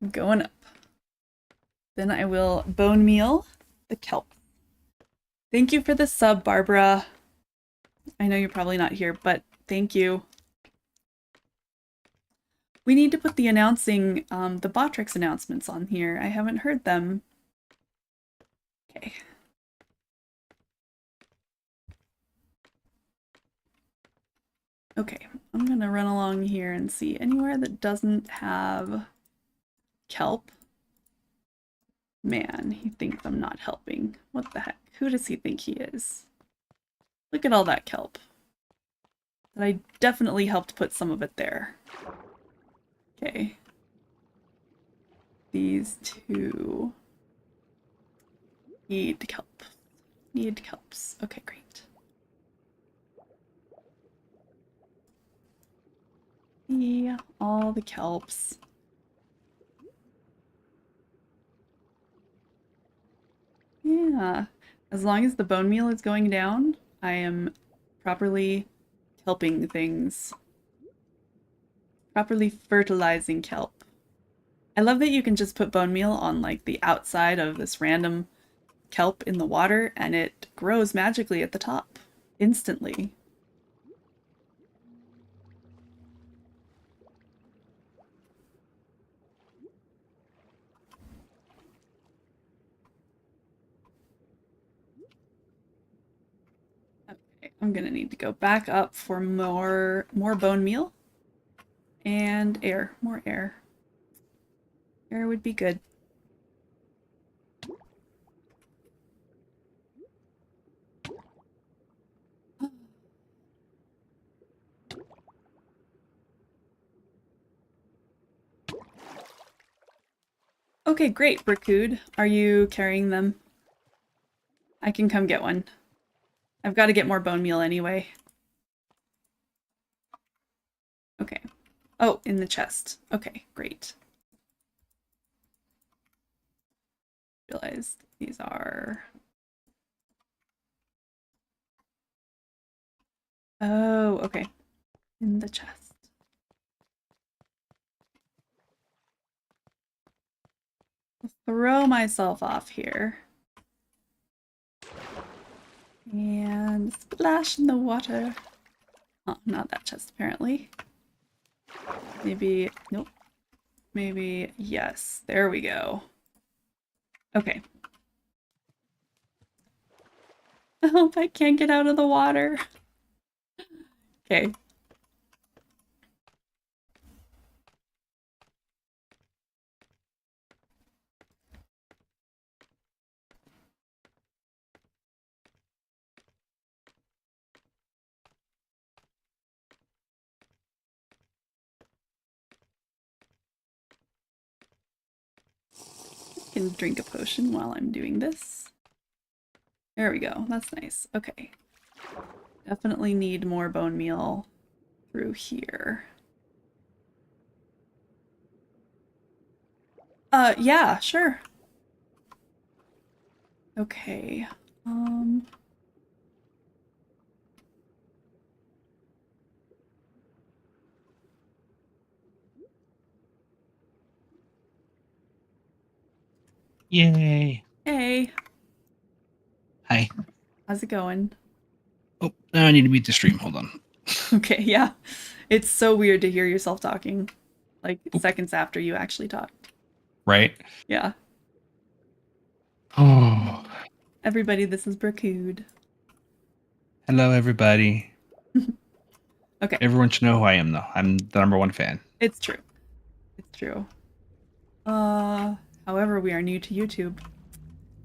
I'm going up. Then I will bone meal the kelp. Thank you for the sub, Barbara. I know you're probably not here, but thank you. We need to put the announcing, the Botrix announcements on here. I haven't heard them. Okay. Okay, I'm gonna run along here and see anywhere that doesn't have kelp. Man, he thinks I'm not helping. What the heck? Who does he think he is? Look at all that kelp. And I definitely helped put some of it there. Okay. These two need kelp. Need kelps. Okay, great. Yeah, all the kelps. Yeah. As long as the bone meal is going down, I am properly kelping things. Properly fertilizing kelp. I love that you can just put bone meal on like the outside of this random kelp in the water and it grows magically at the top instantly. Okay, I'm gonna need to go back up for more bone meal and air, more air. Air would be good. Okay, great, Brickood. Are you carrying them? I can come get one. I've got to get more bone meal anyway. Okay. Oh, in the chest. Okay, great. Realized these are... Oh, okay. In the chest. I'll throw myself off here. And splash in the water. Oh, not that chest, apparently. Maybe, nope. Maybe, yes. There we go. Okay. I hope I can't get out of the water. Okay. I can drink a potion while I'm doing this. There we go. That's nice. Okay. Definitely need more bone meal through here. Yeah, sure. Okay. Yay. Hey. Hi. How's it going? Oh, now I need to mute the stream. Hold on. Okay, yeah. It's so weird to hear yourself talking, like seconds after you actually talked. Right? Yeah. Oh. Everybody, this is Brickood. Hello, everybody. Okay. Everyone should know who I am, though. I'm the #1 fan. It's true. It's true. However, we are new to YouTube.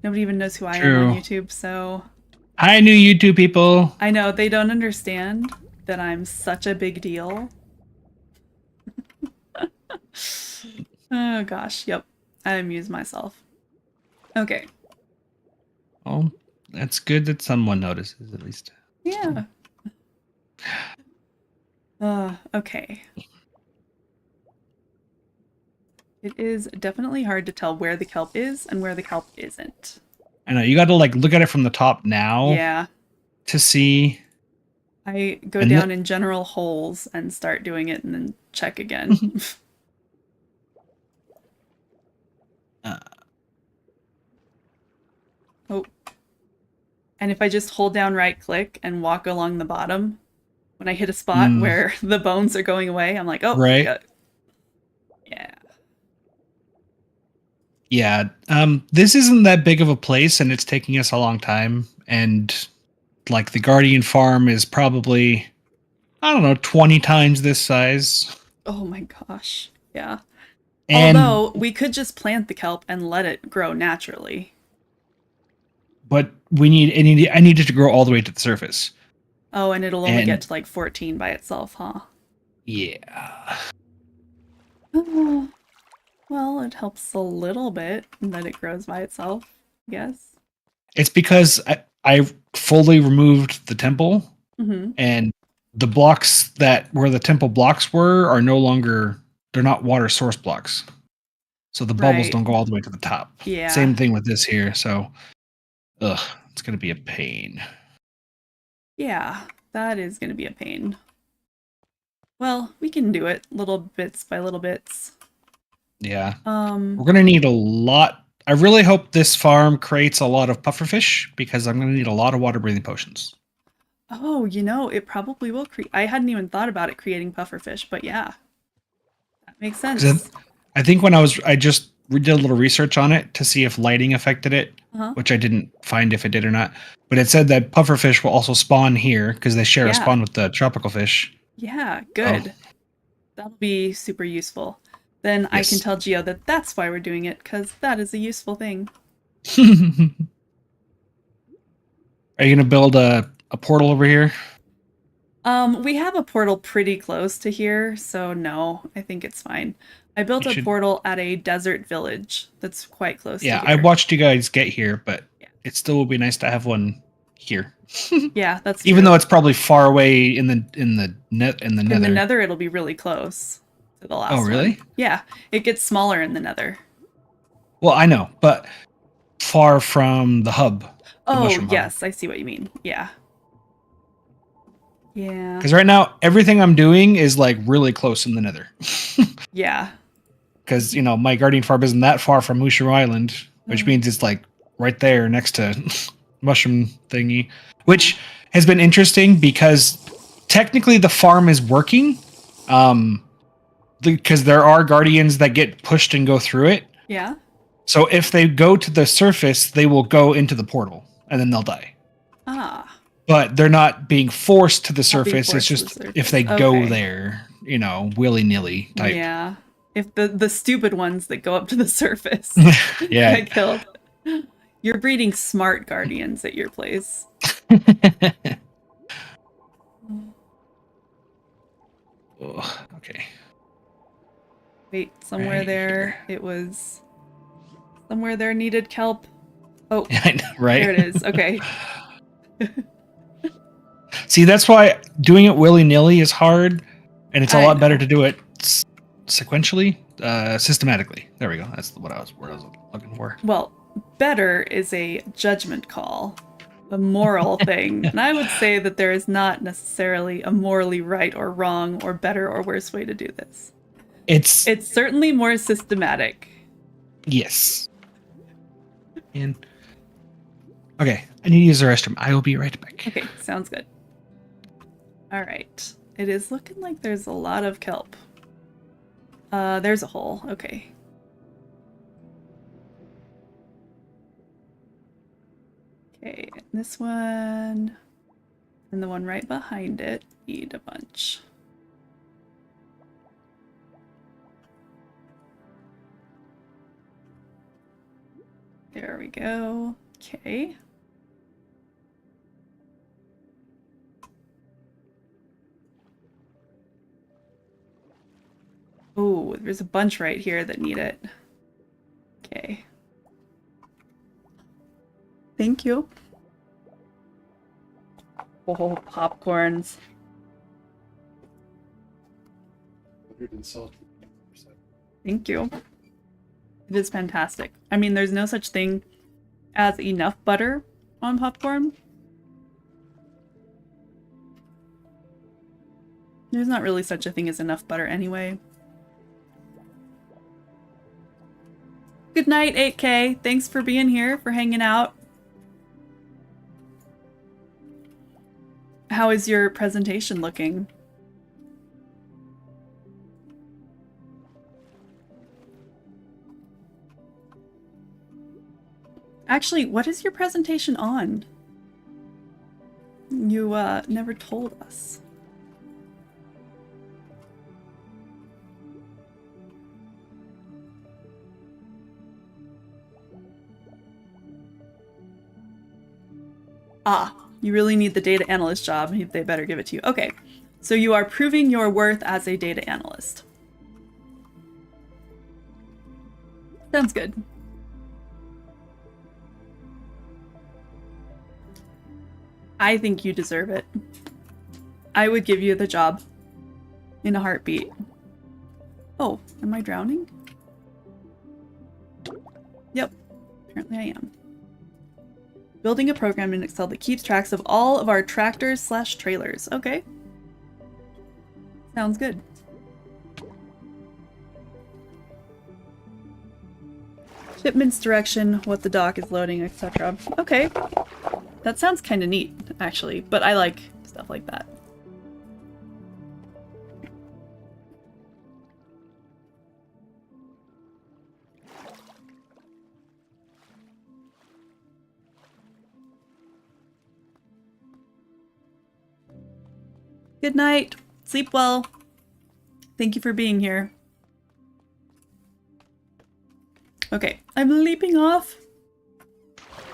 Nobody even knows who I am on YouTube, so... Hi, new YouTube people! I know, they don't understand that I'm such a big deal. Oh gosh, yep. I amuse myself. Okay. Oh, that's good that someone notices, at least. Yeah. Okay. It is definitely hard to tell where the kelp is and where the kelp isn't. I know, you gotta like look at it from the top now. Yeah. To see. I go down in general holes and start doing it and then check again. Oh. And if I just hold down right click and walk along the bottom, when I hit a spot where the bones are going away, I'm like, oh, right. Yeah. Yeah. This isn't that big of a place and it's taking us a long time. And like the Guardian farm is probably, I don't know, 20 times this size. Oh my gosh. Yeah. And, although we could just plant the kelp and let it grow naturally. But I need it to grow all the way to the surface. Oh, and it'll only get to like 14 by itself, huh? Yeah. Oh, well, it helps a little bit that it grows by itself, I guess. It's because I fully removed the temple, and the blocks where the temple blocks were are no longer, they're not water source blocks. So the bubbles don't go all the way to the top. Yeah. Same thing with this here. So Ugh, it's gonna be a pain. Yeah, that is going to be a pain. Well, we can do it little bits by little bits. Yeah. We're gonna need a lot. I really hope this farm creates a lot of pufferfish because I'm gonna need a lot of water breathing potions. Oh, you know, it probably will create. I hadn't even thought about it creating pufferfish, but yeah, that makes sense. I think when I just did a little research on it to see if lighting affected it, which I didn't find if it did or not. But it said that pufferfish will also spawn here because they share a spawn with the tropical fish. Yeah, good. That'll be super useful. Then I can tell Geo that that's why we're doing it, because that is a useful thing. Are you gonna build a portal over here? We have a portal pretty close to here, so no, I think it's fine. I built a portal at a desert village that's quite close to here. Yeah, I watched you guys get here, but it still would be nice to have one here. Yeah, that's true. Even though it's probably far away in the nether. In the nether, it'll be really close to the last one. Oh, really? One. Yeah, it gets smaller in the nether. Well, I know, but far from the hub. Oh, yes, hub. I see what you mean. Yeah. Yeah. Because right now, everything I'm doing is like really close in the nether. Yeah. Because, you know, my guardian farm isn't that far from Mushu Island, which means it's like right there next to mushroom thingy, which has been interesting because technically the farm is working. Because there are guardians that get pushed and go through it. Yeah. So if they go to the surface, they will go into the portal and then they'll die. Ah. But they're not being forced to the surface. It's just if they go there, you know, willy-nilly type. Yeah. If the stupid ones that go up to the surface get killed. You're breeding smart guardians at your place. Oh, okay. Wait, somewhere there here. It was somewhere there needed kelp. Oh, I know, right? There it is. Okay. See, that's why doing it willy-nilly is hard, and it's a lot better to do it sequentially, systematically. There we go. That's what I was looking for. Well, better is a judgment call, a moral thing, and I would say that there is not necessarily a morally right or wrong or better or worse way to do this. It's certainly more systematic. Yes. And okay, I need to use the restroom. I will be right back. Okay, sounds good. All right. It is looking like there's a lot of kelp. There's a hole. Okay. Okay, this one and the one right behind it need a bunch. There we go. Okay. Oh, there's a bunch right here that need it. Okay. Thank you. Oh, popcorns. Thank you. It is fantastic. I mean, there's no such thing as enough butter on popcorn. There's not really such a thing as enough butter anyway. Good night, 8K. Thanks for being here, for hanging out. How is your presentation looking? Actually, what is your presentation on? You never told us. Ah, you really need the data analyst job. They better give it to you. Okay, so you are proving your worth as a data analyst. Sounds good. I think you deserve it. I would give you the job in a heartbeat. Oh, am I drowning? Yep, apparently I am. Building a program in Excel that keeps tracks of all of our tractors/trailers. Okay. Sounds good. Shipments direction, what the dock is loading, etc. Okay. That sounds kind of neat, actually, but I like stuff like that. Good night. Sleep well. Thank you for being here. Okay, I'm leaping off.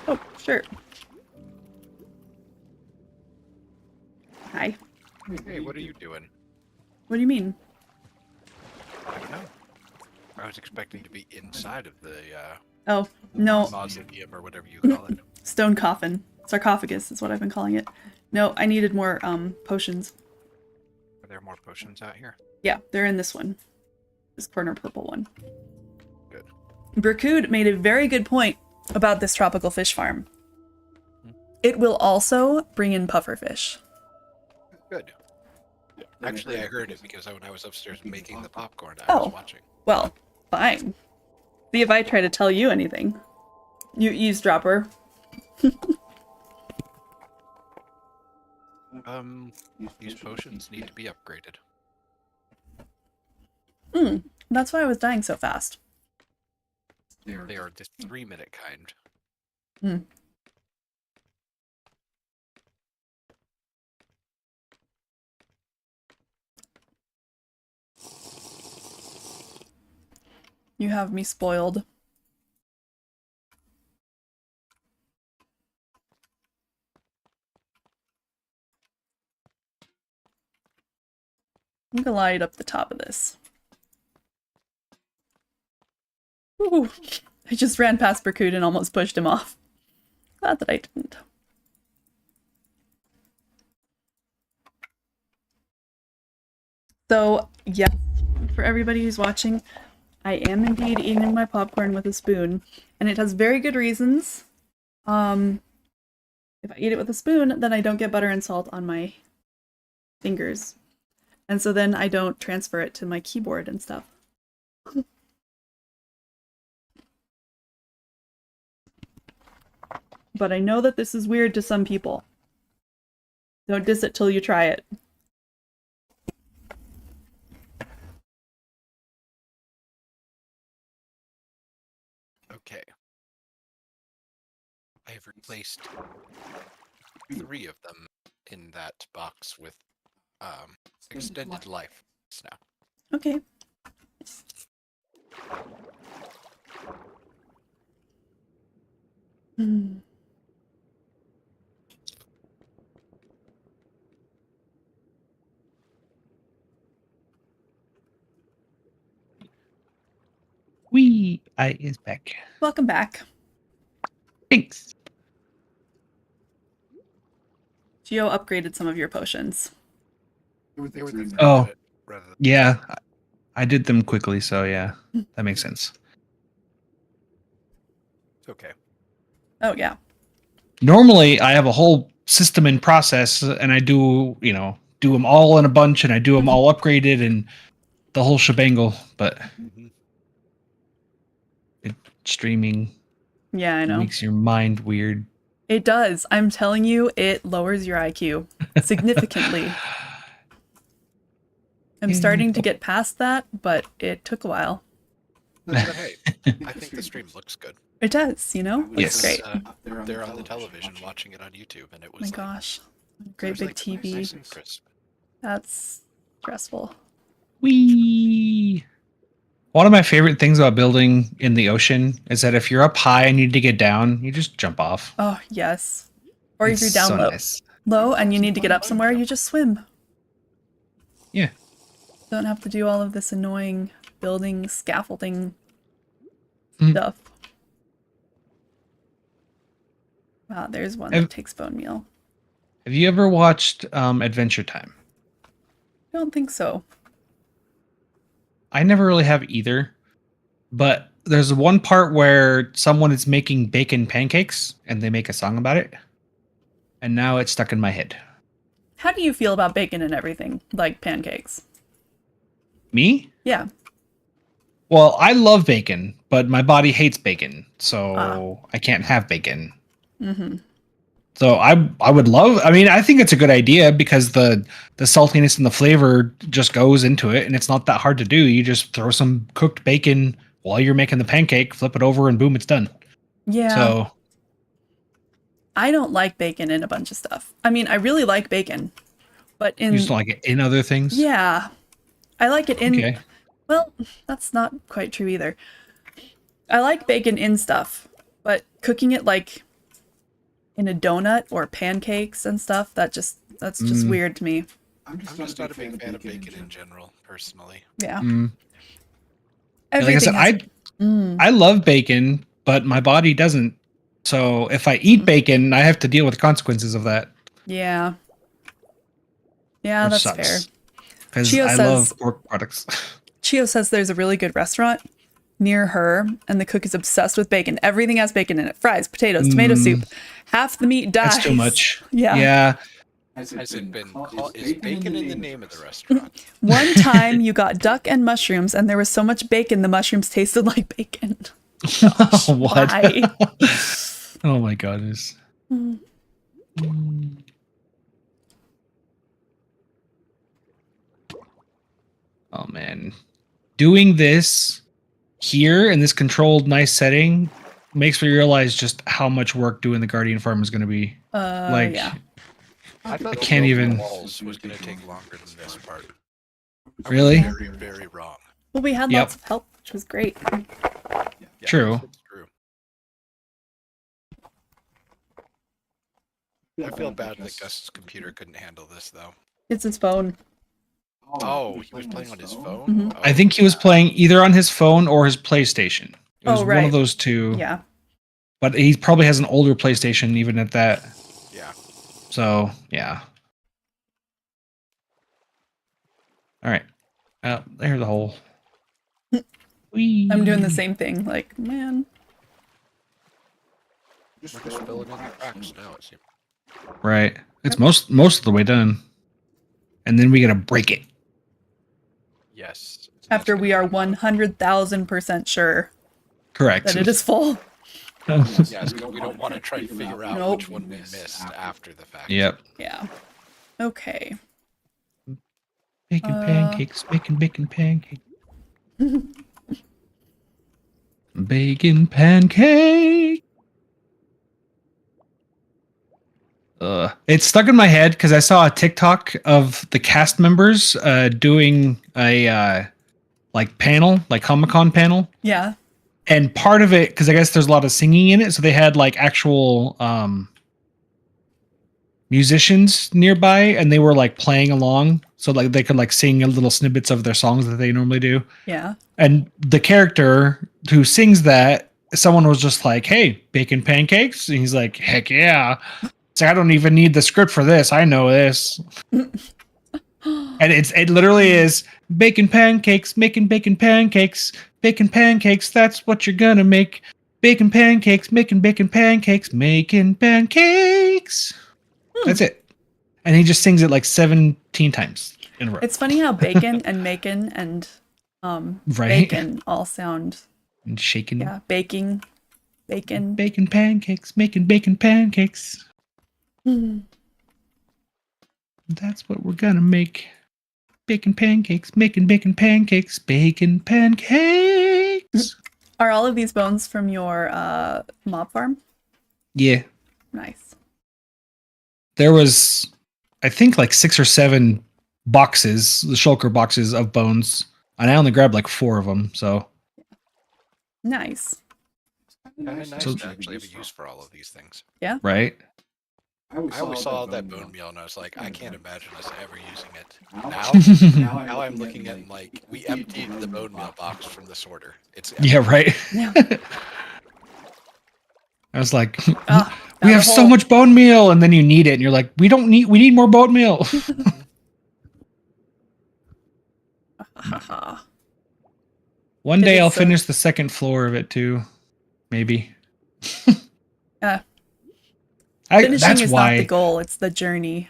Oh, sure. Hi. Hey, what are you doing? What do you mean? I don't know. I was expecting to be inside of the Oh, no. mausoleum or whatever you call it. Stone coffin. Sarcophagus is what I've been calling it. No, I needed more potions. Are there more potions out here? Yeah, they're in this one. This corner purple one. Good. Berkud made a very good point about this tropical fish farm. It will also bring in pufferfish. Good. Actually, I heard it because when I was upstairs making the popcorn, I Oh. was watching. Well, fine. See if I try to tell you anything. You eavesdropper. These potions need to be upgraded. That's why I was dying so fast. They are the 3-minute kind. You have me spoiled. I'm gonna light up the top of this. Ooh, I just ran past Berkud and almost pushed him off. Glad that I didn't. So, yes, for everybody who's watching, I am indeed eating my popcorn with a spoon, and it has very good reasons. If I eat it with a spoon, then I don't get butter and salt on my fingers. And so then I don't transfer it to my keyboard and stuff. But I know that this is weird to some people. Don't diss it till you try it. Okay. I have replaced 3 of them in that box with extended life now. Okay. I is back. Welcome back. Thanks. Geo upgraded some of your potions. They were Oh. rather than Yeah, I did them quickly, so yeah, that makes sense. it's okay. Oh, yeah. Normally, I have a whole system in process, and I do them all in a bunch, and I do them all upgraded and the whole shebangle. But streaming Yeah, I know. makes your mind weird. It does. I'm telling you, it lowers your IQ significantly. I'm starting to get past that, but it took a while. But hey, I think the stream looks good. It does, you know? Yes. It's great. They're on the television watching it on YouTube, and it Oh was my gosh. Great it was big like TV. nice and crisp. That's stressful. Whee! One of my favorite things about building in the ocean is that if you're up high and you need to get down, you just jump off. Oh, yes. Or if It's you're down so low, nice. low and you need to get up somewhere, you just swim. Yeah. Don't have to do all of this annoying building, scaffolding stuff. Wow, there's one that takes bone meal. Have you ever watched Adventure Time? I don't think so. I never really have either, but there's one part where someone is making bacon pancakes and they make a song about it. And now it's stuck in my head. How do you feel about bacon and everything, like pancakes? Me? Yeah. Well, I love bacon, but my body hates bacon, so I can't have bacon. Mm-hmm. So I would love. I mean, I think it's a good idea because the saltiness and the flavor just goes into it, and it's not that hard to do. You just throw some cooked bacon while you're making the pancake, flip it over, and boom, it's done. Yeah. So I don't like bacon in a bunch of stuff. I mean, I really like bacon, but in you just don't like it in other things. Yeah, I like it in. Okay. Well, that's not quite true either. I like bacon in stuff, but cooking it like in a donut or pancakes and stuff, that's just weird to me. I'm just not a big fan of bacon in general, personally. Yeah. Like I said, I love bacon, but my body doesn't. So if I eat bacon, I have to deal with the consequences of that. Yeah. Yeah, Which that's sucks. fair. Because Chio I says- love pork products. Chio says there's a really good restaurant near her, and the cook is obsessed with bacon. Everything has bacon in it. Fries, potatoes, tomato soup. Half the meat dies. That's too much. Yeah. Yeah. Is bacon in the name of the restaurant? One time you got duck and mushrooms, and there was so much bacon, the mushrooms tasted like bacon. What? Why? Oh my goodness. Oh man. Doing this here in this controlled, nice setting makes me realize just how much work doing the Guardian farm is going to be. Yeah. I thought can't even- walls was going to take longer than this part. I was Really? very, very wrong. Well, we had Yep. lots of help, which was great. Yeah, True. it's true. I feel bad that Gus's computer couldn't handle this, though. It's his phone. Oh, he was playing on his phone? Mhm. Oh. I think he was playing either on his phone or his PlayStation. It was Oh, one right. of those two. Yeah. But he probably has an older PlayStation even at that. Yeah. So, yeah. All right. There's the hole. Whee. I'm doing the same thing. Like, man. We're just filling in the cracks now, it seems. Right. It's most of the way done. And then we got to break it. Yes. After we are 100,000% sure Correct. that it is full. Yes, we don't want to try to figure out Nope. which one we missed after the fact. Yep. Yeah. Okay. Bacon pancakes, bacon pancakes. Bacon pancake. It's stuck in my head because I saw a TikTok of the cast members doing a like panel, like Comic-Con panel. Yeah. And part of it, because I guess there's a lot of singing in it, so they had like actual musicians nearby, and they were like playing along, so like they could like sing little snippets of their songs that they normally do. Yeah. And the character who sings that, someone was just like, "Hey, bacon pancakes," and he's like, "Heck yeah!" So I don't even need the script for this. I know this. And it literally is bacon pancakes, making bacon pancakes, bacon pancakes. That's what you're gonna make. Bacon pancakes, making bacon pancakes, making pancakes. That's it. And he just sings it like 17 times in a row. It's funny how bacon and macon and Right. bacon all sound. And shaking. Yeah. Baking. Bacon. Bacon pancakes, making bacon pancakes. That's what we're gonna make. Bacon pancakes, making bacon pancakes, bacon pancakes. Are all of these bones from your mob farm? Yeah. Nice. There was, I think, like 6 or 7 boxes, the shulker boxes of bones. And I only grabbed like 4 of them, so. Nice. Nice So- to actually have a use for all of these things. Right? I always saw that bone meal and I was like, I can't imagine us ever using it. Now I'm looking at like, we emptied the bone meal box from the sorter. It's empty. Yeah, right. Yeah. I was like, Ah, we found a have so hole. much bone meal, and then you need it, and you're like, we need more bone meal. One day It is I'll so- finish the second floor of it too. Maybe. Finishing That's is why not the goal; it's the journey.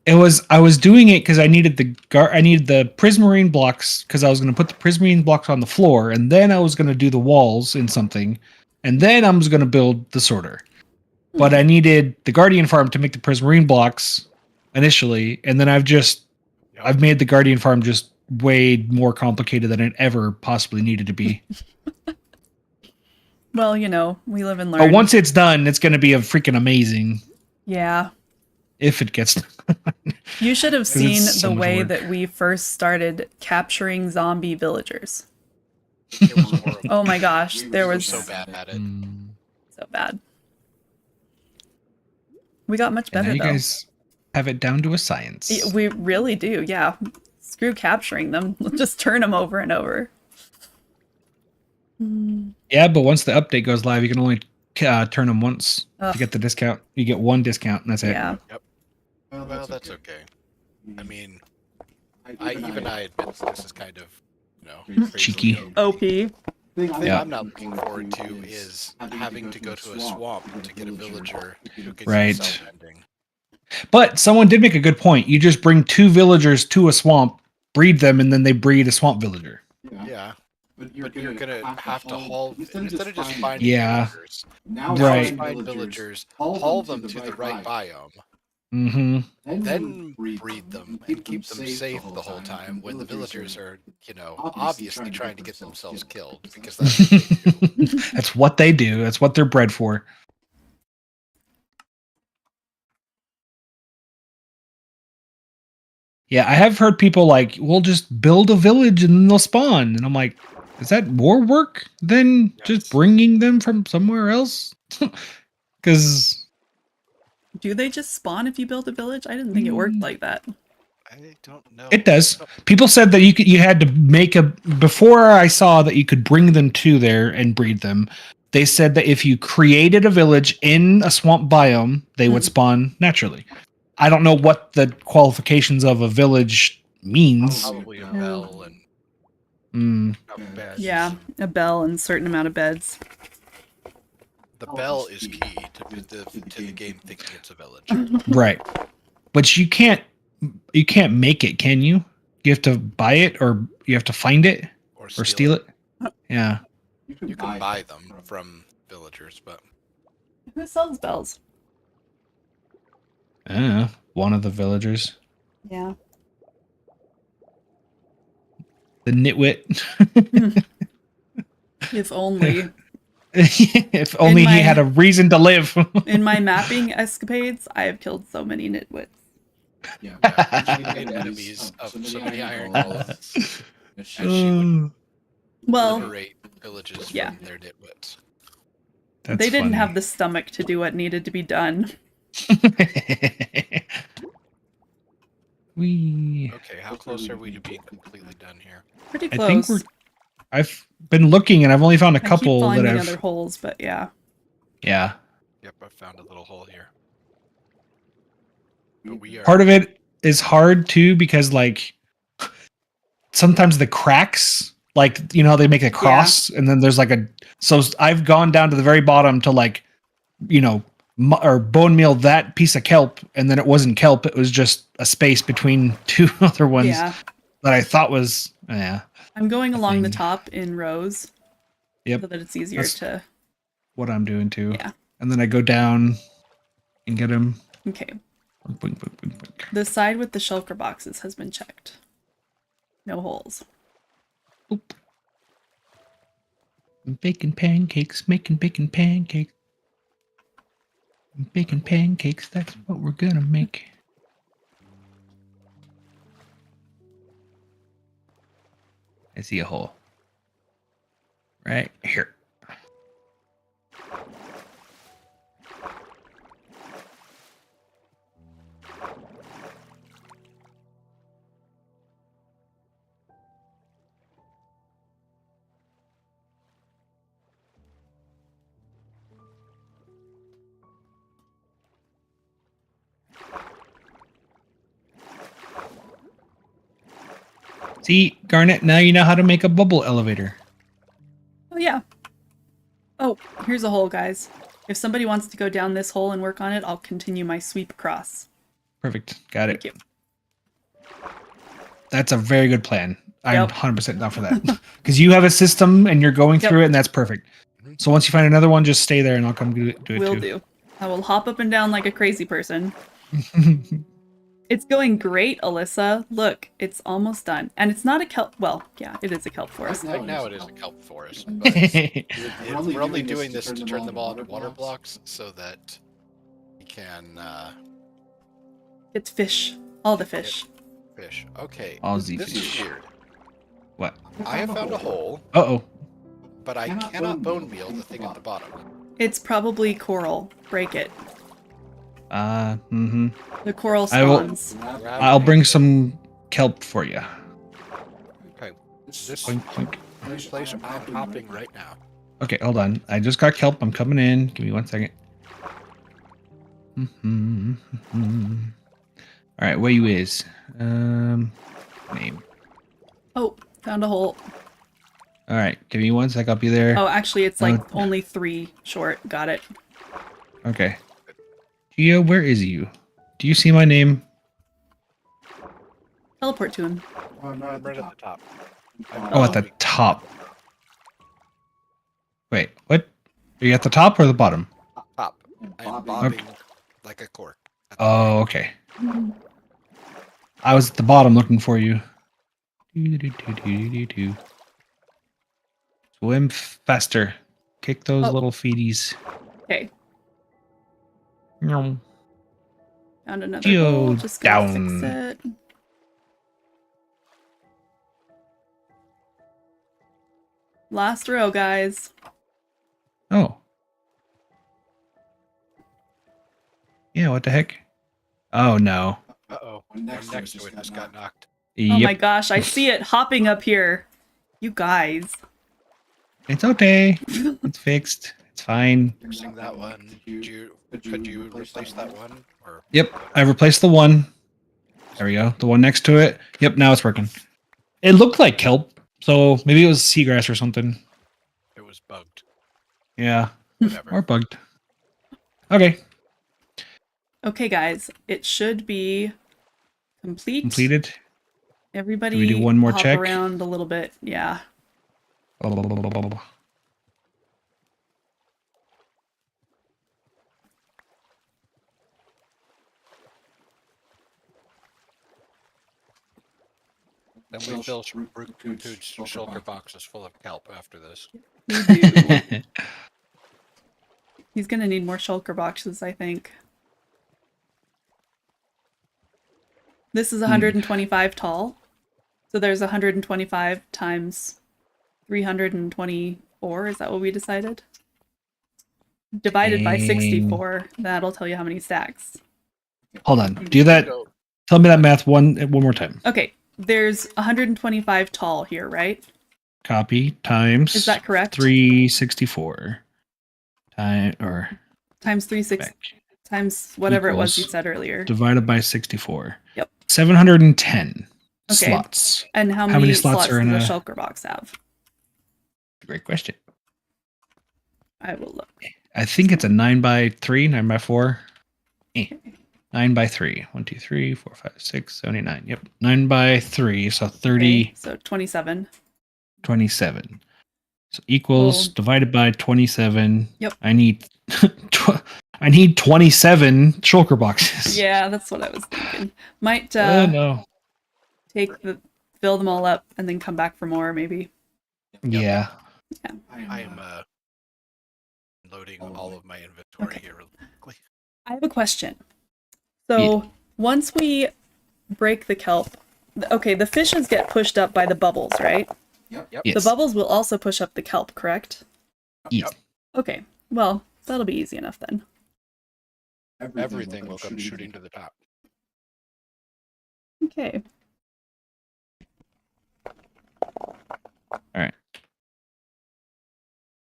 I was doing it because I needed the prismarine blocks because I was going to put the prismarine blocks on the floor, and then I was going to do the walls in something, and then I was going to build the sorter. But I needed the Guardian Farm to make the prismarine blocks initially, and then I've made the Guardian Farm just way more complicated than it ever possibly needed to be. Well, you know, we live and learn. But once it's done, it's going to be a freaking amazing. Yeah. If it gets done. You should have seen so the much way work. that we first started capturing zombie villagers. It was horrible. Oh my gosh, there We were was so bad at it. so bad. We got much And better now you though. guys have it down to a science. We really do, yeah. Screw capturing them. Let's just turn them over and over. Yeah, but once the update goes live, you can only turn them once Ugh. to get the discount. You get one discount, and that's it. Yeah. Well, that's okay. I mean, I admit this is kind of, crazy. Cheeky. OP. Thing Yeah. I'm not looking forward to is having to go to a swamp to get a villager who can Right. use cell-bending. But someone did make a good point. You just bring 2 villagers to a swamp, breed them, and then they breed a swamp villager. Yeah. But you're gonna have to haul instead of just finding Yeah. villagers. Now Right. Find villagers, haul them to the right biome, Mm-hmm. then breed them and keep them safe the whole time when the villagers are, obviously trying to get themselves killed because that's what they do. That's what they do. That's what they're bred for. Yeah, I have heard people like, we'll just build a village and then they'll spawn. And I'm like, is that more work than just bringing them from somewhere else? Because Do they just spawn if you build a village? I didn't think it worked like that. I don't know. it does. People said that you had to make before I saw that you could bring them to there and breed them. They said that if you created a village in a swamp biome, they would spawn naturally. I don't know what the qualifications of a village means. Probably a bell and beds. Yeah, a bell and a certain amount of beds. The bell is key to the game thinking it's a village. Right. But you can't make it, can you? You have to buy it or you have to find it or steal it. Yeah. You can buy them from villagers, but Who sells bells? I don't know. One of the villagers. Yeah. The nitwit. If only. If only In he my- had a reason to live. In my mapping escapades, I have killed so many nitwits. Yeah, made enemies of so many iron golems. And she would Well, liberate villages yeah. from their nitwits. That's they didn't funny. have the stomach to do what needed to be done. we Okay, how close are we to being completely done here? Pretty I think close. I've been looking and I've only found a I couple keep that finding I've other holes, but yeah. yeah. Yep, I found a little hole here. But we are Part of it is hard too because like sometimes the cracks, like how they make a cross and then there's like so I've gone down to the very bottom to like or bone meal that piece of kelp and then it wasn't kelp, it was just a space between 2 other ones Yeah. that I thought was I'm going along the thing. top in rows Yep. so that it's easier That's- to... what I'm doing too. Yeah. And then I go down and get him. Okay. The side with the shulker boxes has been checked. No holes. Making pancakes. Baking pancakes, that's what we're gonna make. I see a hole. Right here. See, Garnet, now you know how to make a bubble elevator. Oh, yeah. Oh, here's a hole, guys. If somebody wants to go down this hole and work on it, I'll continue my sweep across. Perfect. Got it. Thank you. That's a very good plan. I'm Yep. 100% down for that. Because you have a system and you're going through it, and that's perfect. So once you find another one, just stay there and I'll come do it Will too. do. I will hop up and down like a crazy person. It's going great, Alyssa. Look, it's almost done. And it's not a kelp. Well, yeah, it is a kelp forest. Right now it is a kelp forest. But we're only doing this to turn them all into water blocks so that we can It's fish. All the fish. fish. Okay. All the This fish. is weird. What? I have found a hole, Uh-oh. but I cannot bone meal the thing at the bottom. It's probably coral. Break it. Mm-hmm. The coral I will- spawns. I'll bring some kelp for you. Okay. This Boink, boink. place I'm hopping right now. Okay, hold on. I just got kelp. I'm coming in. Give me 1 second. All right, where you is? Name. Oh, found a hole. All right, give me 1 sec. I'll be there. Oh, actually, it's like Oh. only 3 short. Got it. Okay. Geo, where is you? Do you see my name? Teleport to him. I'm right at the top. Oh, at the top. Wait, what? Are you at the top or the bottom? Top. I'm bobbing like a cork. Oh, okay. I was at the bottom looking for you. Swim faster. Kick those Oh. little feeties. Okay. Meow. Found another Geo hole. Just gonna down. fix it. Last row, guys. Oh. Yeah, what the heck? Oh, no. Uh-oh. One next to it just got knocked. Oh Yep. my gosh, I see it hopping up here. You guys. It's okay. It's fixed. It's fine. Fixing that one. Could you replace that one? Or Yep, I replaced the one. There we go. The one next to it. Yep, now it's working. It looked like kelp, so maybe it was seagrass or something. it was bugged? Yeah, Whatever. or bugged. Okay, Okay, guys, it should be complete. completed. Everybody Do we do one more hop check? around a little bit. Yeah. Then we fill Root's shulker boxes full of kelp after this. We do. He's gonna need more shulker boxes, I think. This is 125 tall. So there's 125 times 324. Is that what we decided? Divided by Dang. 64. That'll tell you how many stacks. Hold on. Do that. So, Tell me that math one more time. Okay, there's 125 tall here, right? Copy times. Is that correct? 364. Times 360 back. times whatever it was you Equals said earlier. Divided by 64. Yep. 710 Okay. slots. And how many slots are in does a- a shulker box have? Great question. I will look. I think it's a 9x3, 9x4. 9x3. 1, 2, 3, 4, 5, 6, 7, 8, 9. Yep. 9x3. So 30, Okay, so 27. 27. So equals Cool. divided by 27. Yep. I need I need 27 shulker boxes. Yeah, that's what I was thinking. Might No. fill them all up and then come back for more, maybe. Yeah. I am loading all of my inventory Okay. here really quickly. I have a question. So once we break the kelp, okay, the fishes get pushed up by the bubbles, right? Yep. Yes. The bubbles will also push up the kelp, correct? Yes. Okay, well, that'll be easy enough then. Everything will come shooting to the top. Okay. All right.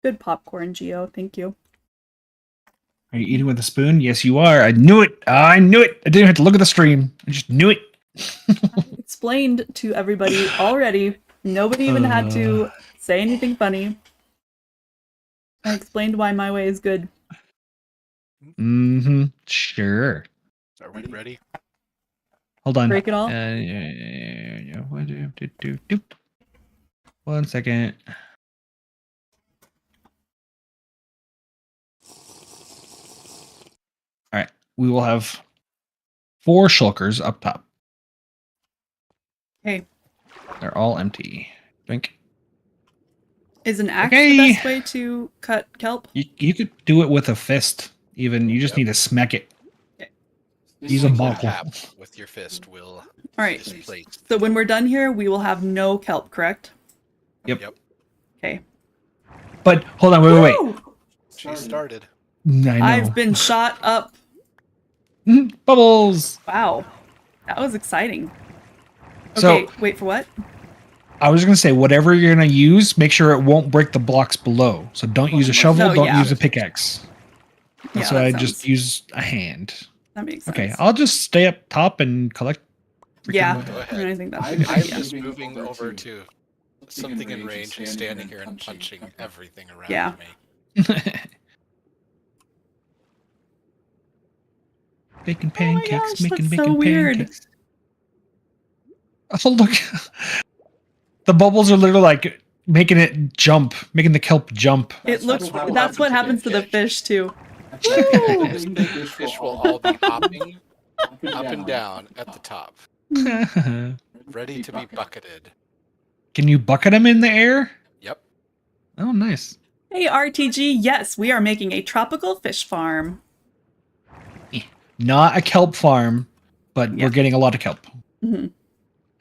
Good popcorn, Geo. Thank you. Are you eating with a spoon? Yes, you are. I knew it. I knew it. I didn't have to look at the stream. I just knew it. I explained to everybody already. Nobody even had to say anything funny. I explained why my way is good. Mm-hmm. Sure. Are we ready? Hold on. Break it all? Yeah. One second. All right. We will have 4 shulkers up top. Okay. They're all empty. Drink. Is an axe Okay. the best way to cut kelp? You could do it with a fist. Even you just need to smack it. Okay. Use a Single bottle. tap with your fist will All right. displace. So when we're done here, we will have no kelp, correct? Yep. Okay. But hold on, wait. Woo! She started. I know. I've been shot up. Bubbles. Wow. That was exciting. So- Okay, wait for what? I was gonna say whatever you're gonna use, make sure it won't break the blocks below. So don't use a shovel. No, don't yeah. use a pickaxe. Yeah, So that I sounds- just use a hand. That makes sense. Okay, I'll just stay up top and collect. Yeah, Go ahead. I think that's a I'm good I'm idea. just moving over to something in range and standing here and punching everything around Yeah. me. Bacon Oh my pancakes, gosh, making that's so bacon weird. pancakes. Oh look, the bubbles are literally like making it jump, making the kelp jump. It looks. That's what happens to the fish too. This big fish will all be hopping up and down at the top, Can ready to be bucketed. you bucket them in the air? Yep. Oh, nice. Hey RTG, yes, we are making a tropical fish farm. Not a kelp farm, but Yeah. we're getting a lot of kelp Mhm.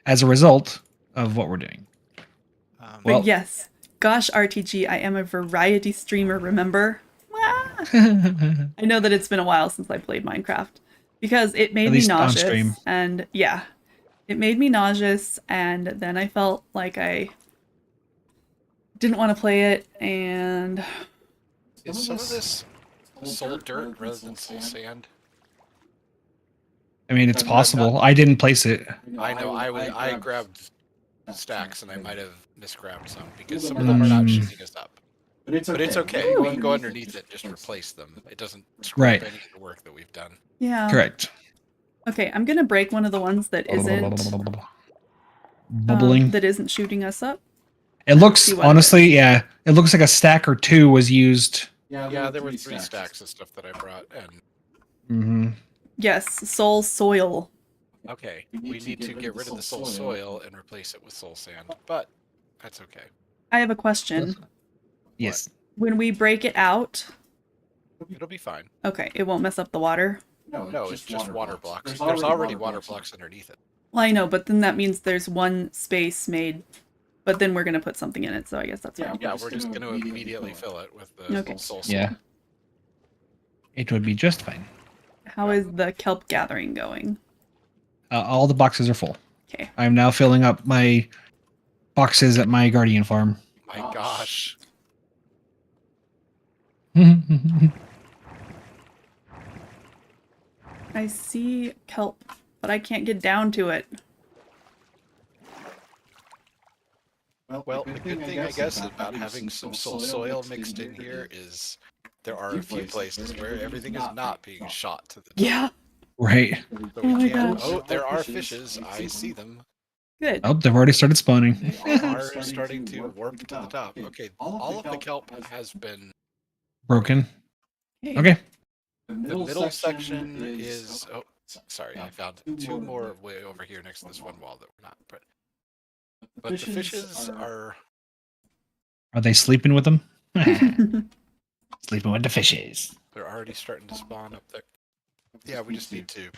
as a result of what we're doing. But Well- yes, gosh RTG, I am a variety streamer. Remember? Ah. I know that it's been a while since I played Minecraft because it made At me least on nauseous. stream. And yeah, it made me nauseous, and then I felt like I didn't want to play it, and Is some of this soul dirt rather than soul sand? I mean, it's possible. I didn't place it. I know. I grabbed stacks and I might have misgrabbed some because some of them are not shooting us up. But it's But it's okay. We can go underneath it and just replace them. It doesn't screw Right. up any of the work that we've done. yeah. Correct. Okay, I'm gonna break one of the ones that Bubbling. that isn't shooting us up. It looks, see what it honestly, yeah, it looks like a stack or 2 was used. Yeah, there were 3 stacks of stuff that I brought, and Mm-hmm. Yes, soul soil. okay, we need to get rid of the soul soil and replace it with soul sand, but that's okay. I have a question. Yes. When we break it out, It'll be fine. okay, it won't mess up the water. No, it's just water blocks. There's already water blocks underneath it. Well, I know, but then that means there's one space made, but then we're gonna put something in it, so I guess that's fine. Yeah, we're just going to immediately fill it with the Okay. soul soil. Yeah. It would be just fine. How is the kelp gathering going? All the boxes are full. Okay. I'm now filling up my boxes at my guardian farm. My gosh. I see kelp, but I can't get down to it. Well, the good thing, I guess, about having some soul soil mixed in here is there are a few places where everything is not being shot to the top. Yeah. Right. So Oh my we can. gosh. Oh, there are fishes. I see them. Good. Oh, they've already started spawning. They are starting to warp to the top. Okay, all of the kelp has been. Broken. Okay. Okay. The middle section is. Oh, sorry, I found 2 more way over here next to this one wall that we're not. But the fishes are. Are they sleeping with them? Sleeping with the fishes. They're already starting to spawn up there. Yeah, we just need to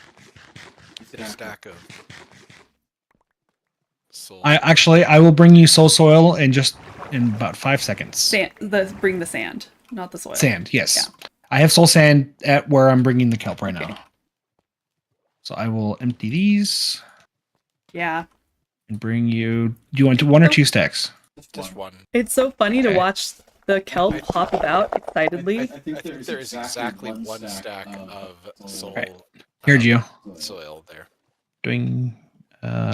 get a stack of soul. I will bring you soul soil in about 5 seconds. Sand. Bring the sand, not the soil. Sand, yes. Yeah. I have soul sand at where I'm bringing the kelp right Okay. now. So I will empty these Yeah. and bring you. Do you want 1 or 2 stacks? Just one. It's so funny to Okay. watch the kelp hop about excitedly. I think there is exactly 1 stack of soul. Right. Here, Gio. Soil there. Doing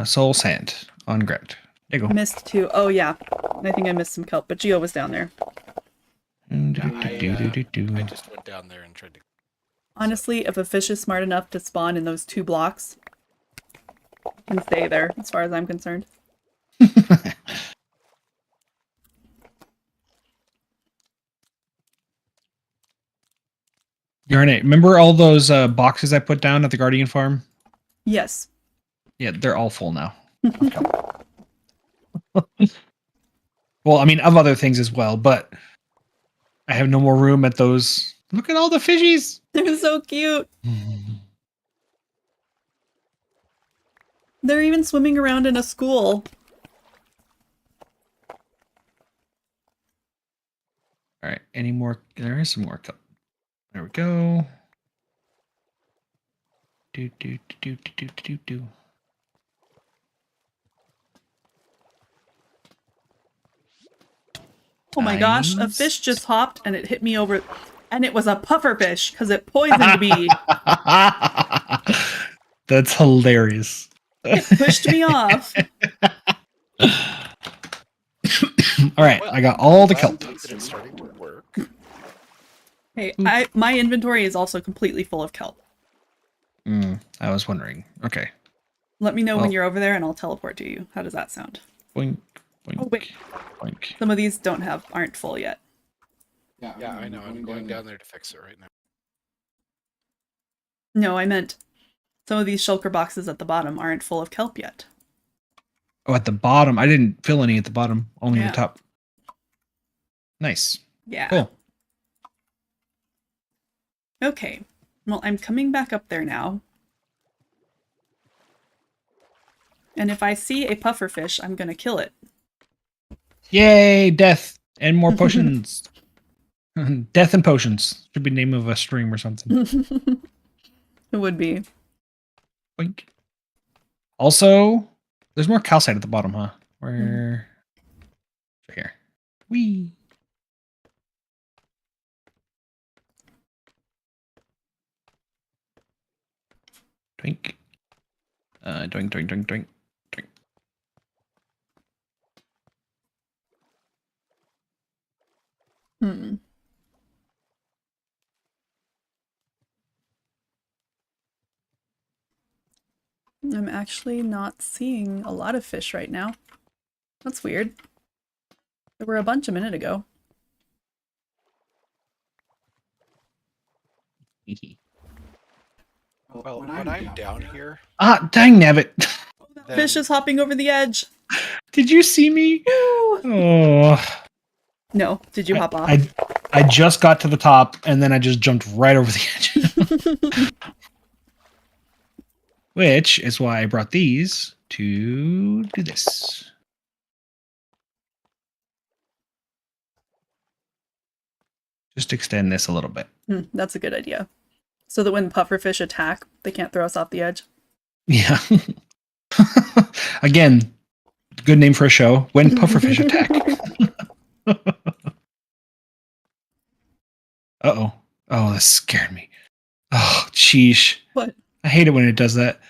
soul sand on ground. There you go. Missed 2. Oh yeah. I think I missed some kelp, but Geo was down there. I just went down there and tried to. Honestly, if a fish is smart enough to spawn in those 2 blocks, it can stay there, as far as I'm concerned. Garnet, remember all those boxes I put down at the Guardian farm? Yes. Yeah, they're all full now. Well, I mean, of other things as well, but I have no more room at those. Look at all the fishies. They're so cute. They're even swimming around in a school. All right, any more? There is some more. There we go. Do. Oh my gosh, a fish just hopped and it hit me over, and it was a puffer fish because it poisoned me. That's hilarious. It pushed me off. All right, I got all the kelp. It's starting to work. Hey, my inventory is also completely full of kelp. I was wondering. Okay. Let me know when you're over there and I'll teleport to you. How does that sound? Boink, boink, Oh, wait. boink. Some of these aren't full yet. Yeah, I know. I'm going down there to fix it right now. No, I meant some of these shulker boxes at the bottom aren't full of kelp yet. Oh, at the bottom. I didn't fill any at the bottom, only Yeah. the top. Nice. Yeah. Cool. Okay. Well, I'm coming back up there now. And if I see a puffer fish, I'm going to kill it. Yay, death and more potions. Death and potions. Should be the name of a stream or something. It would be. Boink. Also, there's more calcite at the bottom, huh? Where? Right here. Whee. Doink. Doink, doink, doink, doink, doink. Hmm. I'm actually not seeing a lot of fish right now. That's weird. There were a bunch a minute ago. Well, when I'm down here... Ah, dang nabbit. That fish is hopping over the edge. Did you see me? Oh. No, did you hop off? I just got to the top and then I just jumped right over the edge. Which is why I brought these to do this. Just extend this a little bit. That's a good idea. So that when pufferfish attack, they can't throw us off the edge. Yeah. Again, good name for a show. When pufferfish attack. Uh-oh. Oh, that scared me. Oh, sheesh. What? I hate it when it does that.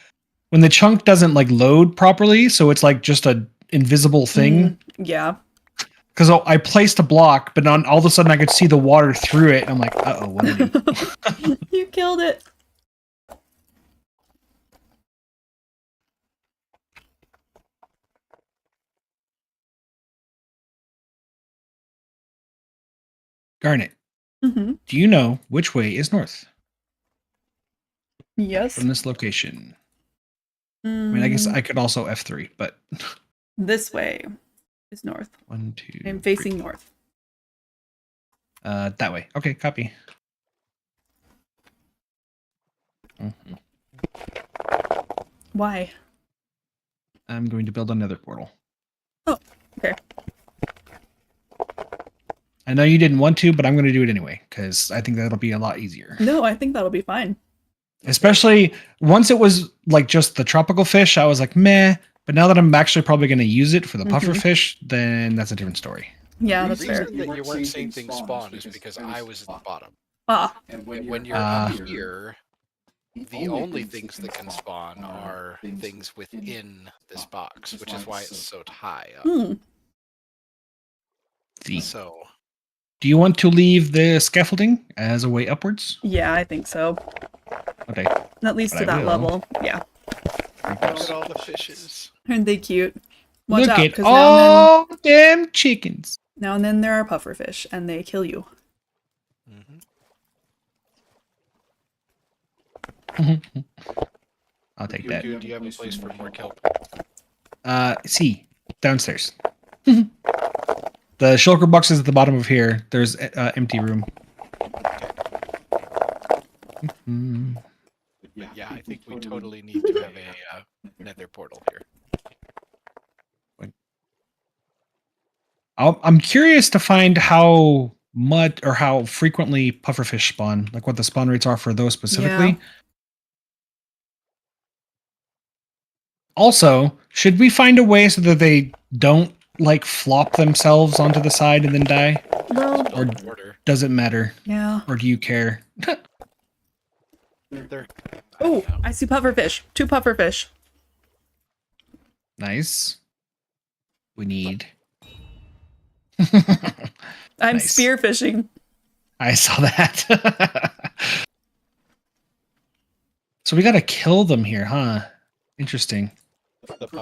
When the chunk doesn't like load properly, so it's like just a invisible thing. Yeah. Because I placed a block, but all of a sudden I could see the water through it. And I'm like, uh-oh, what did I do? You killed it. Garnet, Mm-hmm. do you know which way is north Yes. from this location? I mean, I guess I could also F3, but... This way is north. 1, 2, I'm facing north. that way. Okay, copy. Mm-hmm. Why? I'm going to build another portal. Oh, okay. I know you didn't want to, but I'm going to do it anyway, because I think that'll be a lot easier. No, I think that'll be fine. Especially once it was like just the tropical fish, I was like, meh. But now that I'm actually probably going to use it for the puffer fish, then that's a different story. Yeah, The that's fair. reason that you weren't seeing things spawn is because I was at the bottom. Ah, And When you're up here, the only things that can spawn are things within this box, which is why it's so high up. hmm. See. So Do you want to leave the scaffolding as a way upwards? Yeah, I think so. Okay. At least But to I that will. level. Yeah. Look at all the fishes. Aren't they cute? Watch Look out, at 'cause all them chickens. now and then there are pufferfish, and they kill you. I'll take that. Do you have a place for more kelp? See, downstairs. The shulker box is at the bottom of here. There's empty room. Yeah, I think we totally need to have a nether portal here. I'm curious to find how much or how frequently pufferfish spawn, like what the spawn rates are for those specifically. Yeah. Also, should we find a way so that they don't like flop themselves onto the side and then die? Well, Or does it matter? yeah. Or do you care? Oh, I see pufferfish. 2 pufferfish. Nice. We need. I'm Nice. spearfishing. I saw that. So we gotta kill them here, huh? Interesting.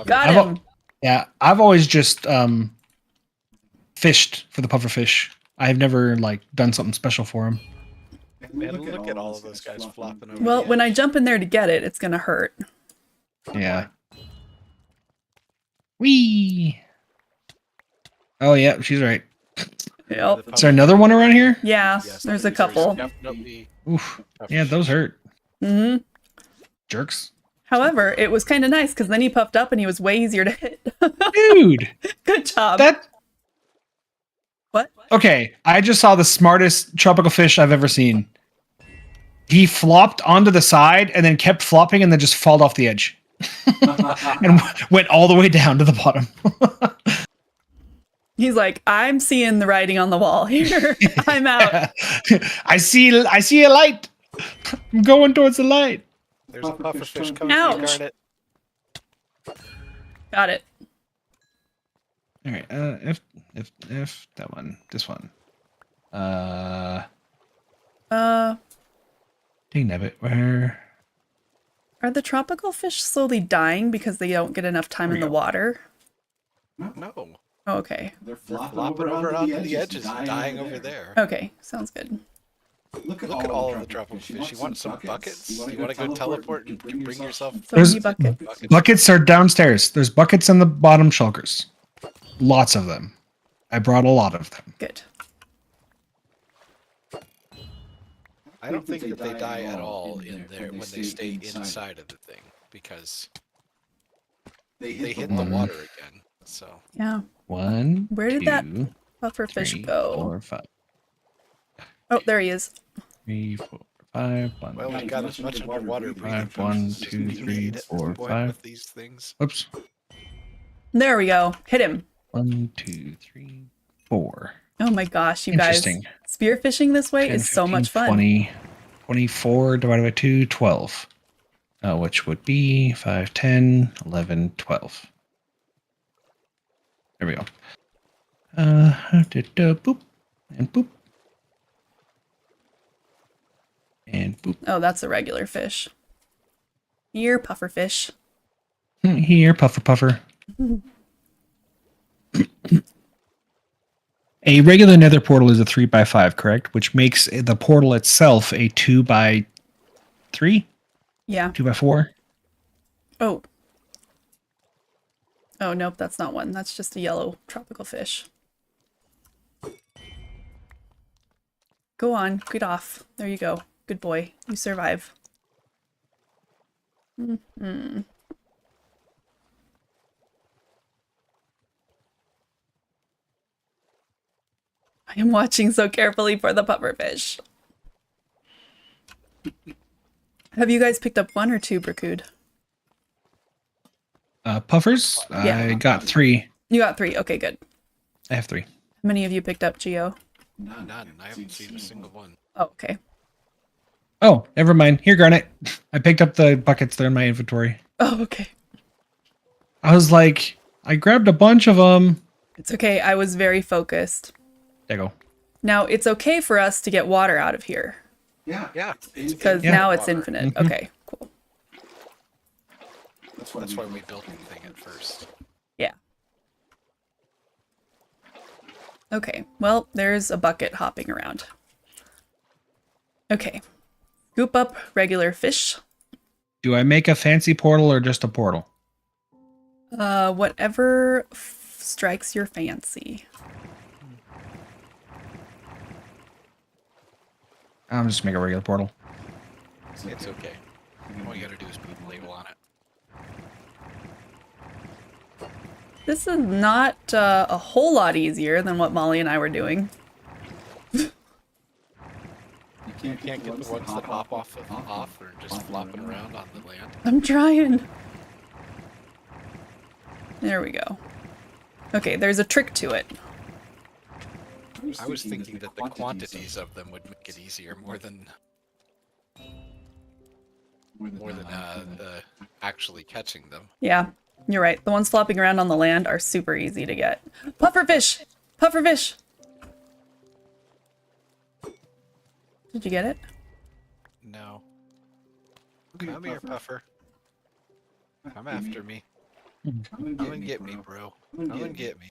Got I've him. Yeah, I've always just fished for the pufferfish. I've never like done something special for them. Man, look at all of those guys flopping over. Well, the when I edge. jump in there to get it, it's gonna hurt. Yeah. Whee! Oh yeah, she's right. Yep. Is there another one around here? Yeah, Yes, there's a couple. definitely Oof. Yeah, those hurt. hmm Jerks. However, it was kind of nice because then he puffed up and he was way easier to hit. Dude, Good job. that What? okay. I just saw the smartest tropical fish I've ever seen. He flopped onto the side and then kept flopping and then just falled off the edge. And went all the way down to the bottom. He's like, I'm seeing the writing on the wall here. I'm out. I see a light. I'm going towards the light. There's a pufferfish coming Ouch. through Garnet. Got it. All right. If that one, this one. Dang nabbit, where? Are the tropical fish slowly dying because they don't get enough time in the water? No. Oh, okay. They're Flopping over onto the edges and dying over there. Okay, sounds good. Look Look at all of the tropical fish. You want some buckets? You want to go teleport and bring yourself So There's- many buckets. buckets? Buckets are downstairs. There's buckets in the bottom shulkers. Lots of them. I brought a lot of them. Good. I don't think that they die at all in there when they stay inside of the thing because they hit the water again. So Yeah. One. Where did that two, pufferfish three, go? 4, 5. Oh, there he is. 3, 4, 5. One, well, we've got as much underwater breathing 5, 1, processes as 2, we 3, need 4, with 5. these things. Oops. There we go. Hit him. 1, 2, 3, 4. Oh my gosh, you guys. Interesting. Spearfishing this way 10, is so 15, much fun. 20, 24 divided by 2, 12. Which would be 5, 10, 11, 12. There we go. Boop. And boop. And boop. Oh, that's a regular fish. Here, pufferfish. Here, puffer. A regular nether portal is a 3x5, correct? Which makes the portal itself a 2x3? Yeah. 2x4? Oh. Oh, nope, that's not one. That's just a yellow tropical fish. Go on, get off. There you go. Good boy. You survive. Mm-hmm. I am watching so carefully for the pufferfish. Have you guys picked up 1 or 2, Bracood? Puffers? Yeah. I got 3. You got 3. Okay, good. I have 3. How many of you picked up Geo? None. I haven't seen a single one. Oh, okay. Oh, never mind. Here, Garnet. I picked up the buckets. They're in my inventory. Oh, okay. I was like, I grabbed a bunch of them. It's okay. I was very focused. There you go. Now, it's okay for us to get water out of here. Yeah. Because now it's infinite. Mhm. Okay, cool. That's why we built the thing at first. Yeah. Okay, well, there's a bucket hopping around. Okay. Scoop up regular fish. Do I make a fancy portal or just a portal? Whatever strikes your fancy. I'm just make a regular portal. It's okay. All you gotta do is put a label on it. This is not a whole lot easier than what Molly and I were doing. You Can't get the ones that hop off or just flopping around on the land. I'm trying. There we go. Okay, there's a trick to it. I was thinking that the quantities of them would make it easier more than actually catching them. Yeah, you're right. The ones flopping around on the land are super easy to get. Pufferfish! Pufferfish! Did you get it? No. Come here, Puffer. Come after me. Come and get me, bro. Come and get me.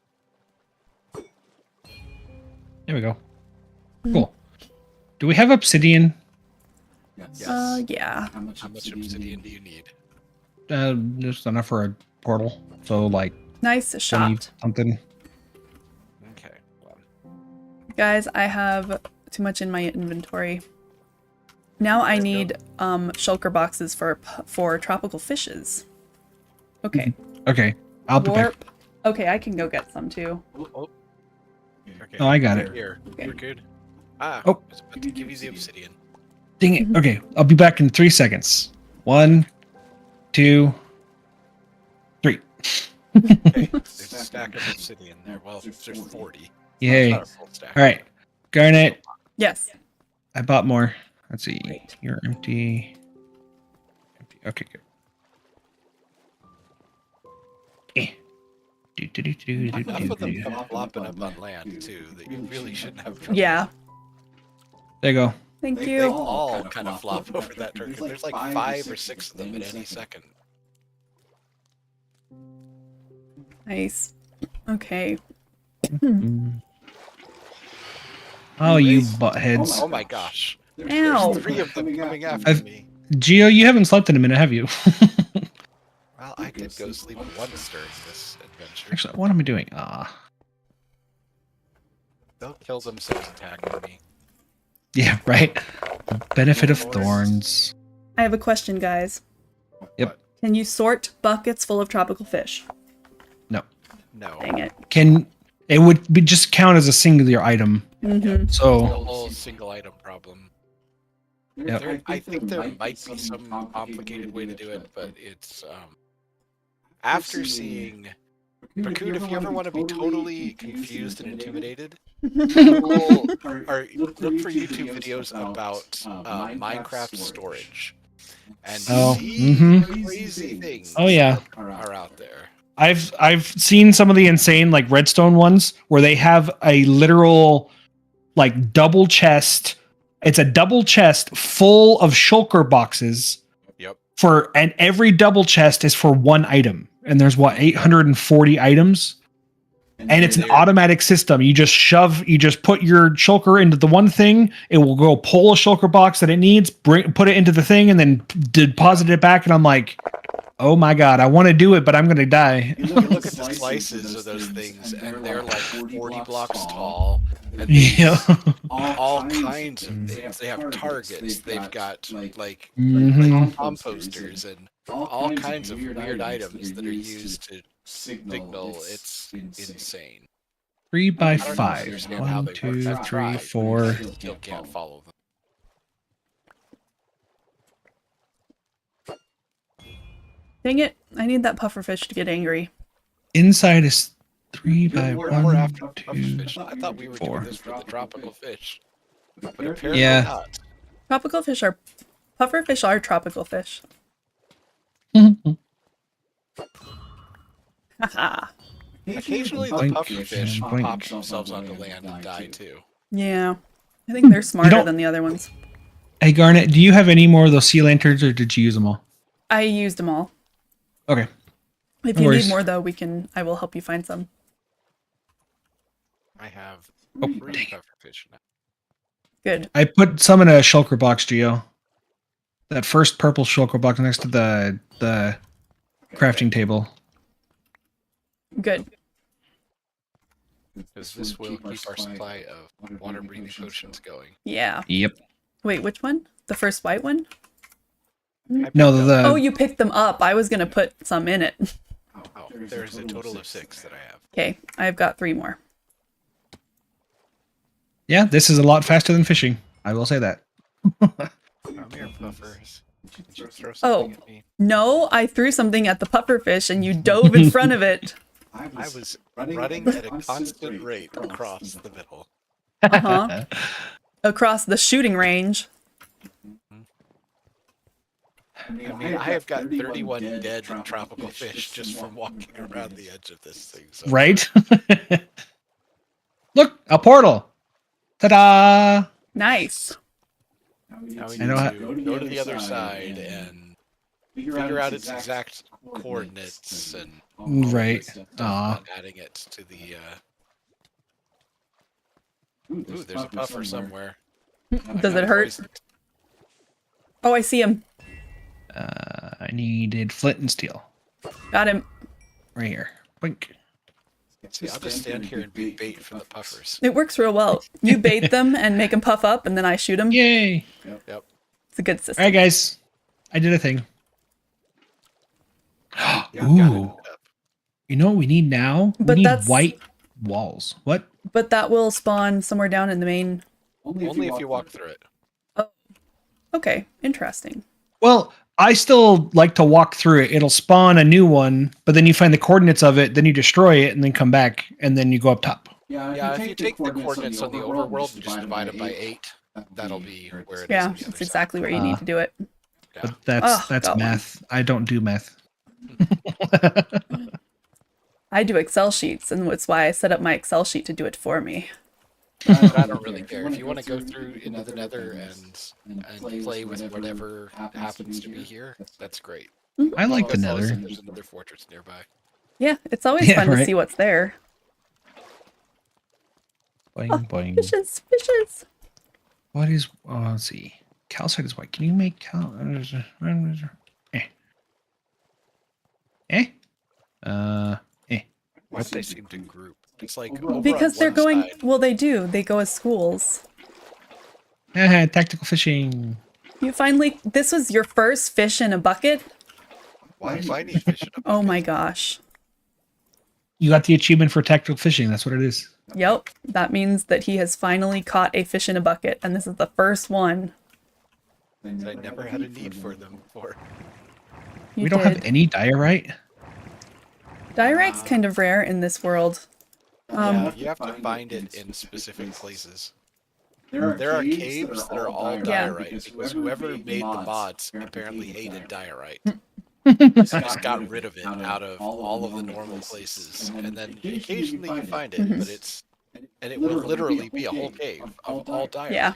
There we go. Cool. Do we have obsidian? Yes. Yeah. How much obsidian do you need? Just enough for a portal. So like Nice 20 shot. something. Okay. Well, Guys, I have too much in my inventory. Now I need shulker boxes for tropical fishes. Okay. Okay. I'll be back. Warp. Okay, I can go get some too. oh. Okay. Oh, I got it. Here. Okay. You're good. Ah. Oh. I was about to give you the obsidian. Dang it. Okay. I'll be back in 3 seconds. 1, 2, 3. Okay. There's a stack of obsidian there. Well, there's 40. Yay. Not a full stack. All right. Garnet, Yes. I bought more. Let's see. Great. You're empty. Empty. Okay, good. Eh. Enough of them come flopping up on land, too, that you really shouldn't have trouble. Yeah. There you go. Thank They you. all kind of flop over that turkey. There's like 5 or 6 of them at any second. Nice. Okay. Oh, you buttheads. Oh my gosh. Ow. There's 3 of them coming after me. Geo, you haven't slept in a minute, have you? Well, I did go sleep once during this adventure. Actually, what am I doing? Ah. They'll kill themselves attacking me. Yeah, right. Benefit of thorns. I have a question, guys. Yep. Can you sort buckets full of tropical fish? No. No. Dang it. It would be just count as a singular item. Mm-hmm. The So whole single item problem. Yep. I think there might be some complicated way to do it, but it's after seeing Bakut, if you ever want to be totally confused and intimidated, Google or look for YouTube videos about Minecraft storage and see crazy things yeah. are out there. I've seen some of the insane like redstone ones where they have a literal like double chest. It's a double chest full of shulker boxes. Yep. And every double chest is for one item. And there's 840 items. And it's an automatic system. You just put your shulker into the one thing. It will go pull a shulker box that it needs, put it into the thing, and then deposit it back. And I'm like, oh my God, I want to do it, but I'm going to die. You look at the slices of those things, and they're like 40 blocks tall. And they all kinds of things. They have targets. They've got like composters and all kinds of weird items that are used to signal. It's insane. 3 by I don't 5. understand how 1, they 2, work. I've 3, tried, 4. I still can't follow them. Dang it. I need that pufferfish to get angry. Inside is 3 by We're 1, after 2, pufferfish. I thought we were 4. doing this for the tropical fish, but apparently Yeah. not. Pufferfish are tropical fish. Haha. Occasionally, the Blink pufferfish and blink. pop themselves onto land and die too. Yeah. I think they're smarter than the other ones. Hey, Garnet, do you have any more of those sea lanterns, or did you use them all? I used them all. Okay. If No you worries. need more, though, I will help you find some. I have Oh, 3 dang it. pufferfish now. Good. I put some in a shulker box, Geo. That first purple shulker box next to the crafting table. Good. Because this will keep our supply of water-breathing potions going. Yeah. Yep. Wait, which one? The first white one? I No, picked the Oh, you picked them up. I was going to put some in it. Oh, there's a total of 6 that I have. Okay, I've got 3 more. yeah, this is a lot faster than fishing. I will say that. Come here, puffers. Did you throw something at me? No, I threw something at the pufferfish and you dove in front of it. I was running at a constant rate across the middle. Uh-huh. Across the shooting range. I mean, I have got 31 dead tropical fish just from walking around the edge of this thing. So Right? Look, a portal. Ta-da! Nice. now we I need know to go to the other side and figure out its exact coordinates and all Right. that stuff, Aw. and adding it to the. Ooh, there's a puffer somewhere. Does it hurt? Poisoned. Oh, I see him. I needed flint and steel. Got him. Right here. Boink. See, I'll just stand here and be bait for the puffers. It works real well. You bait them and make them puff up, and then I shoot them. Yay! Yep. It's a good system. Alright, guys. I did a thing. Yeah, got Ooh. it. You know what we need now? But we need that's- white walls. What? But that will spawn somewhere down in the main. Only if you walk through it. Oh, okay. Interesting. Well, I still like to walk through it. It'll spawn a new one, but then you find the coordinates of it, then you destroy it, and then come back, and then you go up top. Yeah, if you take the coordinates on the overworld and just divide them by 8, that'll be where it is. Yeah, on the other that's exactly where you Uh, need to do it. side. But that's got one. math. I don't do math. I do Excel sheets, and that's why I set up my Excel sheet to do it for me. But I don't really care. If you want to go through into the Nether and play with whatever happens to be here, that's great. I like the As long as nether. There's another fortress nearby. Yeah, it's always Yeah, fun to right. see what's there. Boing, boing. Fishes, fishes. What is... Oh, let's see. Calcite is white. Can you make Eh. Eh? Why do they seem to group? It's like Because they're going, Side. well, they do. They go as schools. Tactical fishing. You finally, this was your first fish in a bucket? Why do I need fish in a Oh my gosh. You got the achievement for tactical fishing. That's what it is. Yep, that means that he has finally caught a fish in a bucket, and this is the first one. I never had a need for them before. You We don't did. have any diorite. Diorite's kind of rare in this world. You have to find it in specific places. There are caves that are all diorite because whoever made the mods apparently hated diorite. So just got rid of it out of all of the normal places, and then occasionally you find it, but it will literally be a whole cave of all diorite. Yeah.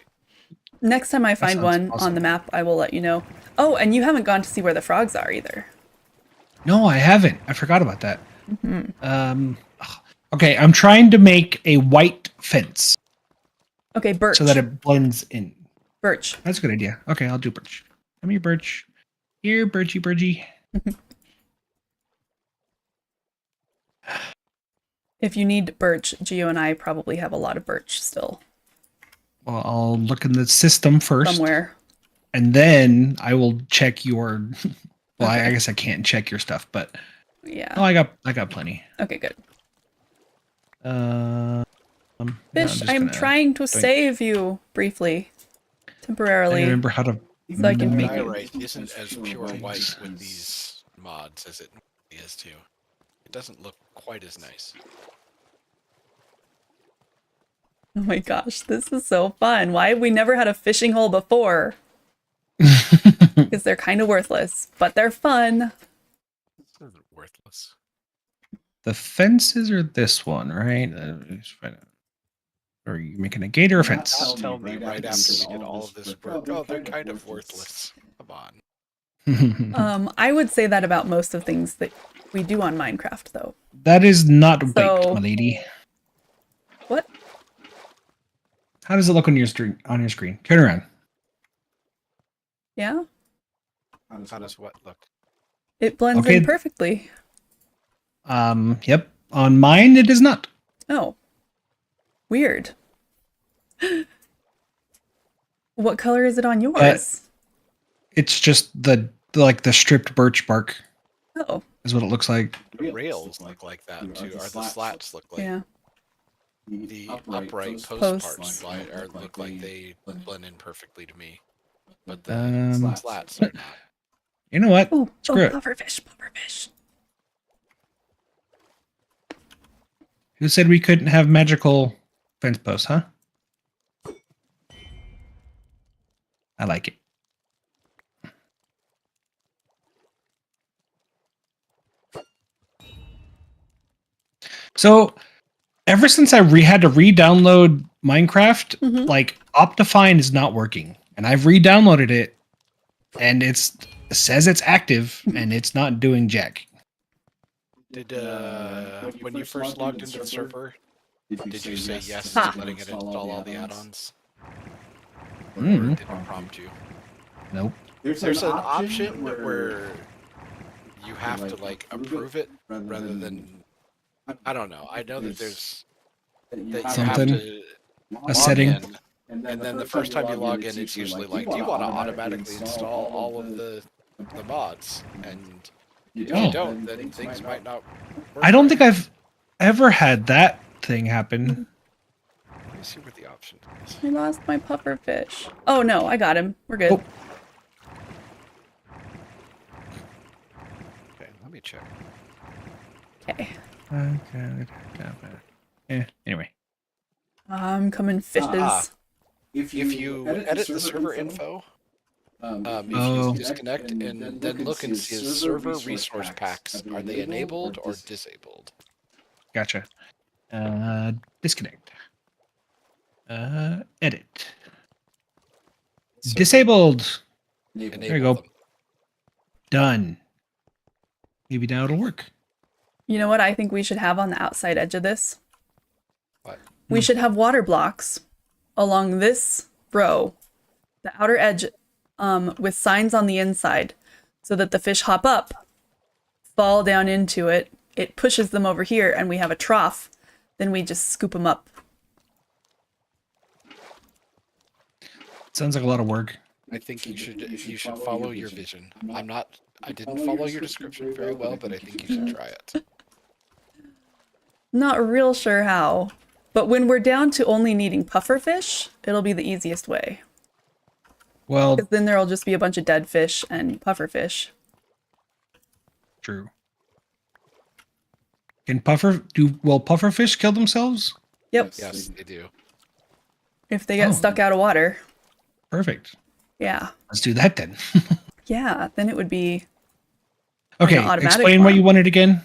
Next time I find sounds one on awesome. the map, I will let you know. Oh, and you haven't gone to see where the frogs are either. No, I haven't. I forgot about that. Okay, I'm trying to make a white fence Okay, birch. so that it blends in. Birch. That's a good idea. Okay, I'll do birch. Come here, birch. Here, birchy, birchy. If you need birch, Geo and I probably have a lot of birch still Well, I'll look in the system first, somewhere. and then I will check your. Well, I Okay. guess I can't check your stuff, but Yeah. oh, I got plenty. Okay, good. No, I'm Fish, just I'm gonna- trying to doink. save you briefly, I temporarily. remember how to. So I can make make it. Diorite isn't as pure white with these mods as it is too. It doesn't look quite as nice. Oh my gosh, this is so fun. Why have we never had a fishing hole before? Because they're kind of worthless, but they're fun. This isn't worthless. The fences are this one, right? Let's find out. Or are you making a gate or a fence? Now tell me right after we did all of this work, oh, they're kind of worthless. Come on. I would say that about most of things that we do on Minecraft, though. That is not right, So- my lady. What? How does it look on your screen? Turn around. Yeah? How does what look? It blends Okay. in perfectly. Yep. On mine, it is not. Oh. Weird. What color is it on yours? It's just the stripped birch bark Oh, is what it looks like. The rails look like that too. Or the slats look like yeah. the upright post Posts. parts look like they blend in perfectly to me. But the Um, slats are not. You know what? Oh, Screw it. pufferfish. Who said we couldn't have magical fence posts, huh? I like it. So, ever since I had to re-download Minecraft, Mhm. like Optifine is not working, and I've re-downloaded it, and it says it's active, and it's not doing jack. Did when you first logged into the server, did you say yes Ha. to letting it install all the add-ons? Or Mm. did it prompt you? Nope. There's an option where you have to like approve it rather than I don't know. I know that there's that you Something? have to A log setting? in, and then the first time you log in, it's usually like, do you want to automatically install all of the mods? And if Oh. you don't, then things might not work I don't right. think I've ever had that thing happen. Let me see where the option is. I lost my pufferfish. Oh no, I got him. We're good. Oh. Okay, let me check. Okay. Anyway. I'm coming fishes. Ah. If you edit the server info, if Oh. you disconnect and then look and see the server resource packs, are they enabled or disabled? Gotcha. Disconnect. Edit. Server Disabled. enable There you go. them. Done. Maybe now it'll work. You know what I think we should have on the outside edge of this? What? We should have water blocks along this row, the outer edge, with signs on the inside so that the fish hop up, fall down into it, it pushes them over here, and we have a trough. Then we just scoop them up. Sounds like a lot of work. I think you should follow your vision. I didn't follow your description very well, but I think you should try it. Not real sure how, but when we're down to only needing pufferfish, it'll be the easiest way. Well, Because then there'll just be a bunch of dead fish and pufferfish. true. Will pufferfish kill themselves? Yep. Yes, they do. If they get Oh. stuck out of water. Perfect. Yeah. Let's do that then. Yeah, then it would be... Okay, automatic explain what one. you wanted again.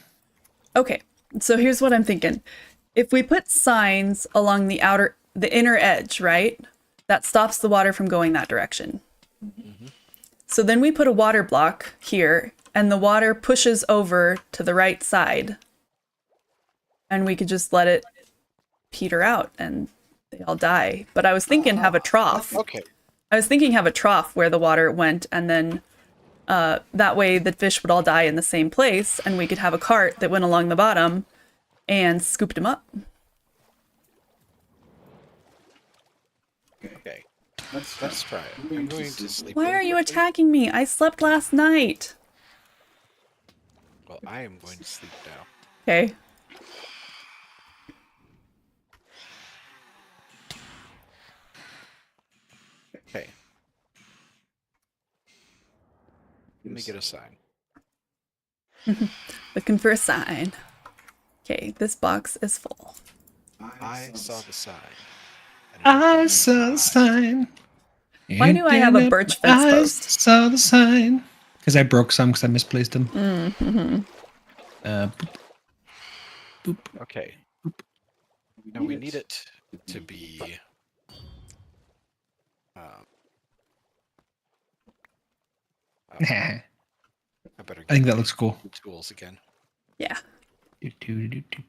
Okay, so here's what I'm thinking. If we put signs along the inner edge, right? That stops the water from going that direction. So then we put a water block here, and the water pushes over to the right side. And we could just let it peter out, and they all die. But I was thinking have a trough. Okay. I was thinking have a trough where the water went, and then that way the fish would all die in the same place, and we could have a cart that went along the bottom and scooped them up. Okay. Let's try it. I'm going to sleep. Why really are you quickly. attacking me? I slept last night. Well, I am going to sleep now. Okay. Okay. Let me get a sign. Looking for a sign. Okay, this box is full. I saw the sign. I saw the sign. Why do I have a birch fence I post? saw the sign. Because I broke some because I misplaced them. Mm-hmm. Boop. Okay. Now we need it to be. I I better. think that looks cool. Tools again. Yeah.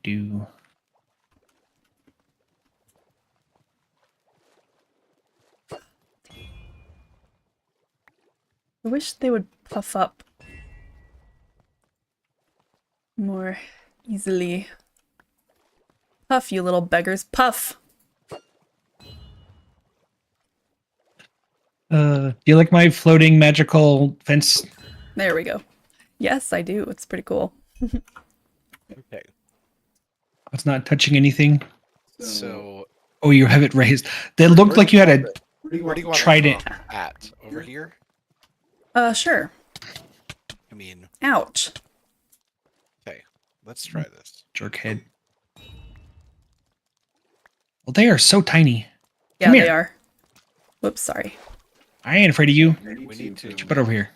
Do. I wish they would puff up more easily. Puff, you little beggars, puff! Do you like my floating magical fence? There we go. Yes, I do. It's pretty cool. Okay. It's not touching anything. So. Oh, you have it raised. They looked like you had a Where do you want trident at? Over here? Sure. I mean. Ouch. Okay. Let's try this. Jerkhead. Well, they are so tiny. Yeah, Come they here. are. Whoops, sorry. I ain't afraid of you. We need to. Put over here.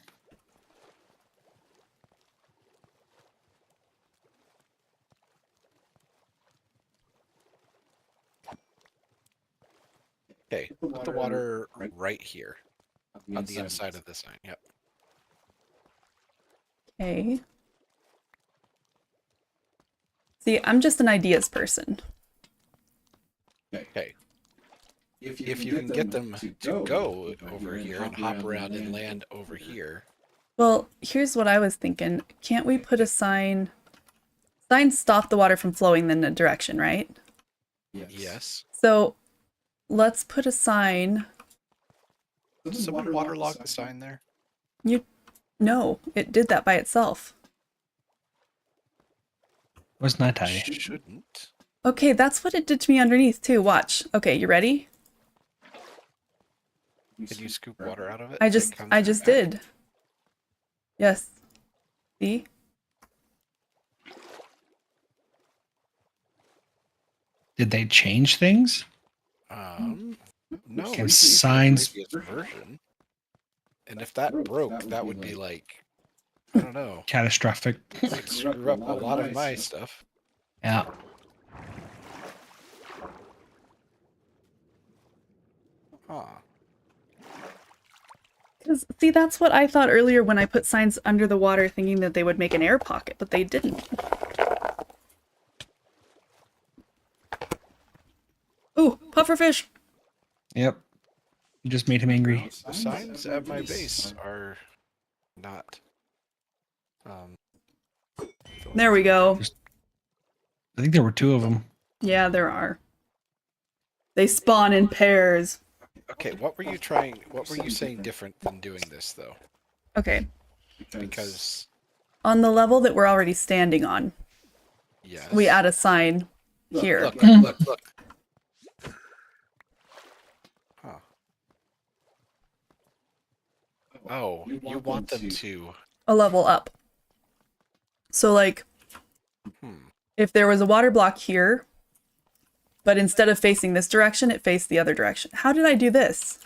Okay, put the water right here on the inside of the sign. Yep. Okay. See, I'm just an ideas person. Okay. If you can get them to go over here and hop around and land over here. Well, here's what I was thinking. Can't we put a sign? Signs stop the water from flowing in a direction, right? Yes. So let's put a sign. Did someone waterlog the sign there? No, it did that by itself. Was not I? Shouldn't. Okay, that's what it did to me underneath too. Watch. Okay, you ready? Did you scoop water out of it? I just did. Yes. See? Did they change things? No. Can signs version? And if that broke, that would be like, I don't know. catastrophic? It would screw up a lot of my stuff. Yeah. Huh. Because, see, that's what I thought earlier when I put signs under the water thinking that they would make an air pocket, but they didn't. Ooh, pufferfish! Yep. You just made him angry. The signs at my base are not. There we go. I think there were 2 of them. Yeah, there are. They spawn in pairs. Okay, what were you saying different than doing this, though? Okay. Because... On the level that we're already standing on, Yes. we add a sign here. Look. Huh. Oh, you want them to... A level up. So, like, if there was a water block here, but instead of facing this direction, it faced the other direction. How did I do this?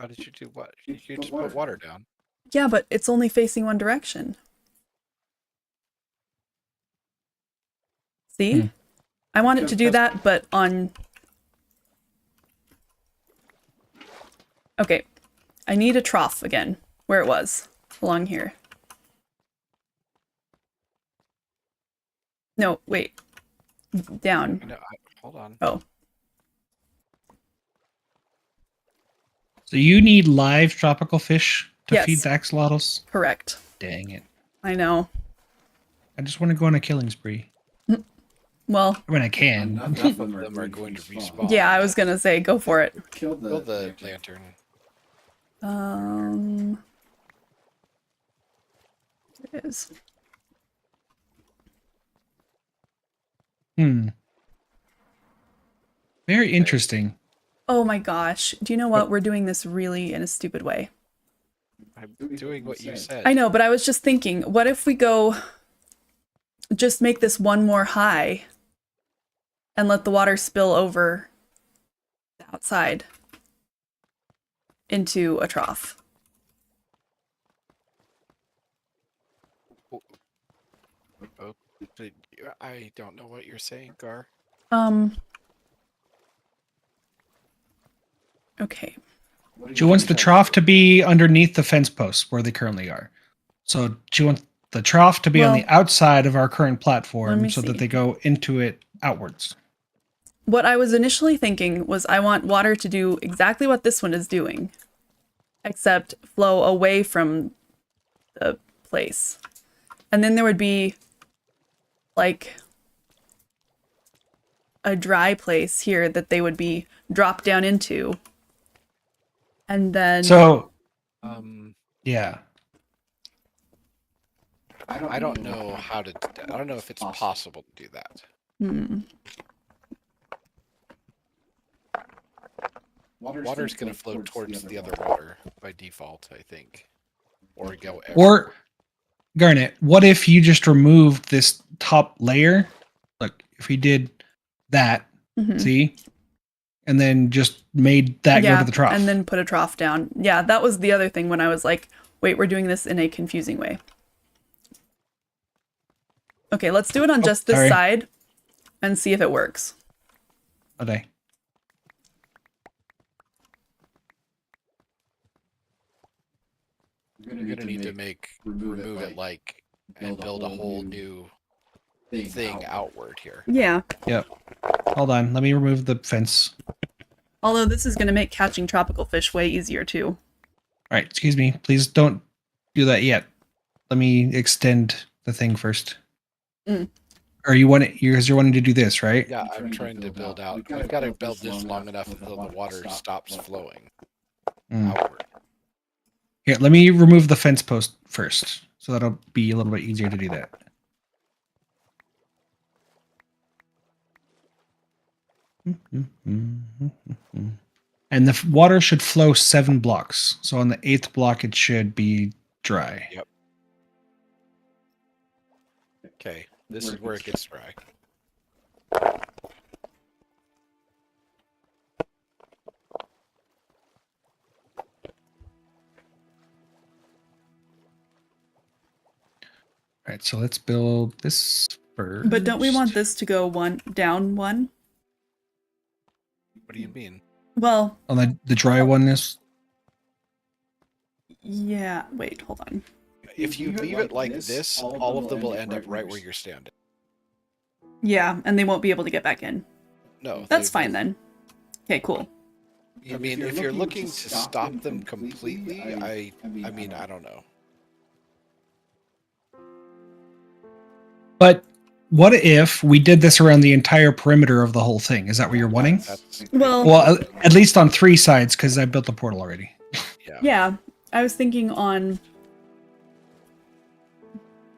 How did you do what? You just put water down. Yeah, but it's only facing one direction. See? I want it to do that, but on... Okay. I need a trough again, where it was. Along here. No, wait. Down. No, hold on. Oh. So you need live tropical fish to Yes. feed the axolotls? Correct. Dang it. I know. I just want to go on a killing spree. Well, When I can. Enough of them are going to respawn. yeah, I was gonna say, go for it. Kill Kill the lantern. It is. Very interesting. Oh my gosh. Do you know what? We're doing this really in a stupid way. I'm doing what you said. I know, but I was just thinking, what if we go just make this one more high and let the water spill over the outside into a trough? I don't know what you're saying, Gar. Okay. She wants the trough to be underneath the fence posts where they currently are. So she wants the trough to be on the outside of our current platform so that they go into it outwards. What I was initially thinking was I want water to do exactly what this one is doing, except flow away from the place. And then there would be like a dry place here that they would be dropped down into. And then yeah. I don't know how to. I don't know if it's possible to do that. Water's going to flow towards the other water by default, I think, or go. Or Garnet, what if you just removed this top layer? Like if we did that, see, and then just made that go to the trough, and then put a trough down. Yeah, that was the other thing when I was like, wait, we're doing this in a confusing way. Okay, let's do it on just this side and see if it works. Okay. You're gonna need to remove it like and build a whole new thing outward here. Yeah. Yep. Hold on, let me remove the fence. Although this is going to make catching tropical fish way easier too. All right, excuse me. Please don't do that yet. Let me extend the thing first. Or you're wanting to do this, right? Yeah, I'm trying to build out. We've got to build this long enough until the water stops flowing outward. Here, let me remove the fence post first, so that'll be a little bit easier to do that. And the water should flow 7 blocks. So on the 8th block, it should be dry. Yep. Okay, this is where it gets dry. All right, so let's build this first. But don't we want this to go down one? What do you mean? Well, on the dry one is. Yeah. Wait. Hold on. If you leave it like this, all of them will end up right where you're standing. Yeah, and they won't be able to get back in. No. That's fine then. Okay. Cool. I mean, if you're looking to stop them completely, I mean, I don't know. But what if we did this around the entire perimeter of the whole thing? Is that what you're wanting? Well, at least on 3 sides, because I built the portal already. Yeah, I was thinking on,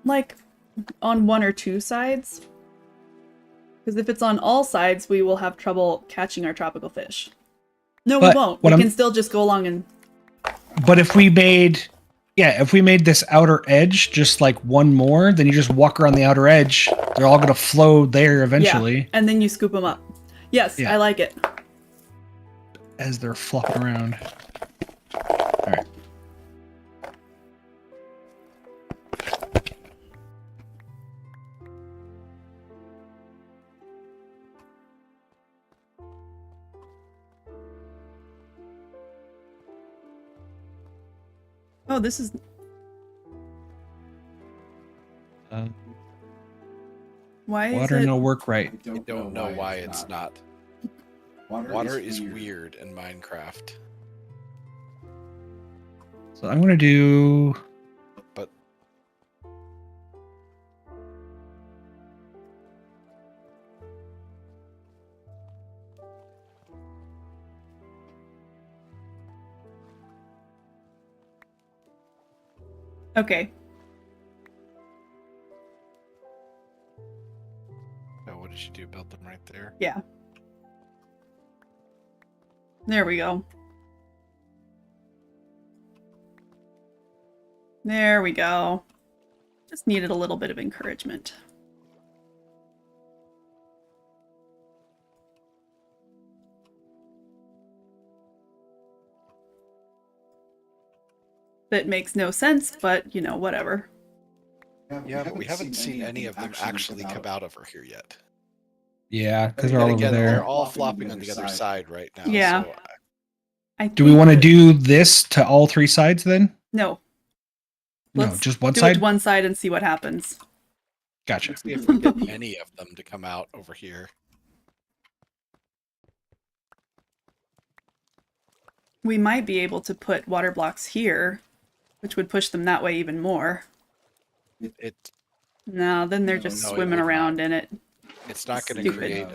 like, on 1 or 2 sides. Because if it's on all sides, we will have trouble catching our tropical fish. No, we won't. We can still just go along and... But if we made... Yeah, if we made this outer edge just like 1 more, then you just walk around the outer edge. They're all going to flow there eventually. Yeah, and then you scoop them up. Yes, I like it. As they're flopping around. All right. Oh, this is... why is water it... no work right? I don't know why it's not. Water is weird in Minecraft. So I'm going to do... But... Okay. Oh, what did you do? Build them right there? Yeah. There we go. There we go. Just needed a little bit of encouragement. That makes no sense, but, you know, whatever. Yeah, but we haven't seen any of them actually come out over here yet. Yeah, because they're all over there. They're all flopping on the other side right now. Yeah. So Do we want to do this to all 3 sides then? No. No, just one do side? it to one side and see what happens. Gotcha. Let's see if we get any of them to come out over here. We might be able to put water blocks here, which would push them that way even more. No, then they're just swimming around in it. It's not going to create.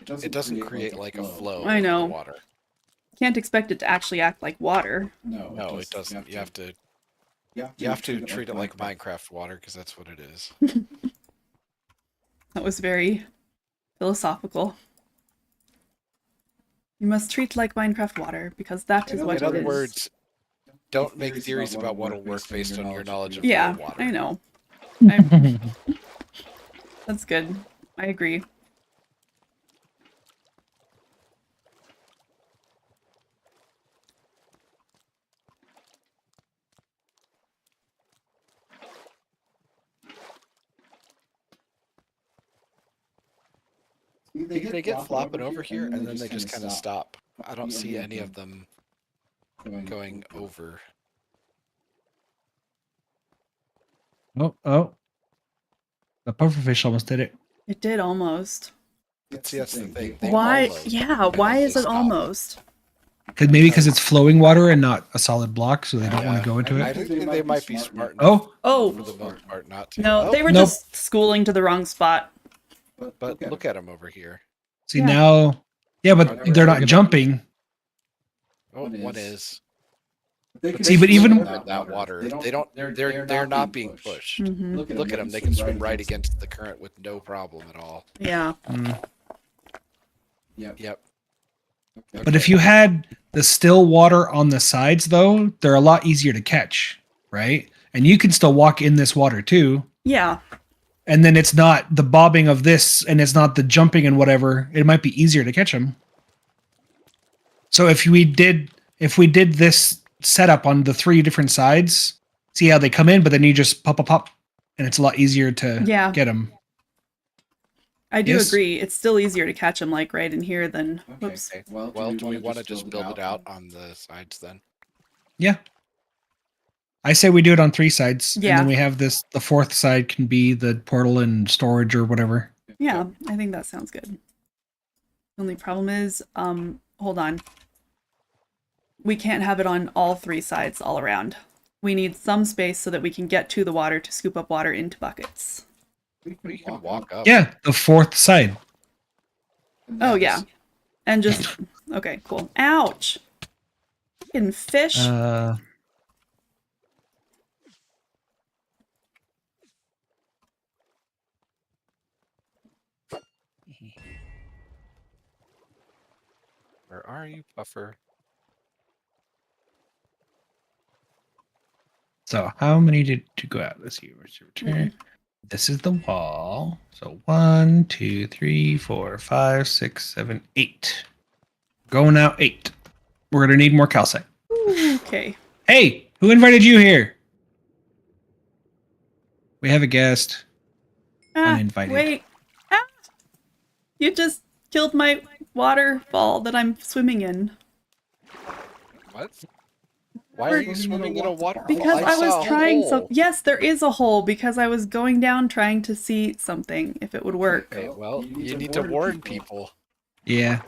It doesn't create like a flow. I know. Of water. Can't expect it to actually act like water. No, it doesn't. You have to treat it like Minecraft water because that's what it is. That was very philosophical. You must treat like Minecraft water because that is what it is. In other words, don't make theories about what will work based on your knowledge of real water. I know. That's good. I agree. They get flopping over here, and then they just kind of stop. I don't see any of them going over. Oh. The pufferfish almost did it. It did almost. See, that's the thing. Why? Yeah, why is it almost? Maybe because it's flowing water and not a solid block, so they don't want to go into I it. think they might be smart enough for the most part not to. No, they were just schooling to the wrong spot. But look at them over here. See now, but they're not jumping. Oh, one is. See, but even that water, they don't. They're not being pushed. Mm-hmm. Look at them; they can swim right against the current with no problem at all. Yeah. Yep. But if you had the still water on the sides, though, they're a lot easier to catch, right? And you can still walk in this water too. Yeah. And then it's not the bobbing of this, and it's not the jumping and whatever. It might be easier to catch them. So if we did this setup on the 3 different sides, see how they come in, but then you just pop, and it's a lot easier to get them. I do agree. It's still easier to catch them like right in here than. Whoops. Okay. Well, do we want to just build it out on the sides then? Yeah. I say we do it on 3 sides. Yeah. And then we have the 4th side can be the portal and storage or whatever. Yeah, I think that sounds good. The only problem is, hold on. We can't have it on all 3 sides all around. We need some space so that we can get to the water to scoop up water into buckets. We can walk up. Yeah, the 4th side. Oh, yeah. And just... Okay, cool. Ouch! Fucking fish. Where are you, Puffer? So how many did you go out? Let's see. Return. This is the wall. So 1, 2, 3, 4, 5, 6, 7, 8. Going out 8. We're gonna need more calcite. Okay. Hey, who invited you here? We have a guest. Uninvited. Wait. You just killed my waterfall that I'm swimming in. What? Why are you swimming in a waterfall? Because I was trying so. Yes, there is a hole because I was going down trying to see something if it would work. Okay, well, you need to warn people. Yeah.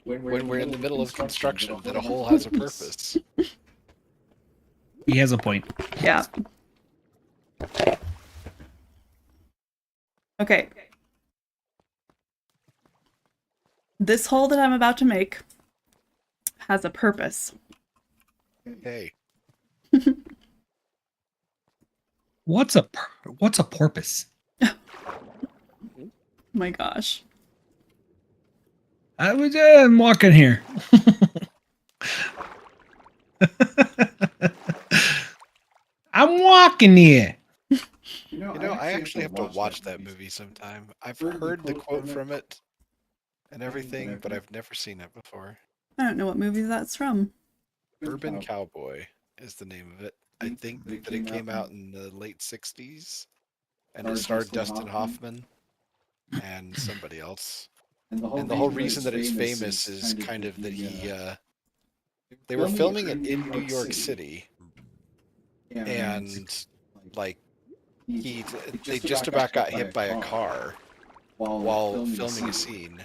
When we're in the middle of construction, that a hole has a purpose. He has a point. Yeah. Okay. This hole that I'm about to make has a purpose. Hey. What's a porpoise? My gosh. I'm walking here. I'm walking here. You know, I actually have to watch that movie sometime. I've heard the quote from it and everything, but I've never seen it before. I don't know what movie that's from. Urban Cowboy is the name of it. I think that it came out in the late 60s, and it starred Dustin Hoffman and somebody else. And the whole reason that it's famous is kind of that They were filming it in New York City, and like they just about got hit by a car while filming a scene,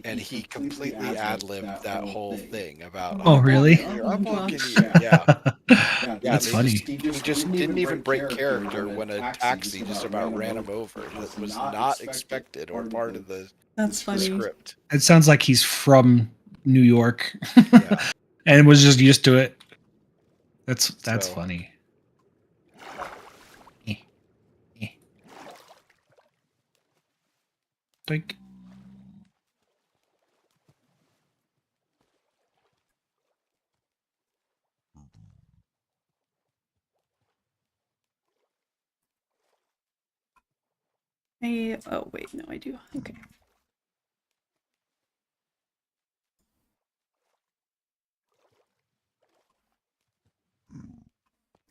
and he completely ad-libbed that whole thing about Oh, really? I'm walking gosh. here. Yeah. That's they funny. He just didn't even break character when a taxi just about ran him over. That was not expected or part of the That's funny. script. It sounds like he's from New York Yeah. and was just used to it. That's So- funny. Like, Oh wait, no, I do. Okay.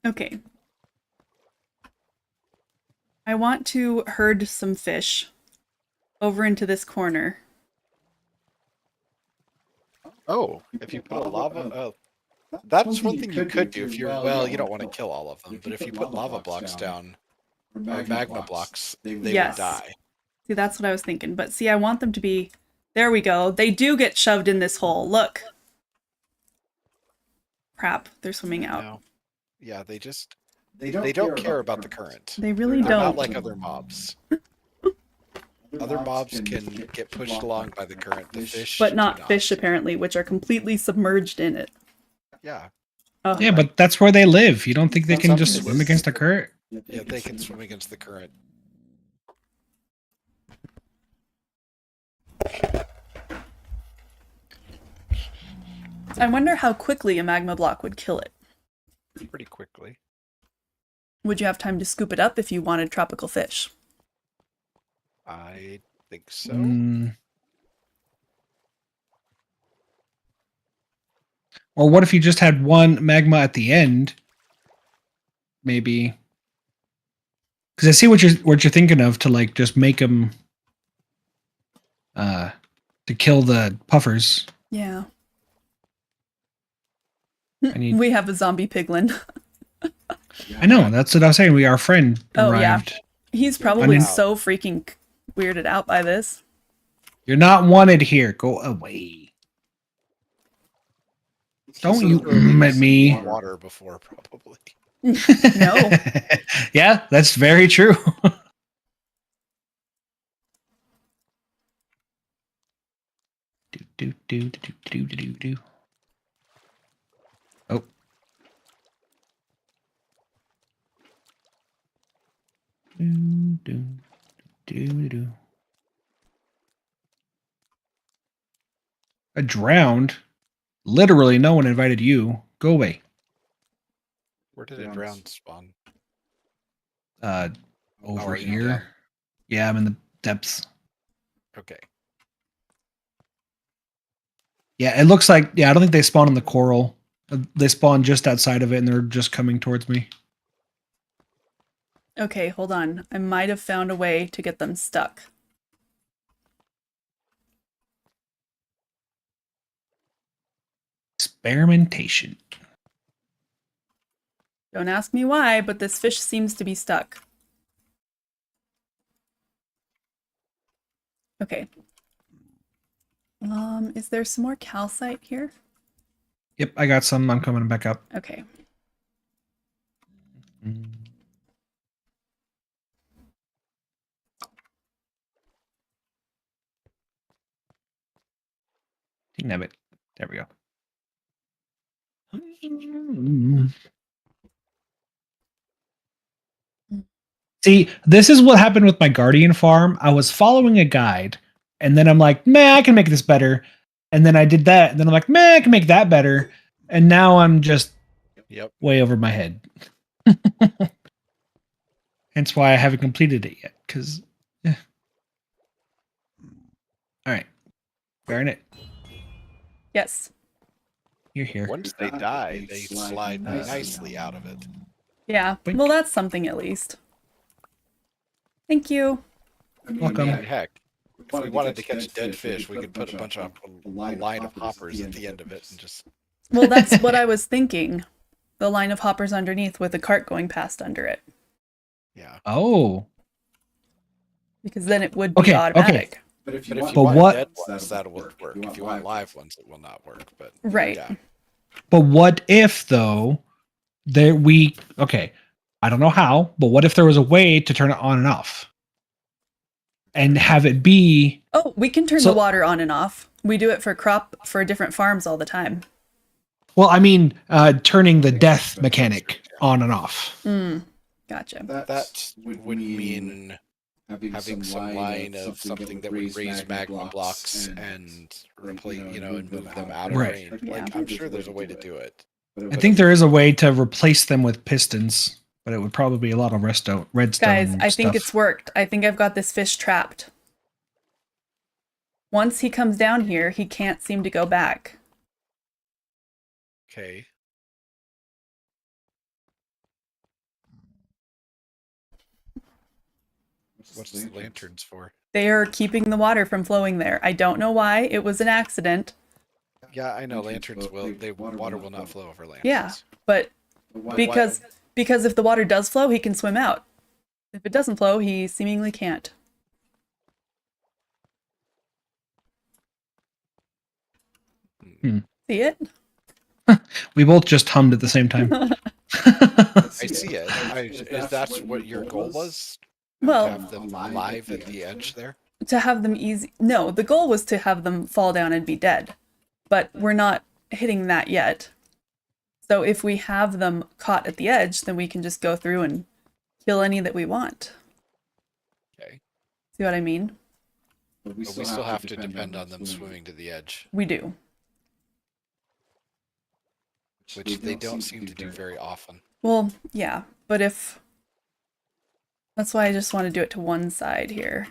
Okay. I want to herd some fish over into this corner. Oh, if you put a lava, that's one thing you could do if you're, well, you don't want to kill all of them, but if you put lava blocks down, or magma blocks, they Yes. would die. See, that's what I was thinking. But see, I want them to be... There we go. They do get shoved in this hole. Look. Crap. They're swimming out. No. Yeah, they don't care about the current. They really They're don't. not like other mobs. Other mobs can get pushed along by the current. The fish But do not fish, apparently, which are completely submerged in it. Yeah. Oh, yeah, but that's where they live. You don't think they That's can up just to swim this. against the current? Yeah, they can swim against the current. I wonder how quickly a magma block would kill it. Pretty quickly. Would you have time to scoop it up if you wanted tropical fish? I think so. Or what if you just had one magma at the end? Maybe. Because I see what you're thinking of, to like just make them to kill the puffers. Yeah. need- We have a zombie piglin. I know, that's what I was saying. Our friend Oh, yeah. arrived. He's probably mean- so freaking weirded out by this. You're not wanted here. Go away. Don't you at me. Water before, probably. No. Yeah, that's very true. do. Oh. Do. I drowned. Literally, no one invited you. Go away. Where did it drown spawn? Over are you here. down? Yeah, I'm in the depths. Okay. Yeah, it looks like, I don't think they spawn in the coral. They spawn just outside of it, and they're just coming towards me. Okay, hold on. I might have found a way to get them stuck. Experimentation. Don't ask me why, but this fish seems to be stuck. Okay. Is there some more calcite here? Yep, I got some. I'm coming back up. Okay. Nab it. There we go. See, this is what happened with my Guardian farm. I was following a guide, and then I'm like, man, I can make this better. And then I did that, and then I'm like, man, I can make that better. And now I'm just way over my head. Hence why I haven't completed it yet. Because, all right, Garnet. Yes. You're here. Once they die, they slide nicely out of it. Yeah. Boink. Well, that's something at least. Thank you. Welcome. I mean, heck, if we wanted to catch dead fish, we could put a bunch of a line of hoppers at the end of it and just Well, that's what I was thinking. The line of hoppers underneath with a cart going past under it. Yeah. Oh. Because then it would be Okay, automatic. okay. But if you But want what- dead ones, that will work. If you want live ones, it will not work. But Right. yeah. But what if though okay, I don't know how, but what if there was a way to turn it on and off? And have it be Oh, we can turn the water on and off. We do it for different farms all the time. Well, I mean, turning the death mechanic on and off. Gotcha. That would mean having some line of something that would raise magma blocks and replace, and move them out of Right. range. Yeah. Like, I'm sure there's a way to do it. I think there is a way to replace them with pistons, but it would probably be a lot of redstone. Guys, I think stuff. it's worked. I think I've got this fish trapped. Once he comes down here, he can't seem to go back. Okay. What's the lanterns for? They are keeping the water from flowing there. I don't know why. It was an accident. Yeah, I know lanterns water will not flow over lanterns. Yeah, but because if the water does flow, he can swim out. If it doesn't flow, he seemingly can't. See it? We both just hummed at the same time. I see it. Is that what your goal was? Well, to have them alive at the edge there? To have them easy. No, the goal was to have them fall down and be dead. But we're not hitting that yet. So if we have them caught at the edge, then we can just go through and kill any that we want. Okay. See what I mean? But we still have to depend on them swimming to the edge. We do. Which they don't seem to do very often. Well, yeah, but if... That's why I just want to do it to one side here.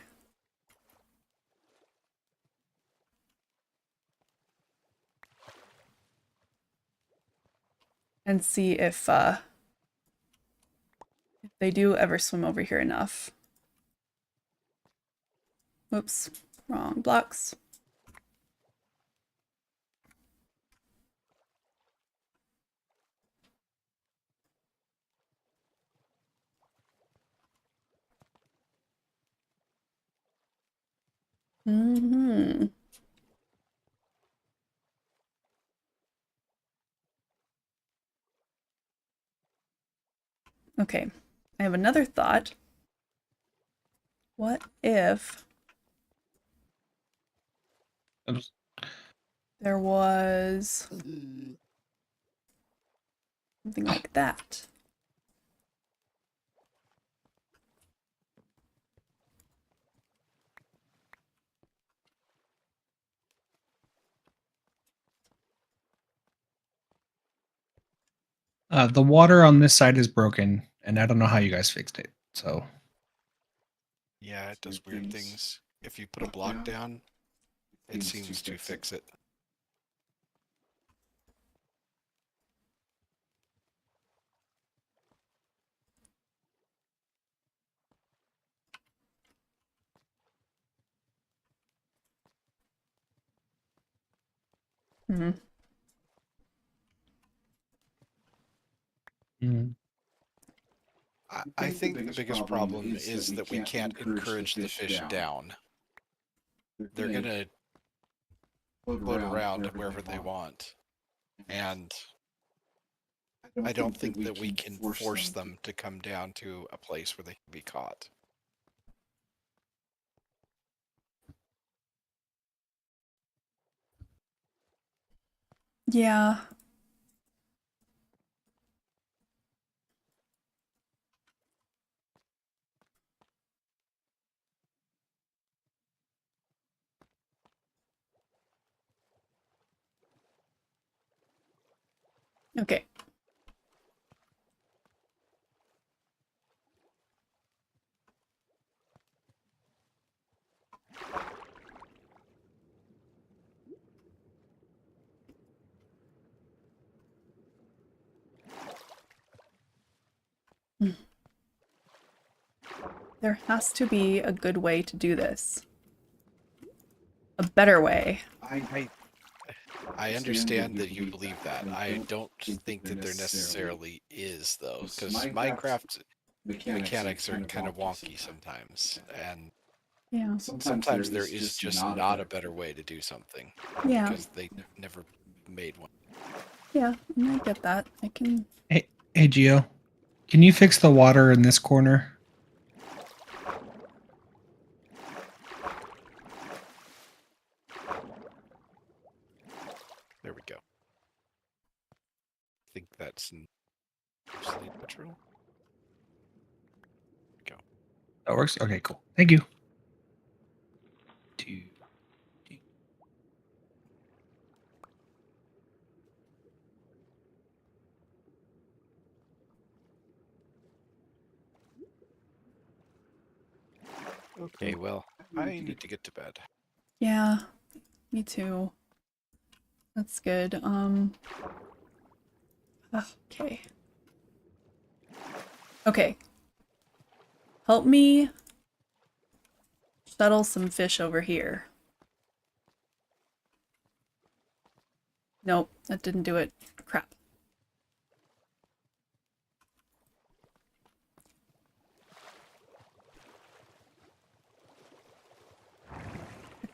And see if they do ever swim over here enough. Whoops, wrong blocks. Mm-hmm. Okay, I have another thought. What if there was something like that? The water on this side is broken, and I don't know how you guys fixed it. So yeah, it does weird things. If you put a block down, it seems to fix it. Mm-hmm. Mm. I think the biggest problem is that we can't encourage the fish down. They're gonna float around wherever they want. And I don't think that we can force them to come down to a place where they can be caught. Yeah. Okay. There has to be a good way to do this. A better way. I understand that you believe that. I don't think that there necessarily is, though, because Minecraft mechanics are kind of wonky sometimes, and Yeah. sometimes there is just not a better way to do something. Yeah. Because they never made one. Yeah, I get that. I can. Hey, Gio, can you fix the water in this corner? There we go. I think that's mostly natural. Go. That works? Okay, cool. Thank you. Okay, well, I need to get to bed. Yeah, me too. That's good. Okay. Okay. Help me shuttle some fish over here. Nope, that didn't do it. Crap.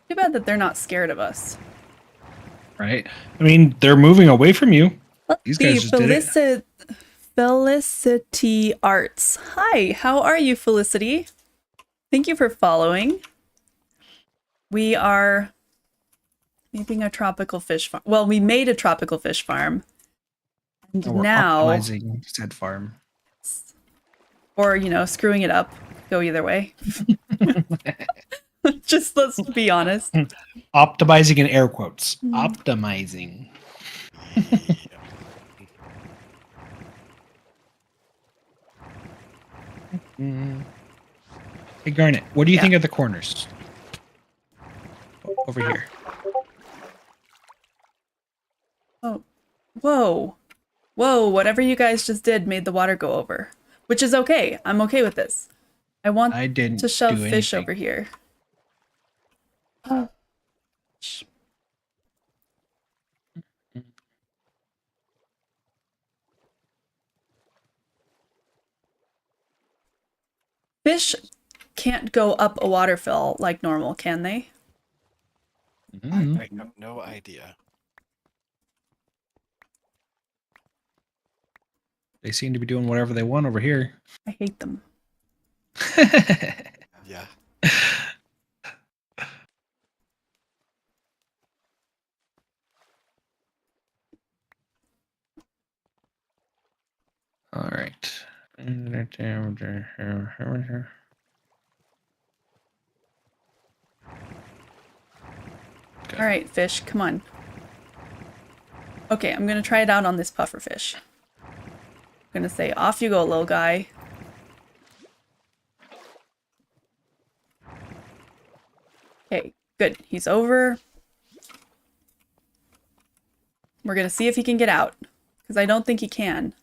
Too bad that they're not scared of us. Right? I mean, they're moving away from you. These guys just did it. Felicity Arts. Hi, how are you, Felicity? Thank you for following. We are making a tropical fish farm. Well, we made a tropical fish farm. And We're now optimizing said farm. Or, you know, screwing it up. Go either way. Just let's be honest. Optimizing in air quotes. Optimizing. Hey, Garnet, what do you think of the corners? Over here. Oh, whoa. Whoa, whatever you guys just did made the water go over. Which is okay. I'm okay with this. I want to shove fish over here. Oh. Fish can't go up a waterfall like normal, can they? I have no idea. They seem to be doing whatever they want over here. I hate them. Yeah. All right. All right, fish, come on. Okay, I'm gonna try it out on this puffer fish. I'm gonna say, off you go, little guy. Okay, good. He's over. We're gonna see if he can get out, because I don't think he can.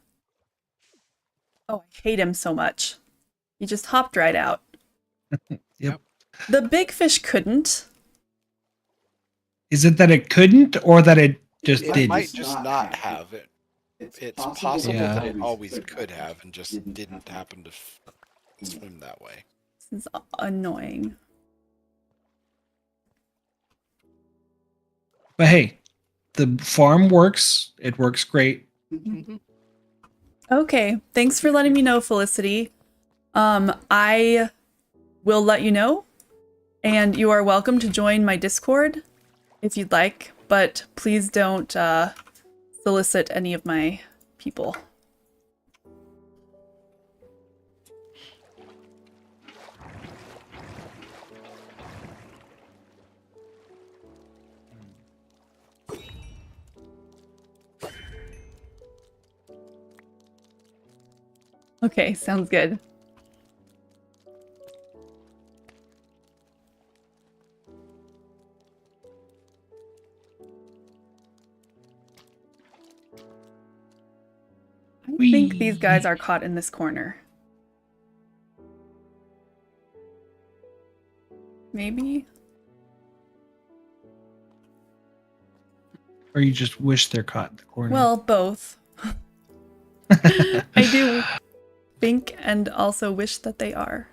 Oh, I hate him so much. He just hopped right out. Yep. The big fish couldn't. Is it that it couldn't, or that it just It did? might just not have it. It's possible that it always could have and just didn't happen to swim that way. This is annoying. But hey, the farm works. It works great. Okay, thanks for letting me know, Felicity. I will let you know, and you are welcome to join my Discord if you'd like, but please don't solicit any of my people. Okay, sounds good. I think these guys are caught in this corner. Maybe? Or you just wish they're caught in the corner? Well, both. I do think and also wish that they are.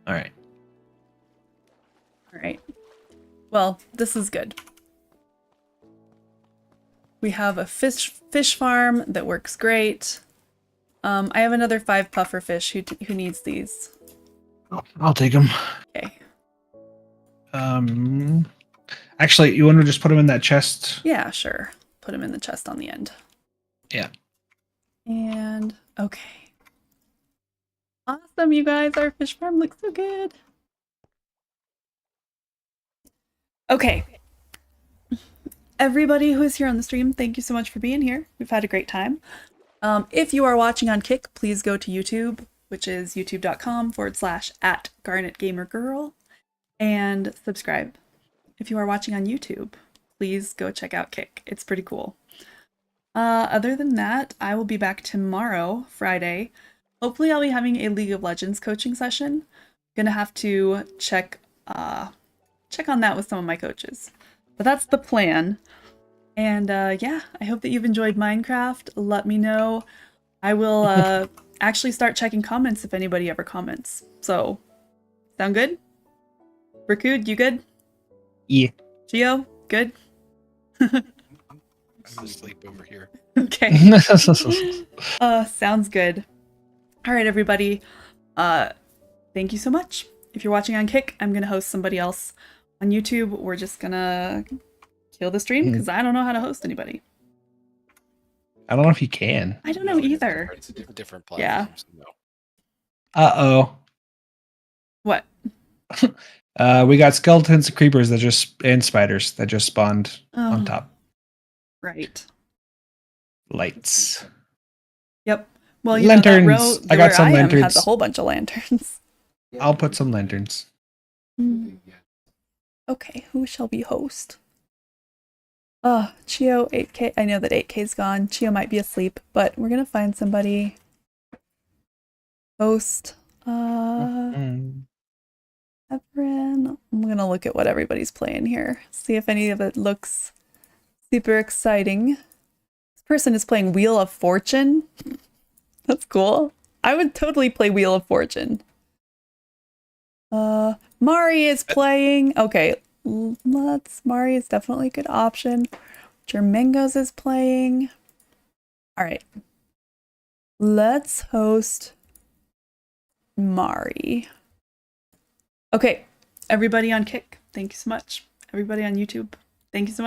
All right. All right. Well, this is good. We have a fish farm that works great. I have another 5 puffer fish who needs these. I'll take them. Okay. Actually, you want to just put them in that chest? Yeah, sure. Put them in the chest on the end. Yeah. And okay. Awesome, you guys. Our fish farm looks so good. Okay. Everybody who is here on the stream, thank you so much for being here. We've had a great time. If you are watching on Kick, please go to YouTube, which is youtube.com/@GarnetGamerGirl, and subscribe. If you are watching on YouTube, please go check out Kick. It's pretty cool. Other than that, I will be back tomorrow, Friday. Hopefully I'll be having a League of Legends coaching session. Gonna have to check on that with some of my coaches. But that's the plan. And yeah, I hope that you've enjoyed Minecraft. Let me know. I will actually start checking comments if anybody ever comments. So, sound good? Rakud, you good? Yeah. Gio, good? I'm asleep over here. Okay. Sounds good. All right, everybody. Thank you so much. If you're watching on Kick, I'm going to host somebody else on YouTube. We're just going to kill the stream because I don't know how to host anybody. I don't know if you can. I don't know either. It's a different platform. Yeah. So no. Uh-oh. What? We got skeletons and creepers and spiders that just spawned on top. Right. Lights. Yep. Well, lanterns. Know, that row, I got some lanterns. lanterns. Has a whole bunch of lanterns. I'll put some lanterns. Okay, who shall we host? Chio 8K. I know that 8K's gone. Chio might be asleep, but we're gonna find somebody. Host. Everin. I'm gonna look at what everybody's playing here. See if any of it looks super exciting. This person is playing Wheel of Fortune. That's cool. I would totally play Wheel of Fortune. Mari is playing. Okay, Mari is definitely a good option. Jermengos is playing. All right. Let's host Mari. Okay, everybody on Kick, thank you so much. Everybody on YouTube, thank you so much.